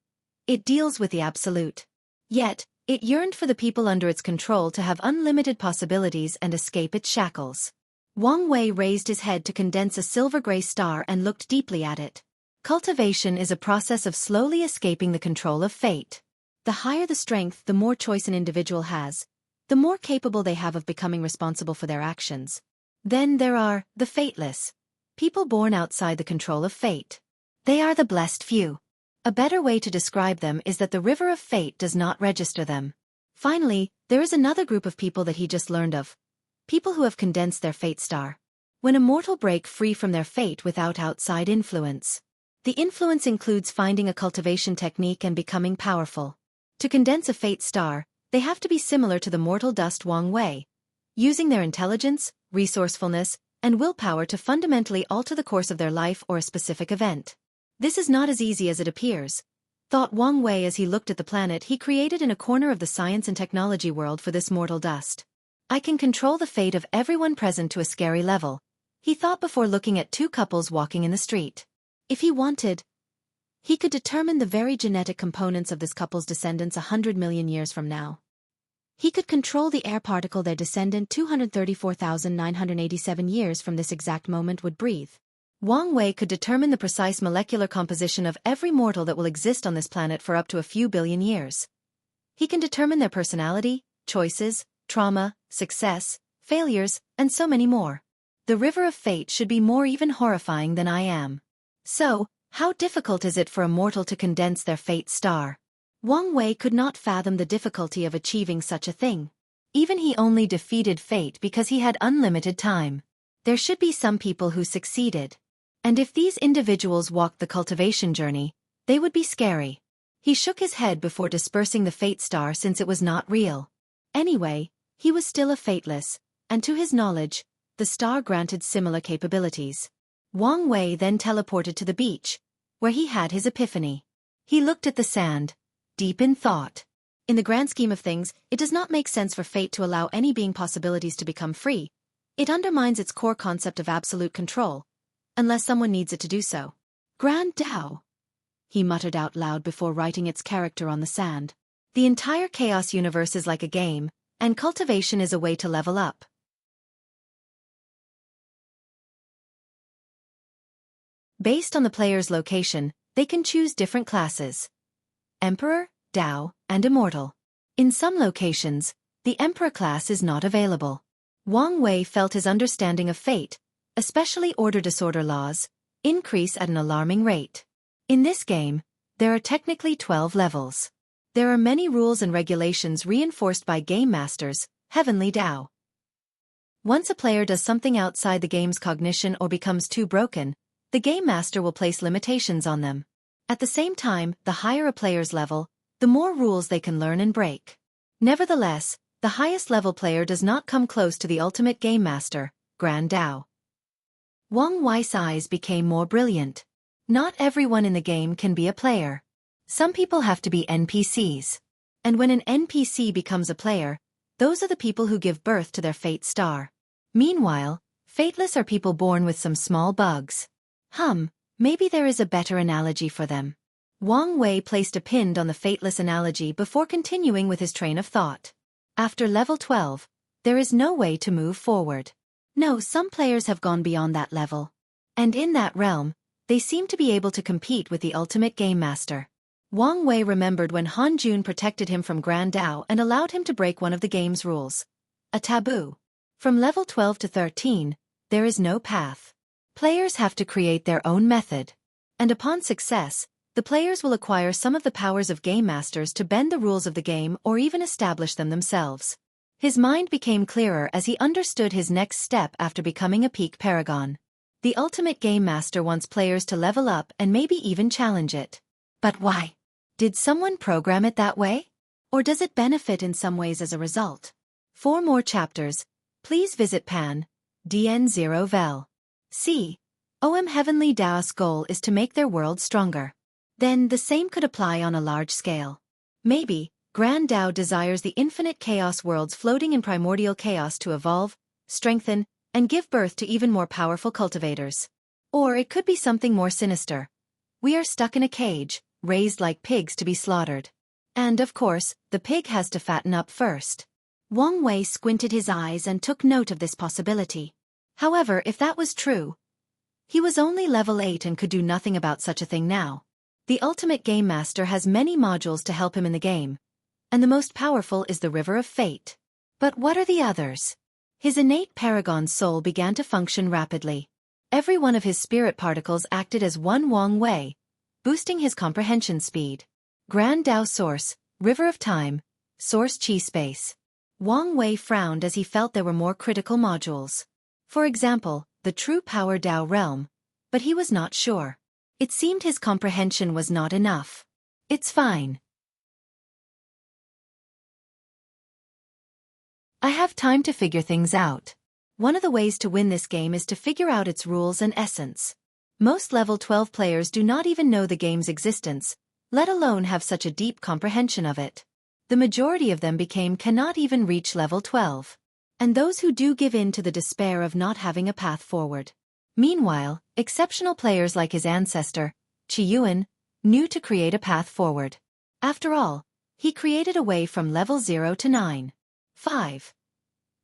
It deals with the absolute. Yet, it yearned for the people under its control to have unlimited possibilities and escape its shackles. Wang Wei raised his head to condense a silver-gray star and looked deeply at it. Cultivation is a process of slowly escaping the control of fate. The higher the strength, the more choice an individual has, the more capable they have of becoming responsible for their actions. Then there are the fateless, people born outside the control of fate. They are the blessed few. A better way to describe them is that the river of fate does not register them. Finally, there is another group of people that he just learned of. People who have condensed their fate star. When a mortal break free from their fate without outside influence. The influence includes finding a cultivation technique and becoming powerful. To condense a fate star, they have to be similar to the mortal dust Wang Wei, using their intelligence, resourcefulness, and willpower to fundamentally alter the course of their life or a specific event. This is not as easy as it appears, thought Wang Wei as he looked at the planet he created in a corner of the science and technology world for this mortal dust. I can control the fate of everyone present to a scary level, he thought before looking at two couples walking in the street. If he wanted, he could determine the very genetic components of this couple's descendants 100 million years from now. He could control the air particle their descendant 234,987 years from this exact moment would breathe. Wang Wei could determine the precise molecular composition of every mortal that will exist on this planet for up to a few billion years. He can determine their personality, choices, trauma, success, failures, and so many more. The river of fate should be more even horrifying than I am. So, how difficult is it for a mortal to condense their fate star? Wang Wei could not fathom the difficulty of achieving such a thing. Even he only defeated fate because he had unlimited time. There should be some people who succeeded. And if these individuals walked the cultivation journey, they would be scary. He shook his head before dispersing the fate star since it was not real. Anyway, he was still a fateless, and to his knowledge, the star granted similar capabilities. Wang Wei then teleported to the beach, where he had his epiphany. He looked at the sand, deep in thought. In the grand scheme of things, it does not make sense for fate to allow any being possibilities to become free. It undermines its core concept of absolute control, unless someone needs it to do so. Grand Tao, he muttered out loud before writing its character on the sand. The entire chaos universe is like a game, and cultivation is a way to level up. Based on the player's location, they can choose different classes: Emperor, Dao, and Immortal. In some locations, the Emperor class is not available. Wang Wei felt his understanding of fate, especially order-disorder laws, increase at an alarming rate. In this game, there are technically 12 levels. There are many rules and regulations reinforced by game masters, Heavenly Dao. Once a player does something outside the game's cognition or becomes too broken, the game master will place limitations on them. At the same time, the higher a player's level, the more rules they can learn and break. Nevertheless, the highest level player does not come close to the ultimate game master, Grand Dao. Wang Wei's eyes became more brilliant. Not everyone in the game can be a player. Some people have to be NPCs. And when an NPC becomes a player, those are the people who give birth to their fate star. Meanwhile, fateless are people born with some small bugs. Maybe there is a better analogy for them. Wang Wei placed a pin on the fateless analogy before continuing with his train of thought. After level 12, there is no way to move forward. No, some players have gone beyond that level. And in that realm, they seem to be able to compete with the ultimate game master. Wang Wei remembered when Han Jun protected him from Grand Dao and allowed him to break one of the game's rules. A taboo. From level 12 to 13, there is no path. Players have to create their own method. And upon success, the players will acquire some of the powers of game masters to bend the rules of the game or even establish them themselves. His mind became clearer as he understood his next step after becoming a peak paragon. The ultimate game master wants players to level up and maybe even challenge it. But why? Did someone program it that way? Or does it benefit in some ways as a result? For more chapters, please visit DN0vel. C. OM Heavenly Dao's goal is to make their world stronger. Then the same could apply on a large scale. Maybe, Grand Dao desires the infinite chaos worlds floating in primordial chaos to evolve, strengthen, and give birth to even more powerful cultivators. Or it could be something more sinister. We are stuck in a cage, raised like pigs to be slaughtered. And of course, the pig has to fatten up first. Wang Wei squinted his eyes and took note of this possibility. However, if that was true, he was only level 8 and could do nothing about such a thing now. The ultimate game master has many modules to help him in the game, and the most powerful is the River of Fate. But what are the others? His innate paragon soul began to function rapidly. Every one of his spirit particles acted as one Wang Wei, boosting his comprehension speed. Grand Dao Source, River of Time, Source Chi Space. Wang Wei frowned as he felt there were more critical modules. For example, the True Power Dao Realm, but he was not sure. It seemed his comprehension was not enough. It's fine. I have time to figure things out. One of the ways to win this game is to figure out its rules and essence. Most level 12 players do not even know the game's existence, let alone have such a deep comprehension of it. The majority of them cannot even reach level 12. And those who do give in to the despair of not having a path forward. Meanwhile, exceptional players like his ancestor, Qiyuan, knew to create a path forward. After all, he created a way from level 0 to 9. 5.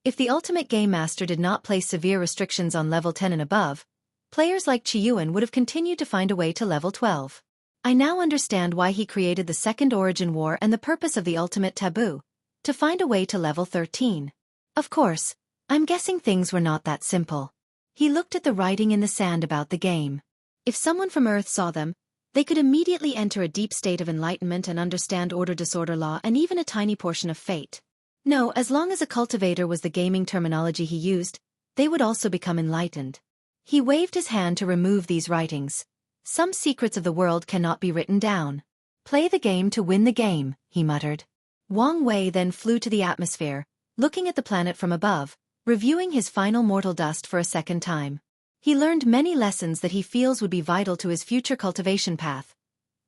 If the ultimate game master did not place severe restrictions on level 10 and above, players like Qiyuan would have continued to find a way to level 12. I now understand why he created the Second Origin War and the purpose of the ultimate taboo, to find a way to level 13. Of course, I'm guessing things were not that simple. He looked at the writing in the sand about the game. If someone from Earth saw them, they could immediately enter a deep state of enlightenment and understand order-disorder law and even a tiny portion of fate. No, as long as a cultivator was the gaming terminology he used, they would also become enlightened. He waved his hand to remove these writings. Some secrets of the world cannot be written down. Play the game to win the game, he muttered. Wang Wei then flew to the atmosphere, looking at the planet from above, reviewing his final mortal dust for a second time. He learned many lessons that he feels would be vital to his future cultivation path,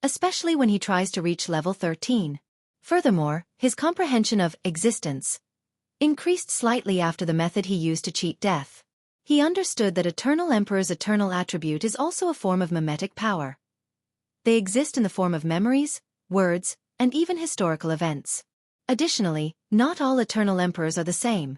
especially when he tries to reach level 13. Furthermore, his comprehension of existence increased slightly after the method he used to cheat death. He understood that Eternal Emperor's eternal attribute is also a form of mimetic power. They exist in the form of memories, words, and even historical events. Additionally, not all Eternal Emperors are the same.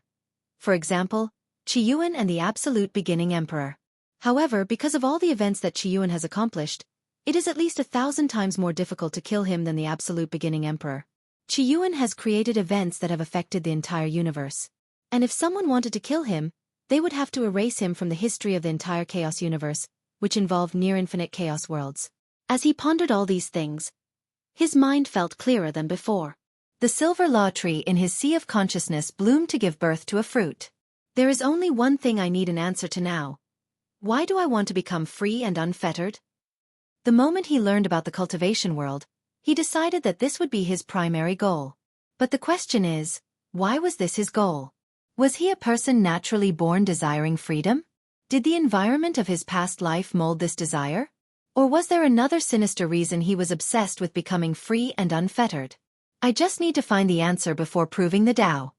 For example, Qiyuan and the Absolute Beginning Emperor. However, because of all the events that Qiyuan has accomplished, it is at least 1,000 times more difficult to kill him than the Absolute Beginning Emperor. Qiyuan has created events that have affected the entire universe. And if someone wanted to kill him, they would have to erase him from the history of the entire Chaos universe, which involved near-infinite Chaos worlds. As he pondered all these things, his mind felt clearer than before. The silver law tree in his sea of consciousness bloomed to give birth to a fruit. There is only one thing I need an answer to now. Why do I want to become free and unfettered? The moment he learned about the cultivation world, he decided that this would be his primary goal. But the question is, why was this his goal? Was he a person naturally born desiring freedom? Did the environment of his past life mold this desire? Or was there another sinister reason he was obsessed with becoming free and unfettered? I just need to find the answer before proving the Tao.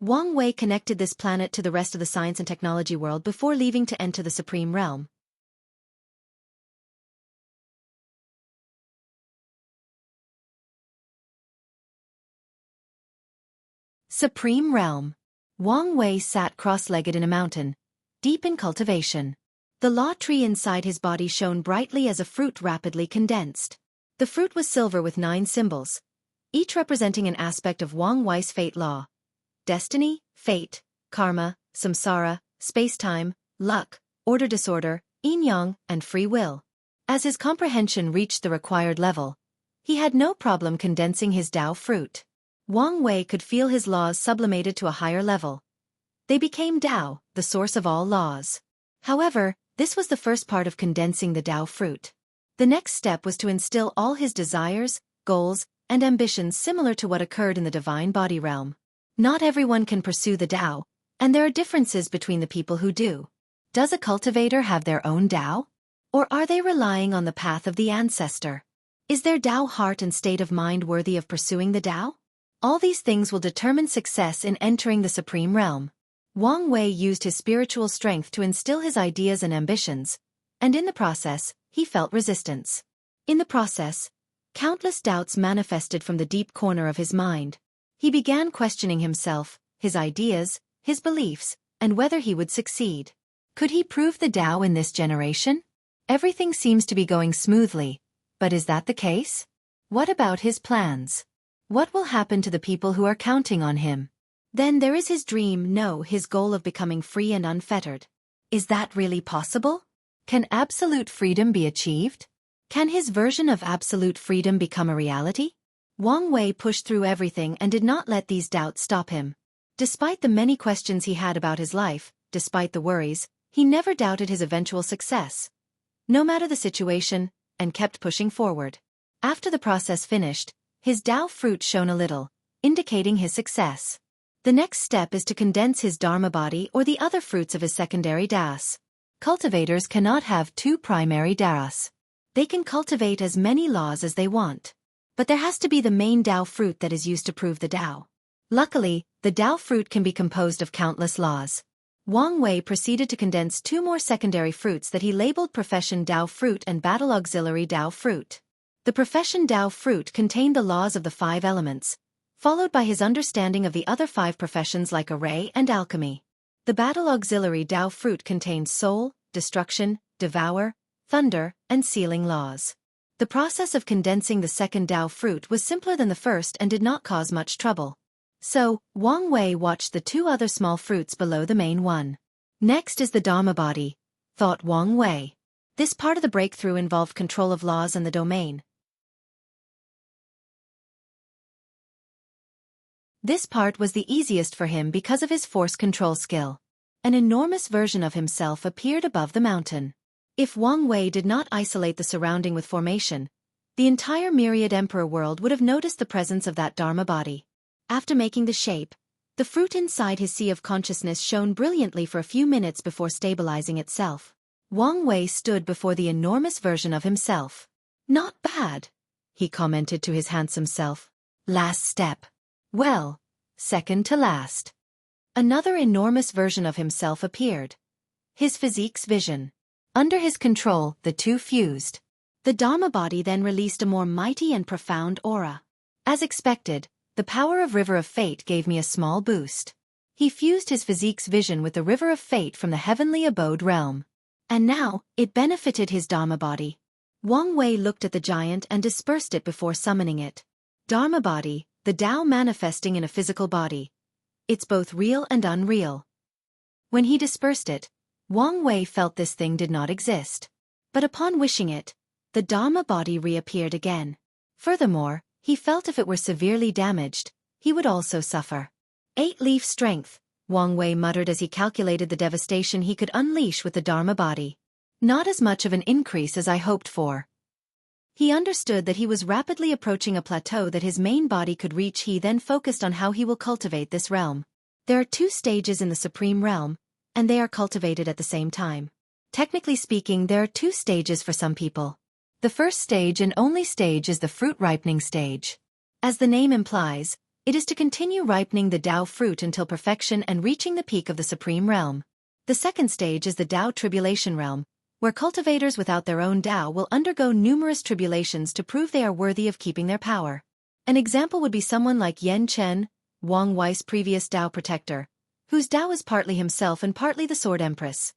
Wang Wei connected this planet to the rest of the science and technology world before leaving to enter the Supreme Realm. Supreme Realm. Wang Wei sat cross-legged in a mountain, deep in cultivation. The law tree inside his body shone brightly as a fruit rapidly condensed. The fruit was silver with 9 symbols, each representing an aspect of Wang Wei's fate law: destiny, fate, karma, samsara, space-time, luck, order disorder, yin-yang, and free will. As his comprehension reached the required level, he had no problem condensing his Dao fruit. Wang Wei could feel his laws sublimated to a higher level. They became Dao, the source of all laws. However, this was the first part of condensing the Dao fruit. The next step was to instill all his desires, goals, and ambitions similar to what occurred in the divine body realm. Not everyone can pursue the Dao, and there are differences between the people who do. Does a cultivator have their own Dao? Or are they relying on the path of the ancestor? Is their Dao heart and state of mind worthy of pursuing the Dao? All these things will determine success in entering the supreme realm. Wang Wei used his spiritual strength to instill his ideas and ambitions, and in the process, he felt resistance. In the process, countless doubts manifested from the deep corner of his mind. He began questioning himself, his ideas, his beliefs, and whether he would succeed. Could he prove the Dao in this generation? Everything seems to be going smoothly, but is that the case? What about his plans? What will happen to the people who are counting on him? Then there is his dream, no, his goal of becoming free and unfettered. Is that really possible? Can absolute freedom be achieved? Can his version of absolute freedom become a reality? Wang Wei pushed through everything and did not let these doubts stop him. Despite the many questions he had about his life, despite the worries, he never doubted his eventual success, no matter the situation, and kept pushing forward. After the process finished, his Dao fruit shone a little, indicating his success. The next step is to condense his Dharma body or the other fruits of his secondary Das. Cultivators cannot have 2 primary Das. They can cultivate as many laws as they want. But there has to be the main Dao fruit that is used to prove the Dao. Luckily, the Dao fruit can be composed of countless laws. Wang Wei proceeded to condense 2 more secondary fruits that he labeled Profession Dao Fruit and Battle Auxiliary Dao Fruit. The Profession Dao Fruit contained the laws of the 5 elements, followed by his understanding of the other 5 professions like array and alchemy. The Battle Auxiliary Dao Fruit contained soul, destruction, devour, thunder, and sealing laws. The process of condensing the second Dao fruit was simpler than the first and did not cause much trouble. So, Wang Wei watched the 2 other small fruits below the main one. Next is the Dharma body, thought Wang Wei. This part of the breakthrough involved control of laws and the domain. This part was the easiest for him because of his force control skill. An enormous version of himself appeared above the mountain. If Wang Wei did not isolate the surrounding with formation, the entire myriad emperor world would have noticed the presence of that Dharma body. After making the shape, the fruit inside his sea of consciousness shone brilliantly for a few minutes before stabilizing itself. Wang Wei stood before the enormous version of himself. Not bad, he commented to his handsome self. Last step. Well, second to last. Another enormous version of himself appeared. His physique's vision. Under his control, the 2 fused. The Dharma body then released a more mighty and profound aura. As expected, the power of River of Fate gave me a small boost. He fused his physique's vision with the River of Fate from the heavenly abode realm. And now, it benefited his Dharma body. Wang Wei looked at the giant and dispersed it before summoning it. Dharma body, the Dao manifesting in a physical body. It's both real and unreal. When he dispersed it, Wang Wei felt this thing did not exist. But upon wishing it, the Dharma body reappeared again. Furthermore, he felt if it were severely damaged, he would also suffer. 8-leaf strength, Wang Wei muttered as he calculated the devastation he could unleash with the Dharma body. Not as much of an increase as I hoped for. He understood that he was rapidly approaching a plateau that his main body could reach. He then focused on how he will cultivate this realm. There are 2 stages in the supreme realm, and they are cultivated at the same time. Technically speaking, there are 2 stages for some people. The first stage and only stage is the fruit ripening stage. As the name implies, it is to continue ripening the Dao fruit until perfection and reaching the peak of the supreme realm. The second stage is the Dao tribulation realm, where cultivators without their own Dao will undergo numerous tribulations to prove they are worthy of keeping their power. An example would be someone like Yan Chen, Wang Wei's previous Dao protector, whose Dao is partly himself and partly the Sword Empress.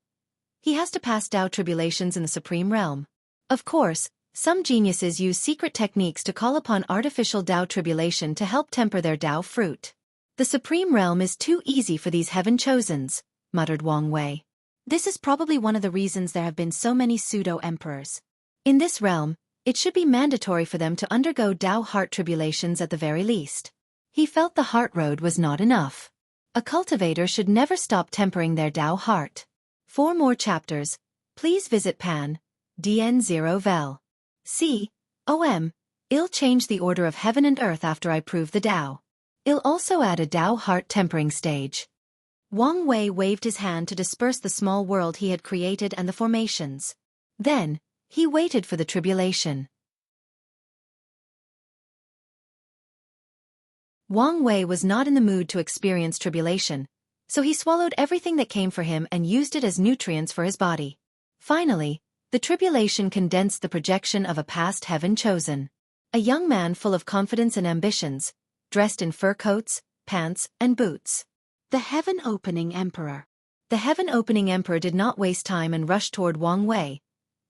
He has to pass Tao tribulations in the Supreme Realm. Of course, some geniuses use secret techniques to call upon artificial Tao tribulation to help temper their Tao fruit. The Supreme Realm is too easy for these heaven-chosens, muttered Wang Wei. This is probably one of the reasons there have been so many pseudo-emperors. In this realm, it should be mandatory for them to undergo Tao heart tribulations at the very least. He felt the heart road was not enough. A cultivator should never stop tempering their Tao heart. For more chapters, please visit Pan, DN0 Vel. I'll change the order of heaven and earth after I prove the Tao. I'll also add a Tao heart tempering stage. Wang Wei waved his hand to disperse the small world he had created and the formations. Then, he waited for the tribulation. Wang Wei was not in the mood to experience tribulation, so he swallowed everything that came for him and used it as nutrients for his body. Finally, the tribulation condensed the projection of a past heaven chosen. A young man full of confidence and ambitions, dressed in fur coats, pants, and boots. The heaven-opening emperor. The heaven-opening emperor did not waste time and rushed toward Wang Wei,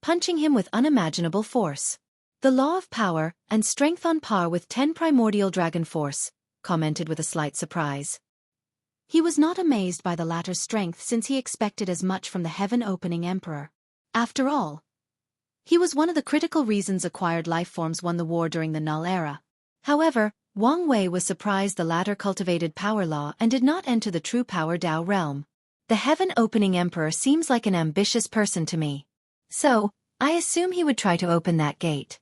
punching him with unimaginable force. The law of power and strength on par with 10 primordial dragon force, commented with a slight surprise. He was not amazed by the latter's strength since he expected as much from the heaven-opening emperor. After all, he was one of the critical reasons acquired life forms won the war during the Null Era. However, Wang Wei was surprised the latter cultivated power law and did not enter the true power Tao realm. The heaven-opening emperor seems like an ambitious person to me. So, I assume he would try to open that gate.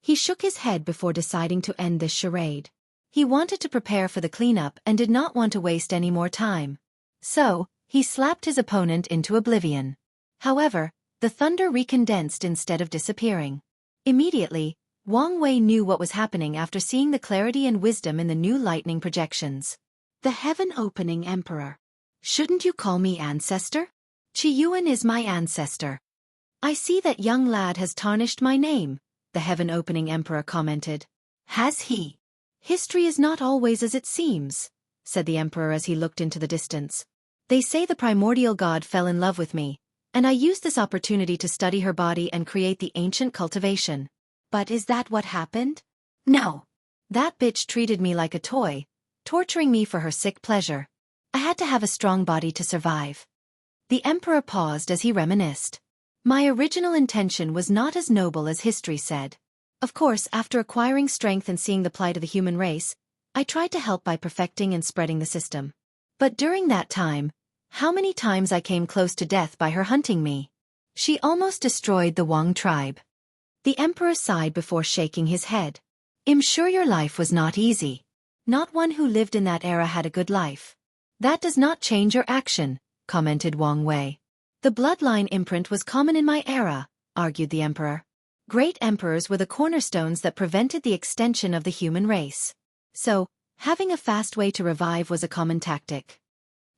He shook his head before deciding to end this charade. He wanted to prepare for the cleanup and did not want to waste any more time. So, he slapped his opponent into oblivion. However, the thunder recondensed instead of disappearing. Immediately, Wang Wei knew what was happening after seeing the clarity and wisdom in the new lightning projections. The heaven-opening emperor. Shouldn't you call me ancestor? Qiyuan is my ancestor. I see that young lad has tarnished my name, the heaven-opening emperor commented. Has he? History is not always as it seems, said the emperor as he looked into the distance. They say the primordial god fell in love with me, and I used this opportunity to study her body and create the ancient cultivation. But is that what happened? No. That bitch treated me like a toy, torturing me for her sick pleasure. I had to have a strong body to survive. The emperor paused as he reminisced. My original intention was not as noble as history said. Of course, after acquiring strength and seeing the plight of the human race, I tried to help by perfecting and spreading the system. But during that time, how many times I came close to death by her hunting me. She almost destroyed the Wang tribe. The emperor sighed before shaking his head. I'm sure your life was not easy. Not one who lived in that era had a good life. That does not change your action, commented Wang Wei. The bloodline imprint was common in my era, argued the emperor. Great emperors were the cornerstones that prevented the extension of the human race. So, having a fast way to revive was a common tactic.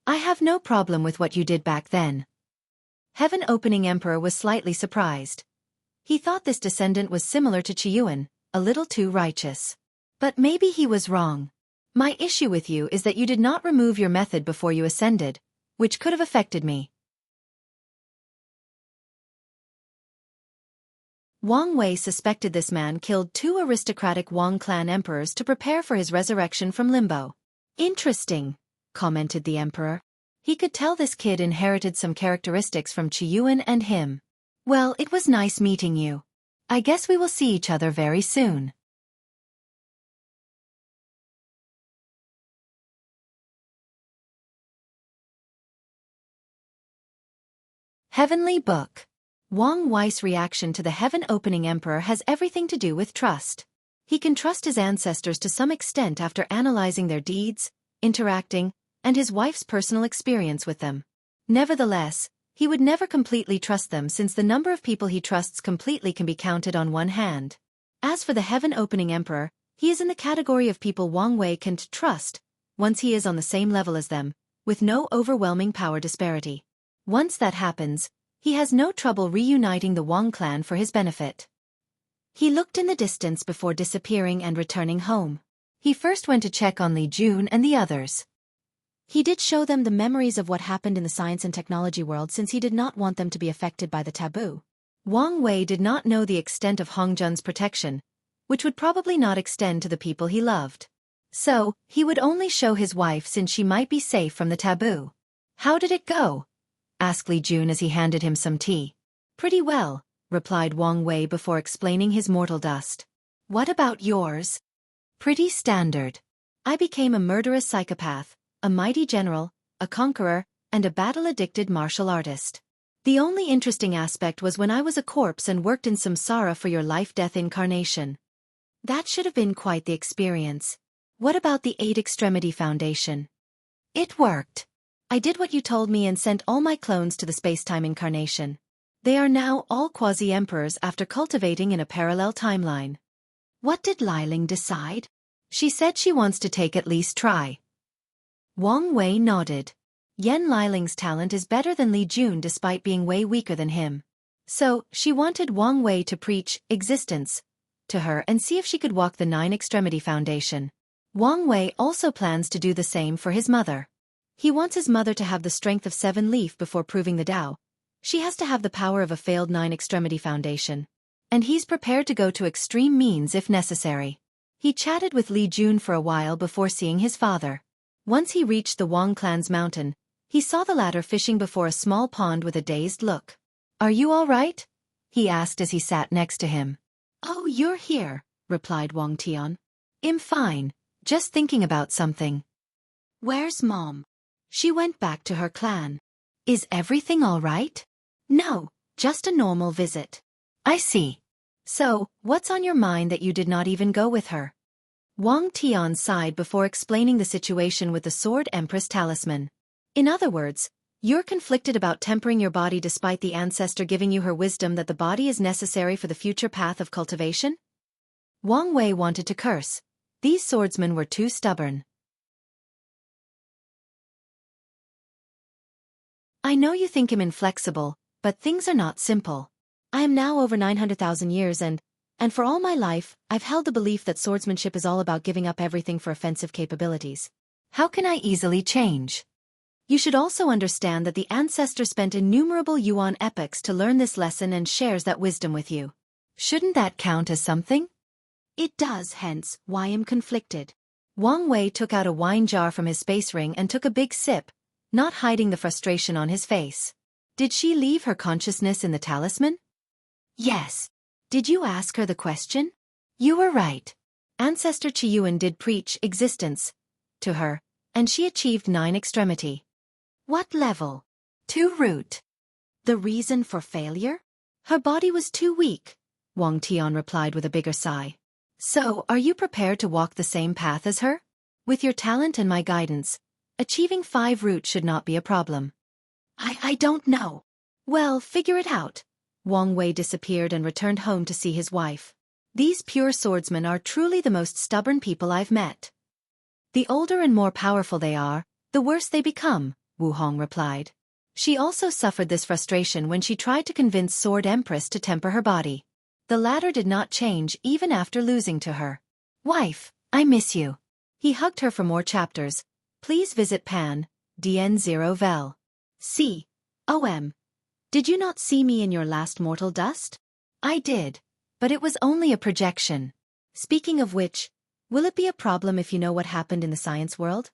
I have no problem with what you did back then. Heaven-opening emperor was slightly surprised. He thought this descendant was similar to Qiyuan, a little too righteous. But maybe he was wrong. My issue with you is that you did not remove your method before you ascended, which could have affected me. Wang Wei suspected this man killed 2 aristocratic Wang clan emperors to prepare for his resurrection from limbo. Interesting, commented the emperor. He could tell this kid inherited some characteristics from Qiyuan and him. Well, it was nice meeting you. I guess we will see each other very soon. Heavenly Book. Wang Wei's reaction to the heaven-opening emperor has everything to do with trust. He can trust his ancestors to some extent after analyzing their deeds, interacting, and his wife's personal experience with them. Nevertheless, he would never completely trust them since the number of people he trusts completely can be counted on one hand. As for the heaven-opening emperor, he is in the category of people Wang Wei can trust, once he is on the same level as them, with no overwhelming power disparity. Once that happens, he has no trouble reuniting the Wang clan for his benefit. He looked in the distance before disappearing and returning home. He first went to check on Li Jun and the others. He did show them the memories of what happened in the science and technology world since he did not want them to be affected by the taboo. Wang Wei did not know the extent of Hong Jun's protection, which would probably not extend to the people he loved. So, he would only show his wife since she might be safe from the taboo. How did it go? Asked Li Jun as he handed him some tea. Pretty well, replied Wang Wei before explaining his mortal dust. What about yours? Pretty standard. I became a murderous psychopath, a mighty general, a conqueror, and a battle-addicted martial artist. The only interesting aspect was when I was a corpse and worked in samsara for your life-death incarnation. That should have been quite the experience. What about the 8 Extremity Foundation? It worked. I did what you told me and sent all my clones to the space-time incarnation. They are now all quasi-emperors after cultivating in a parallel timeline. What did Liling decide? She said she wants to take at least try. Wang Wei nodded. Yan Liling's talent is better than Li Jun despite being way weaker than him. So, she wanted Wang Wei to preach existence to her and see if she could walk the 9 Extremity Foundation. Wang Wei also plans to do the same for his mother. He wants his mother to have the strength of 7 Leaf before proving the Tao. She has to have the power of a failed 9 Extremity Foundation. And he's prepared to go to extreme means if necessary. He chatted with Li Jun for a while before seeing his father. Once he reached the Wang clan's mountain, he saw the latter fishing before a small pond with a dazed look. Are you all right? He asked as he sat next to him. Oh, you're here, replied Wang Tian. I'm fine, just thinking about something. Where's Mom? She went back to her clan. Is everything all right? No, just a normal visit. I see. So, what's on your mind that you did not even go with her? Wang Tian sighed before explaining the situation with the Sword Empress talisman. In other words, you're conflicted about tempering your body despite the ancestor giving you her wisdom that the body is necessary for the future path of cultivation? Wang Wei wanted to curse. These swordsmen were too stubborn. I know you think him inflexible, but things are not simple. I am now over 900,000 years and for all my life, I've held the belief that swordsmanship is all about giving up everything for offensive capabilities. How can I easily change? You should also understand that the ancestor spent innumerable Yuan epochs to learn this lesson and shares that wisdom with you. Shouldn't that count as something? It does, hence why I'm conflicted. Wang Wei took out a wine jar from his space ring and took a big sip, not hiding the frustration on his face. Did she leave her consciousness in the talisman? Yes. Did you ask her the question? You were right. Ancestor Qiyuan did preach existence to her, and she achieved 9 extremity. What level? 2 root. The reason for failure? Her body was too weak, Wang Tian replied with a bigger sigh. So, are you prepared to walk the same path as her? With your talent and my guidance, achieving 5 root should not be a problem. I don't know. Well, figure it out. Wang Wei disappeared and returned home to see his wife. These pure swordsmen are truly the most stubborn people I've met. The older and more powerful they are, the worse they become, Wu Hong replied. She also suffered this frustration when she tried to convince Sword Empress to temper her body. The latter did not change even after losing to her. Wife, I miss you. He hugged her for more chapters. Please visit Pan, DN0 Vel. C.O.M. Did you not see me in your last mortal dust? I did, but it was only a projection. Speaking of which, will it be a problem if you know what happened in the science world?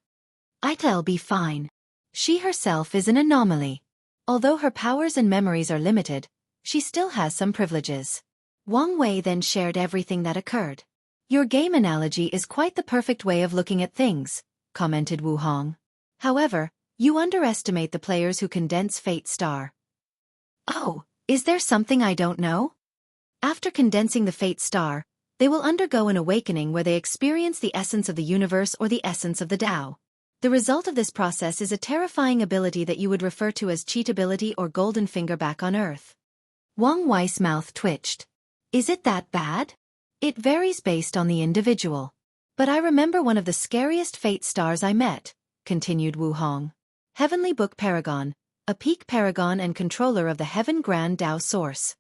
I'll be fine. She herself is an anomaly. Although her powers and memories are limited, she still has some privileges. Wang Wei then shared everything that occurred. Your game analogy is quite the perfect way of looking at things, commented Wu Hong. However, you underestimate the players who condense Fate Star. Oh, is there something I don't know? After condensing the Fate Star, they will undergo an awakening where they experience the essence of the universe or the essence of the Tao. The result of this process is a terrifying ability that you would refer to as cheat ability or golden finger back on Earth. Wang Wei's mouth twitched. Is it that bad? It varies based on the individual. But I remember one of the scariest Fate Stars I met, continued Wu Hong. Heavenly Book Paragon, a peak paragon and controller of the Heaven Grand Tao Source.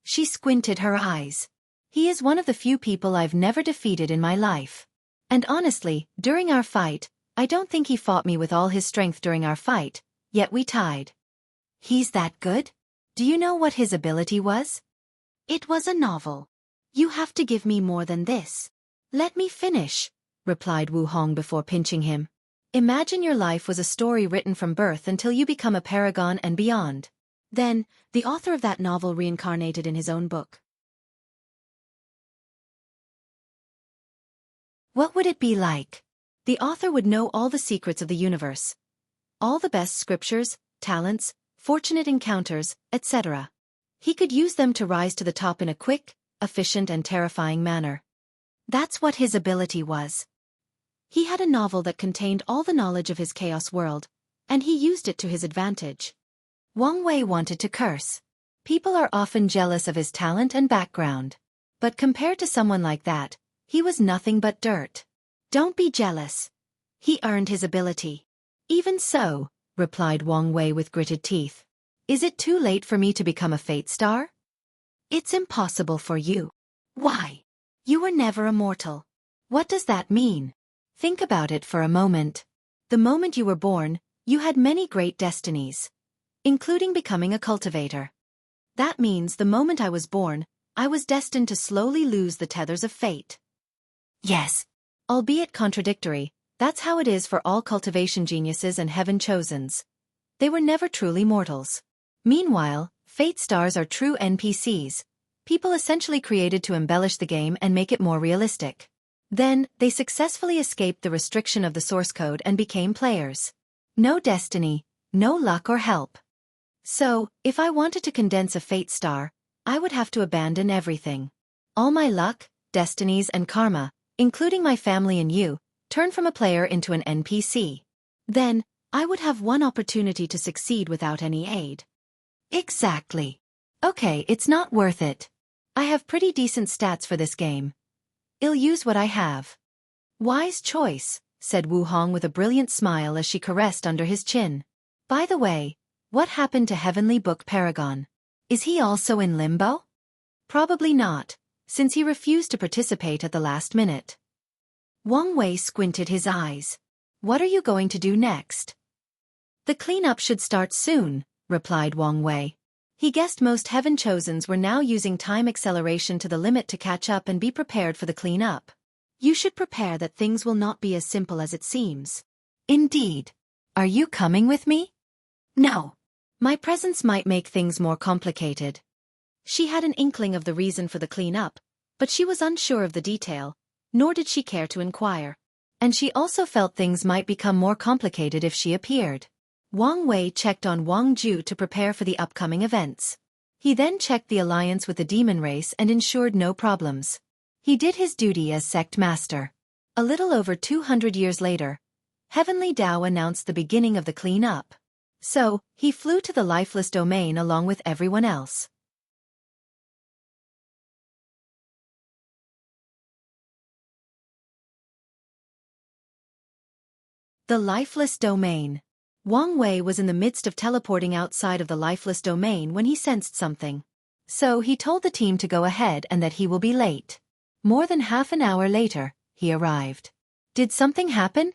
She squinted her eyes. He is one of the few people I've never defeated in my life. And honestly, during our fight, I don't think he fought me with all his strength during our fight, yet we tied. He's that good? Do you know what his ability was? It was a novel. You have to give me more than this. Let me finish, replied Wu Hong before pinching him. Imagine your life was a story written from birth until you become a paragon and beyond. Then, the author of that novel reincarnated in his own book. What would it be like? The author would know all the secrets of the universe. All the best scriptures, talents, fortunate encounters, etc. He could use them to rise to the top in a quick, efficient and terrifying manner. That's what his ability was. He had a novel that contained all the knowledge of his chaos world, and he used it to his advantage. Wang Wei wanted to curse. People are often jealous of his talent and background. But compared to someone like that, he was nothing but dirt. Don't be jealous. He earned his ability. Even so, replied Wang Wei with gritted teeth. Is it too late for me to become a fate star? It's impossible for you. Why? You were never immortal. What does that mean? Think about it for a moment. The moment you were born, you had many great destinies, including becoming a cultivator. That means the moment I was born, I was destined to slowly lose the tethers of fate. Yes. Albeit contradictory, that's how it is for all cultivation geniuses and heaven chosens. They were never truly mortals. Meanwhile, fate stars are true NPCs, people essentially created to embellish the game and make it more realistic. Then, they successfully escaped the restriction of the source code and became players. No destiny, no luck or help. So, if I wanted to condense a fate star, I would have to abandon everything. All my luck, destinies and karma, including my family and you, turn from a player into an NPC. Then, I would have one opportunity to succeed without any aid. Exactly. Okay, it's not worth it. I have pretty decent stats for this game. I'll use what I have. Wise choice, said Wu Hong with a brilliant smile as she caressed under his chin. By the way, what happened to Heavenly Book Paragon? Is he also in limbo? Probably not, since he refused to participate at the last minute. Wang Wei squinted his eyes. What are you going to do next? The cleanup should start soon, replied Wang Wei. He guessed most Heaven Chosens were now using time acceleration to the limit to catch up and be prepared for the cleanup. You should prepare that things will not be as simple as it seems. Indeed. Are you coming with me? No. My presence might make things more complicated. She had an inkling of the reason for the cleanup, but she was unsure of the detail, nor did she care to inquire. And she also felt things might become more complicated if she appeared. Wang Wei checked on Wang Ju to prepare for the upcoming events. He then checked the alliance with the demon race and ensured no problems. He did his duty as sect master. A little over 200 years later, Heavenly Dao announced the beginning of the cleanup. So, he flew to the lifeless domain along with everyone else. The lifeless domain. Wang Wei was in the midst of teleporting outside of the lifeless domain when he sensed something. So he told the team to go ahead and that he will be late. More than half an hour later, he arrived. Did something happen?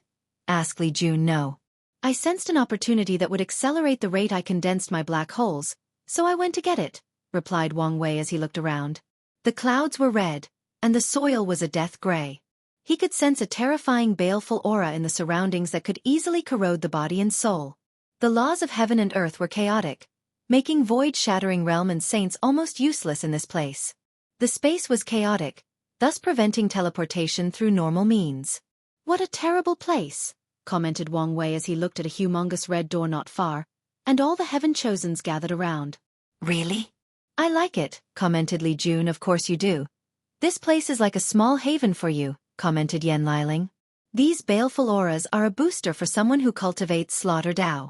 Asked Li Jun. No. I sensed an opportunity that would accelerate the rate I condensed my black holes, so I went to get it, replied Wang Wei as he looked around. The clouds were red, and the soil was a death gray. He could sense a terrifying baleful aura in the surroundings that could easily corrode the body and soul. The laws of heaven and earth were chaotic, making void-shattering realm and saints almost useless in this place. The space was chaotic, thus preventing teleportation through normal means. What a terrible place, commented Wang Wei as he looked at a humongous red door not far, and all the Heaven Chosens gathered around. Really? I like it, commented Li Jun. Of course you do. This place is like a small haven for you, commented Yan Liling. These baleful auras are a booster for someone who cultivates slaughter Dao.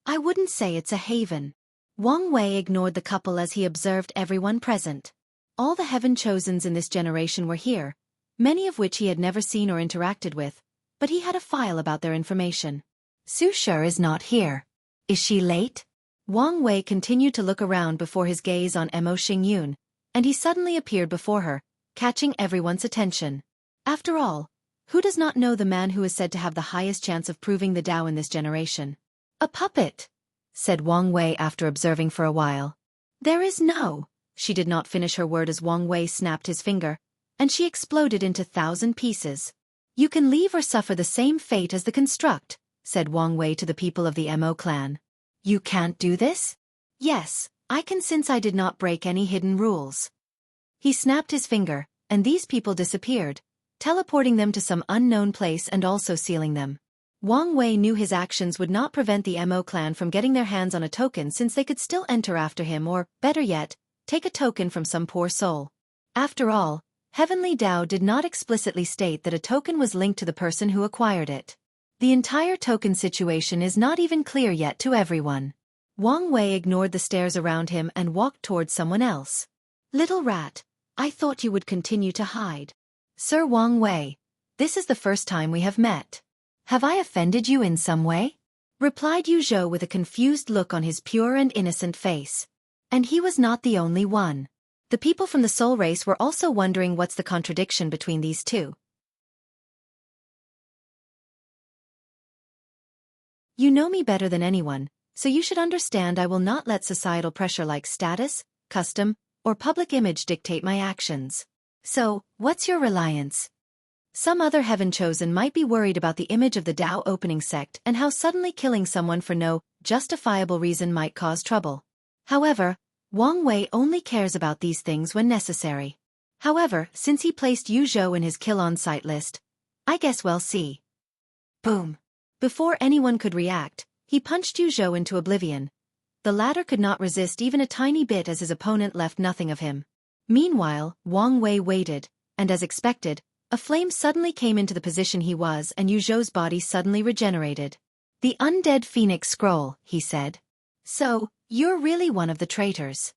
I wouldn't say it's a haven. Wang Wei ignored the couple as he observed everyone present. All the Heaven Chosens in this generation were here, many of which he had never seen or interacted with, but he had a file about their information. Su Shi is not here. Is she late? Wang Wei continued to look around before his gaze on Mo Xingyun, and he suddenly appeared before her, catching everyone's attention. After all, Who does not know the man who is said to have the highest chance of proving the Tao in this generation? A puppet, said Wang Wei after observing for a while. There is no. She did not finish her word as Wang Wei snapped his finger, and she exploded into 1,000 pieces. You can leave or suffer the same fate as the construct, said Wang Wei to the people of the Mo clan. You can't do this? Yes, I can, since I did not break any hidden rules. He snapped his finger, and these people disappeared, teleporting them to some unknown place and also sealing them. Wang Wei knew his actions would not prevent the Mo clan from getting their hands on a token, since they could still enter after him or, better yet, take a token from some poor soul. After all, Heavenly Tao did not explicitly state that a token was linked to the person who acquired it. The entire token situation is not even clear yet to everyone. Wang Wei ignored the stares around him and walked towards someone else. Little rat, I thought you would continue to hide. Sir Wang Wei, this is the first time we have met. Have I offended you in some way? Replied Yu Zhou with a confused look on his pure and innocent face. And he was not the only one. The people from the soul race were also wondering what's the contradiction between these two. You know me better than anyone, so you should understand I will not let societal pressure like status, custom, or public image dictate my actions. So, what's your reliance? Some other heaven chosen might be worried about the image of the Tao opening sect and how suddenly killing someone for no justifiable reason might cause trouble. However, Wang Wei only cares about these things when necessary. However, since he placed Yu Zhou in his kill-on-sight list, I guess we'll see. Boom. Before anyone could react, he punched Yu Zhou into oblivion. The latter could not resist even a tiny bit as his opponent left nothing of him. Meanwhile, Wang Wei waited, and as expected, a flame suddenly came into the position he was and Yu Zhou's body suddenly regenerated. The undead phoenix scroll, he said. So, you're really one of the traitors.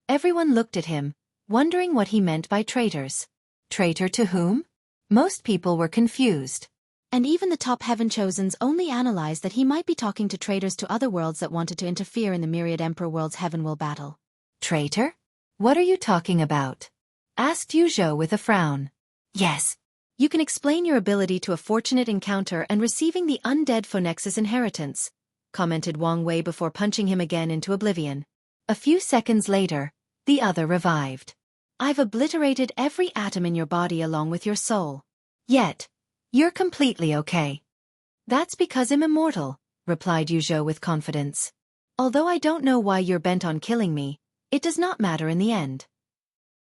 Everyone looked at him, wondering what he meant by traitors. Traitor to whom? Most people were confused. And even the top heaven chosens only analyzed that he might be talking to traitors to other worlds that wanted to interfere in the myriad emperor world's heaven will battle. Traitor? What are you talking about? Asked Yu Zhou with a frown. Yes. You can explain your ability to a fortunate encounter and receiving the undead Phonexus inheritance, commented Wang Wei before punching him again into oblivion. A few seconds later, the other revived. I've obliterated every atom in your body along with your soul. Yet, you're completely okay. That's because I'm immortal, replied Yu Zhou with confidence. Although I don't know why you're bent on killing me, it does not matter in the end.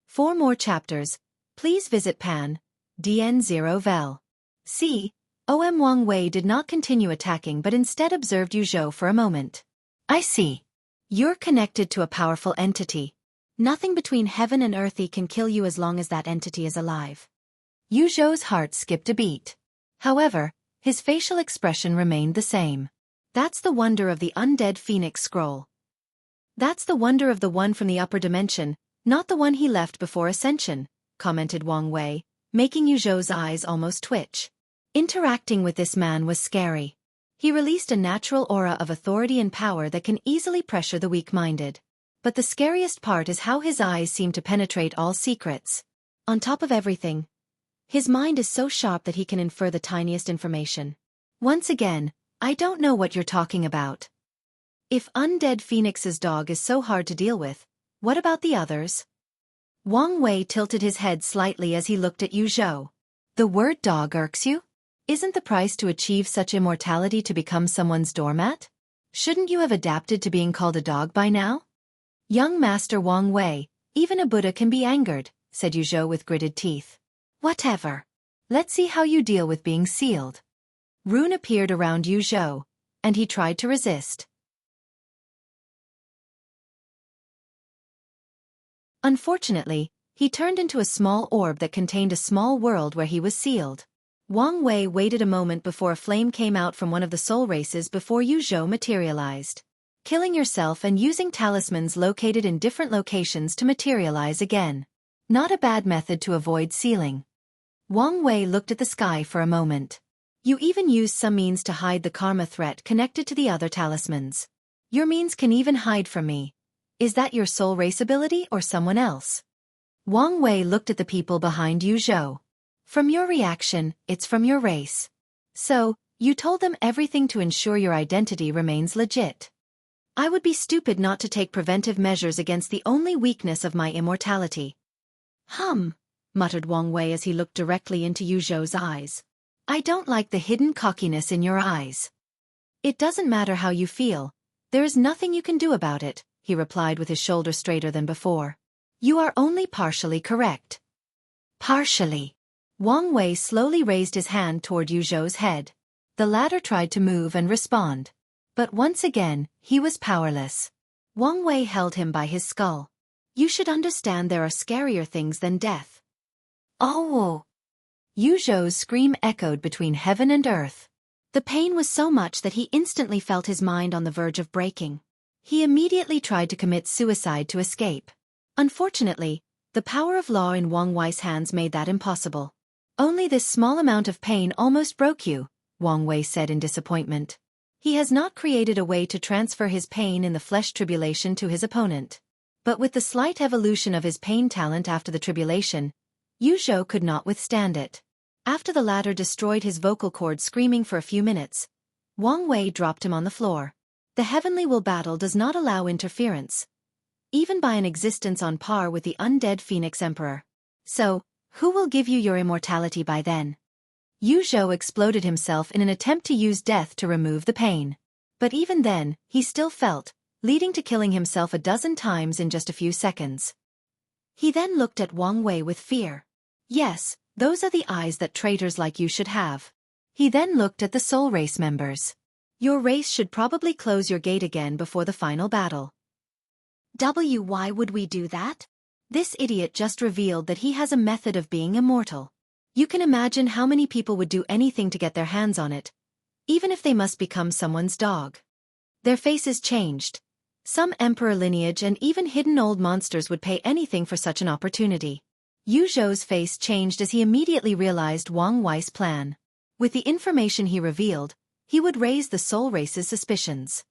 For more chapters, please visit pan.dn0vel. Wang Wei did not continue attacking but instead observed Yu Zhou for a moment. I see. You're connected to a powerful entity. Nothing between heaven and earthy can kill you as long as that entity is alive. Yu Zhou's heart skipped a beat. However, his facial expression remained the same. That's the wonder of the undead phoenix scroll. That's the wonder of the one from the upper dimension, not the one he left before Ascension, commented Wang Wei, making Yu Zhou's eyes almost twitch. Interacting with this man was scary. He released a natural aura of authority and power that can easily pressure the weak-minded. But the scariest part is how his eyes seem to penetrate all secrets. On top of everything, his mind is so sharp that he can infer the tiniest information. Once again, I don't know what you're talking about. If undead Phoenix's dog is so hard to deal with, what about the others? Wang Wei tilted his head slightly as he looked at Yu Zhou. The word dog irks you? Isn't the price to achieve such immortality to become someone's doormat? Shouldn't you have adapted to being called a dog by now? Young Master Wang Wei, even a Buddha can be angered, said Yu Zhou with gritted teeth. Whatever. Let's see how you deal with being sealed. Rune appeared around Yu Zhou, and he tried to resist. Unfortunately, he turned into a small orb that contained a small world where he was sealed. Wang Wei waited a moment before a flame came out from one of the soul races before Yu Zhou materialized. Killing yourself and using talismans located in different locations to materialize again. Not a bad method to avoid sealing. Wang Wei looked at the sky for a moment. You even used some means to hide the karma threat connected to the other talismans. Your means can even hide from me. Is that your soul race ability or someone else? Wang Wei looked at the people behind Yu Zhou. From your reaction, it's from your race. So, you told them everything to ensure your identity remains legit. I would be stupid not to take preventive measures against the only weakness of my immortality. Muttered Wang Wei as he looked directly into Yu Zhou's eyes. I don't like the hidden cockiness in your eyes. It doesn't matter how you feel. There is nothing you can do about it, he replied with his shoulder straighter than before. You are only partially correct. Partially. Wang Wei slowly raised his hand toward Yu Zhou's head. The latter tried to move and respond. But once again, he was powerless. Wang Wei held him by his skull. You should understand there are scarier things than death. Oh! Yu Zhou's scream echoed between heaven and earth. The pain was so much that he instantly felt his mind on the verge of breaking. He immediately tried to commit suicide to escape. Unfortunately, the power of law in Wang Wei's hands made that impossible. Only this small amount of pain almost broke you, Wang Wei said in disappointment. He has not created a way to transfer his pain in the flesh tribulation to his opponent. But with the slight evolution of his pain talent after the tribulation, Yu Zhou could not withstand it. After the latter destroyed his vocal cords screaming for a few minutes, Wang Wei dropped him on the floor. The heavenly will battle does not allow interference, even by an existence on par with the undead Phoenix Emperor. So, who will give you your immortality by then? Yu Zhou exploded himself in an attempt to use death to remove the pain. But even then, he still felt, leading to killing himself a dozen times in just a few seconds. He then looked at Wang Wei with fear. Yes, those are the eyes that traitors like you should have. He then looked at the Soul Race members. Your race should probably close your gate again before the final battle. Why would we do that? This idiot just revealed that he has a method of being immortal. You can imagine how many people would do anything to get their hands on it, even if they must become someone's dog. Their faces changed. Some emperor lineage and even hidden old monsters would pay anything for such an opportunity. Yu Zhou's face changed as he immediately realized Wang Wei's plan. With the information he revealed, he would raise the Soul Race's suspicions.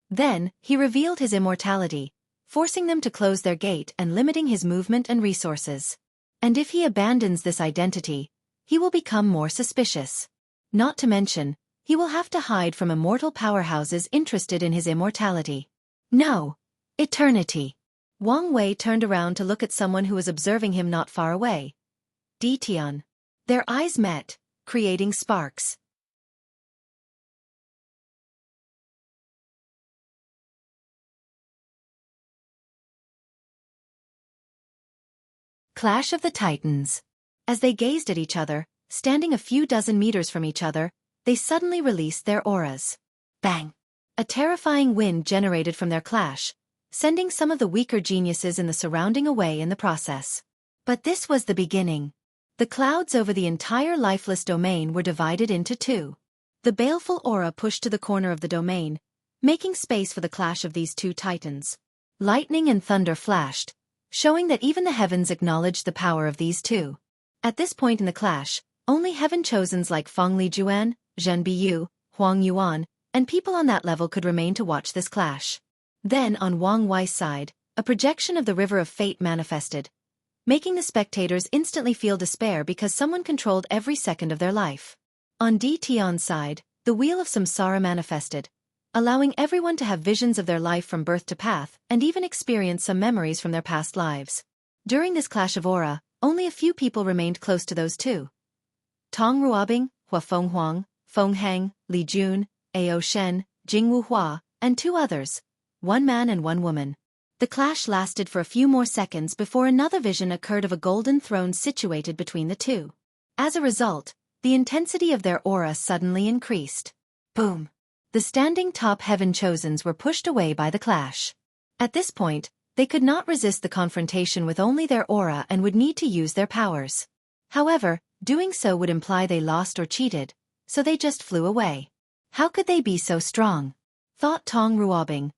Then, he revealed his immortality, forcing them to close their gate and limiting his movement and resources. And if he abandons this identity, he will become more suspicious. Not to mention, he will have to hide from immortal powerhouses interested in his immortality. No. Eternity. Wang Wei turned around to look at someone who was observing him not far away. Tian. Their eyes met, creating sparks. Clash of the Titans. As they gazed at each other, standing a few dozen meters from each other, they suddenly released their auras. Bang! A terrifying wind generated from their clash, sending some of the weaker geniuses in the surrounding away in the process. But this was the beginning. The clouds over the entire lifeless domain were divided into two. The baleful aura pushed to the corner of the domain, making space for the clash of these two titans. Lightning and thunder flashed, showing that even the heavens acknowledged the power of these two. At this point in the clash, only heaven-chosens like Feng Lijuan, Zhen Biyu, Huang Yuan, and people on that level could remain to watch this clash. Then on Wang Wei's side, a projection of the River of Fate manifested, making the spectators instantly feel despair because someone controlled every second of their life. On Tian's side, the Wheel of Samsara manifested, allowing everyone to have visions of their life from birth to path and even experience some memories from their past lives. During this clash of aura, only a few people remained close to those two. Tong Ruobing, Hua Fenghuang, Feng Heng, Li Jun, Ao Shen, Jingwu Hua, and two others, one man and one woman. The clash lasted for a few more seconds before another vision occurred of a golden throne situated between the two. As a result, the intensity of their aura suddenly increased. Boom! The standing top heaven-chosens were pushed away by the clash. At this point, they could not resist the confrontation with only their aura and would need to use their powers. However, doing so would imply they lost or cheated, so they just flew away. How could they be so strong? Thought Tong Ruobing,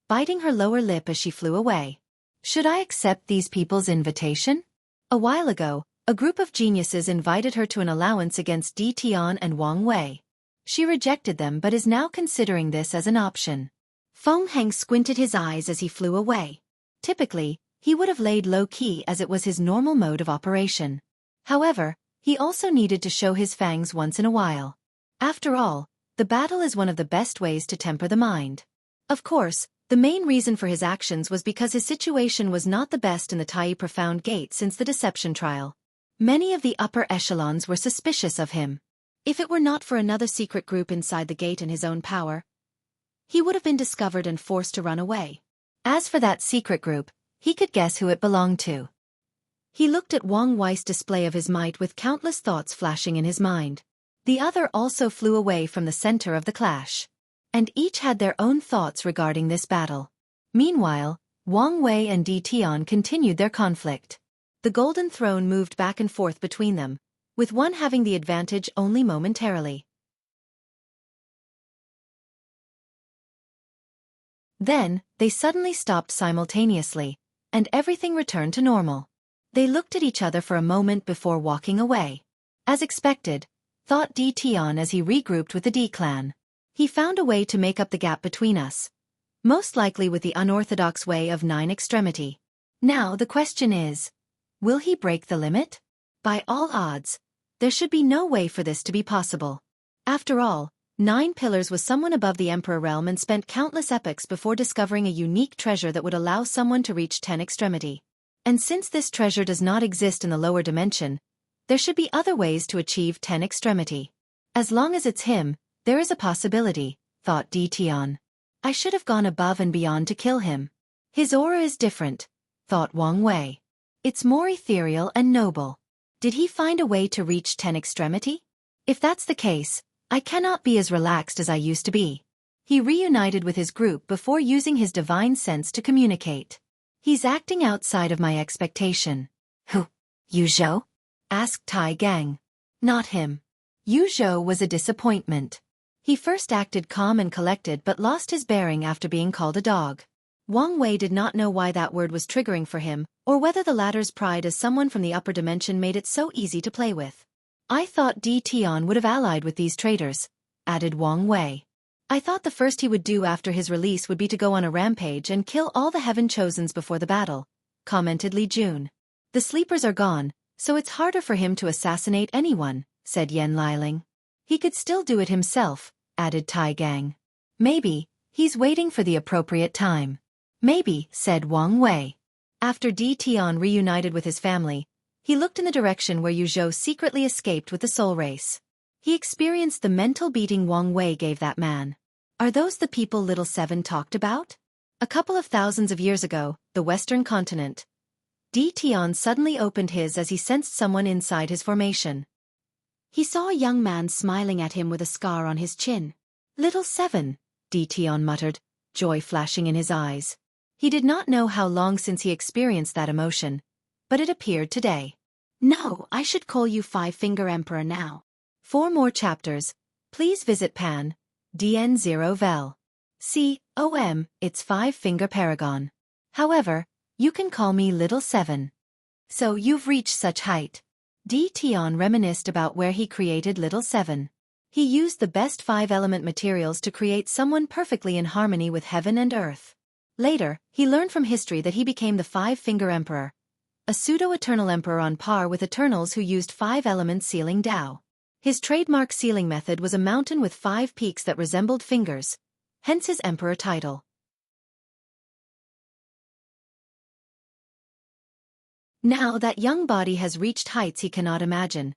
biting her lower lip as she flew away. Should I accept these people's invitation? A while ago, a group of geniuses invited her to an allowance against Tian and Wang Wei. She rejected them but is now considering this as an option. Feng Heng squinted his eyes as he flew away. Typically, he would have laid low-key as it was his normal mode of operation. However, he also needed to show his fangs once in a while. After all, the battle is one of the best ways to temper the mind. Of course, the main reason for his actions was because his situation was not the best in the Tai Profound Gate since the deception trial. Many of the upper echelons were suspicious of him. If it were not for another secret group inside the gate and his own power, he would have been discovered and forced to run away. As for that secret group, he could guess who it belonged to. He looked at Wang Wei's display of his might with countless thoughts flashing in his mind. The other also flew away from the center of the clash. And each had their own thoughts regarding this battle. Meanwhile, Wang Wei and Di Tian continued their conflict. The Golden Throne moved back and forth between them, with one having the advantage only momentarily. Then, they suddenly stopped simultaneously, and everything returned to normal. They looked at each other for a moment before walking away. As expected, thought Di Tian as he regrouped with the D clan. He found a way to make up the gap between us. Most likely with the unorthodox way of 9 extremity. Now the question is, will he break the limit? By all odds, there should be no way for this to be possible. After all, 9 Pillars was someone above the Emperor realm and spent countless epochs before discovering a unique treasure that would allow someone to reach 10 extremity. And since this treasure does not exist in the lower dimension, there should be other ways to achieve 10 extremity. As long as it's him, there is a possibility, thought Di Tian. I should have gone above and beyond to kill him. His aura is different, thought Wang Wei. It's more ethereal and noble. Did he find a way to reach 10 extremity? If that's the case, I cannot be as relaxed as I used to be. He reunited with his group before using his divine sense to communicate. He's acting outside of my expectation. Who? Yu Zhou? Asked Tai Gang. Not him. Yu Zhou was a disappointment. He first acted calm and collected but lost his bearing after being called a dog. Wang Wei did not know why that word was triggering for him, or whether the latter's pride as someone from the upper dimension made it so easy to play with. I thought Di Tian would have allied with these traitors, added Wang Wei. I thought the first he would do after his release would be to go on a rampage and kill all the Heaven Chosens before the battle, commented Li Jun. The sleepers are gone, so it's harder for him to assassinate anyone, said Yan Liling. He could still do it himself, added Tai Gang. Maybe, he's waiting for the appropriate time. Maybe, said Wang Wei. After Di Tian reunited with his family, he looked in the direction where Yu Zhou secretly escaped with the soul race. He experienced the mental beating Wang Wei gave that man. Are those the people Little Seven talked about? A couple of thousands of years ago, the Western continent. Di Tian suddenly opened his as he sensed someone inside his formation. He saw a young man smiling at him with a scar on his chin. Little Seven, Di Tian muttered, joy flashing in his eyes. He did not know how long since he experienced that emotion, but it appeared today. No, I should call you Five-Finger Emperor now. For more chapters, please visit DN0vel. It's Five-Finger Paragon. However, you can call me Little Seven. So you've reached such height. Di Tian reminisced about where he created Little Seven. He used the best 5-element materials to create someone perfectly in harmony with heaven and earth. Later, he learned from history that he became the Five-Finger Emperor, a pseudo-eternal emperor on par with Eternals who used 5-element sealing Dao. His trademark sealing method was a mountain with 5 peaks that resembled fingers, hence his emperor title. Now that young body has reached heights he cannot imagine,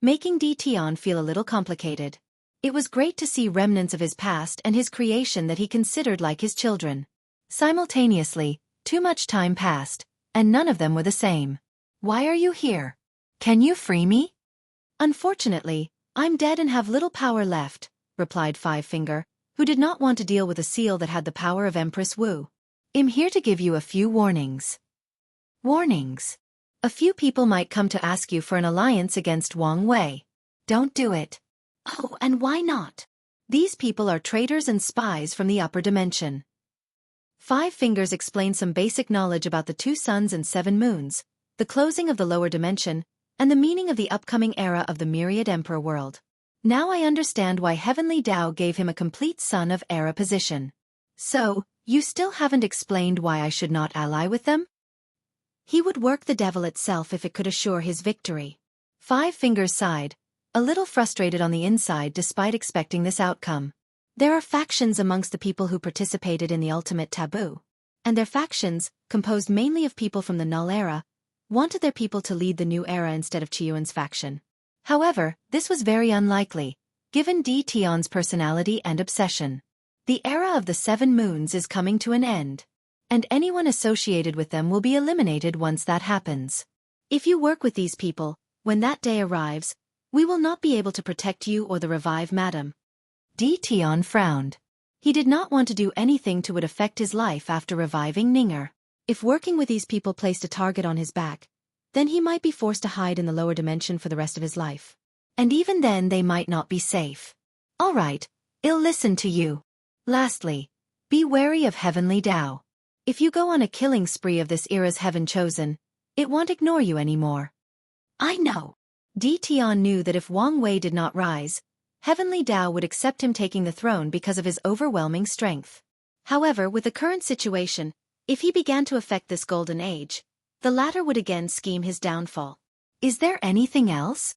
making Di Tian feel a little complicated. It was great to see remnants of his past and his creation that he considered like his children. Simultaneously, too much time passed, and none of them were the same. Why are you here? Can you free me? Unfortunately, I'm dead and have little power left, replied Five-Finger, who did not want to deal with a seal that had the power of Empress Wu. I'm here to give you a few warnings. Warnings? A few people might come to ask you for an alliance against Wang Wei. Don't do it. Oh, and why not? These people are traitors and spies from the upper dimension. Five Fingers explained some basic knowledge about the 2 suns and 7 moons, the closing of the lower dimension, and the meaning of the upcoming era of the Myriad Emperor world. Now I understand why Heavenly Dao gave him a complete Son of Era position. So, you still haven't explained why I should not ally with them? He would work the devil itself if it could assure his victory. Five Fingers sighed, a little frustrated on the inside despite expecting this outcome. There are factions amongst the people who participated in the ultimate taboo. And their factions, composed mainly of people from the Null Era, wanted their people to lead the new era instead of Qiyuan's faction. However, this was very unlikely, given Di Tian's personality and obsession. The era of the 7 moons is coming to an end, and anyone associated with them will be eliminated once that happens. If you work with these people, when that day arrives, we will not be able to protect you or the Revive Madam. Di Tian frowned. He did not want to do anything to would affect his life after reviving Ninger. If working with these people placed a target on his back, then he might be forced to hide in the lower dimension for the rest of his life. And even then they might not be safe. All right, I'll listen to you. Lastly, be wary of Heavenly Tao. If you go on a killing spree of this era's Heaven Chosen, it won't ignore you anymore. I know. Di Tian knew that if Wang Wei did not rise, Heavenly Tao would accept him taking the throne because of his overwhelming strength. However, with the current situation, if he began to affect this golden age, the latter would again scheme his downfall. Is there anything else?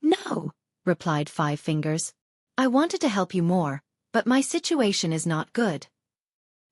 No, replied Five Fingers. I wanted to help you more, but my situation is not good.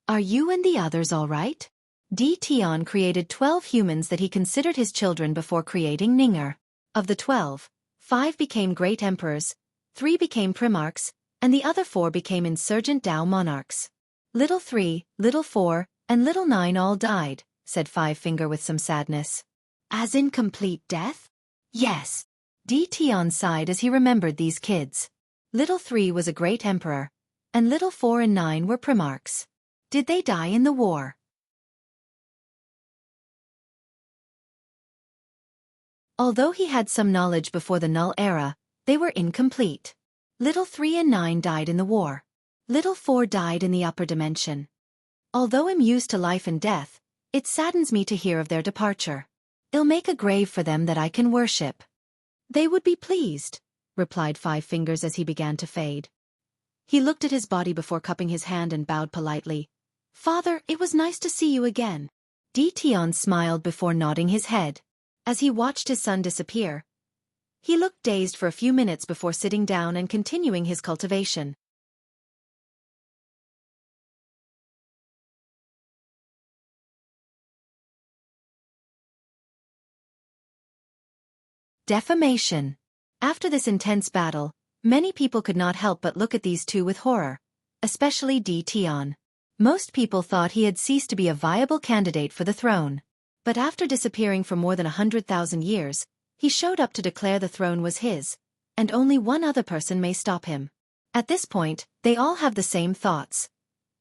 Are you and the others all right? Di Tian created 12 humans that he considered his children before creating Ninger. Of the 12, 5 became great emperors, 3 became primarchs, and the other 4 became insurgent Tao monarchs. Little 3, Little 4, and Little 9 all died, said Five Finger with some sadness. As in complete death? Yes. Di Tian sighed as he remembered these kids. Little 3 was a great emperor, and Little 4 and 9 were primarchs. Did they die in the war? Although he had some knowledge before the Null Era, they were incomplete. Little 3 and 9 died in the war. Little 4 died in the upper dimension. Although I'm used to life and death, it saddens me to hear of their departure. I'll make a grave for them that I can worship. They would be pleased, replied Five Fingers as he began to fade. He looked at his body before cupping his hand and bowed politely. Father, it was nice to see you again. Di Tian smiled before nodding his head. As he watched his son disappear, he looked dazed for a few minutes before sitting down and continuing his cultivation. Defamation. After this intense battle, many people could not help but look at these two with horror, especially Di Tian. Most people thought he had ceased to be a viable candidate for the throne. But after disappearing for more than 100,000 years, he showed up to declare the throne was his, and only one other person may stop him. At this point, they all have the same thoughts.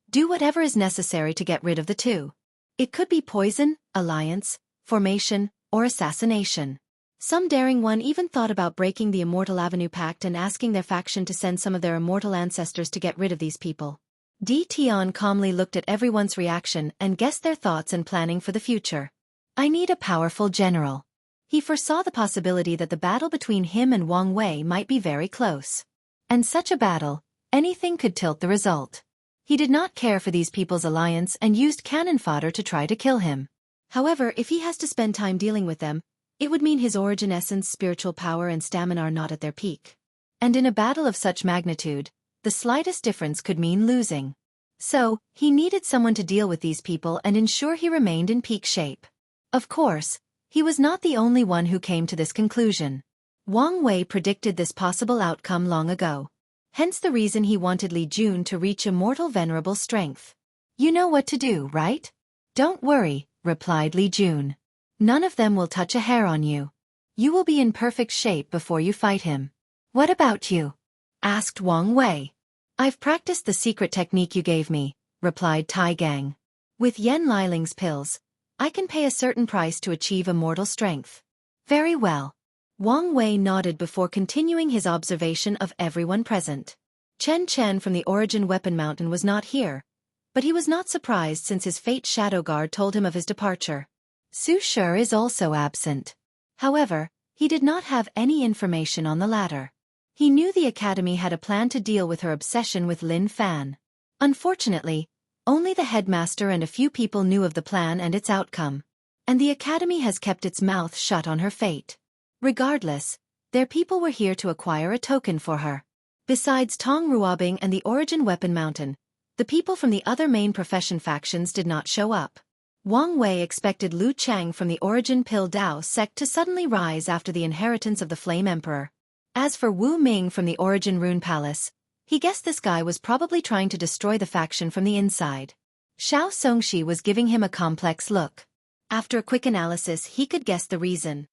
Do whatever is necessary to get rid of the two. It could be poison, alliance, formation, or assassination. Some daring one even thought about breaking the Immortal Avenue Pact and asking their faction to send some of their immortal ancestors to get rid of these people. Di Tian calmly looked at everyone's reaction and guessed their thoughts and planning for the future. I need a powerful general. He foresaw the possibility that the battle between him and Wang Wei might be very close. And such a battle, anything could tilt the result. He did not care for these people's alliance and used cannon fodder to try to kill him. However, if he has to spend time dealing with them, it would mean his origin essence, spiritual power and stamina are not at their peak. And in a battle of such magnitude, the slightest difference could mean losing. So, he needed someone to deal with these people and ensure he remained in peak shape. Of course, he was not the only one who came to this conclusion. Wang Wei predicted this possible outcome long ago. Hence the reason he wanted Li Jun to reach immortal venerable strength. You know what to do, right? Don't worry, replied Li Jun. None of them will touch a hair on you. You will be in perfect shape before you fight him. What about you? Asked Wang Wei. I've practiced the secret technique you gave me, replied Tai Gang. With Yen Liling's pills, I can pay a certain price to achieve immortal strength. Very well. Wang Wei nodded before continuing his observation of everyone present. Chen Chen from the Origin Weapon Mountain was not here, but he was not surprised since his Fate Shadow Guard told him of his departure. Su Shi is also absent. However, he did not have any information on the latter. He knew the academy had a plan to deal with her obsession with Lin Fan. Unfortunately, only the headmaster and a few people knew of the plan and its outcome. and the academy has kept its mouth shut on her fate. Regardless, their people were here to acquire a token for her. Besides Tong Ruobing and the Origin Weapon Mountain, the people from the other main profession factions did not show up. Wang Wei expected Lu Chang from the Origin Pill Dao sect to suddenly rise after the inheritance of the Flame Emperor. As for Wu Ming from the Origin Rune Palace, he guessed this guy was probably trying to destroy the faction from the inside. Xiao Songxi was giving him a complex look. After a quick analysis, he could guess the reason.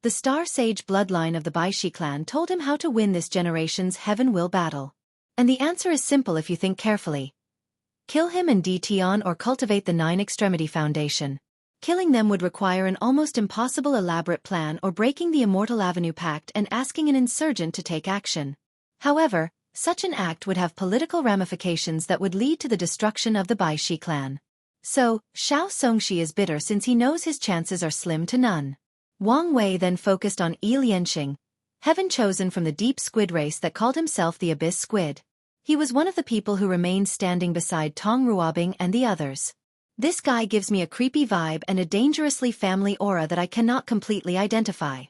The Star Sage bloodline of the Baishi clan told him how to win this generation's Heaven Will battle. And the answer is simple if you think carefully. Kill him and Tian or cultivate the Nine Extremity Foundation. Killing them would require an almost impossible elaborate plan or breaking the Immortal Avenue Pact and asking an insurgent to take action. However, such an act would have political ramifications that would lead to the destruction of the Baishi clan. So, Xiao Songxi is bitter since he knows his chances are slim to none. Wang Wei then focused on Yi Lianxing, heaven chosen from the deep squid race that called himself the Abyss Squid. He was one of the people who remained standing beside Tong Ruobing and the others. This guy gives me a creepy vibe and a dangerously family aura that I cannot completely identify.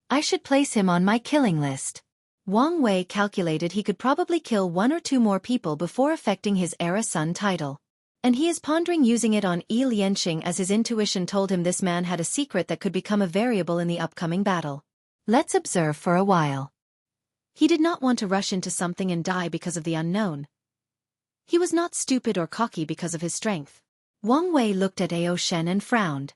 I should place him on my killing list. Wang Wei calculated he could probably kill 1 or 2 more people before affecting his Era Sun title. And he is pondering using it on Yi Lianxing as his intuition told him this man had a secret that could become a variable in the upcoming battle. Let's observe for a while. He did not want to rush into something and die because of the unknown. He was not stupid or cocky because of his strength. Wang Wei looked at Ao Shen and frowned.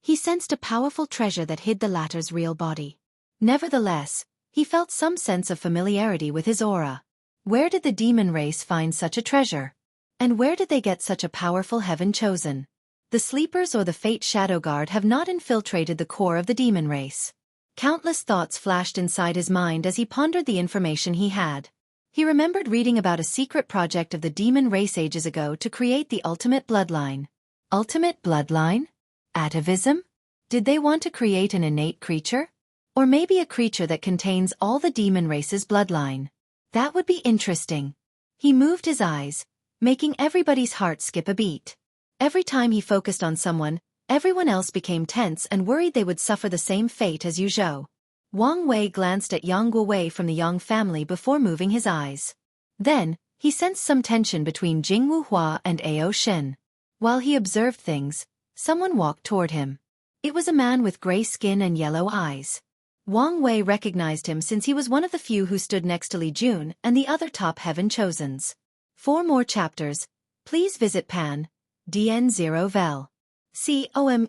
He sensed a powerful treasure that hid the latter's real body. Nevertheless, he felt some sense of familiarity with his aura. Where did the demon race find such a treasure? And where did they get such a powerful heaven chosen? The Sleepers or the Fate Shadow Guard have not infiltrated the core of the demon race. Countless thoughts flashed inside his mind as he pondered the information he had. He remembered reading about a secret project of the demon race ages ago to create the ultimate bloodline. Ultimate bloodline? Atavism? Did they want to create an innate creature? Or maybe a creature that contains all the demon race's bloodline? That would be interesting. He moved his eyes, making everybody's heart skip a beat. Every time he focused on someone, everyone else became tense and worried they would suffer the same fate as Yuzhou. Wang Wei glanced at Yang Guowei from the Yang family before moving his eyes. Then, he sensed some tension between Jingwu Hua and Ao Shen. While he observed things, someone walked toward him. It was a man with gray skin and yellow eyes. Wang Wei recognized him since he was one of the few who stood next to Li Jun and the other top heaven chosens. For more chapters, please visit DN0 Vel.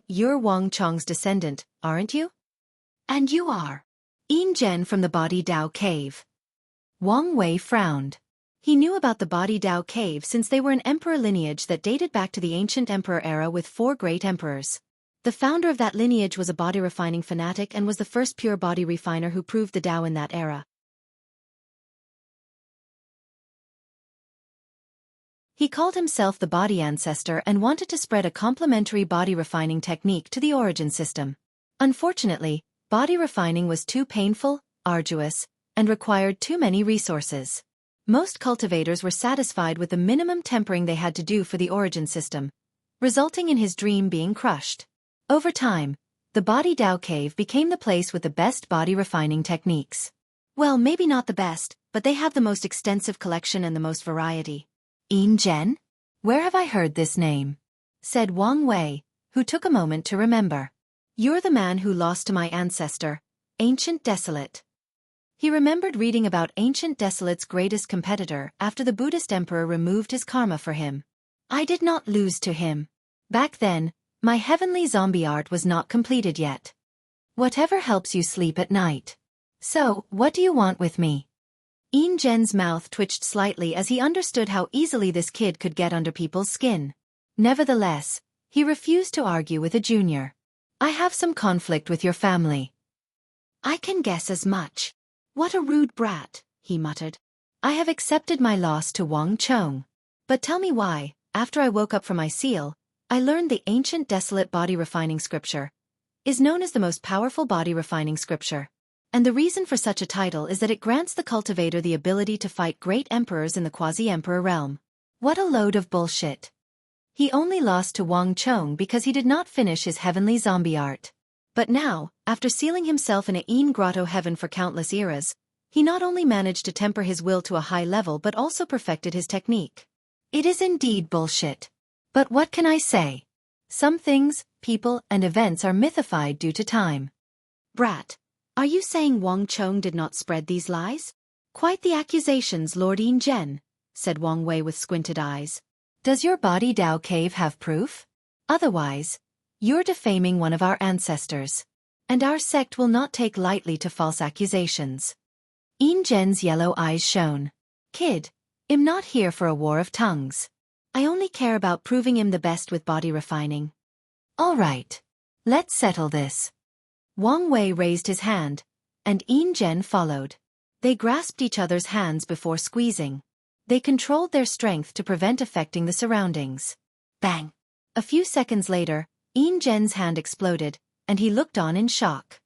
You're Wang Chong's descendant, aren't you? And you are. Yin Zhen from the Body Dao Cave. Wang Wei frowned. He knew about the Body Dao Cave since they were an emperor lineage that dated back to the ancient emperor era with 4 great emperors. The founder of that lineage was a body refining fanatic and was the first pure body refiner who proved the Dao in that era. He called himself the Body Ancestor and wanted to spread a complementary body refining technique to the origin system. Unfortunately, body refining was too painful, arduous, and required too many resources. Most cultivators were satisfied with the minimum tempering they had to do for the origin system, resulting in his dream being crushed. Over time, the Body Dao Cave became the place with the best body refining techniques. Well, maybe not the best, but they have the most extensive collection and the most variety. Yin Zhen? Where have I heard this name? Said Wang Wei, who took a moment to remember. You're the man who lost to my ancestor, Ancient Desolate. He remembered reading about Ancient Desolate's greatest competitor after the Buddhist emperor removed his karma for him. I did not lose to him. Back then, my heavenly zombie art was not completed yet. Whatever helps you sleep at night. So, what do you want with me? Yin Zhen's mouth twitched slightly as he understood how easily this kid could get under people's skin. Nevertheless, he refused to argue with a junior. I have some conflict with your family. I can guess as much. What a rude brat, he muttered. I have accepted my loss to Wang Chong. But tell me why, after I woke up from my seal, I learned the ancient desolate body refining scripture is known as the most powerful body refining scripture. And the reason for such a title is that it grants the cultivator the ability to fight great emperors in the quasi-emperor realm. What a load of bullshit. He only lost to Wang Chong because he did not finish his heavenly zombie art. But now, after sealing himself in a Yin grotto heaven for countless eras, he not only managed to temper his will to a high level but also perfected his technique. It is indeed bullshit. But what can I say? Some things, people, and events are mythified due to time. Brat, are you saying Wang Chong did not spread these lies? Quite the accusations, Lord Yin Zhen, said Wang Wei with squinted eyes. Does your body Dao cave have proof? Otherwise, you're defaming one of our ancestors. And our sect will not take lightly to false accusations. Yin Zhen's yellow eyes shone. Kid, I'm not here for a war of tongues. I only care about proving him the best with body refining. All right. Let's settle this. Wang Wei raised his hand, and Yin Zhen followed. They grasped each other's hands before squeezing. They controlled their strength to prevent affecting the surroundings. Bang! A few seconds later, Yin Zhen's hand exploded, and he looked on in shock.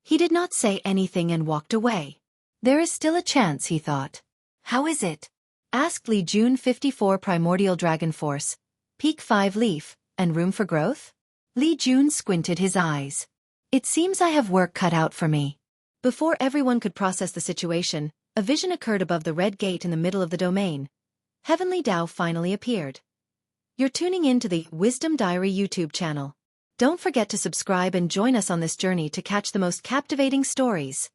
He did not say anything and walked away. There is still a chance, he thought. How is it? Asked Li Jun. 54 Primordial Dragon Force, Peak 5 Leaf, and Room for Growth? Li Jun squinted his eyes. It seems I have work cut out for me. Before everyone could process the situation, a vision occurred above the red gate in the middle of the domain. Heavenly Dao finally appeared. You're tuning in to the Wisdom Diary YouTube channel. Don't forget to subscribe and join us on this journey to catch the most captivating stories.